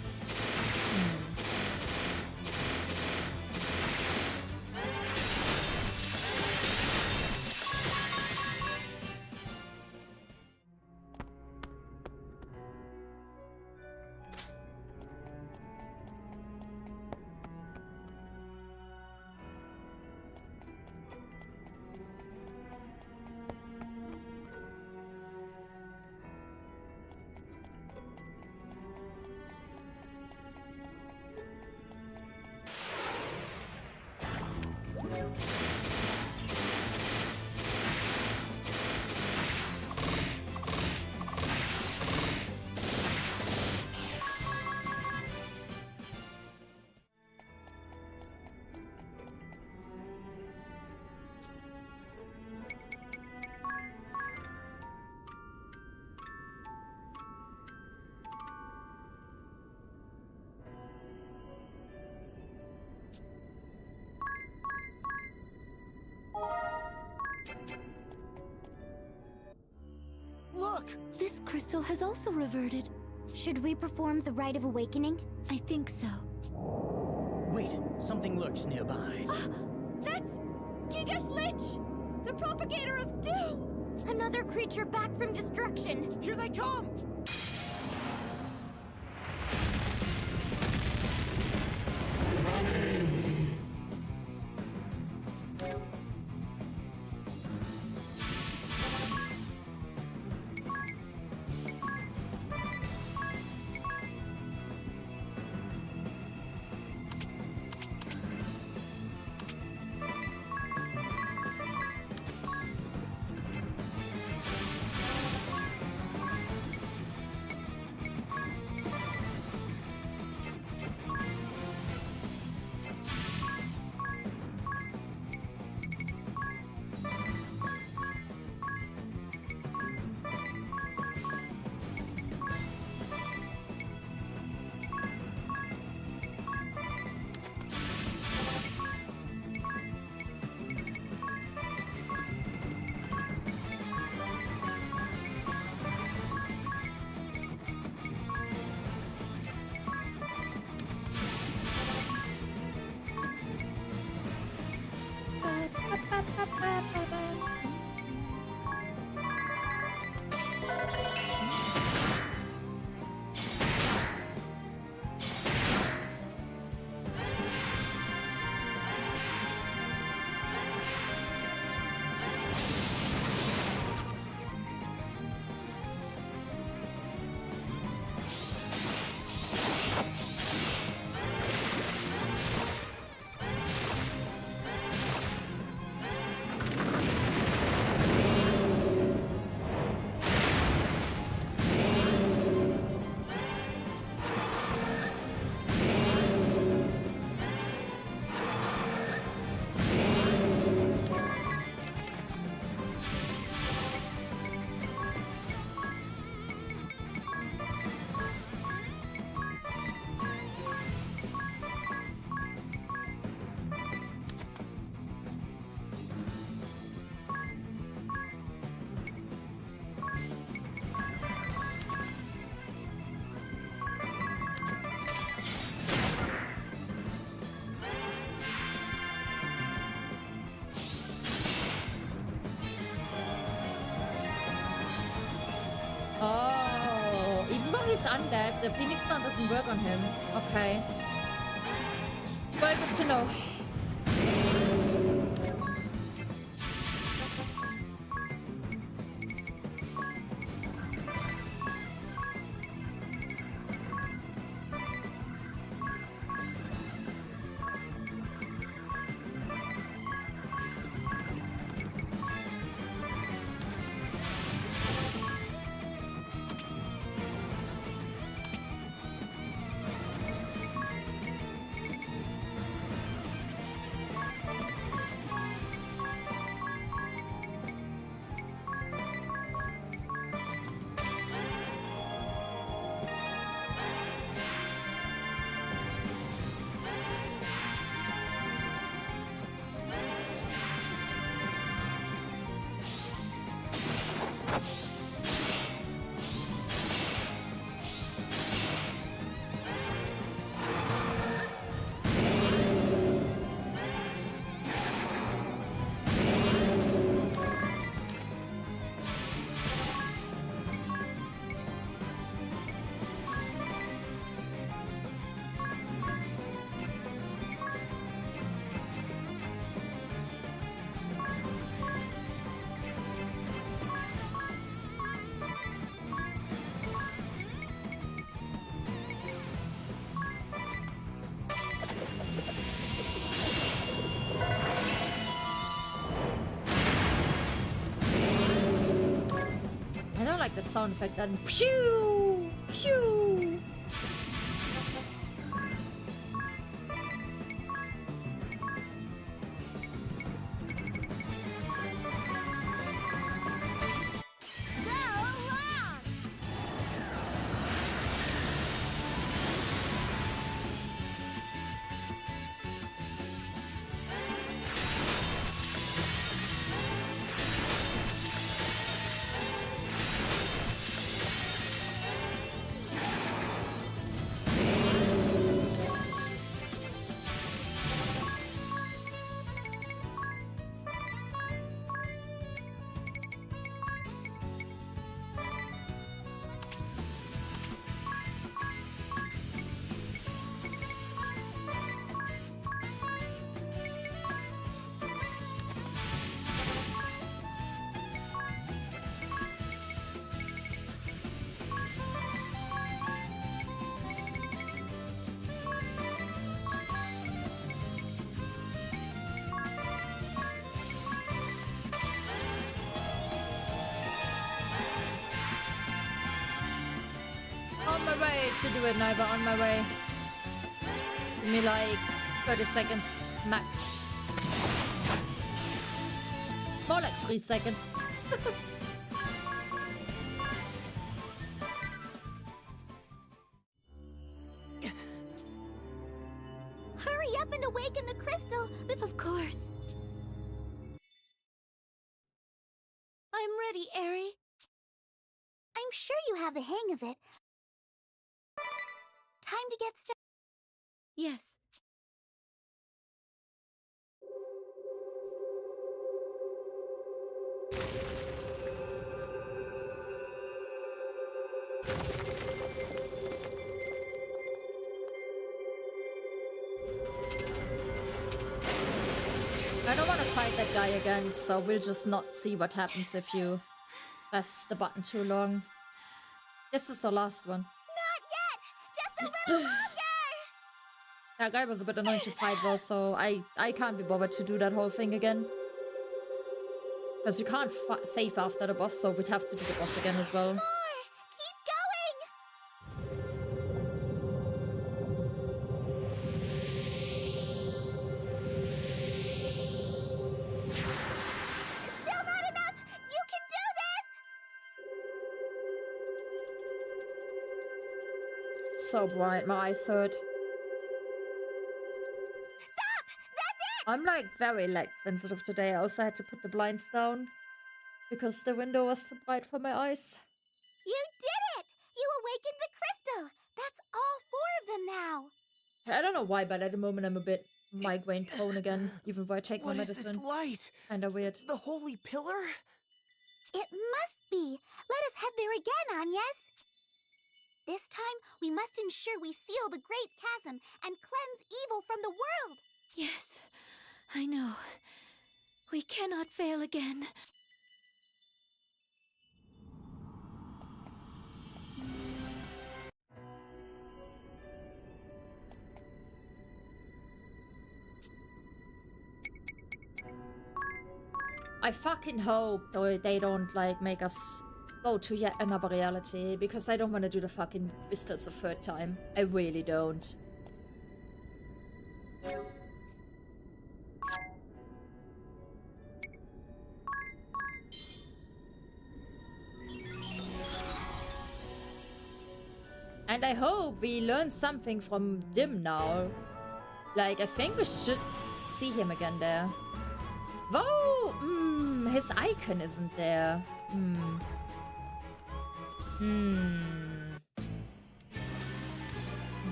This crystal has also reverted. Should we perform the Rite of Awakening? I think so. Wait, something lurks nearby. That's 𝐥𝐻, the propagator of doom! Another creature back from destruction. Here they come! Oh, even though he's undead, the Phoenix Stone doesn't work on him. Okay. Well, good to know. I don't like that sound effect. Then pew pew. to do it, Naiva, on my way. Give me like 30 seconds max. More like 3 seconds. Hurry up and awaken the crystal! Of course. I'm ready, Eri. I'm sure you have the hang of it. Time to get started. Yes. I don't want to fight that guy again, so we'll just not see what happens if you press the button too long. This is the last one. Not yet! Just a little longer! That guy was a bit annoying to fight though, so I can't be bothered to do that whole thing again. Because you can't save after the boss, so we'd have to do the boss again as well. More! Keep going! Still not enough! You can do this! So bright, my eyes hurt. Stop! That's it! I'm like very light sensitive today. I also had to put the blinds down because the window was too bright for my eyes. You did it! You awakened the crystal! That's all 4 of them now! I don't know why, but at the moment I'm a bit migraine prone again, even though I take my What is medicine. this light? Kinda weird. The holy pillar? It must be! Let us head there again, Agnes! This time, we must ensure we seal the great chasm and cleanse evil from the world! Yes, I know. We cannot fail again. I fucking hope they don't like make us go to yet another reality, because I don't want to do the fucking crystals a 3rd time. I really don't. And I hope we learn something from Dim now. Like, I think we should see him again there. Whoa! His icon isn't there.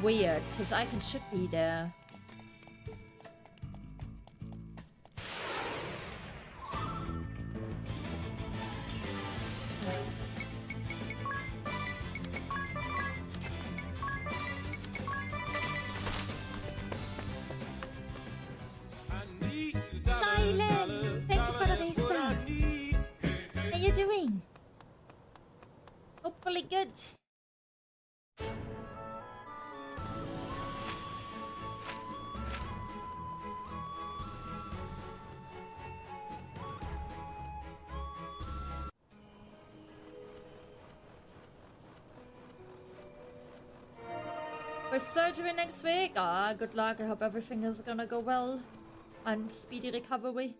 Weird. His icon should be there. Silent! Thank you for the resub. How you doing? Hopefully good. For surgery next week? Ah, good luck. I hope everything is gonna go well. And speedy recovery.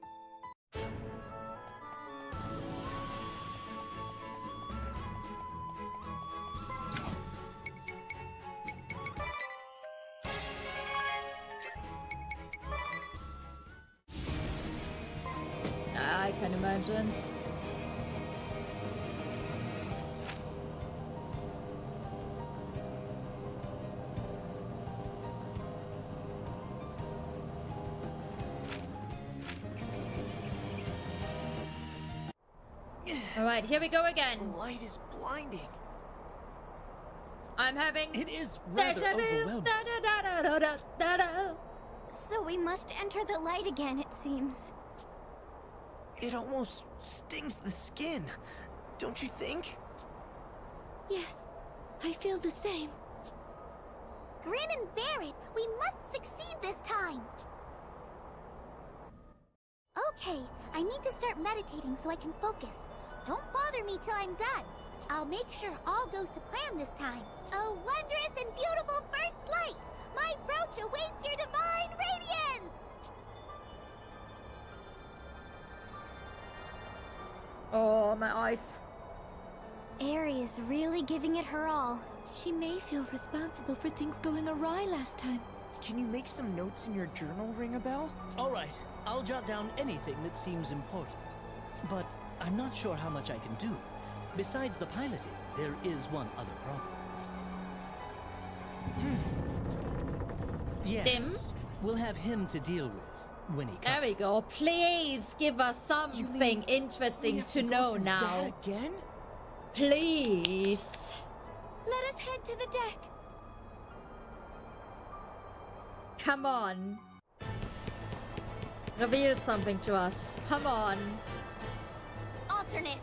I can imagine. Alright, here we go again. The light is blinding. I'm having... It is rather overwhelming. So we must enter the light again, it seems. It almost stings the skin, don't you think? Yes, I feel the same. Grin and bear it! We must succeed this time! Okay, I need to start meditating so I can focus. Don't bother me till I'm done. I'll make sure all goes to plan this time. A wondrous and beautiful first light! My brooch awaits your divine radiance! Oh, my eyes. Aerie is really giving it her all. She may feel responsible for things going awry last time. Can you make some notes in your journal, Ring-a-Bell? All right, I'll jot down anything that seems important. But I'm not sure how much I can do. Besides the piloting, there is one other problem. Yes, Dim? we'll have him to deal with when he comes. There we go. Please give us something interesting to know now. That again? Please. Let us head to the deck. Come on. Reveal something to us. Come on. Alternus.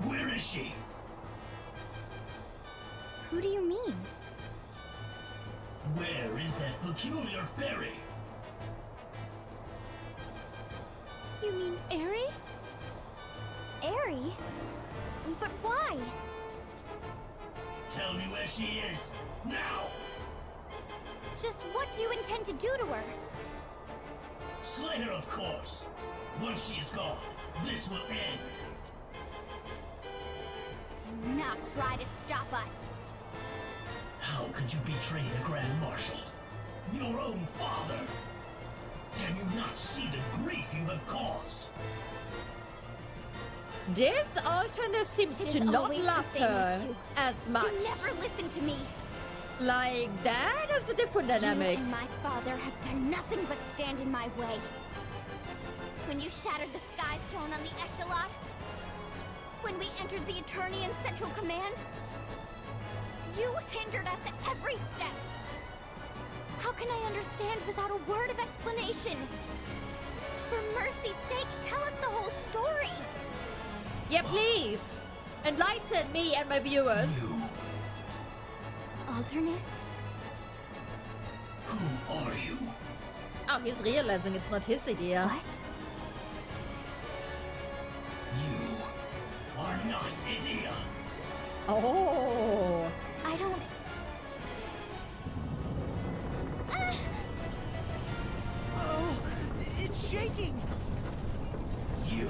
Where is she? Who do you mean? Where is that peculiar fairy? You mean Aerie? Aerie? But why? Tell me where she is, now! Just what do you intend to do to her? Slay her, of course. Once she is gone, this will end. Do not try to stop us. How could you betray the Grand Marshal? Your own father? Can you not see the grief you have caused? This alternate seems It to is not always the love same her with you. as much. You never listen to me. Like, that is a different dynamic. You and my father have done nothing but stand in my way. When you shattered the Sky Stone on the Echelon, when we entered the Eternian Central Command, you hindered us at every step. How can I understand without a word of explanation? For mercy's sake, tell us the whole story. Yeah, please. Enlighten me and my viewers. Alternus? Who are you? Oh, he's realizing it's not his idea. What? You are not Idea. Oh. I don't... Oh, it's shaking! You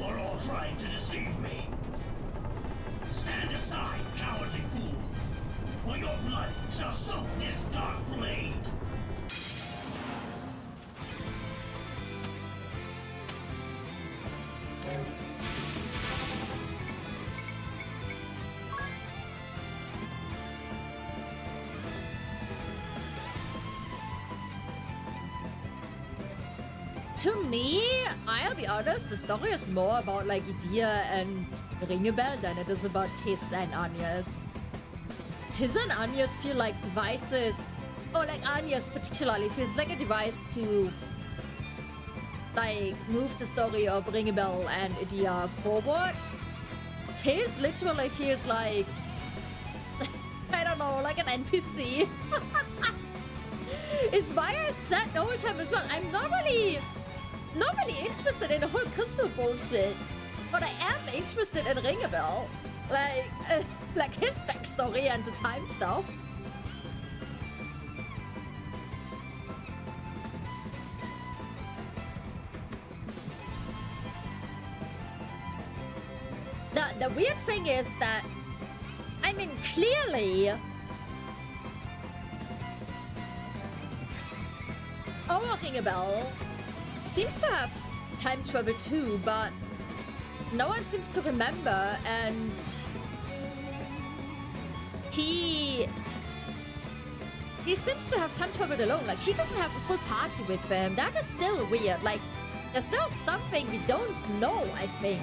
are all trying to deceive me. Stand aside, cowardly fools, or your blood shall soak this dark blade. To me, I'll be honest, the story is more about like Idea and Ring-a-Bell than it is about Tis and Agnes. Tis and Agnes feel like devices, or like Agnes particularly feels like a device to like move the story of Ring-a-Bell and Idea forward. Tis literally feels like I don't know, like an NPC. It's why I said the whole time as well, I'm not really interested in the whole crystal bullshit, but I am interested in Ring-a-Bell, like his backstory and the time stuff. The weird thing is that, I mean, clearly our Ring-a-Bell seems to have time travel too, but no one seems to remember, and he seems to have time traveled alone. Like, he doesn't have a full party with him. That is still weird. Like, there's still something we don't know, I think.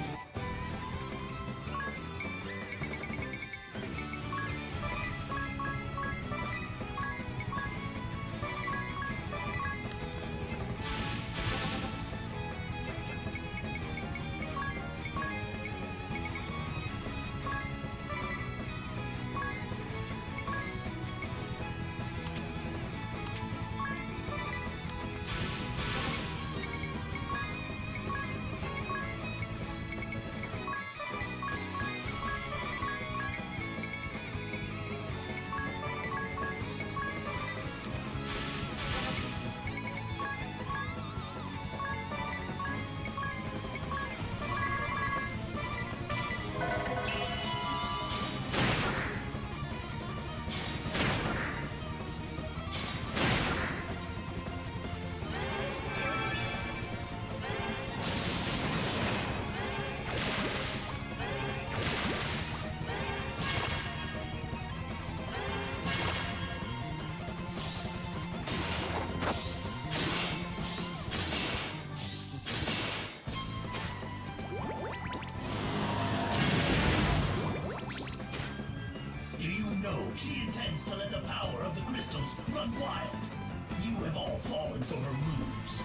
You have all fallen for her moves.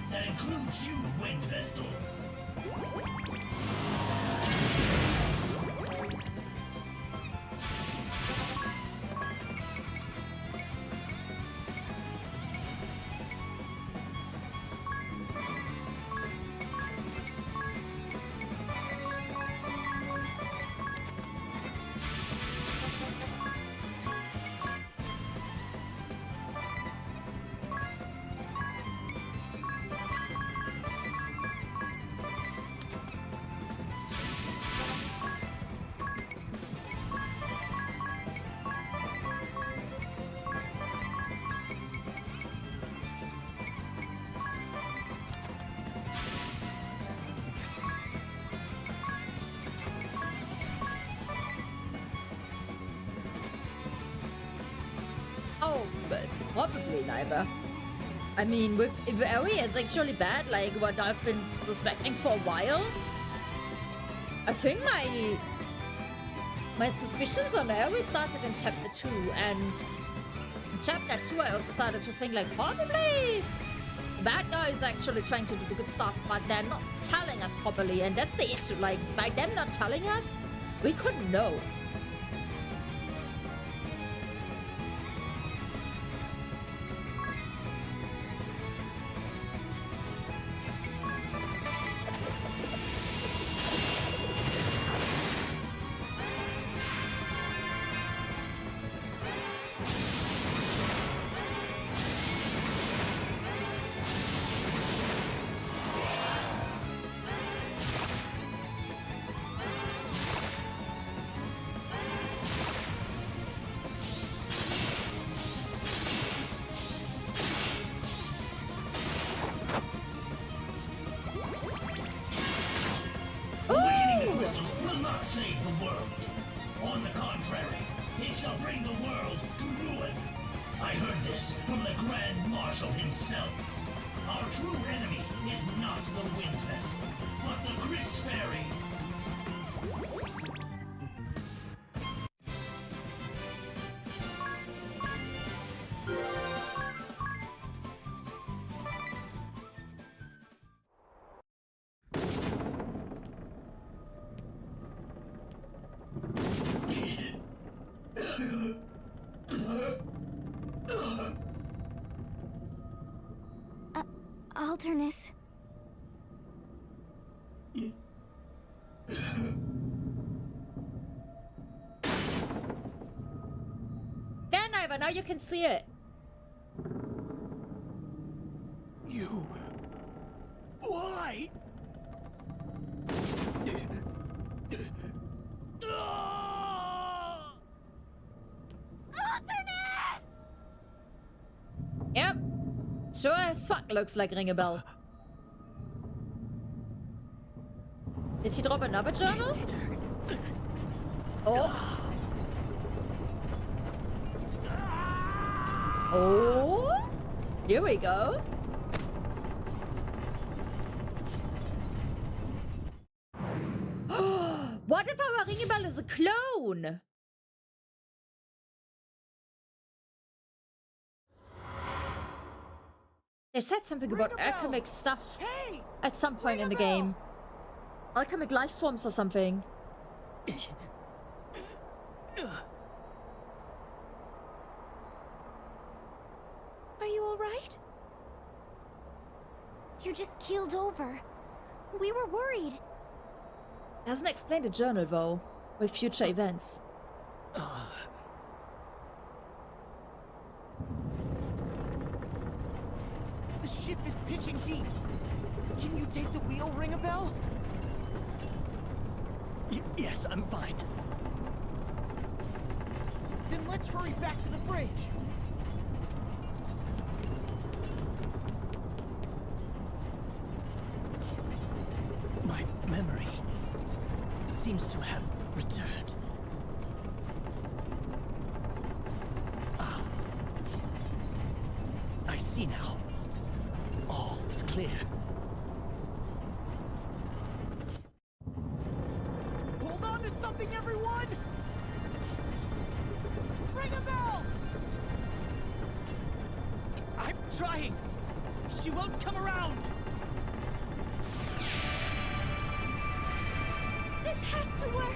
That includes you, Wind Vestal. Oh, but probably neither. I mean, if Aerie is actually bad, like what I've been suspecting for a while, I think my suspicions on Aerie started in chapter 2, and in chapter 2 I also started to think like probably bad guys actually trying to do the good stuff, but they're not telling us properly, and that's the issue. Like, by them not telling us, we couldn't know. Alternus. There, Naiva, now you can see it. You... Why? Yep. Sure as fuck looks like Ring a Bell. Did she drop another journal? Oh. Oh. Here we go. What if our Ring a Bell is a clone? They said something about alchemic stuff at some point in the game. Alchemic life forms or something. Are you alright? You just keeled over. We were worried. Doesn't explain the journal though, with future events. The ship is pitching deep. Can you take the wheel, Ring a Bell? Yes, I'm fine. Then let's hurry back to the bridge. My memory seems to have returned. Ah. I see now. All is clear. Hold on to something, everyone! Ring a bell! I'm trying. She won't come around. This has to work!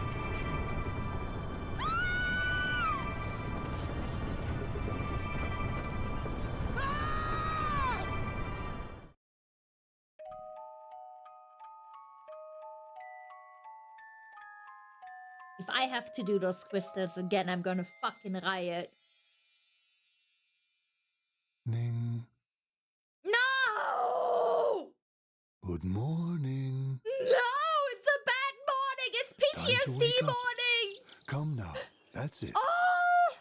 If I have to do those crystals again, I'm gonna fucking riot. Ning. No! Good morning. No! It's a bad morning! It's Time to PTSD wake up. morning! Come now. That's it. Oh!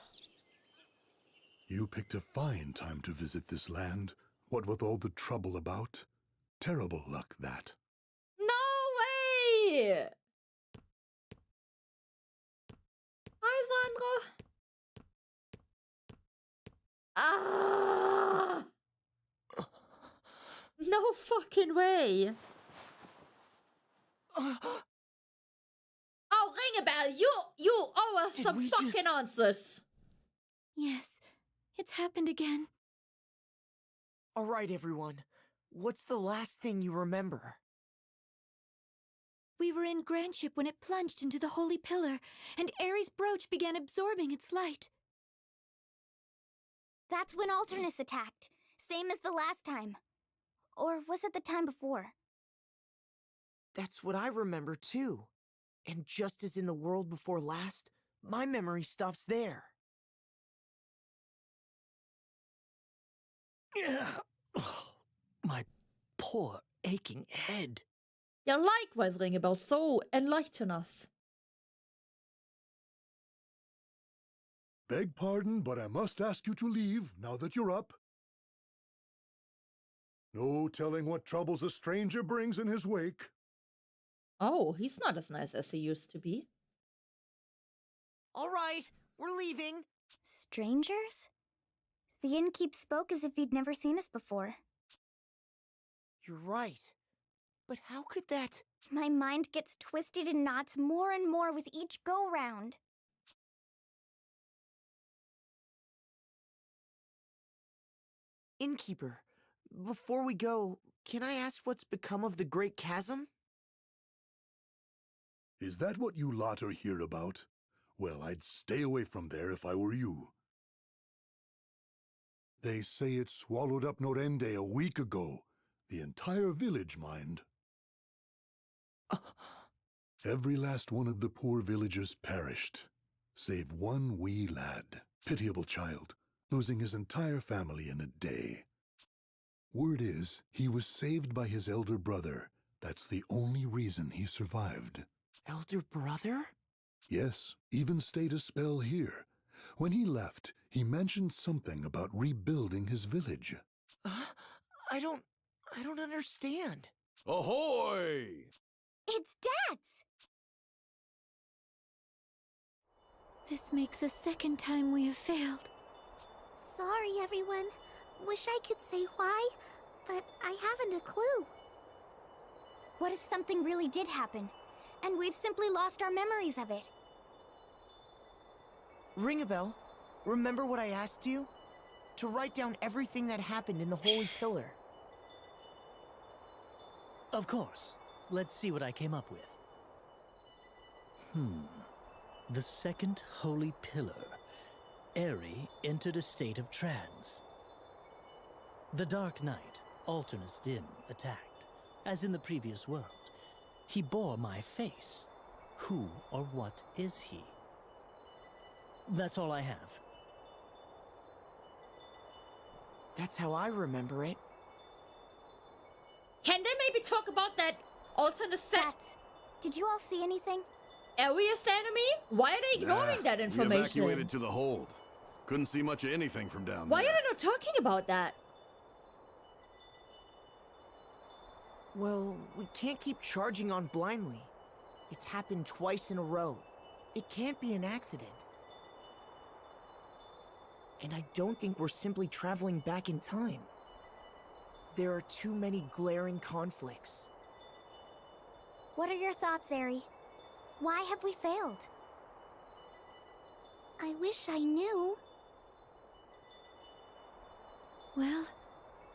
You picked a fine time to visit this land. What with all the trouble about? Terrible luck, that. No way! Hi, Sandra. Ah! No fucking way. Oh, ring a bell. You owe us some fucking answers. Yes, it's happened again. All right, everyone. What's the last thing you remember? We were in Grandship when it plunged into the Holy Pillar, and Ares' brooch began absorbing its light. That's when Alternus attacked. Same as the last time. Or was it the time before? That's what I remember, too. And just as in the world before last, my memory stops there. My poor aching head. Yeah, likewise, Ringebell. So enlighten us. Beg pardon, but I must ask you to leave now that you're up. No telling what troubles a stranger brings in his wake. Oh, he's not as nice as he used to be. All right, we're leaving. Strangers? The innkeep spoke as if he'd never seen us before. You're right. But how could that... My mind gets twisted in knots more and more with each go-round. Innkeeper, before we go, can I ask what's become of the Great Chasm? Is that what you lot are here about? Well, I'd stay away from there if I were you. They say it swallowed up Norende a week ago. The entire village, mind. Every last one of the poor villagers perished, save one wee lad, pitiable child, losing his entire family in a day. Word is, he was saved by his elder brother. That's the only reason he survived. Elder brother? Yes, even stayed a spell here. When he left, he mentioned something about rebuilding his village. I don't understand. Ahoy! It's Dad's! This makes the second time we have failed. Sorry, everyone. Wish I could say why, but I haven't a clue. What if something really did happen, and we've simply lost our memories of it? Ring a bell. Remember what I asked you? To write down everything that happened in the Holy Pillar. Of course. Let's see what I came up with. The second Holy Pillar. Eri entered a state of trance. The Dark Knight, Alternus Dim, attacked. As in the previous world. He bore my face. Who or what is he? That's all I have. That's how I remember it. Can they maybe talk about that alternate set? Did you all see anything? Area's enemy? Why are they ignoring that information? We evacuated to the hold. Couldn't see much of anything from down Why there. are they not talking about that? Well, we can't keep charging on blindly. It's happened twice in a row. It can't be an accident. And I don't think we're simply traveling back in time. There are too many glaring conflicts. What are your thoughts, Eri? Why have we failed? I wish I knew. Well,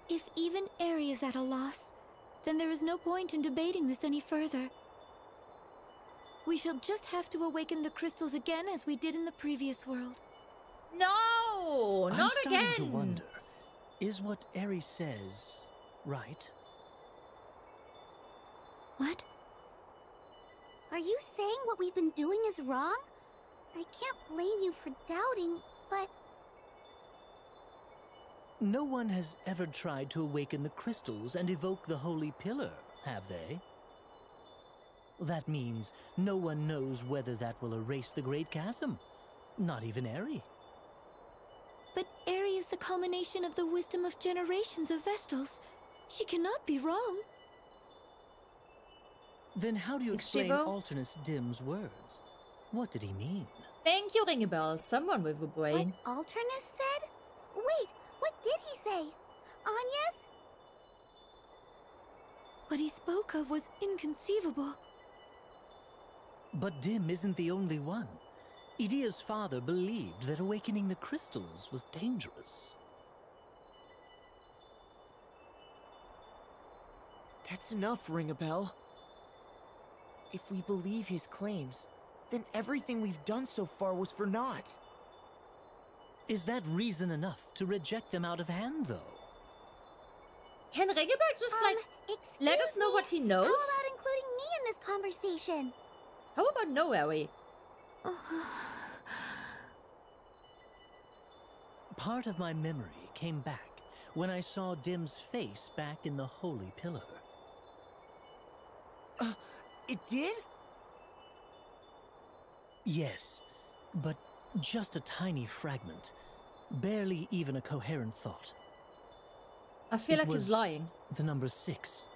If even Eri is at a loss, then there is no point in debating this any further. We shall just have to awaken the crystals again as we did in the previous world. No, I'm not starting again. to wonder, is what Eri says right? What? Are you saying what we've been doing is wrong? I can't blame you for doubting, but... No one has ever tried to awaken the crystals and evoke the Holy Pillar, have they? That means no one knows whether that will erase the Great Chasm. Not even Eri. But Eri is the culmination of the wisdom of generations of Vestals. She cannot be wrong. Then how do you explain 𝐥𝐤𝐿? Alternus Dim's words? What did he mean? Thank you, Ringabel. Someone with a brain. What Alternus said? Wait, what did he say? Anya's? What he spoke of was inconceivable. But Dim isn't the only one. Idia's father believed that awakening the crystals was dangerous. That's enough, Ringabel. If we believe his claims, then everything we've done so far was for naught. Is that reason enough to reject them out of hand, though? Can Ringabel just, let us know what he knows? How about including me in this conversation? How about no, Eri? Part of my memory came back when I saw Dim's face back in the Holy Pillar. It did? Yes, but just a tiny fragment. Barely even a coherent thought. I feel It like he's was lying. The number 6.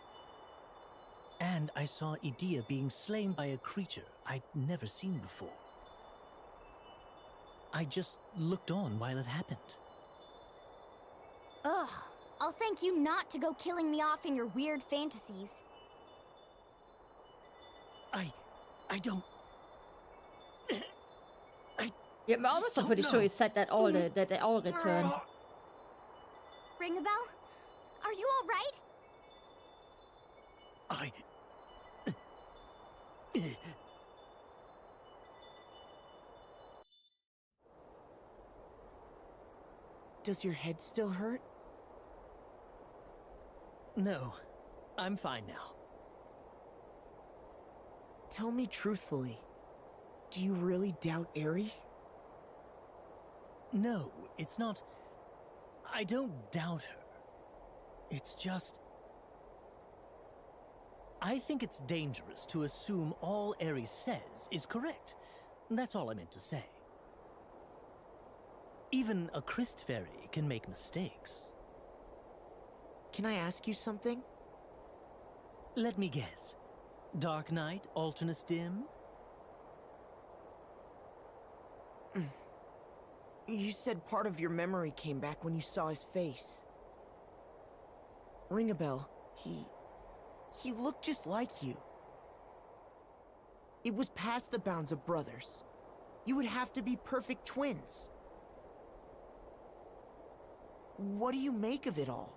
And I saw Idia being slain by a creature I'd never seen before. I just looked on while it happened. Ugh, I'll thank you not to go killing me off in your weird fantasies. I don't... Yeah, I'm almost pretty sure he said that that they all returned. Ringabel, are you all right? Does your head still hurt? No, I'm fine now. Tell me truthfully, do you really doubt Eri? No, it's not... I don't doubt her. It's just... I think it's dangerous to assume all Eri says is correct. That's all I meant to say. Even a Christ Fairy can make mistakes. Can I ask you something? Let me guess. Dark Knight, Alternus Dim? You said part of your memory came back when you saw his face. Ringabel, he looked just like you. It was past the bounds of brothers. You would have to be perfect twins. What do you make of it all?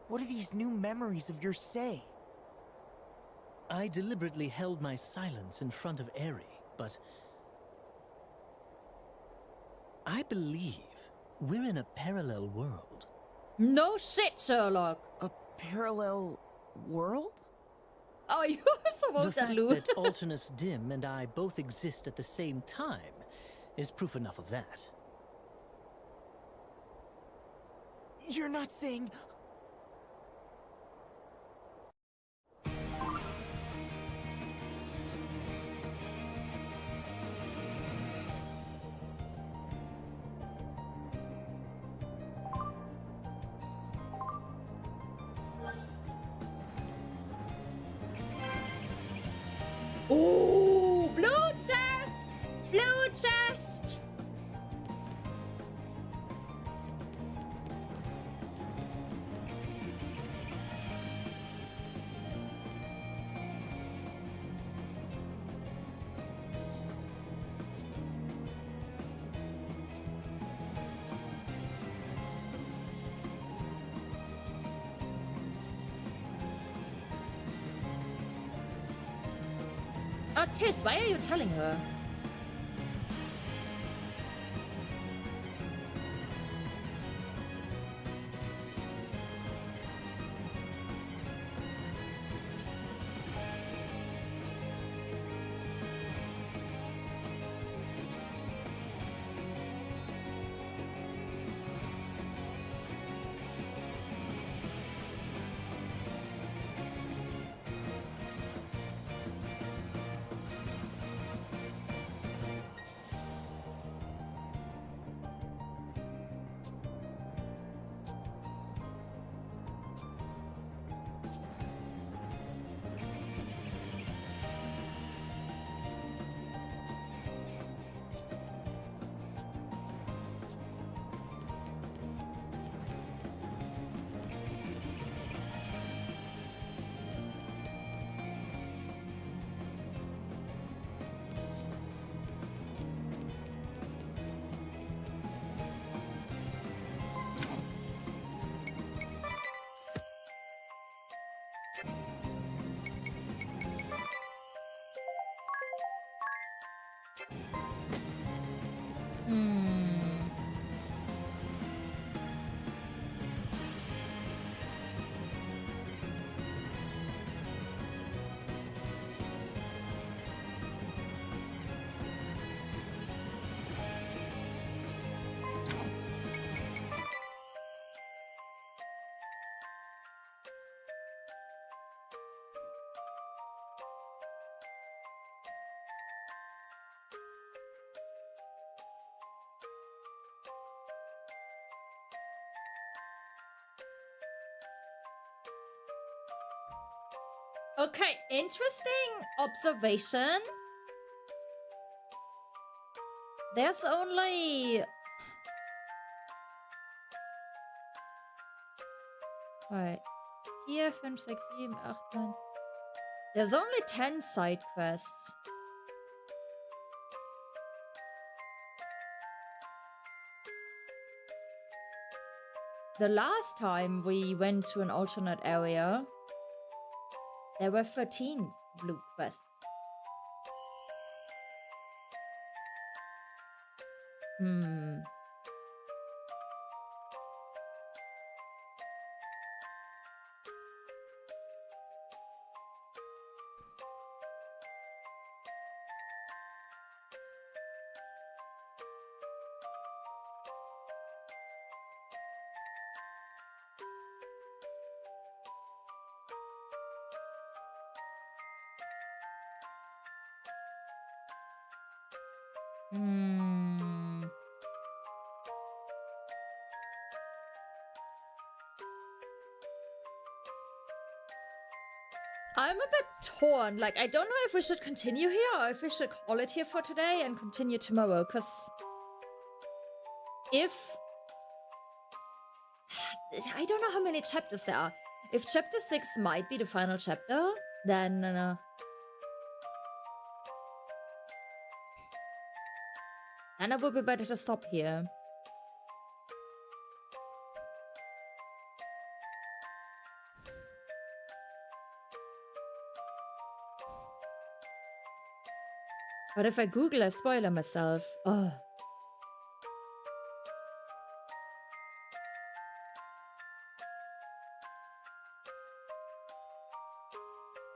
What do these new memories of yours say? I deliberately held my silence in front of Eri, but... I believe we're in a parallel world. No shit, Sherlock. A parallel world? Oh, you so woke The that, fact Lou. that Alternus Dim and I both exist at the same time is proof enough of that. You're not saying... Ooh, blue chest! Blue chest! Oh, Tis, why are you telling her? Okay, interesting observation. There's only... Right. Here, 5, 6, 7, 8, 9. There's only 10 side quests. The last time we went to an alternate area, there were 13 blue quests. I'm a bit torn. Like, I don't know if we should continue here or if we should call it here for today and continue tomorrow. Because if... I don't know how many chapters there are. If chapter 6 might be the final chapter, then... then it would be better to stop here. But if I Google, I spoil myself. Oh.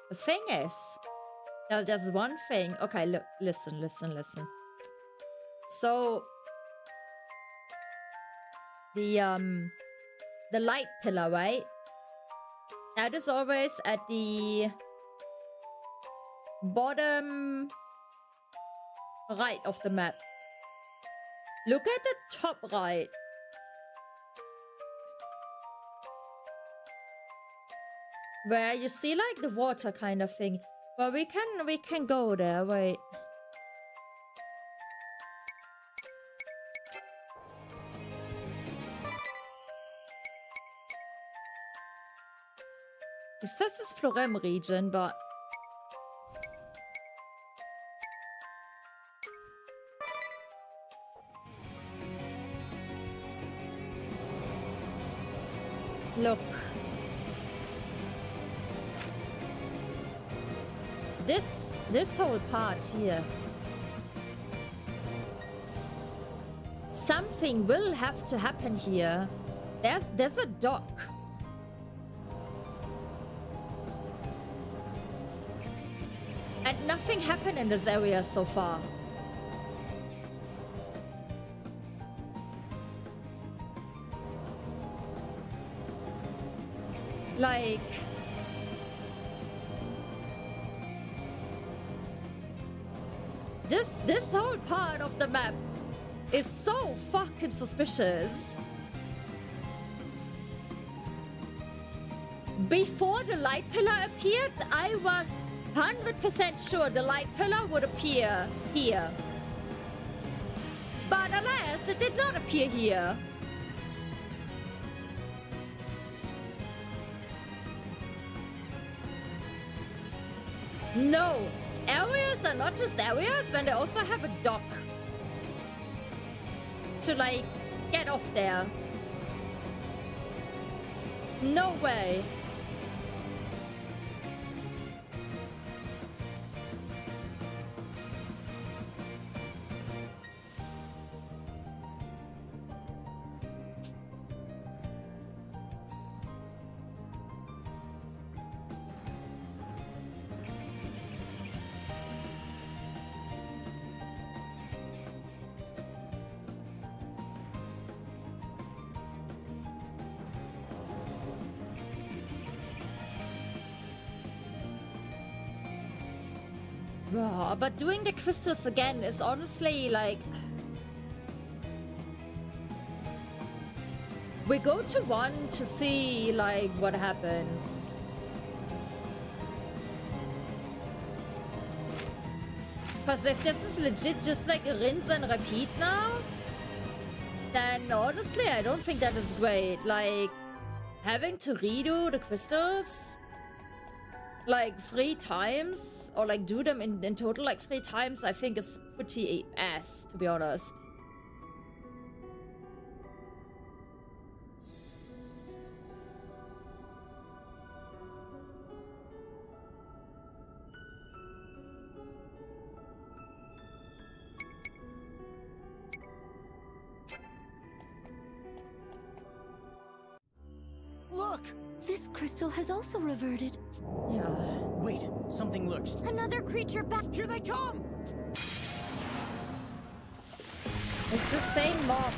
The thing is, there's one thing. Okay, look, listen. So, the light pillar, right? That is always at the bottom right of the map. Look at the top right. Where you see like the water kind of thing. Well, we can go there, wait. It says it's Florem region, but look. This whole part here. Something will have to happen here. There's a dock. And nothing happened in this area so far. Like... This whole part of the map is so fucking suspicious. Before the light pillar appeared, I was 100% sure the light pillar would appear here. But alas, it did not appear here. No, areas are not just areas when they also have a dock to like get off there. No way. But doing the crystals again is honestly like... We go to one to see like what happens. Because if this is legit just like a rinse and repeat now, then honestly I don't think that is great. Like having to redo the crystals like 3 times, or like do them in total like 3 times, I think is pretty ass, to be honest. Look! This crystal has also reverted. Yeah. Wait, something lurks. Another creature back. Here they come! It's the same mob.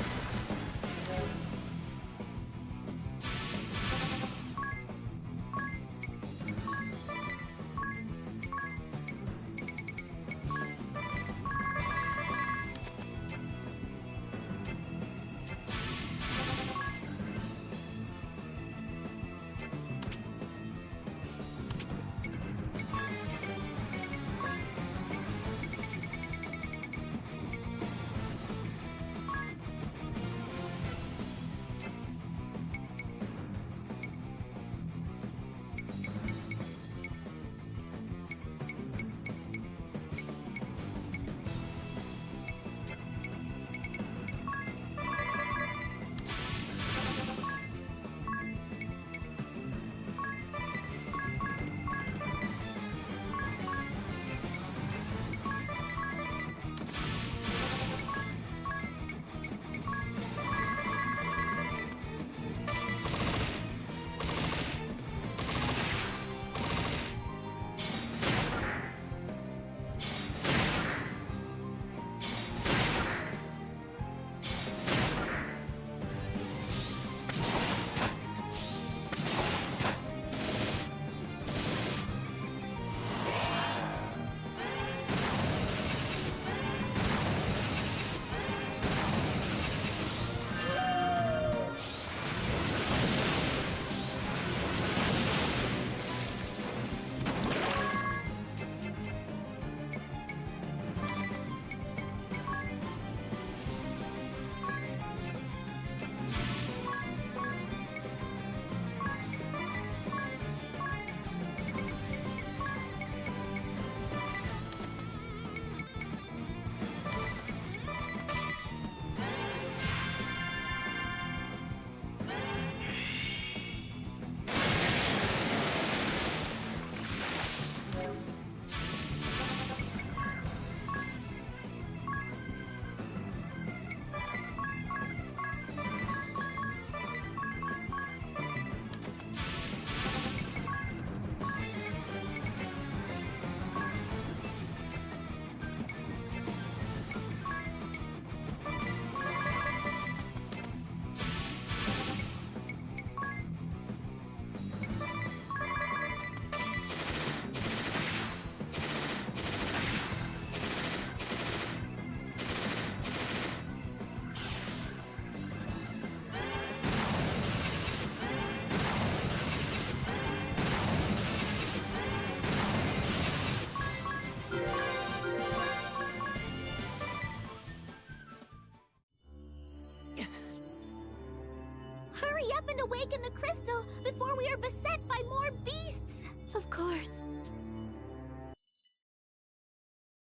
awaken the crystal before we are beset by more beasts. Of course.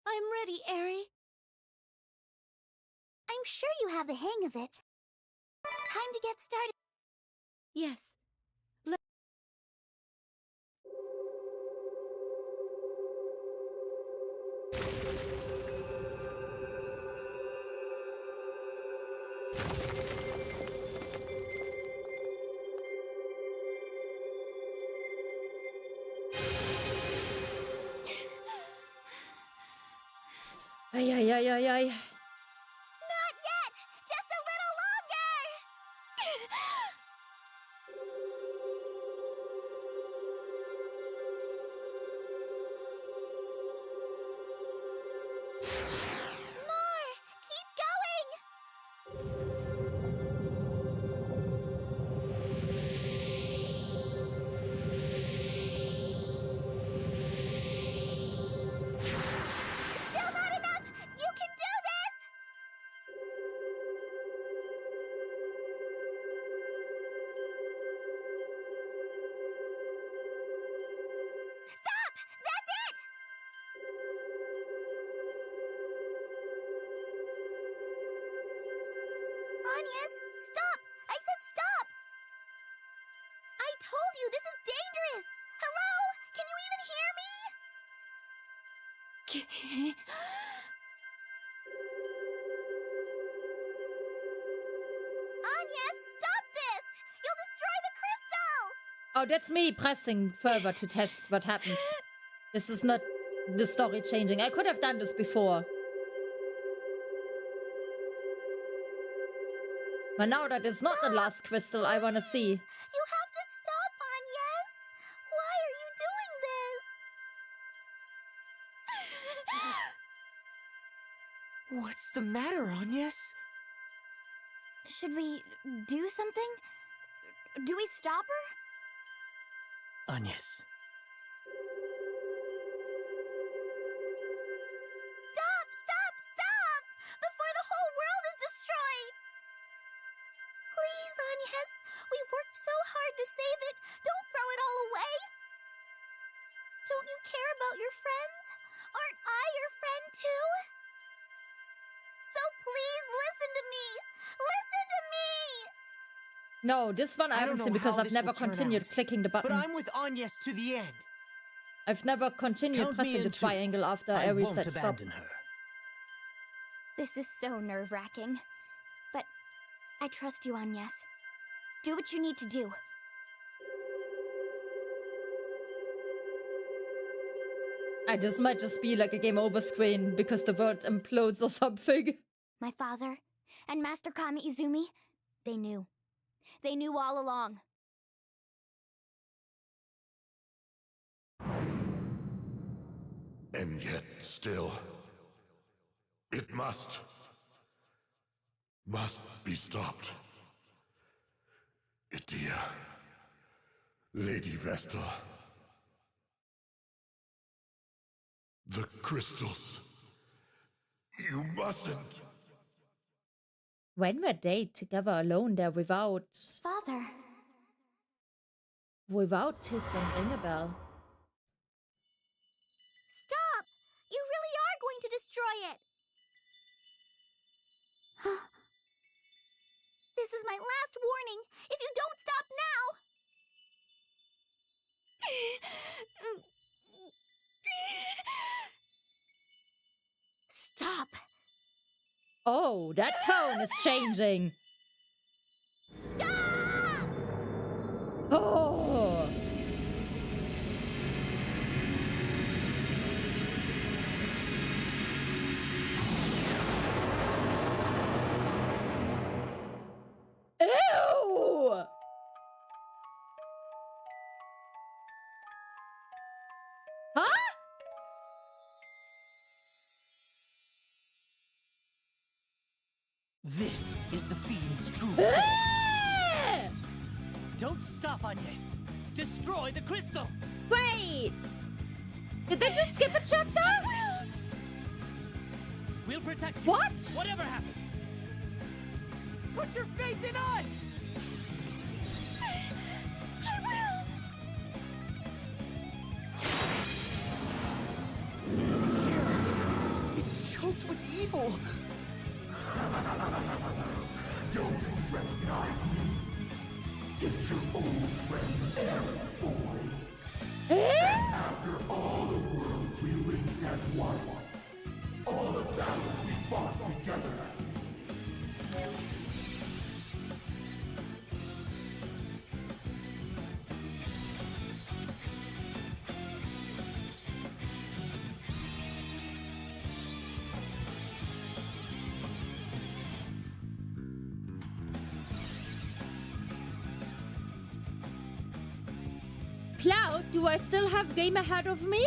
I'm ready, Aerie. I'm sure you have the hang of it. Time to get started. Yes. Ay, ay, ay, ay, ay. Not yet! Just a little longer! More! Keep going! Still not enough! You can do this! Stop! That's it! Agnes, stop! I said stop! I told you this is dangerous! Hello? Can you even hear me? Agnes, stop this! You'll destroy the crystal! Oh, that's me pressing further to test what happens. This is not the story changing. I could have done this before. But now that it's not the last crystal, I want to see. You have to stop, Agnes! Why are you doing this? What's the matter, Agnes? Should we do something? Do we stop her? Agnes. Stop! Stop! Stop! Before the whole world is destroyed! Please, Agnes. We've worked so hard to save it. Don't throw it all away. Don't you care about your friends? Aren't I your friend too? So please listen to me. Listen to me. No, this one I don't haven't know seen because how I've this never will turn continued out, clicking the But button. I'm with Agnes to the end. I've never continued Count me pressing the in too. triangle after I Aerie won't said stop. abandon her. This is so nerve-wracking. But I trust you, Agnes. Do what you need to do. This might just be like a game over screen because the world implodes or something. My father and Master Kami Izumi, they knew. They knew all along. And yet, still, it must be stopped. Edea, Lady Vestal, the crystals, you mustn't. When were they together alone there without... Father. Without Tis and Ringabel? Stop! You really are going to destroy it! This is my last warning. If you don't stop now... Stop! Oh, that tone is changing. Stop! Oh! Ew! Huh? This is the fiend's true form. Don't stop, Agnes. Destroy the crystal. Wait! Did they just skip a chapter? We'll protect you. What? Whatever happens. Put your faith in us! cloaked with evil. Don't you recognize me? It's your old friend Aaron, boy. And after all the worlds we linked as one, all the battles we fought together. Cloud, do I still have game ahead of me?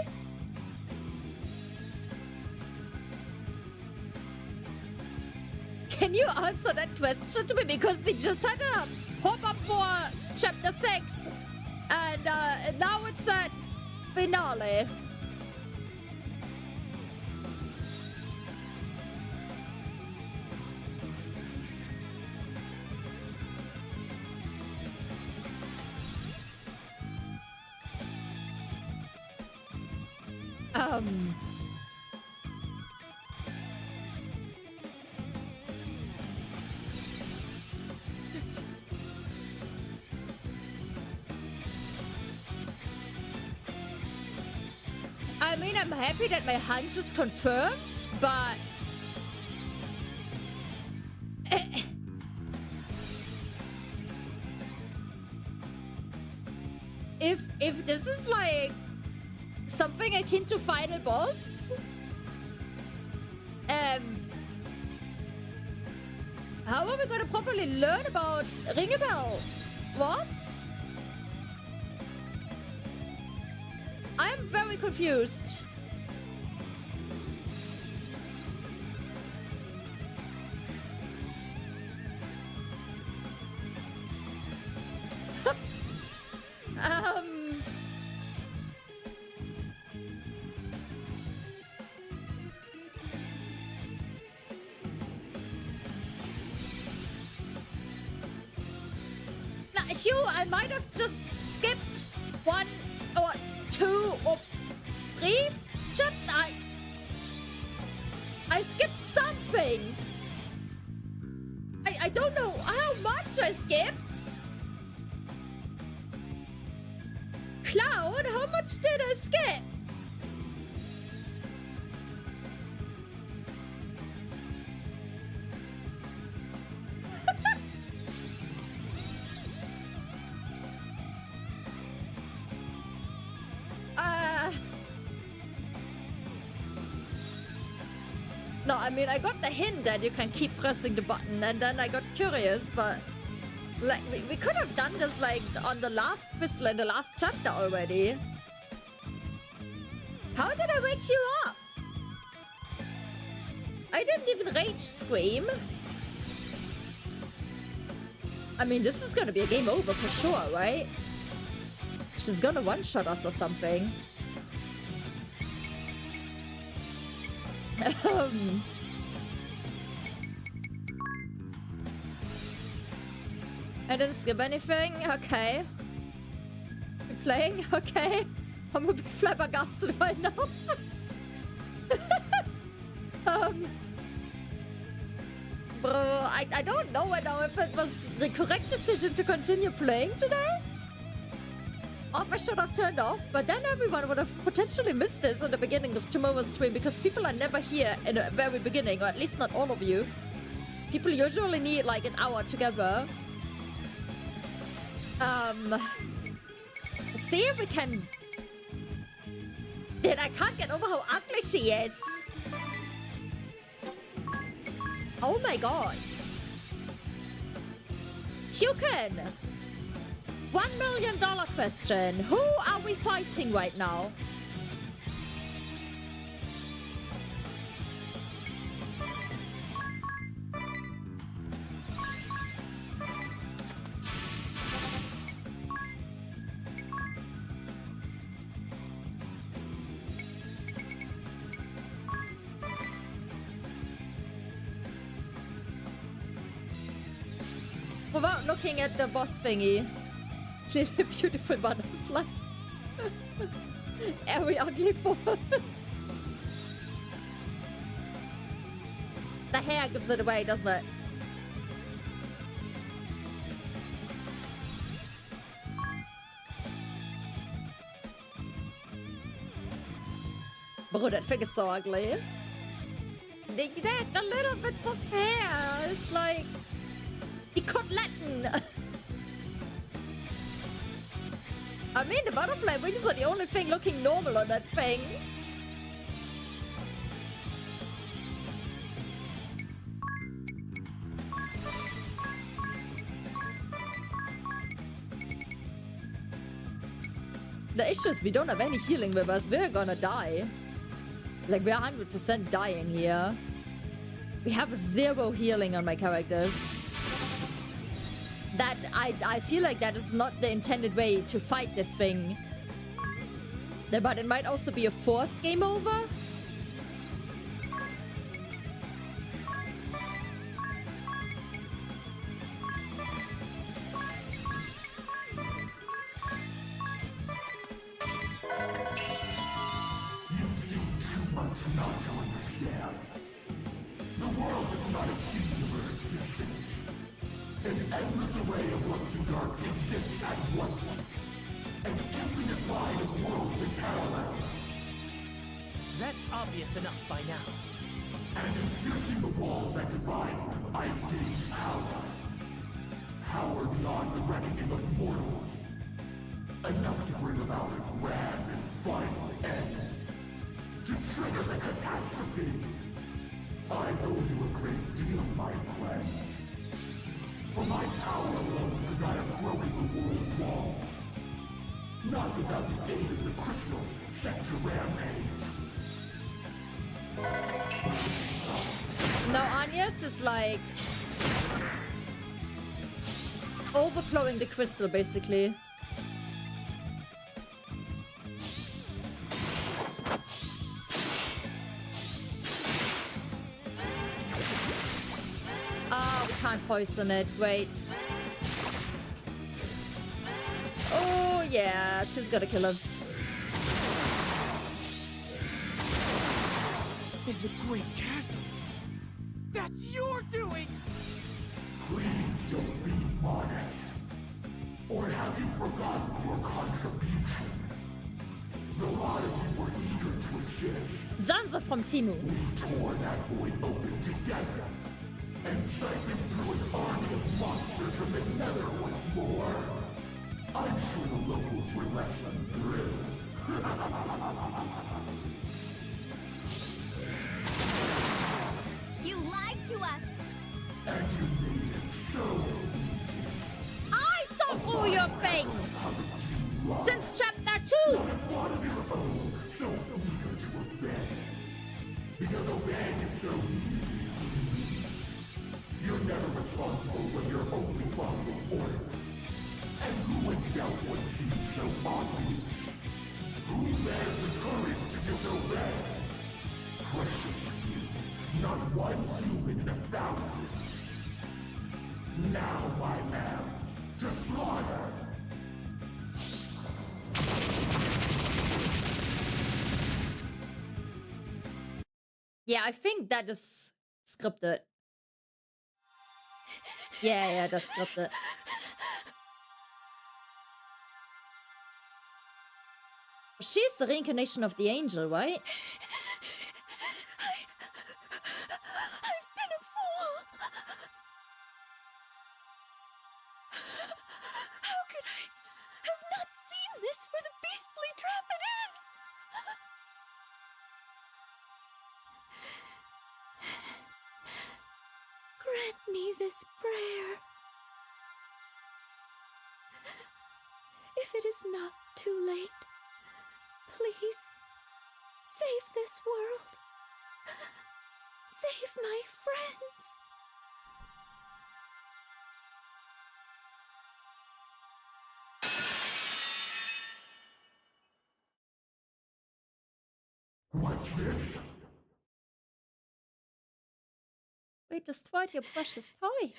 Can you answer that question to me? Because we just had a pop-up for Chapter 6. And now it's at finale. I mean, I'm happy that my hunch is confirmed, but... If this is like something akin to final boss, how are we gonna properly learn about Ring a Bell? What? I'm very confused. Hugh, I might have just skipped 1 or 2 or 3 chapters. I skipped something. I don't know how much I skipped. Cloud, how much did I skip? No, I mean, I got the hint that you can keep pressing the button, and then I got curious, but like we could have done this like on the last whistle in the last chapter already. How did I wake you up? I didn't even rage scream. I mean, this is gonna be a game over for sure, right? She's gonna one-shot us or something. I didn't skip anything. Okay. We're playing. Okay. I'm a bit flabbergasted right now. Bro, I don't know now if it was the correct decision to continue playing today. Or if I should have turned off, but then everyone would have potentially missed this in the beginning of tomorrow's stream because people are never here in the very beginning, or at least not all of you. People usually need like an hour together. Let's see if we can... Dude, I can't get over how ugly she is. Oh my god. Q-Can! $1 million question. Who are we fighting right now? Without looking at the boss thingy. Clearly a beautiful butterfly. Are we ugly for? the hair gives it away, doesn't it? Bro, that thing is so ugly. The little bits of hair. It's like the Koteletten. I mean, the butterfly wings are the only thing looking normal on that thing. The issue is we don't have any healing with us. We're gonna die. Like, we're 100% dying here. We have 0 healing on my characters. That, I feel like that is not the intended way to fight this thing. But it might also be a forced game over. Not to understand. The world is not a singular existence. An endless array of lights and darks exist at once. An infinite line of worlds in parallel. That's obvious enough by now. And in piercing the walls that divide them, I gain power. Power beyond the reckoning of mortals. Enough to bring about a grand and final end. To trigger the catastrophe. I owe you a great deal, my friends. For my power alone could not have broken the world walls. Not without the aid of the crystals set to rampage. No, Agnes is like overflowing the crystal, basically. Can't poison it. Wait. Oh yeah, she's gonna kill us. In the Great Chasm. That's your doing. Please don't be modest. Or have you forgotten your contribution? The lot of you were eager to assist. Zanza from Timu. We tore that void open together. And siphoned through an army of monsters from the nether once more. I'm sure the locals were less than thrilled. You lied to us! And you made it so easy. I saw through your thing! Since chapter 2! Not one of your own so eager to obey. Because obeying is so easy. You're never responsible when you're only following orders. And who in doubt what seems so obvious? Who bears the courage to disobey? Precious few, not one human in 1,000. Now, my lambs, to slaughter! Yeah, I think that is scripted. Yeah, that's scripted. She's the reincarnation of the angel, right? I've been a fool. How could I have not seen this for the beastly trap it is? Grant me this prayer. If it is not too late, please save this world. Save my friends. What's this? We destroyed your precious toy.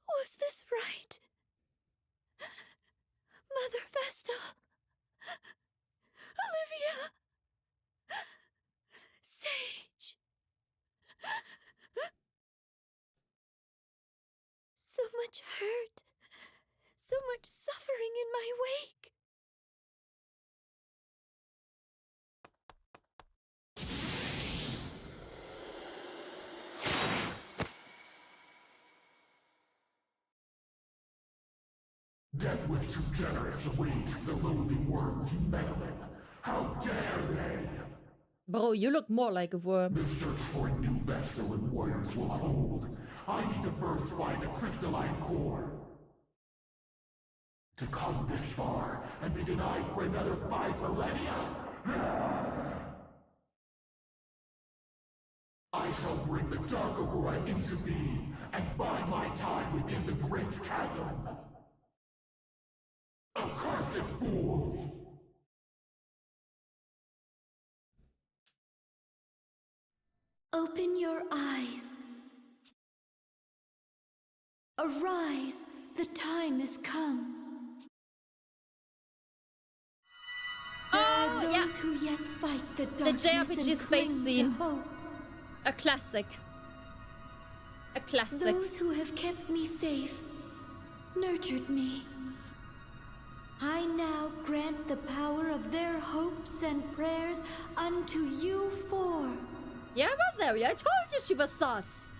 Was this right? Mother Vestal, Olivia, Sage, much hurt, so much suffering in my wake. Death was too generous a wage for the loathing worms meddling. How dare they! Bro, you look more like a worm. The search for a new Vestal and warriors will hold. I need to first find a crystalline core. To come this far and be denied for another 5 millennia? I shall bring the Dark Aurora into being and bide my time within the Great Chasm. Accursed fools! Open your eyes. Arise, the time is come. There are those who yet fight the darkness the JRPG and space cling scene. to hope. A classic. A classic. Those who have kept me safe, nurtured me. I now grant the power of their hopes and prayers unto you four. Yeah, I was there. I told you she was sus.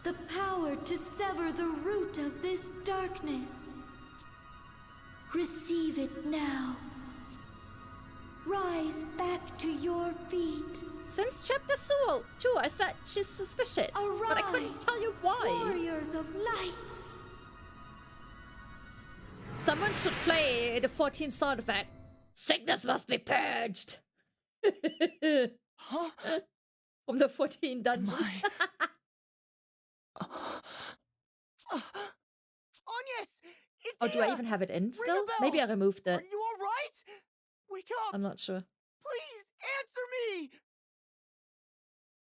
The power to sever the root of this darkness. Receive it now. Rise back to your feet. Since chapter 2, I said she's suspicious. Arise, but I couldn't tell you why. Warriors of light. Someone should play the 14th sound effect. Sickness must be purged. Huh? From the 14 dungeon. Agnes! It's Oh, do I here! even have it in still? Ring a bell! Maybe I removed Are it. you alright? Wake up! I'm not sure. Please, answer me!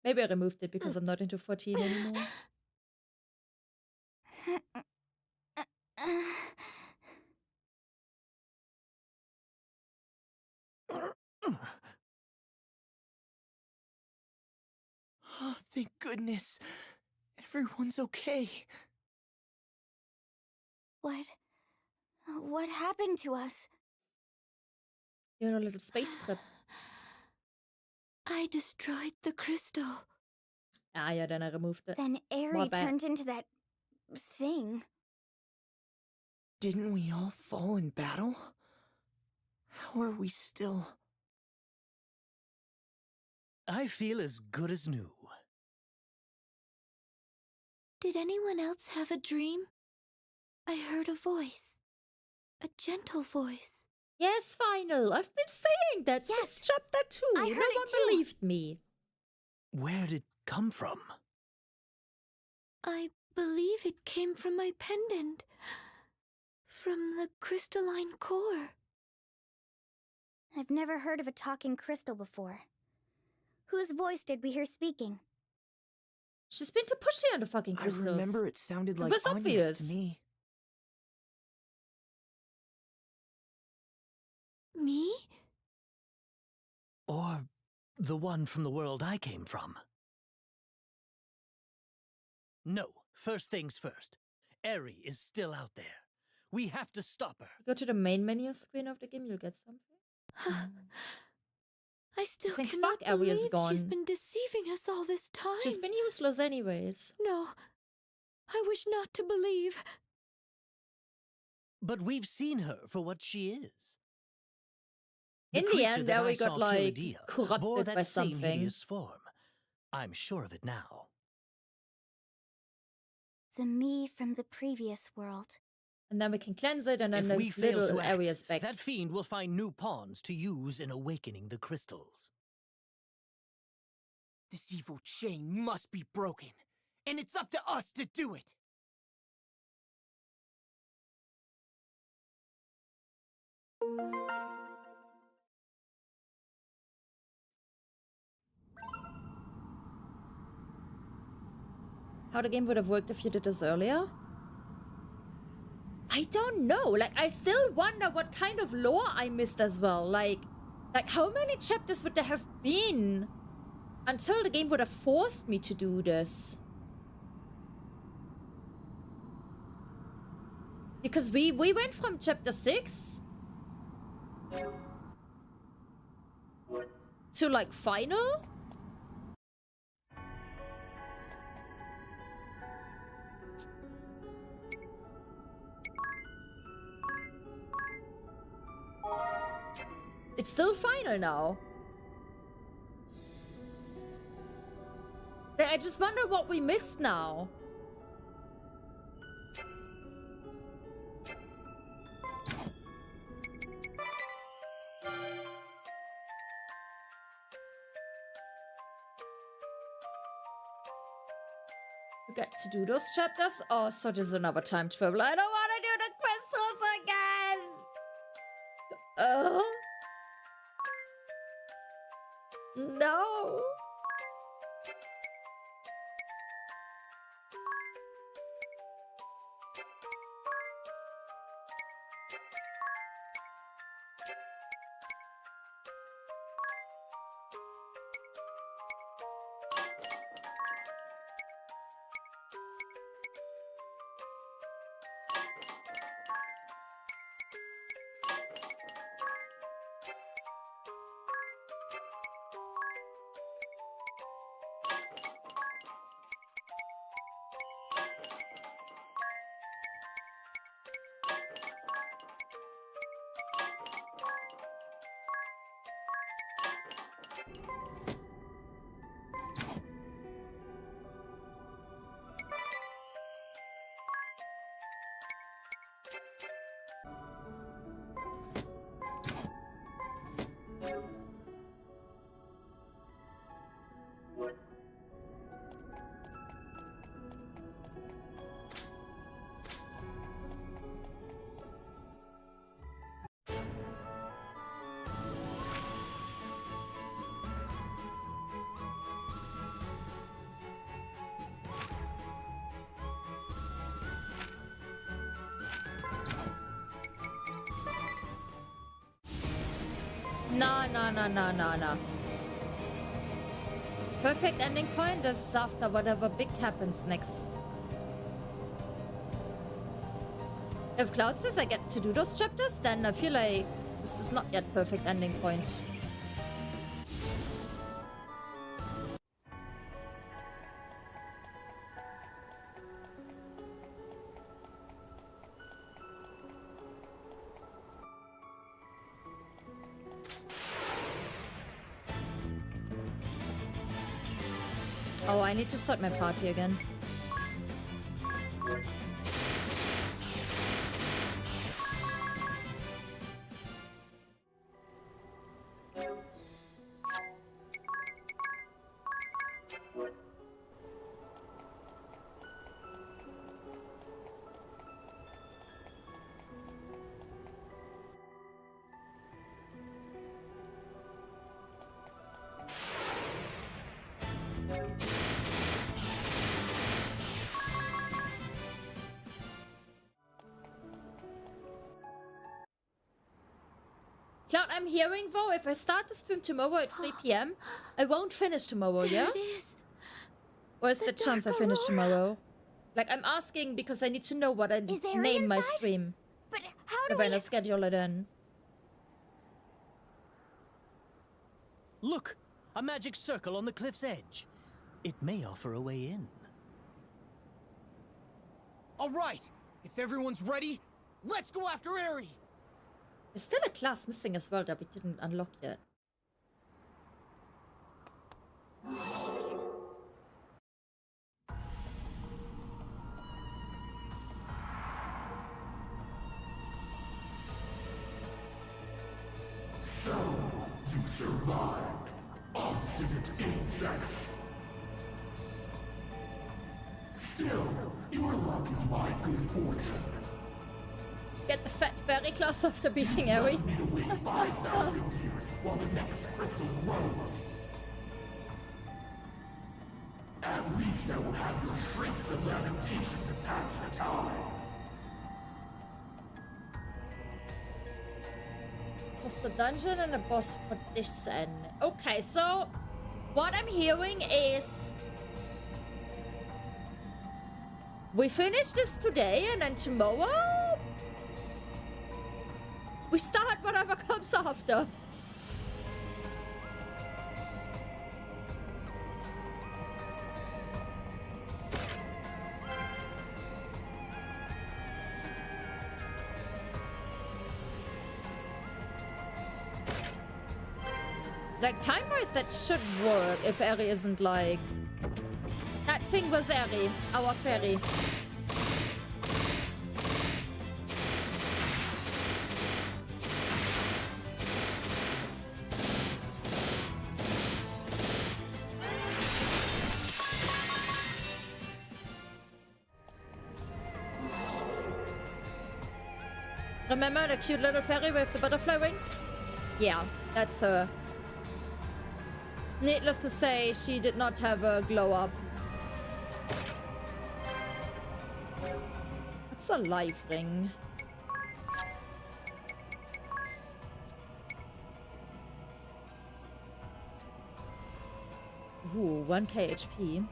Maybe I removed it because I'm not into 14 anymore. Oh, thank goodness. Everyone's okay. What happened to us? You're on a little space trip. I destroyed the crystal. Ah, yeah, then I removed it. Then Aerie My bad. turned into that thing. Didn't we all fall in battle? How are we still? I feel as good as new. Did anyone else have a dream? I heard a voice. A gentle voice. Yes, Final. I've been saying that since chapter 2. I heard no it one too. believed me. Where did it come from? I believe it came from my pendant. From the crystalline core. I've never heard of a talking crystal before. Whose voice did we hear speaking? She's been too pushy on the fucking crystals. I remember it sounded It like was Agnes obvious. to me. Me? Or the one from the world I came from? No, first things first. Aerie is still out there. We have to stop her. Go to the main menu screen of the game, you'll get something. I still think cannot fuck Aerie is believe gone. she's been deceiving us all this time. She's been useless anyways. No, I wish not to believe. But we've seen her for what she is. In the creature end, that I Aerie saw got, like, Kill Adea corrupted bore that by same something. hideous form. I'm sure of it now. The me from the previous world. And then we can cleanse it, and then If the we fail little to act, areas back. that fiend will find new pawns to use in awakening the crystals. This evil chain must be broken, and it's up to us to do it. How the game would have worked if you did this earlier? I don't know. Like, I still wonder what kind of lore I missed as well. Like how many chapters would there have been until the game would have forced me to do this? Because we went from chapter 6 to like final. It's still final now. I just wonder what we missed now. You get to do those chapters? Oh, so there's another time travel. I don't want to do the crystals again. No. No. Perfect ending point is after whatever big happens next. If Cloud says I get to do those chapters, then I feel like this is not yet perfect ending point. Oh, I need to start my party again. Cloud, I'm hearing though, if I start the stream tomorrow at 3 PM, I won't finish tomorrow, yeah? There it is. Or is the chance I finish tomorrow? Like, I'm asking because I need to know what I name my stream. But how do when I schedule it in. Look! A magic circle on the cliff's edge. It may offer a way in. All right! If everyone's ready, let's go after Aerie! There's still a class missing as well that we didn't unlock yet. So, you survived, obstinate insects. Still, your luck is my good fortune. Get the fat fairy class after beating Aerie. You need to wait 5,000 years while the next crystal grows. At least I will have your shrinks of lamentation to pass the time. Just the dungeon and a boss for this end. Okay, so what I'm hearing is we finish this today and then tomorrow We start whatever comes after. Like, time-wise, that should work if Eri isn't like... That thing was Eri, our fairy. Remember the cute little fairy with the butterfly wings? Yeah, that's her. Needless to say, she did not have a glow up. What's a life ring? Ooh, 1k HP.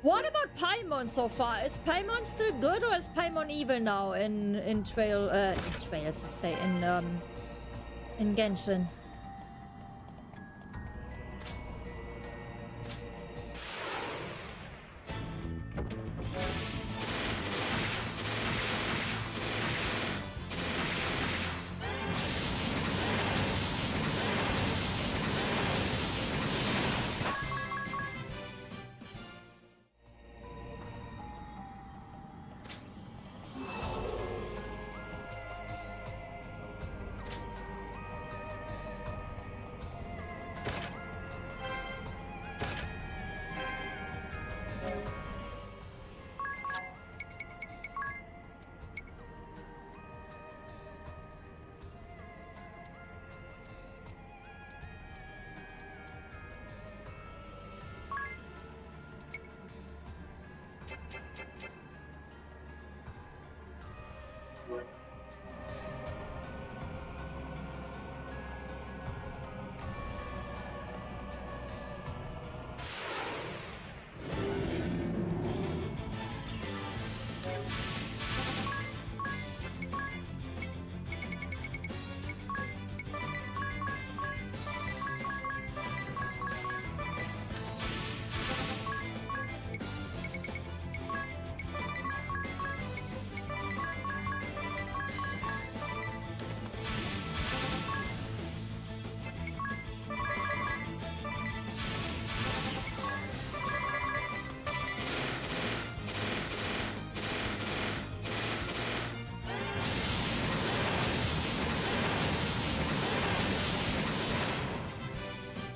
What about Paimon so far? Is Paimon still good or is Paimon evil now in Trail, Trails, I say, in Genshin?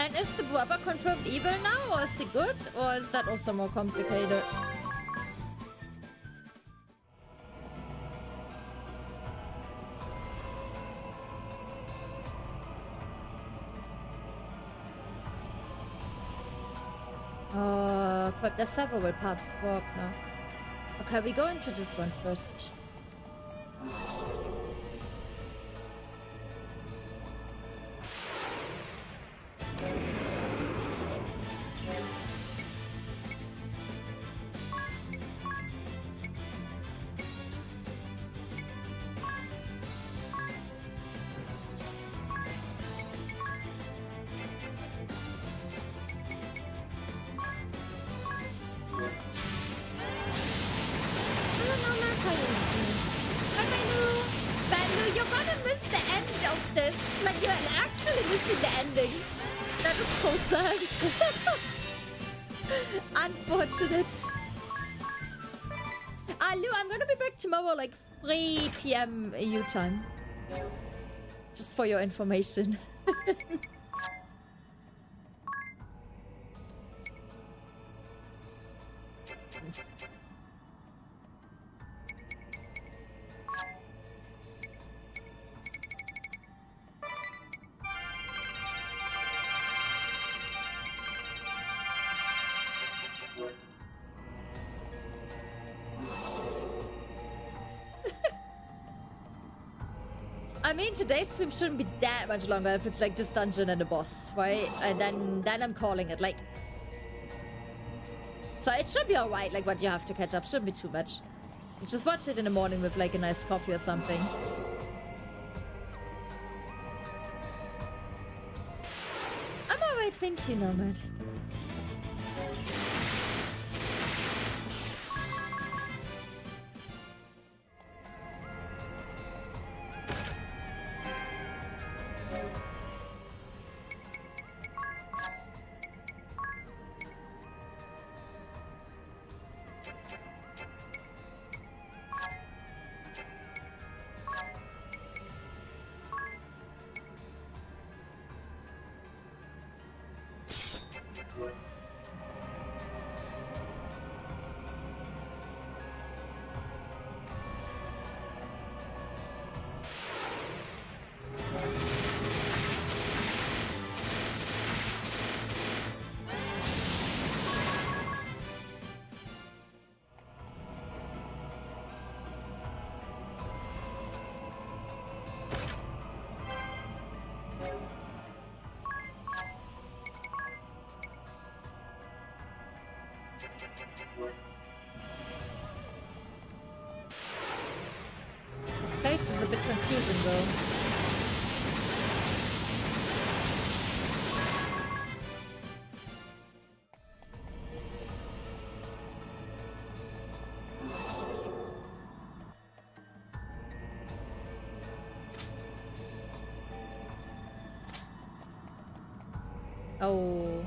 And is the brother confirmed evil now, or is he good, or is that also more complicated? But there's several paths to walk now. Okay, we go into this one first. this. Like, you're actually missing the ending. That is so sad. Unfortunate. Lou, I'm gonna be back tomorrow, like 3 p.m. EU time. Just for your information. I mean, today's stream shouldn't be that much longer if it's like this dungeon and a boss, right? And then I'm calling it, like... So it should be alright, like what you have to catch up. Shouldn't be too much. Just watch it in the morning with like a nice coffee or something. I'm alright, thank you, Nomad. This place is a bit confusing though. Oh.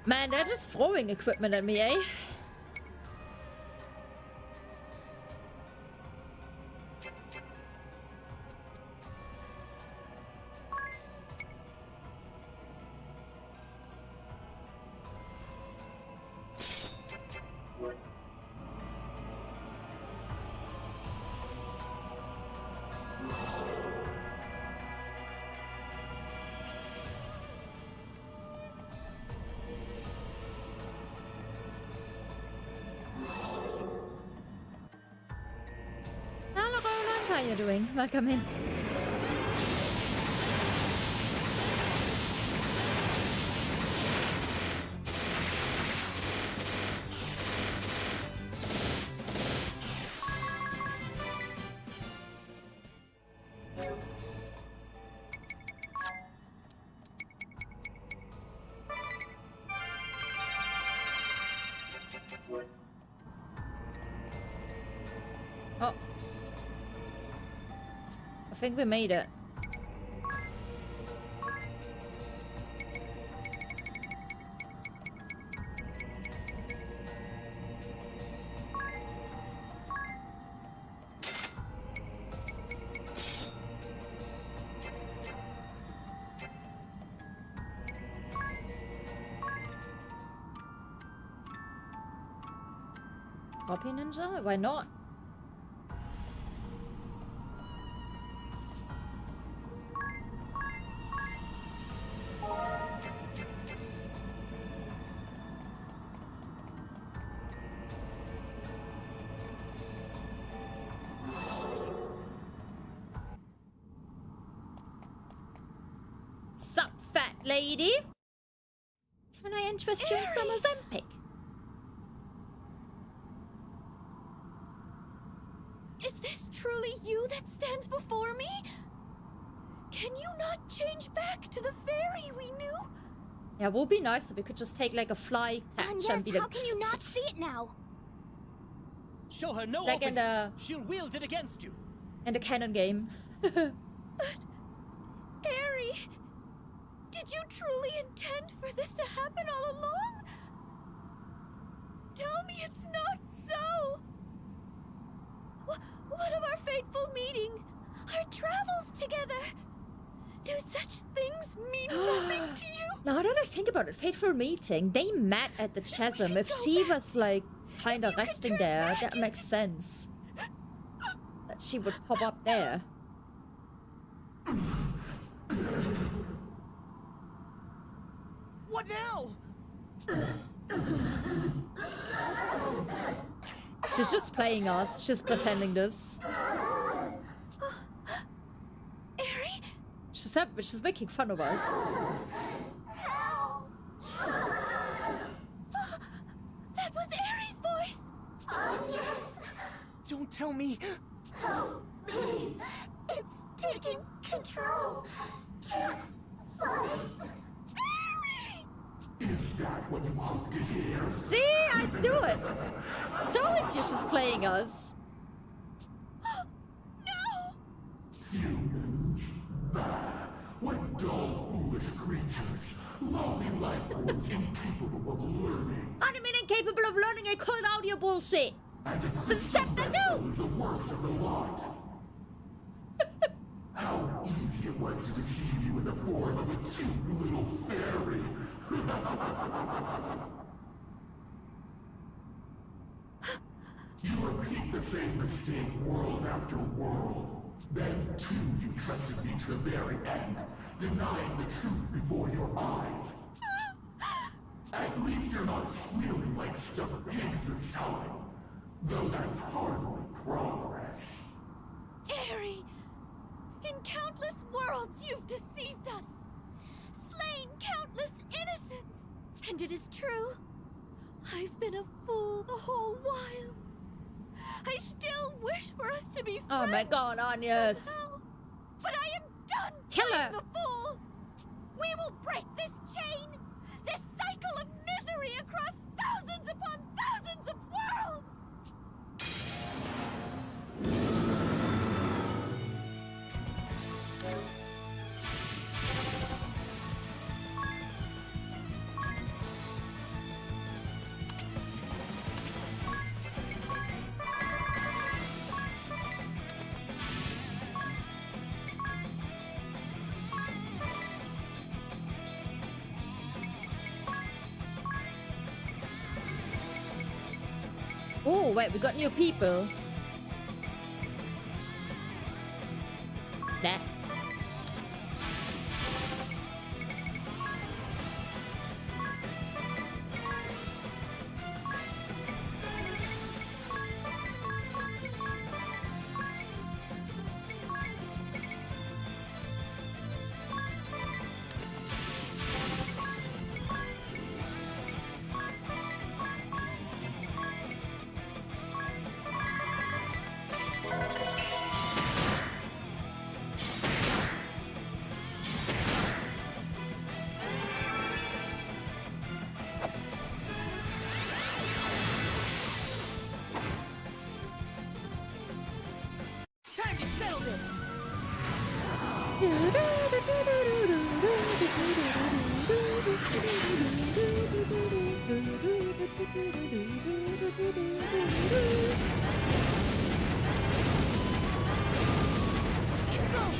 Man, they're just throwing equipment at me, eh? How are you doing? Welcome in. Oh. I think we made it. Copy ninja? Why not? Sup, fat lady? Can I interest you in some Ozempic? Is this truly you that stands before me? Can you not change back to the fairy we knew? Yeah, it would be nice if we could just take like a fly patch and be like, how can you not see it now? Show her no like in the she'll wield it against you. In the canon game. But Aerie, did you truly intend for this to happen all along? Tell me it's not so. What of our fateful meeting? Our travels together? Do such things mean nothing to you? Now that I think about it, fateful meeting, they met at the chasm. If she was like kind of resting there, that makes sense. That she would pop up there. What now? She's just playing us. She's pretending this. Aerie? She's making fun of us. That was Aerie's voice! Oh, yes! Don't tell me! Help me! It's taking control! Can't fight! Aerie! Is that what you hope to hear? See? I knew it! Told you she's playing us. No! Humans? Bah! What dull, foolish creatures! Lowly life forms incapable of learning! I don't mean incapable of learning, I called out your bullshit! Since chapter 2! Was the worst of the lot! How easy it was to deceive you in the form of a cute little fairy! You repeat the same mistake world after world. Then, too, you trusted me to the very end, denying the truth before your eyes. At least you're not squealing like stuck pigs this time. Though that's hardly progress. Aerie! In countless worlds you've deceived us! Slain countless innocents! And it is true. I've been a fool the whole while. I still wish for us to be friends. Oh my god, Agnes. Somehow. But I am done Kill playing her. the fool. We will break this chain, this cycle of misery across thousands upon thousands of worlds. Oh, wait, we got new people. There. It's over.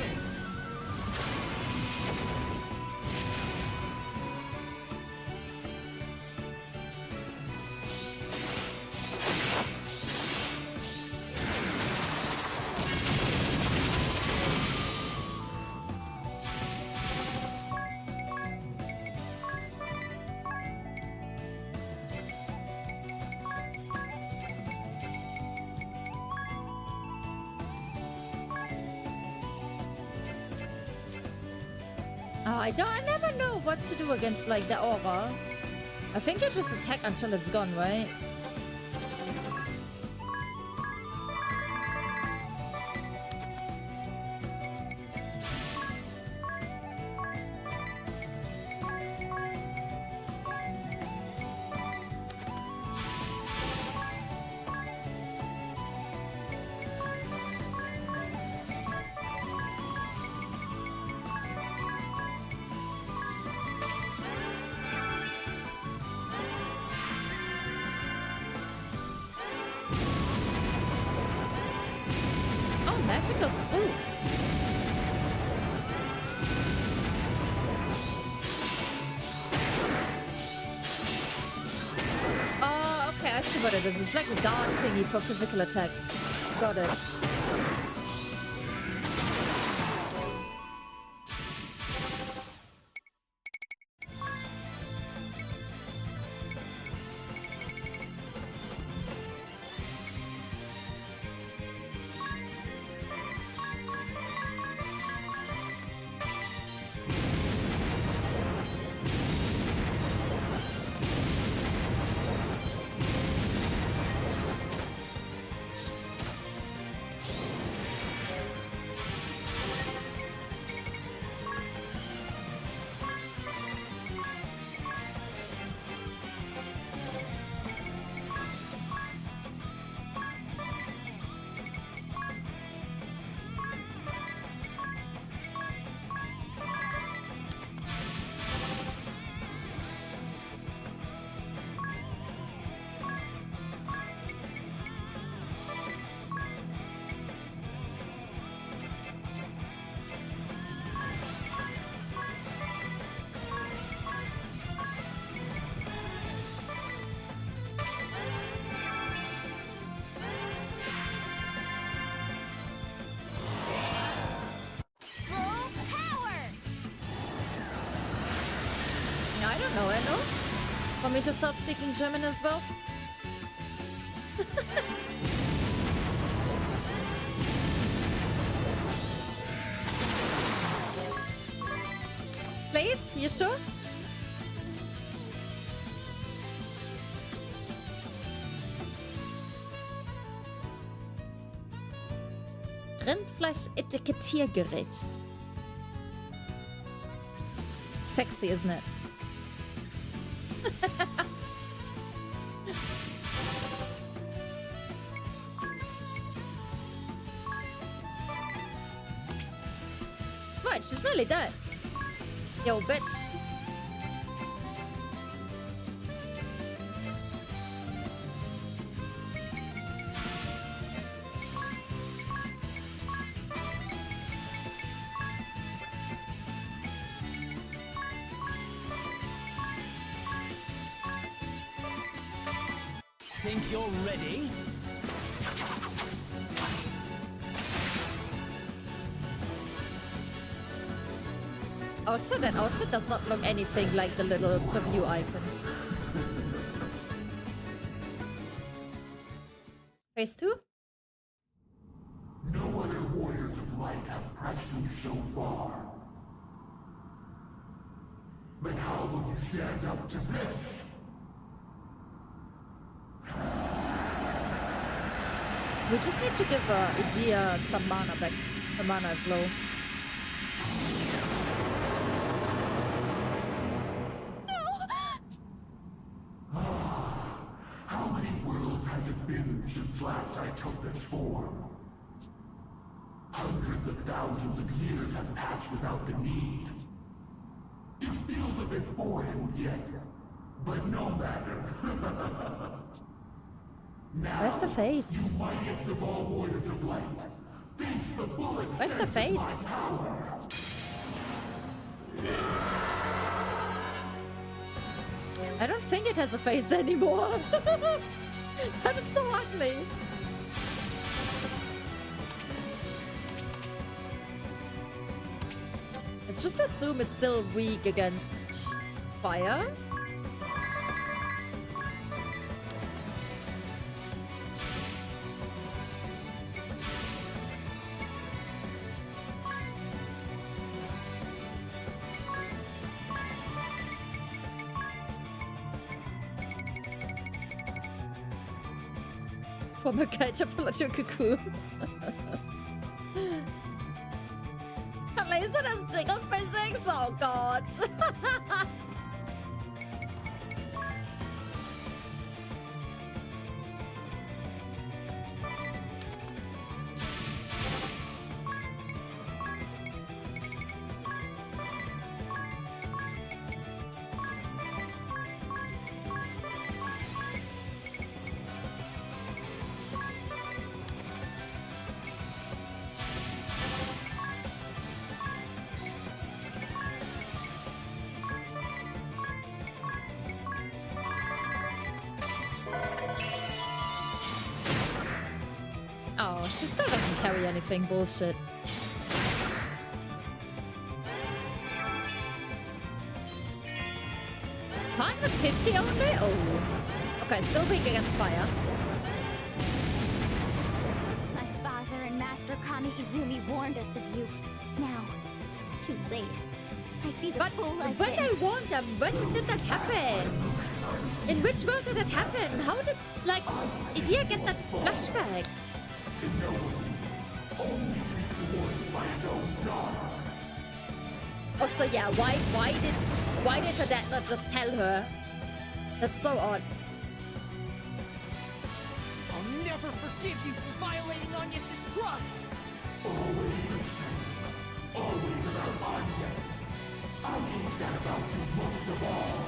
I never know what to do against like the aura. I think you just attack until it's gone, right? Magical's through. Okay, I see what it is. It's like a guard thingy for physical attacks. Got it. I don't know, hello? Want me to start speaking German as well? Please? You sure? Rindfleisch-Etikettiergerät. Sexy, isn't it? Right, she's nearly dead. Yo, bitch. Think you're ready? Oh, so that outfit does not look anything like the little preview icon. Phase 2? No other warriors of light have pressed me so far. But how will you stand up to this? We just need to give Idea some mana back. Her mana is low. How many worlds has it been since last I took this form? Hundreds of thousands of years have passed without the need. It feels a bit foreign yet, but no matter. Now, Where's the face? you mightiest of all warriors of light, face the bullets. Where's the face? I don't think it has a face anymore. That is so ugly. Let's just assume it's still weak against fire. From a 𝐥𝐻𝐿. At least it has jiggle physics. Oh god. Oh, she still doesn't carry anything. Bullshit. $150 only? Oh. Okay, still weak against fire. My father and Master Kami Izumi warned us of you. Now, too late. I see the full life. When they warned them, when did that happen? In which world did that happen? How did, like, Idea get that flashback? To know only to be thwarted by his own daughter. Oh, so yeah, why did her dad not just tell her? That's so odd. I'll never forgive you for violating Agnes' trust! Always the same. Always about Agnes. I hate that about you most of all.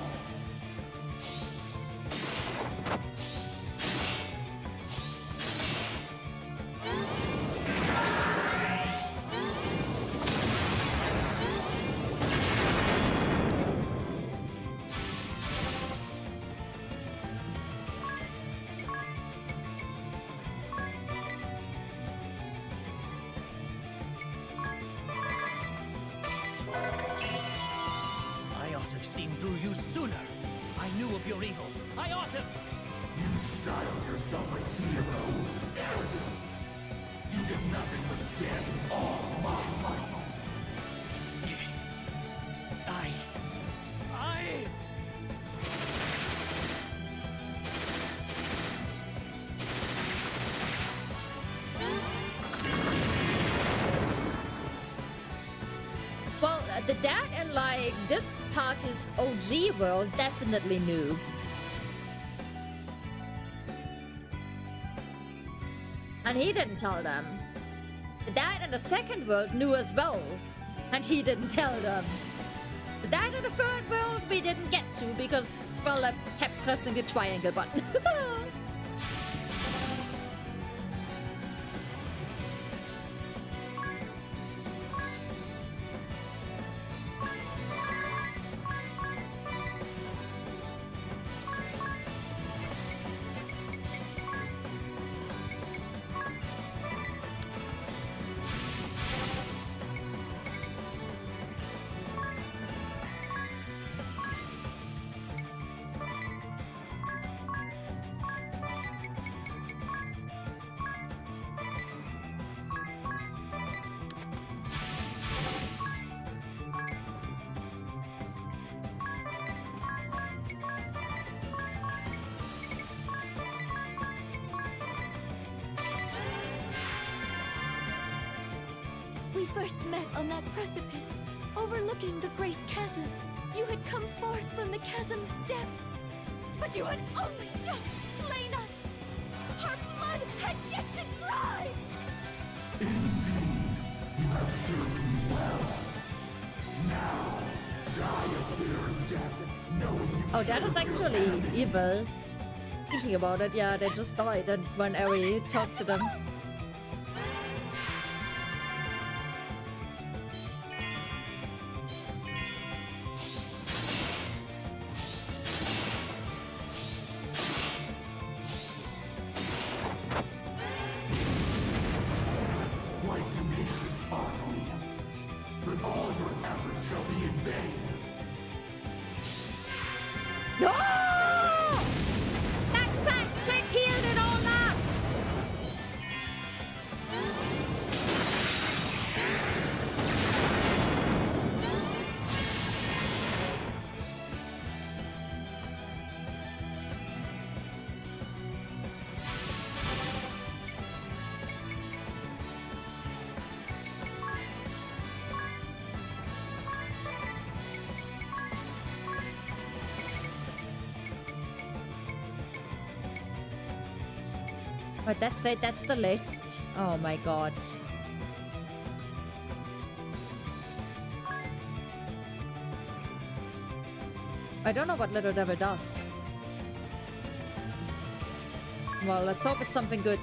Your evils. I ought to. You style yourself a hero with arrogance. You did nothing but stand in awe of my might. Well, the dad and like this party's OG world definitely knew. And he didn't tell them. The dad in the second world knew as well. And he didn't tell them. The dad in the third world we didn't get to because, well, I kept pressing the triangle button. We first met on that precipice, overlooking the great chasm. You had come forth from the chasm's depths, but you had only just slain us. Our blood had yet to dry. Indeed. You have served me well. Now, die a bitter death, knowing you Oh, that is actually evil. Thinking about it, yeah, they just died and when Eri talked to them. quite tenacious, aren't we? But all your efforts shall be in vain. No! That fat shit healed it all up! But that's it, that's the list. Oh my god. I don't know what Little Devil does. Well, let's hope it's something good.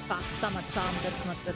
Fuck, summer charm, that's not good.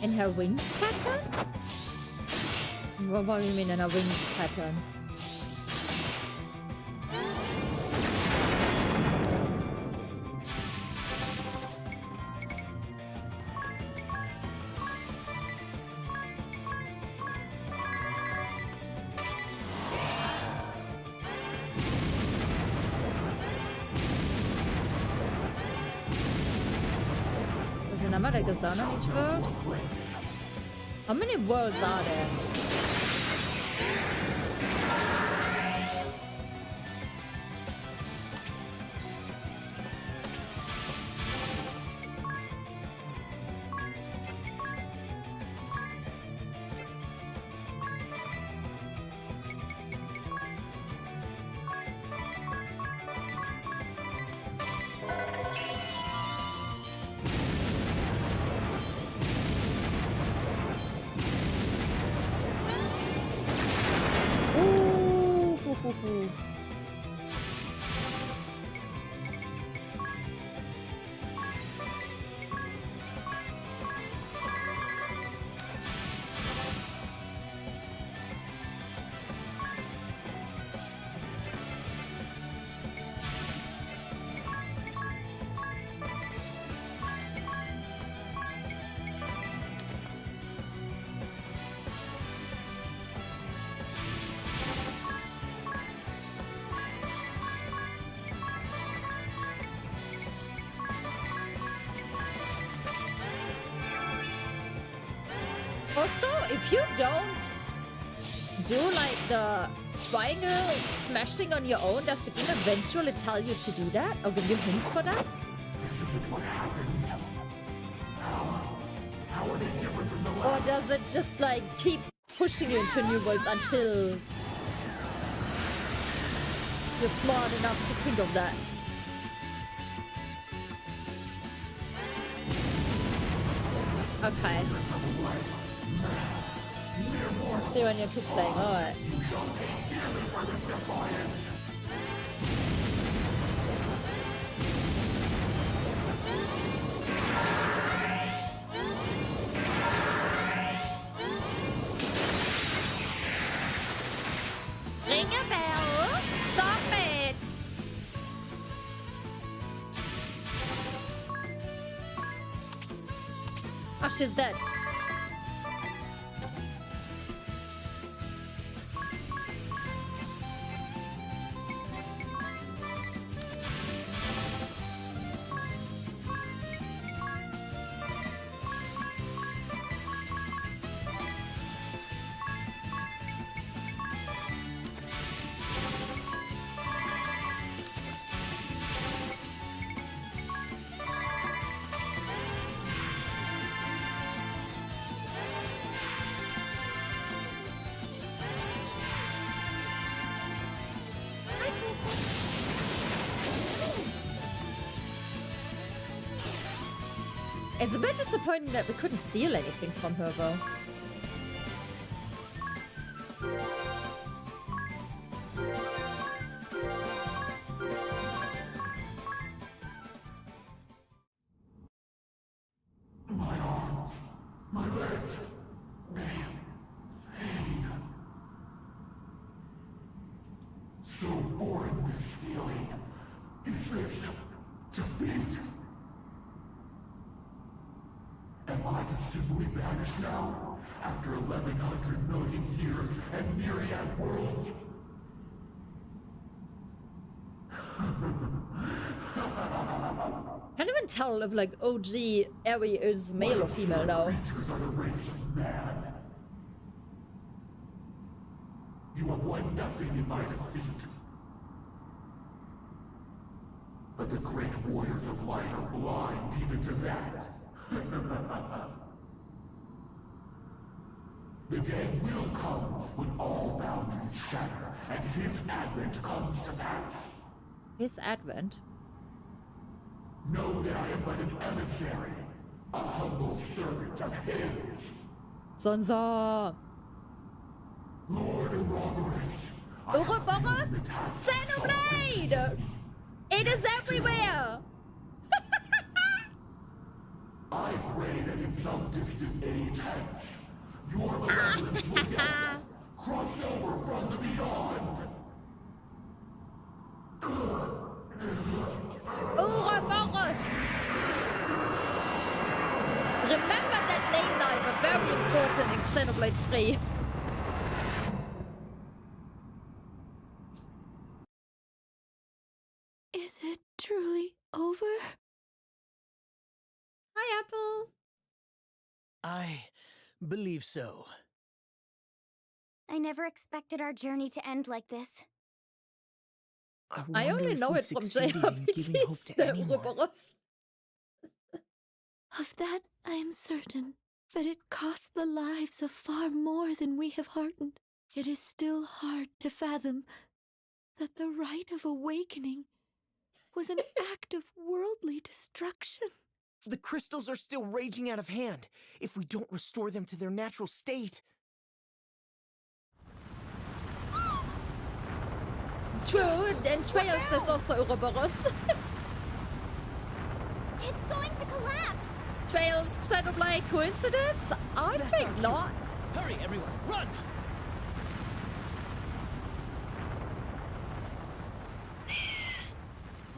In her wings pattern? What do you mean in her wings pattern? Is the number like the sun on each world? How many worlds are there? Ooh. Also, if you don't do like the triangle smashing on your own, does the game eventually tell you to do that? Or give you hints for that? This isn't what happens. How are they different from the last? Or does it just like keep pushing you into new worlds until you're smart enough to think of that. Okay. See when you keep playing, alright. Ring a bell! Stop it! Oh, she's dead. It's a bit disappointing that we couldn't steal anything from her, though. My arms, my legs, they fade. So foreign, this feeling. Is this defeat? Am I to simply vanish now, after 1,100 million years and myriad worlds? Can't even tell if like 𝐥𝐢𝐭𝐭𝐥𝐞 is male or female now. Creatures are the race of man. You have won nothing in my defeat. But the great warriors of light are blind even to that. The day will come when all boundaries shatter and his advent comes to pass. His advent? Know that I am but an emissary, a humble servant of his. Sansa! Lord Ouroboros! Ouroboros? Xenoblade! It is everywhere! I pray that in some distant age hence, your malevolence will yet cross over from the beyond. Ouroboros! Remember that name now, but very important in Xenoblade 3. Is it truly over? Hi, Apple. I believe so. I never expected our journey to end like this. I only know it from JRPGs, the Ouroboros. Of that I am certain, but it cost the lives of far more than we have heartened. It is still hard to fathom that the rite of awakening was an act of worldly destruction. The crystals are still raging out of hand if we don't restore them to their natural state. True, and Trails there's also Ouroboros. It's going to collapse! Trails, Xenoblade, coincidence? I think not. Hurry, everyone, run!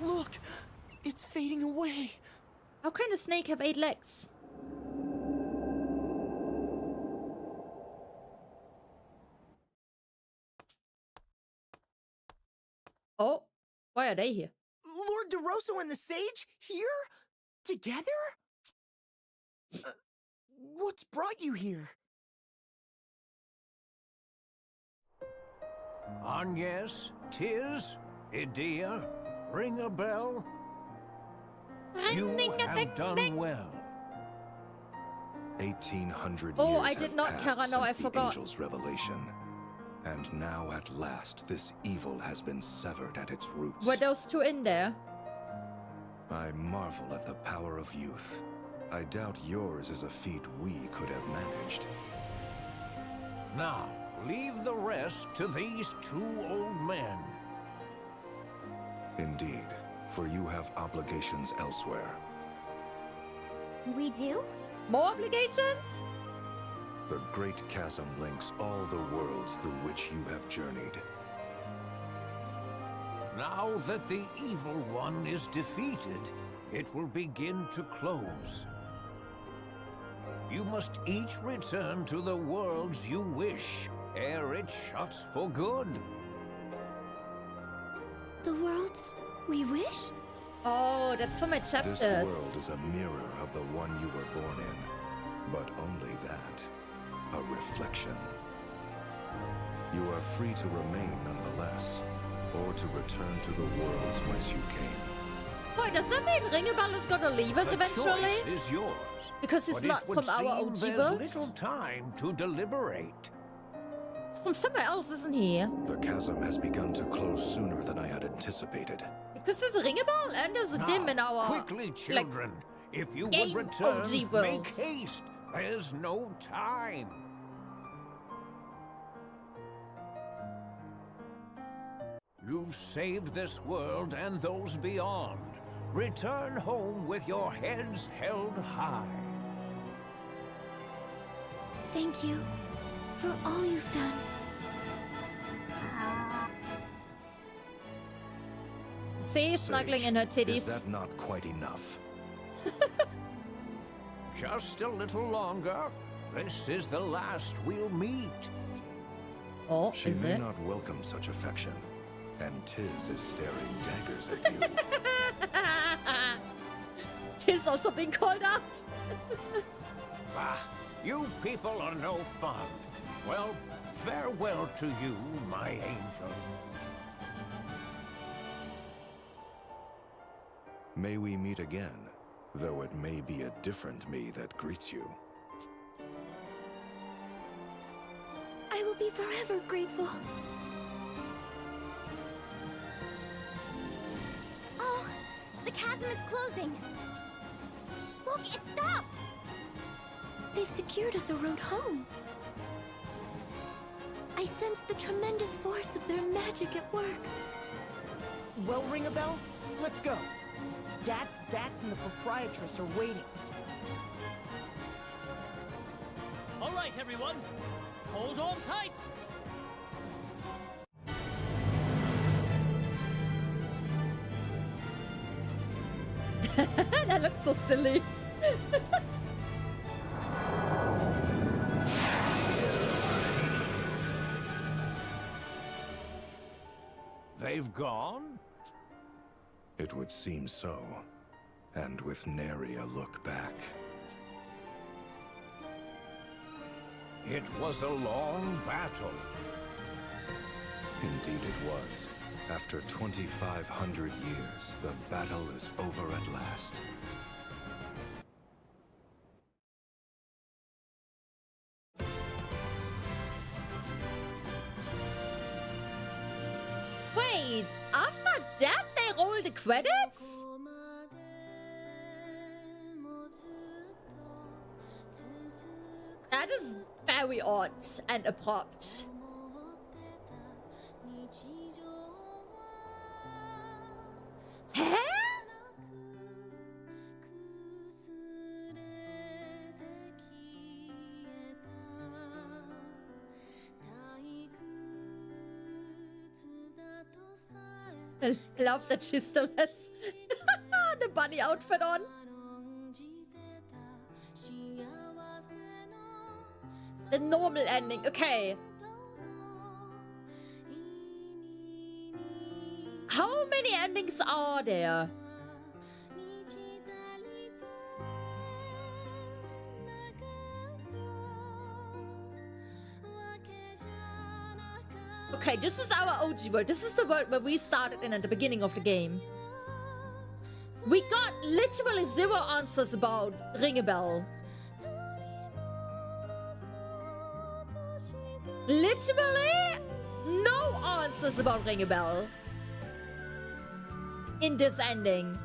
Look! It's fading away. How can a snake have 8 legs? Oh, why are they here? Lord DeRosso and the Sage? Here? Together? What's brought you here? Agnes, Tiz, Edea, ring a bell? You have done well. 1800 Oh, years I did have not, passed Kara, no, I since the forgot. angel's revelation. And now at last, this evil has been severed at its roots. Were those two in there? I marvel at the power of youth. I doubt yours is a feat we could have managed. Now, leave the rest to these two old men. Indeed, for you have obligations elsewhere. We do? More obligations? The great chasm links all the worlds through which you have journeyed. Now that the evil one is defeated, it will begin to close. You must each return to the worlds you wish, ere it shuts for good. The worlds we wish? Oh, that's for my chapters. This world is a mirror of the one you were born in, but only that, a reflection. You are free to remain nonetheless, or to return to the worlds whence you came. Wait, does that mean Ringebell is gonna leave us eventually? The choice is yours. Because it's but not it would from our seem OG there's worlds? little time to deliberate. It's from somewhere else, isn't he? The chasm has begun to close sooner than I had anticipated. Because there's a Ringebell and there's a dim in our... Quickly, children. If you would game return, OG make worlds. haste. There's no time. You've saved this world and those beyond. Return home with your heads held high. Thank you for all you've done. See, snuggling in her titties. Is that not quite enough? Just a little longer. This is the last we'll meet. Oh, She is may it? not welcome such affection, and Tiz is staring daggers at you. Tis also being called out. Bah, you people are no fun. Well, farewell to you, my angel. May we meet again, though it may be a different me that greets you. I will be forever grateful. Oh, the chasm is closing. Look, it stopped. They've secured us a road home. I sense the tremendous force of their magic at work. Well, Ring-a-Bell, let's go. Dats, Zats, and the proprietress are waiting. All right, everyone. Hold on tight. That looks so silly. They've gone? It would seem so, and with nary a look back. It was a long battle. Indeed it was. After 2,500 years, the battle is over at last. Wait, after that they roll the credits? That is very odd and abrupt. Huh? I love that she still has the bunny outfit on. The normal ending, okay. How many endings are there? Okay, this is our OG world. This is the world where we started in at the beginning of the game. We got literally 0 answers about Ring-a-Bell. Literally no answers about Ring a Bell in this ending.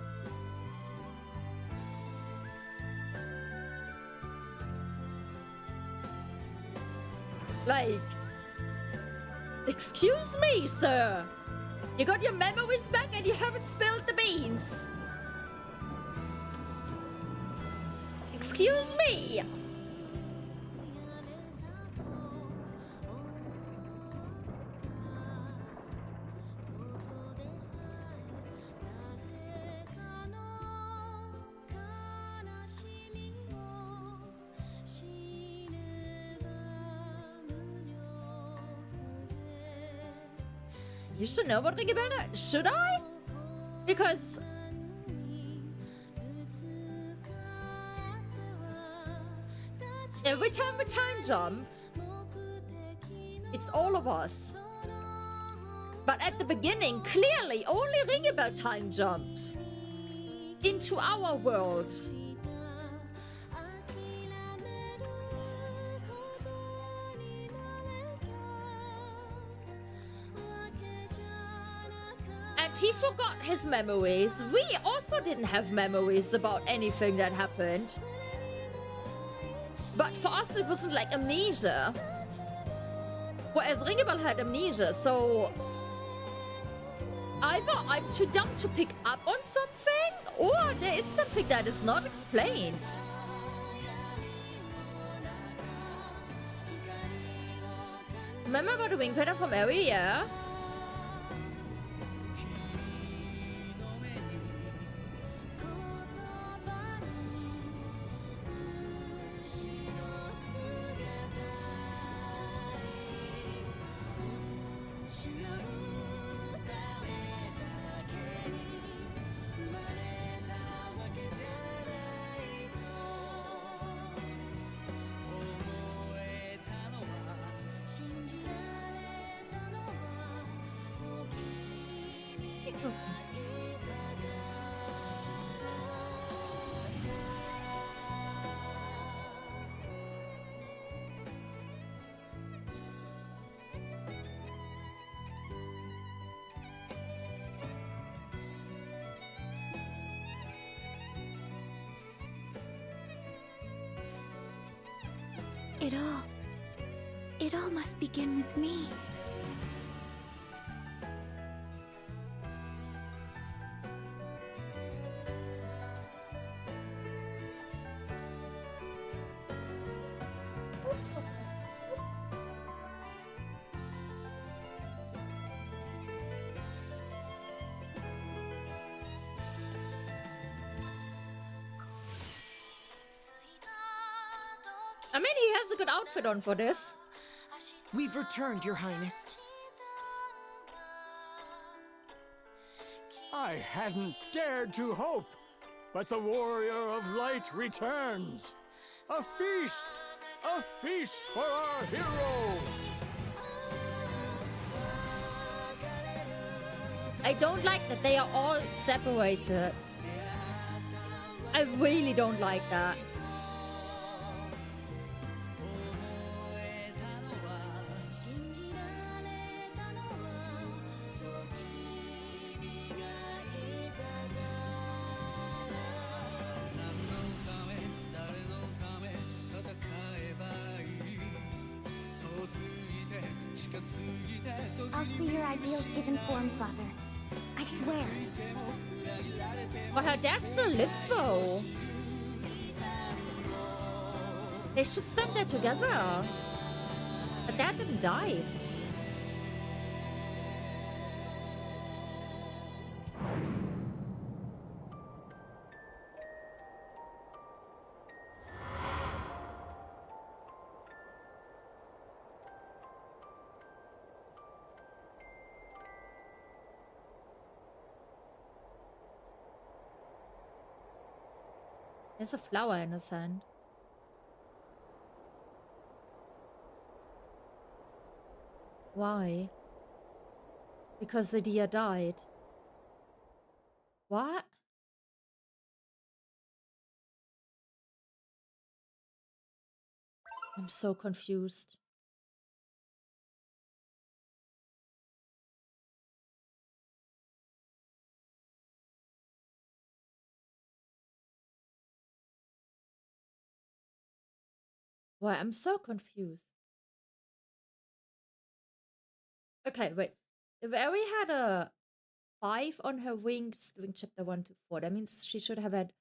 Like, excuse me, sir. You got your memories back and you haven't spilled the beans. Excuse me. You should know about Ring a Bell now. Should I? Because every time we time jump, it's all of us. But at the beginning, clearly, only Ring a Bell time jumped into our world. And he forgot his memories. We also didn't have memories about anything that happened. But for us, it wasn't like amnesia. Whereas Ring a Bell had amnesia, so either I'm too dumb to pick up on something, or there is something that is not explained. Remember about the wing pattern from Eri, yeah? It all must begin with me. I mean, he has a good outfit on for this. We've returned, Your Highness. I hadn't dared to hope, but the Warrior of Light returns. A feast for our hero. I don't like that they are all separated. I really don't like that. I'll see your ideals given form, Father. I swear. But her dad still lives though. They should stand there together. Her dad didn't die. There's a flower in the sand. Why? Because the deer died. What? I'm so confused. Boy, I'm so confused. Okay, wait. If Eri had a 5 on her wings during chapter 1 to 4, that means she should have had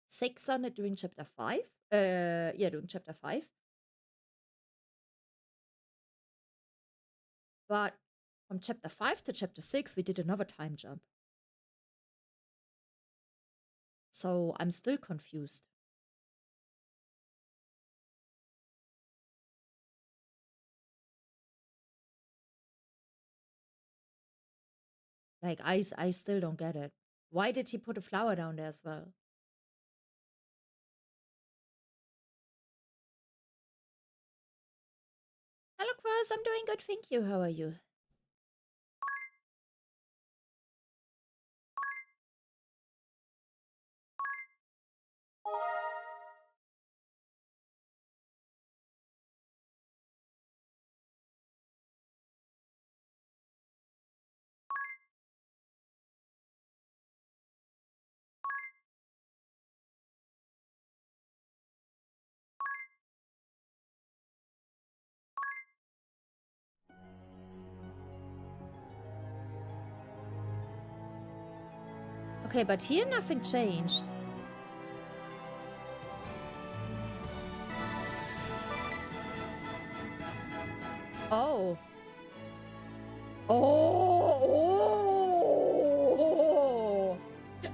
6 on it during chapter 5. Yeah, during chapter 5. But from chapter 5 to chapter 6, we did another time jump. So I'm still confused. Like, I still don't get it. Why did he put a flower down there as well? Hello, Cross. I'm doing good, thank you. How are you? Okay, but here nothing changed. Oh. Oh.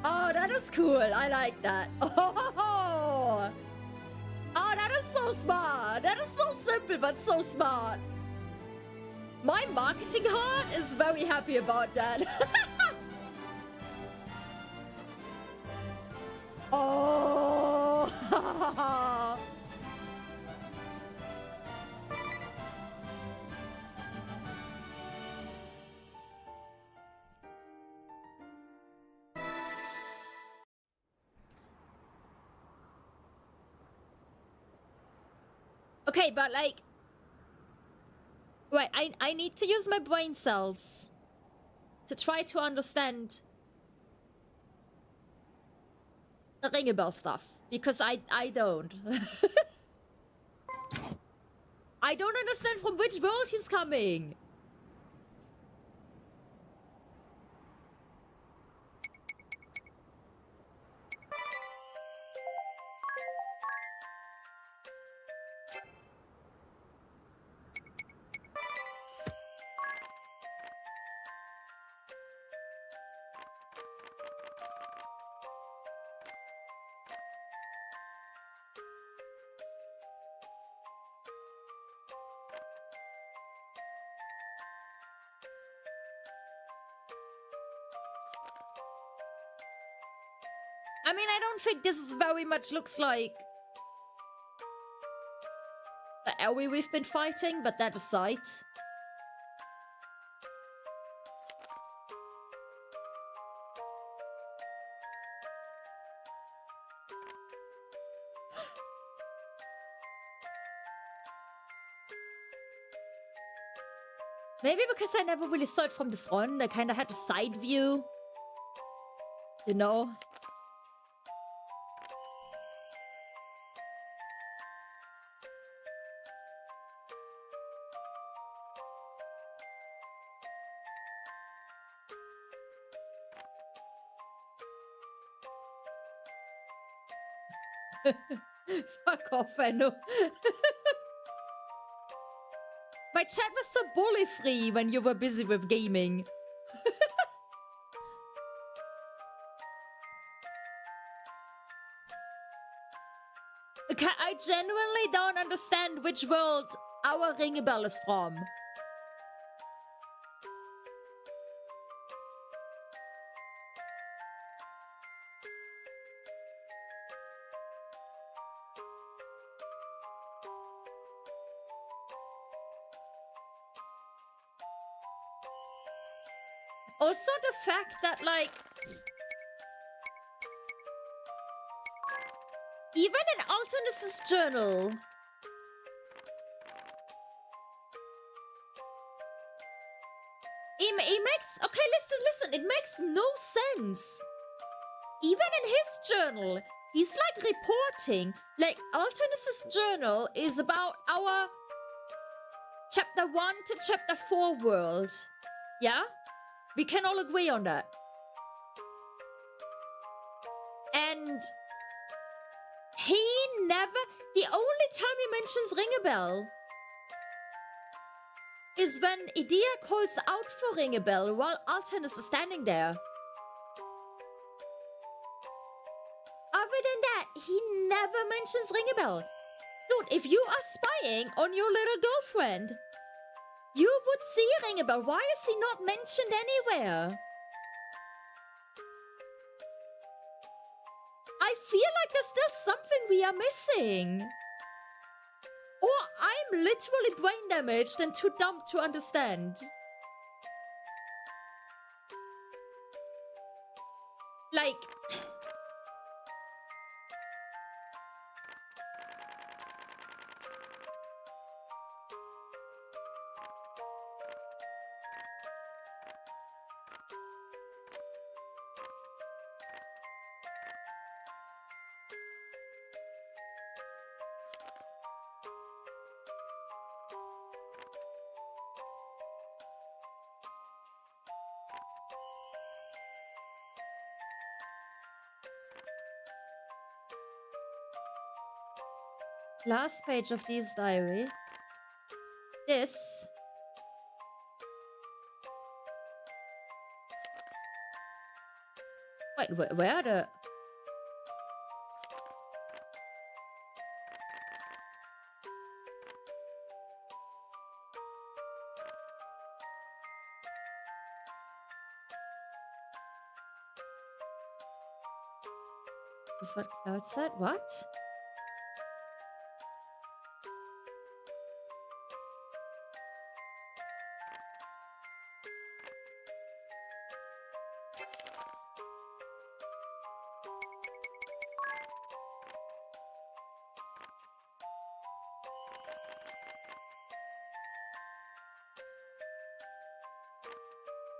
Oh, that is cool. I like that. Oh, that is so smart. That is so simple, but so smart. My marketing heart is very happy about that. Oh. Okay, but like, right, I need to use my brain cells to try to understand the Ringebell stuff, because I don't. I don't understand from which world he's coming. I mean, I don't think this is very much looks like the Eri we've been fighting, but that aside. Maybe because I never really saw it from the front, I kind of had a side view. You know? Fuck off, Enno. My chat was so bully free when you were busy with gaming. Okay, I genuinely don't understand which world our Ringebell is from. Also the fact that, like, even in Alterna's journal, it makes, okay, listen, it makes no sense. Even in his journal, He's like reporting. Like, Artemis's journal is about our chapter 1 to chapter 4 world. Yeah? We can all agree on that. And he never... The only time he mentions Ring a Bell is when Idea calls out for Ring a Bell while Artemis is standing there. Other than that, he never mentions Ring a Bell. Dude, if you are spying on your little girlfriend, you would see Ring a Bell. Why is he not mentioned anywhere? I feel like there's still something we are missing. Or I'm literally brain damaged and too dumb to understand. Like... Last page of this diary. This. Wait, where are the... Is what 𝐤𝐜𝐻 said? What?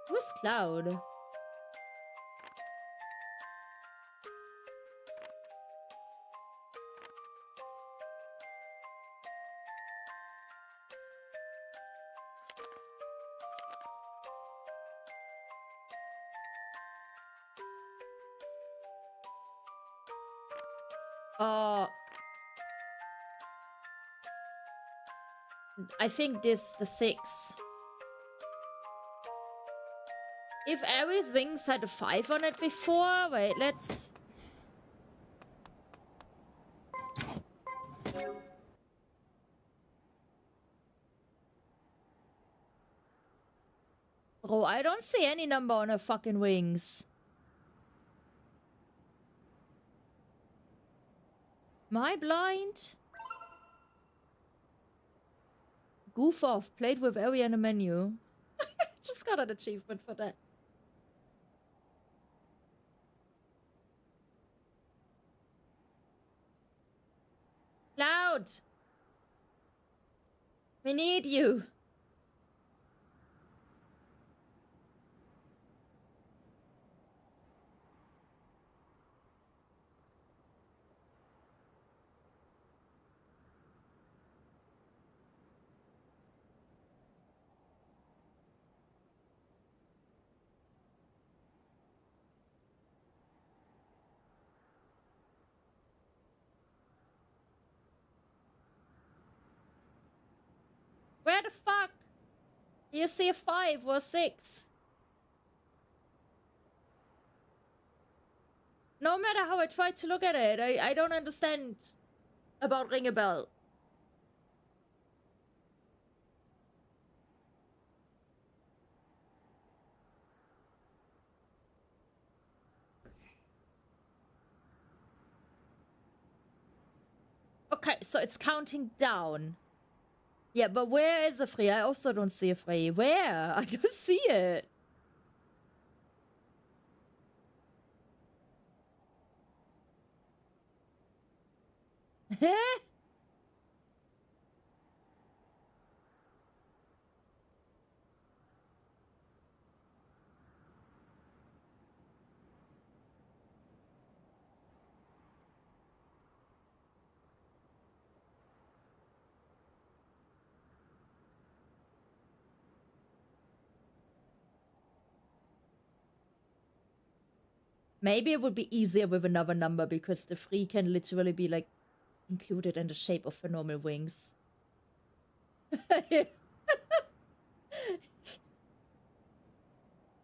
Who's Cloud? I think this the 6. If Aries Wings had a 5 on it before, wait, let's... Bro, I don't see any number on her fucking wings. Am I blind? Goof off. Played with area in a menu. Just got an achievement for that. Cloud! We need you. Where the fuck? Do you see a 5 or a 6? No matter how I try to look at it, I don't understand about Ring a Bell. Okay, so it's counting down. Yeah, but where is the 3? I also don't see a 3. Where? I don't see it. Maybe it would be easier with another number because the 3 can literally be like included in the shape of the normal wings.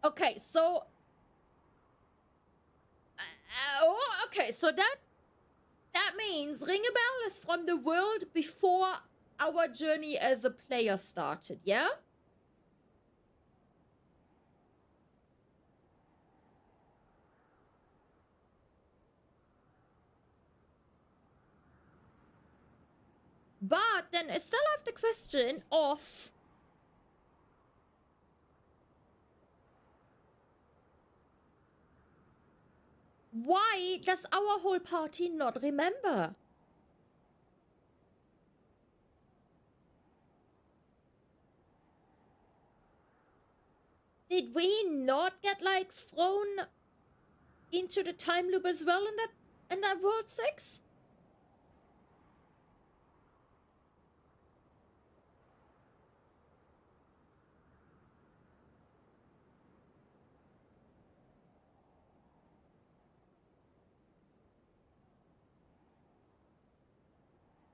Okay, so okay, so that means Ring a Bell is from the world before our journey as a player started, yeah? But then I still have the question of why does our whole party not remember? Did we not get like thrown into the time loop as well in that World 6?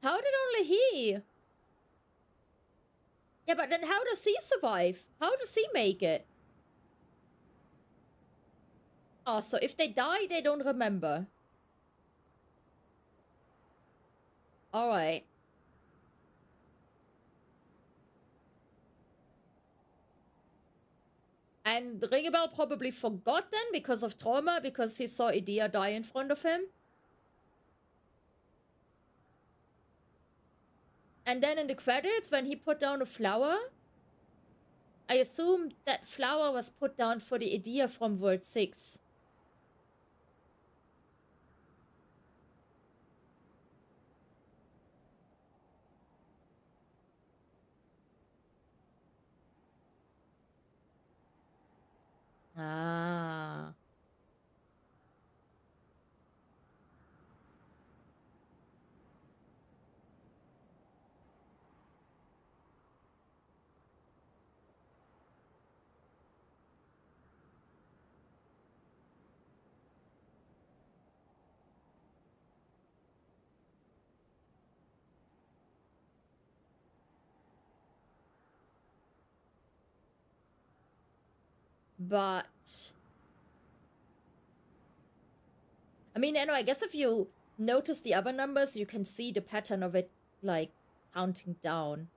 How did only he? Yeah, but then how does he survive? How does he make it? Oh, so if they die, they don't remember. Alright. And Ringebell probably forgot then because of trauma, because he saw Idea die in front of him. And then in the credits, when he put down a flower, I assume that flower was put down for the Idea from World 6. Ah. But I mean, I guess if you notice the other numbers, you can see the pattern of it, like, counting down.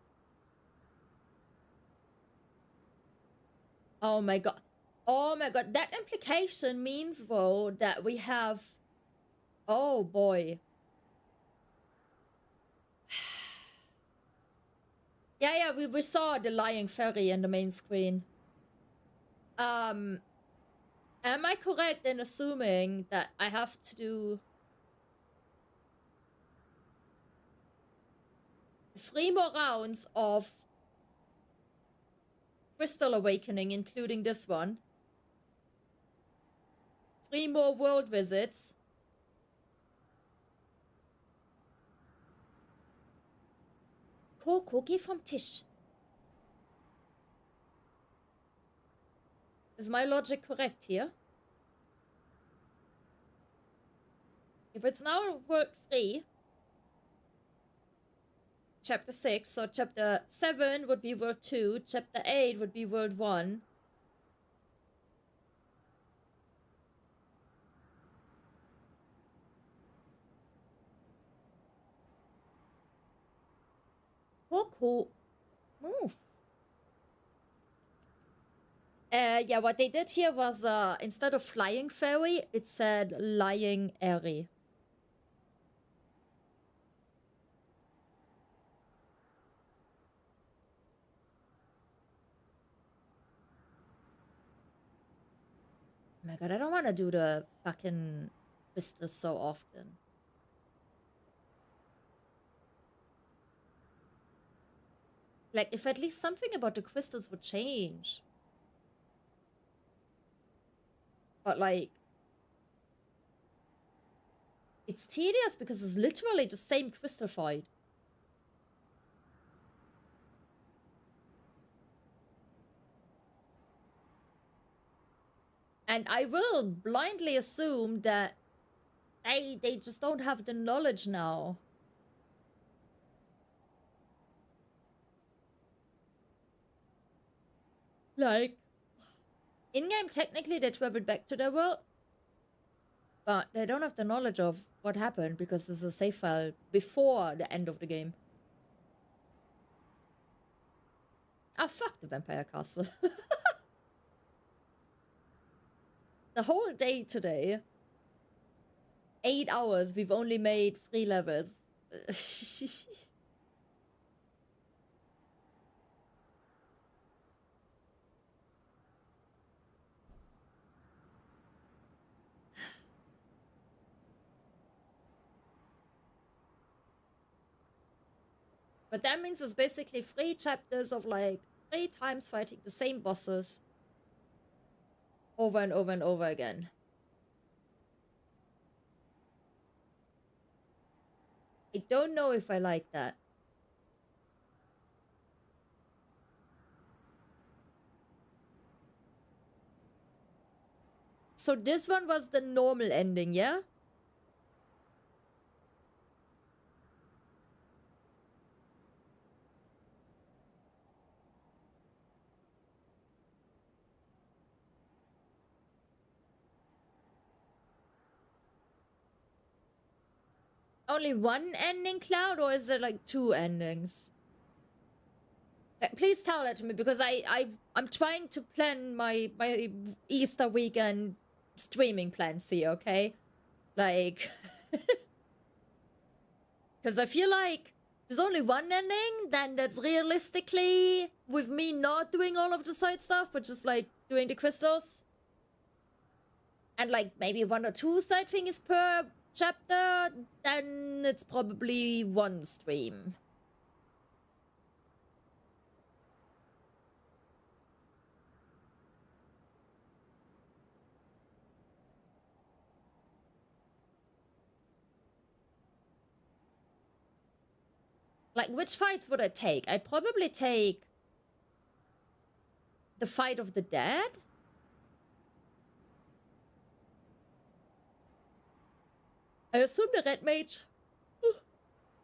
Oh my god. Oh my god. That implication means, though, that we have... Oh boy. Yeah, we saw the lying fairy in the main screen. Am I correct in assuming that I have to do 3 more rounds of Crystal Awakening, including this one? 3 more world visits. Coco, geh vom Tisch. Is my logic correct here? If it's now World 3, Chapter 6, so Chapter 7 would be World 2, Chapter 8 would be World 1. Coco, move. Yeah, what they did here was, instead of flying fairy, it said lying airy. Oh my god, I don't want to do the fucking crystals so often. Like, if at least something about the crystals would change. But, like... It's tedious because it's literally the same crystal fight. And I will blindly assume that they just don't have the knowledge now. Like, in-game, technically, they traveled back to their world. But they don't have the knowledge of what happened because this is a save file before the end of the game. Ah, fuck the vampire castle. The whole day today, 8 hours, we've only made 3 levels. But that means it's basically 3 chapters of like 3 times fighting the same bosses over and over and over again. I don't know if I like that. So this one was the normal ending, yeah? Only one ending, Cloud, or is there like 2 endings? Please tell that to me, because I'm trying to plan my Easter weekend streaming plans here, okay? Like, because I feel like there's only one ending, then that's realistically with me not doing all of the side stuff, but just like doing the crystals. And like maybe 1 or 2 side things per chapter, then it's probably 1 stream. Like, which fights would I take? I'd probably take the fight of the dead. I assume the red mage...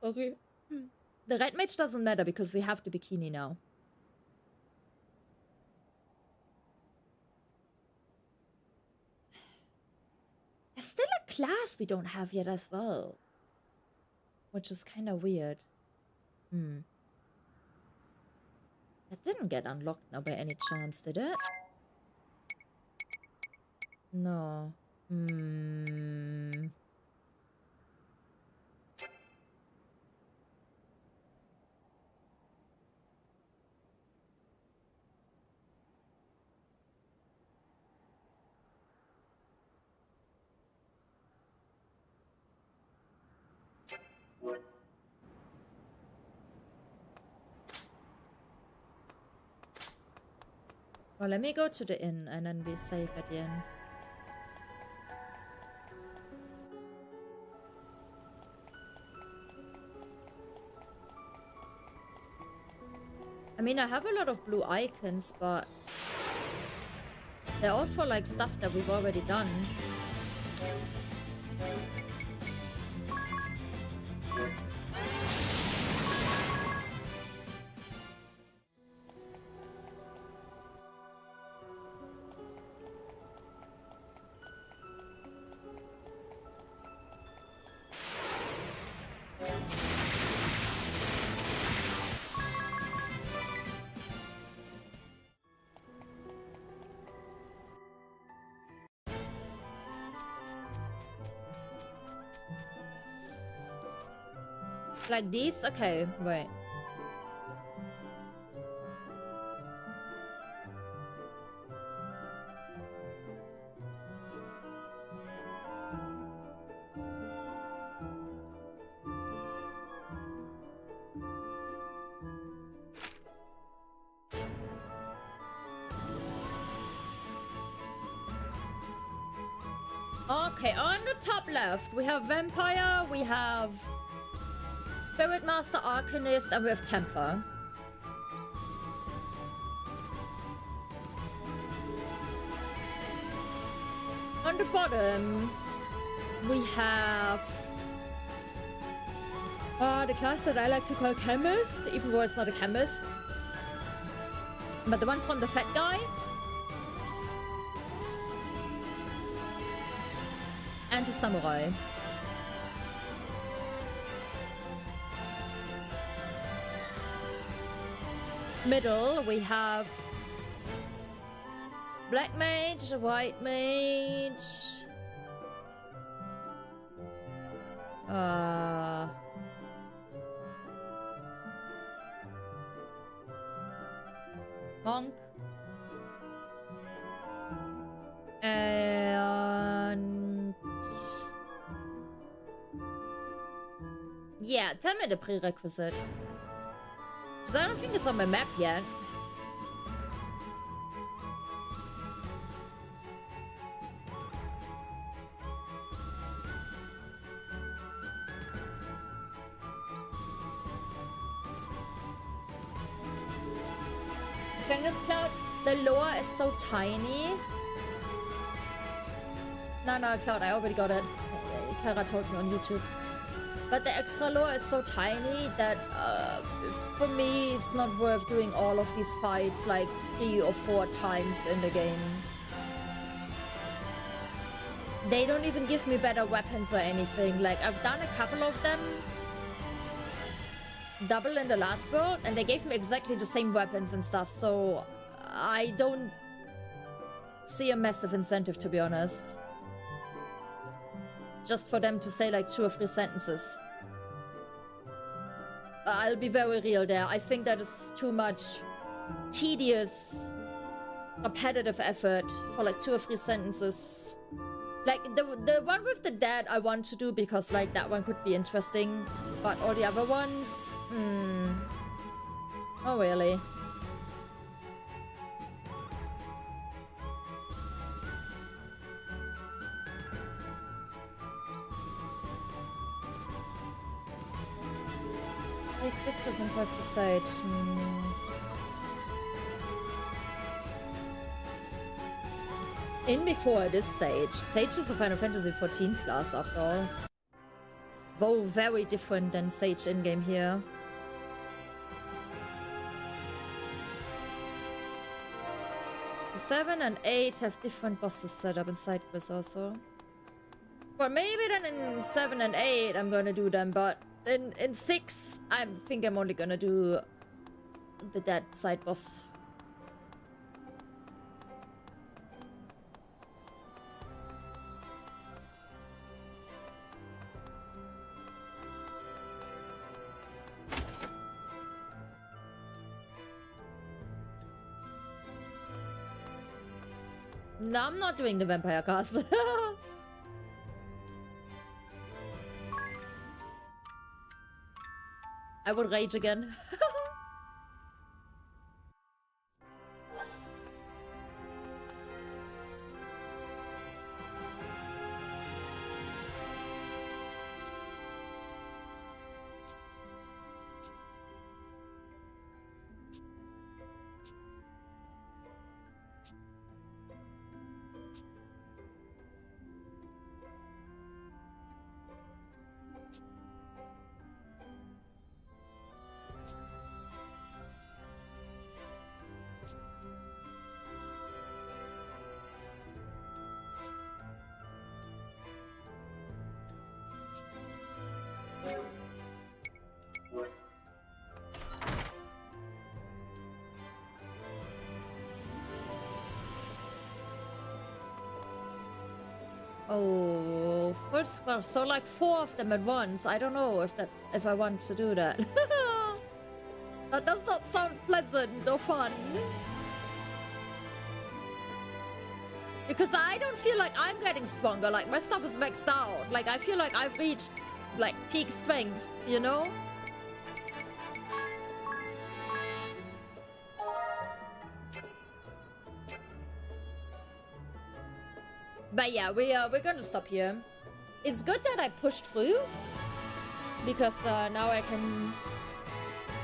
Sorry. The red mage doesn't matter because we have the bikini now. There's still a class we don't have yet as well. Which is kind of weird. That didn't get unlocked now by any chance, did it? No. Well, let me go to the inn and then be safe at the end. I mean, I have a lot of blue icons, but they're all for like stuff that we've already done. Like these? Okay, wait. Okay, on the top left, we have Vampire, we have Spirit Master, Arcanist, and we have Templar. On the bottom, we have the class that I like to call chemist, even though it's not a chemist. But the one from the fat guy. And the samurai. Middle, we have black mage, white mage. Monk. And yeah, tell me the prerequisite. Because I don't think it's on my map yet. Cloud, the lore is so tiny. No, Cloud, I already got it. Kara told me on YouTube. But the extra lore is so tiny that for me it's not worth doing all of these fights like 3 or 4 times in the game. They don't even give me better weapons or anything. Like, I've done a couple of them double in the last world, and they gave me exactly the same weapons and stuff, so I don't see a massive incentive, to be honest. Just for them to say like 2 or 3 sentences. I'll be very real there. I think that is too much tedious, repetitive effort for like 2 or 3 sentences. Like, the one with the dad I want to do because, like, that one could be interesting. But all the other ones... Oh, really? Hey, Chris doesn't talk to Sage. In before it is Sage. Sage is a Final Fantasy XIV class after all. Though very different than Sage in-game here. The 7 and 8 have different bosses set up in side quests also. Well, maybe then in 7 and 8 I'm gonna do them, but in 6 I think I'm only gonna do the dead side boss. No, I'm not doing the vampire cast. I would rage again. Oh, first square. So like 4 of them at once. I don't know if I want to do that. That does not sound pleasant or fun. Because I don't feel like I'm getting stronger. Like, my stuff is maxed out. Like, I feel like I've reached like peak strength, you know? But yeah, we're gonna stop here. It's good that I pushed through, because now I can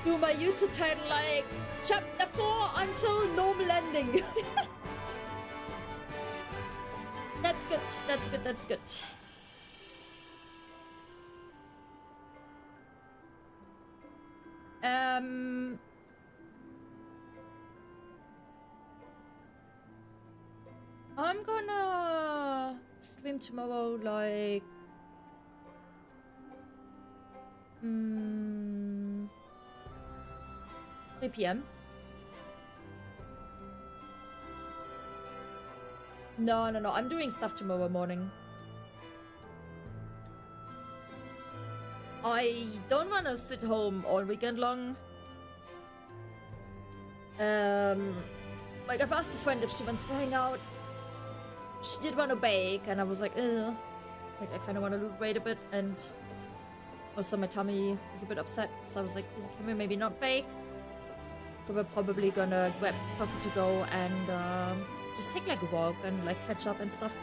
do my YouTube title like chapter 4 until normal ending. That's good. That's good. That's good. I'm gonna stream tomorrow, like 3 p.m. No, I'm doing stuff tomorrow morning. I don't want to sit home all weekend long. Like, I've asked a friend if she wants to hang out. She did want to bake, and I was like, ugh. Like, I kind of want to lose weight a bit, and also my tummy is a bit upset, so I was like, can we maybe not bake? So we're probably gonna grab coffee to go and just take like a walk and like catch up and stuff.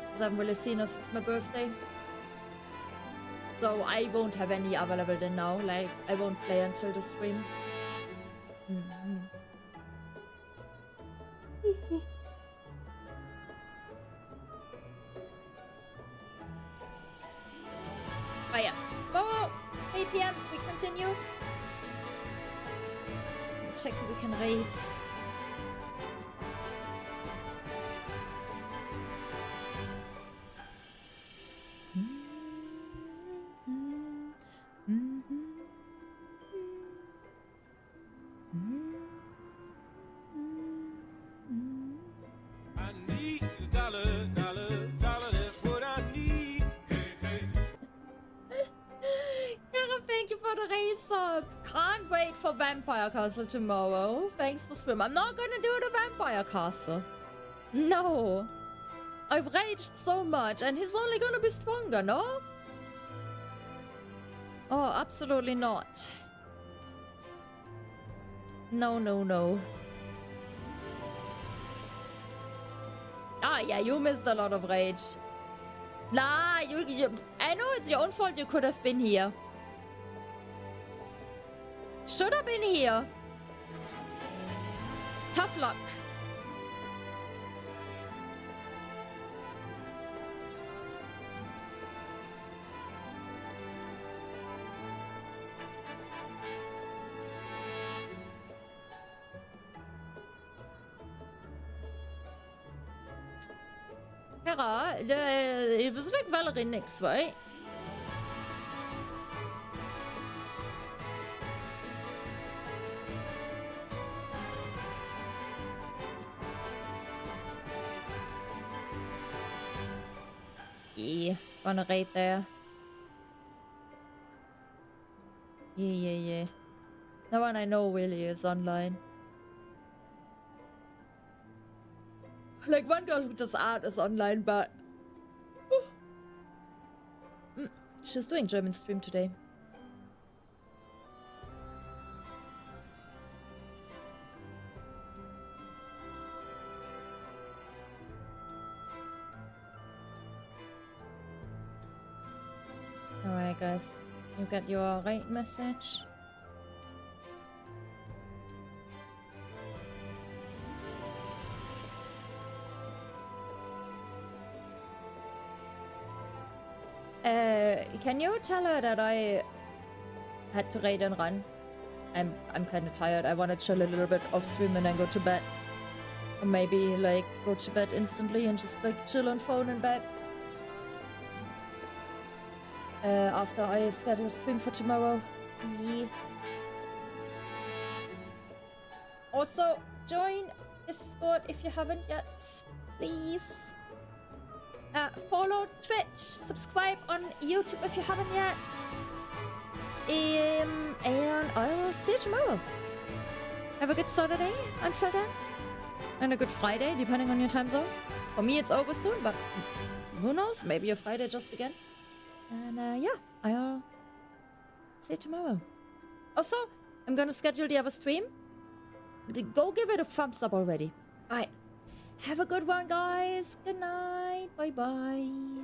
Because I haven't really seen her since my birthday. So I won't have any available then now, like I won't play until the stream. Oh yeah, tomorrow, 8 p.m. we continue. Check if we can raid. Can't wait for Vampire Castle tomorrow. Thanks for swim. I'm not gonna do the Vampire Castle. No. I've raged so much and he's only gonna be stronger, no? Oh, absolutely not. No. Ah, yeah, you missed a lot of rage. Nah, I know it's your own fault you could have been here. Should have been here. Tough luck. Hera, it was like Valerie next, right? Gonna raid there. Yeah. No one I know really is online. Like one girl who does art is online, but she's doing German stream today. Alright guys, you got your right message. Can you tell her that I had to raid and run? I'm kind of tired. I want to chill a little bit off stream and then go to bed. Or maybe like go to bed instantly and just like chill on phone in bed. After I schedule a stream for tomorrow. Yeah. Also, join Discord if you haven't yet, please. Follow Twitch, subscribe on YouTube if you haven't yet. And I'll see you tomorrow. Have a good Saturday until then. And a good Friday, depending on your time zone. For me, it's over soon, but who knows? Maybe your Friday just began. And yeah, I'll see you tomorrow. Also, I'm gonna schedule the other stream. Go give it a thumbs up already. Alright. Have a good one, guys. Good night. Bye-bye.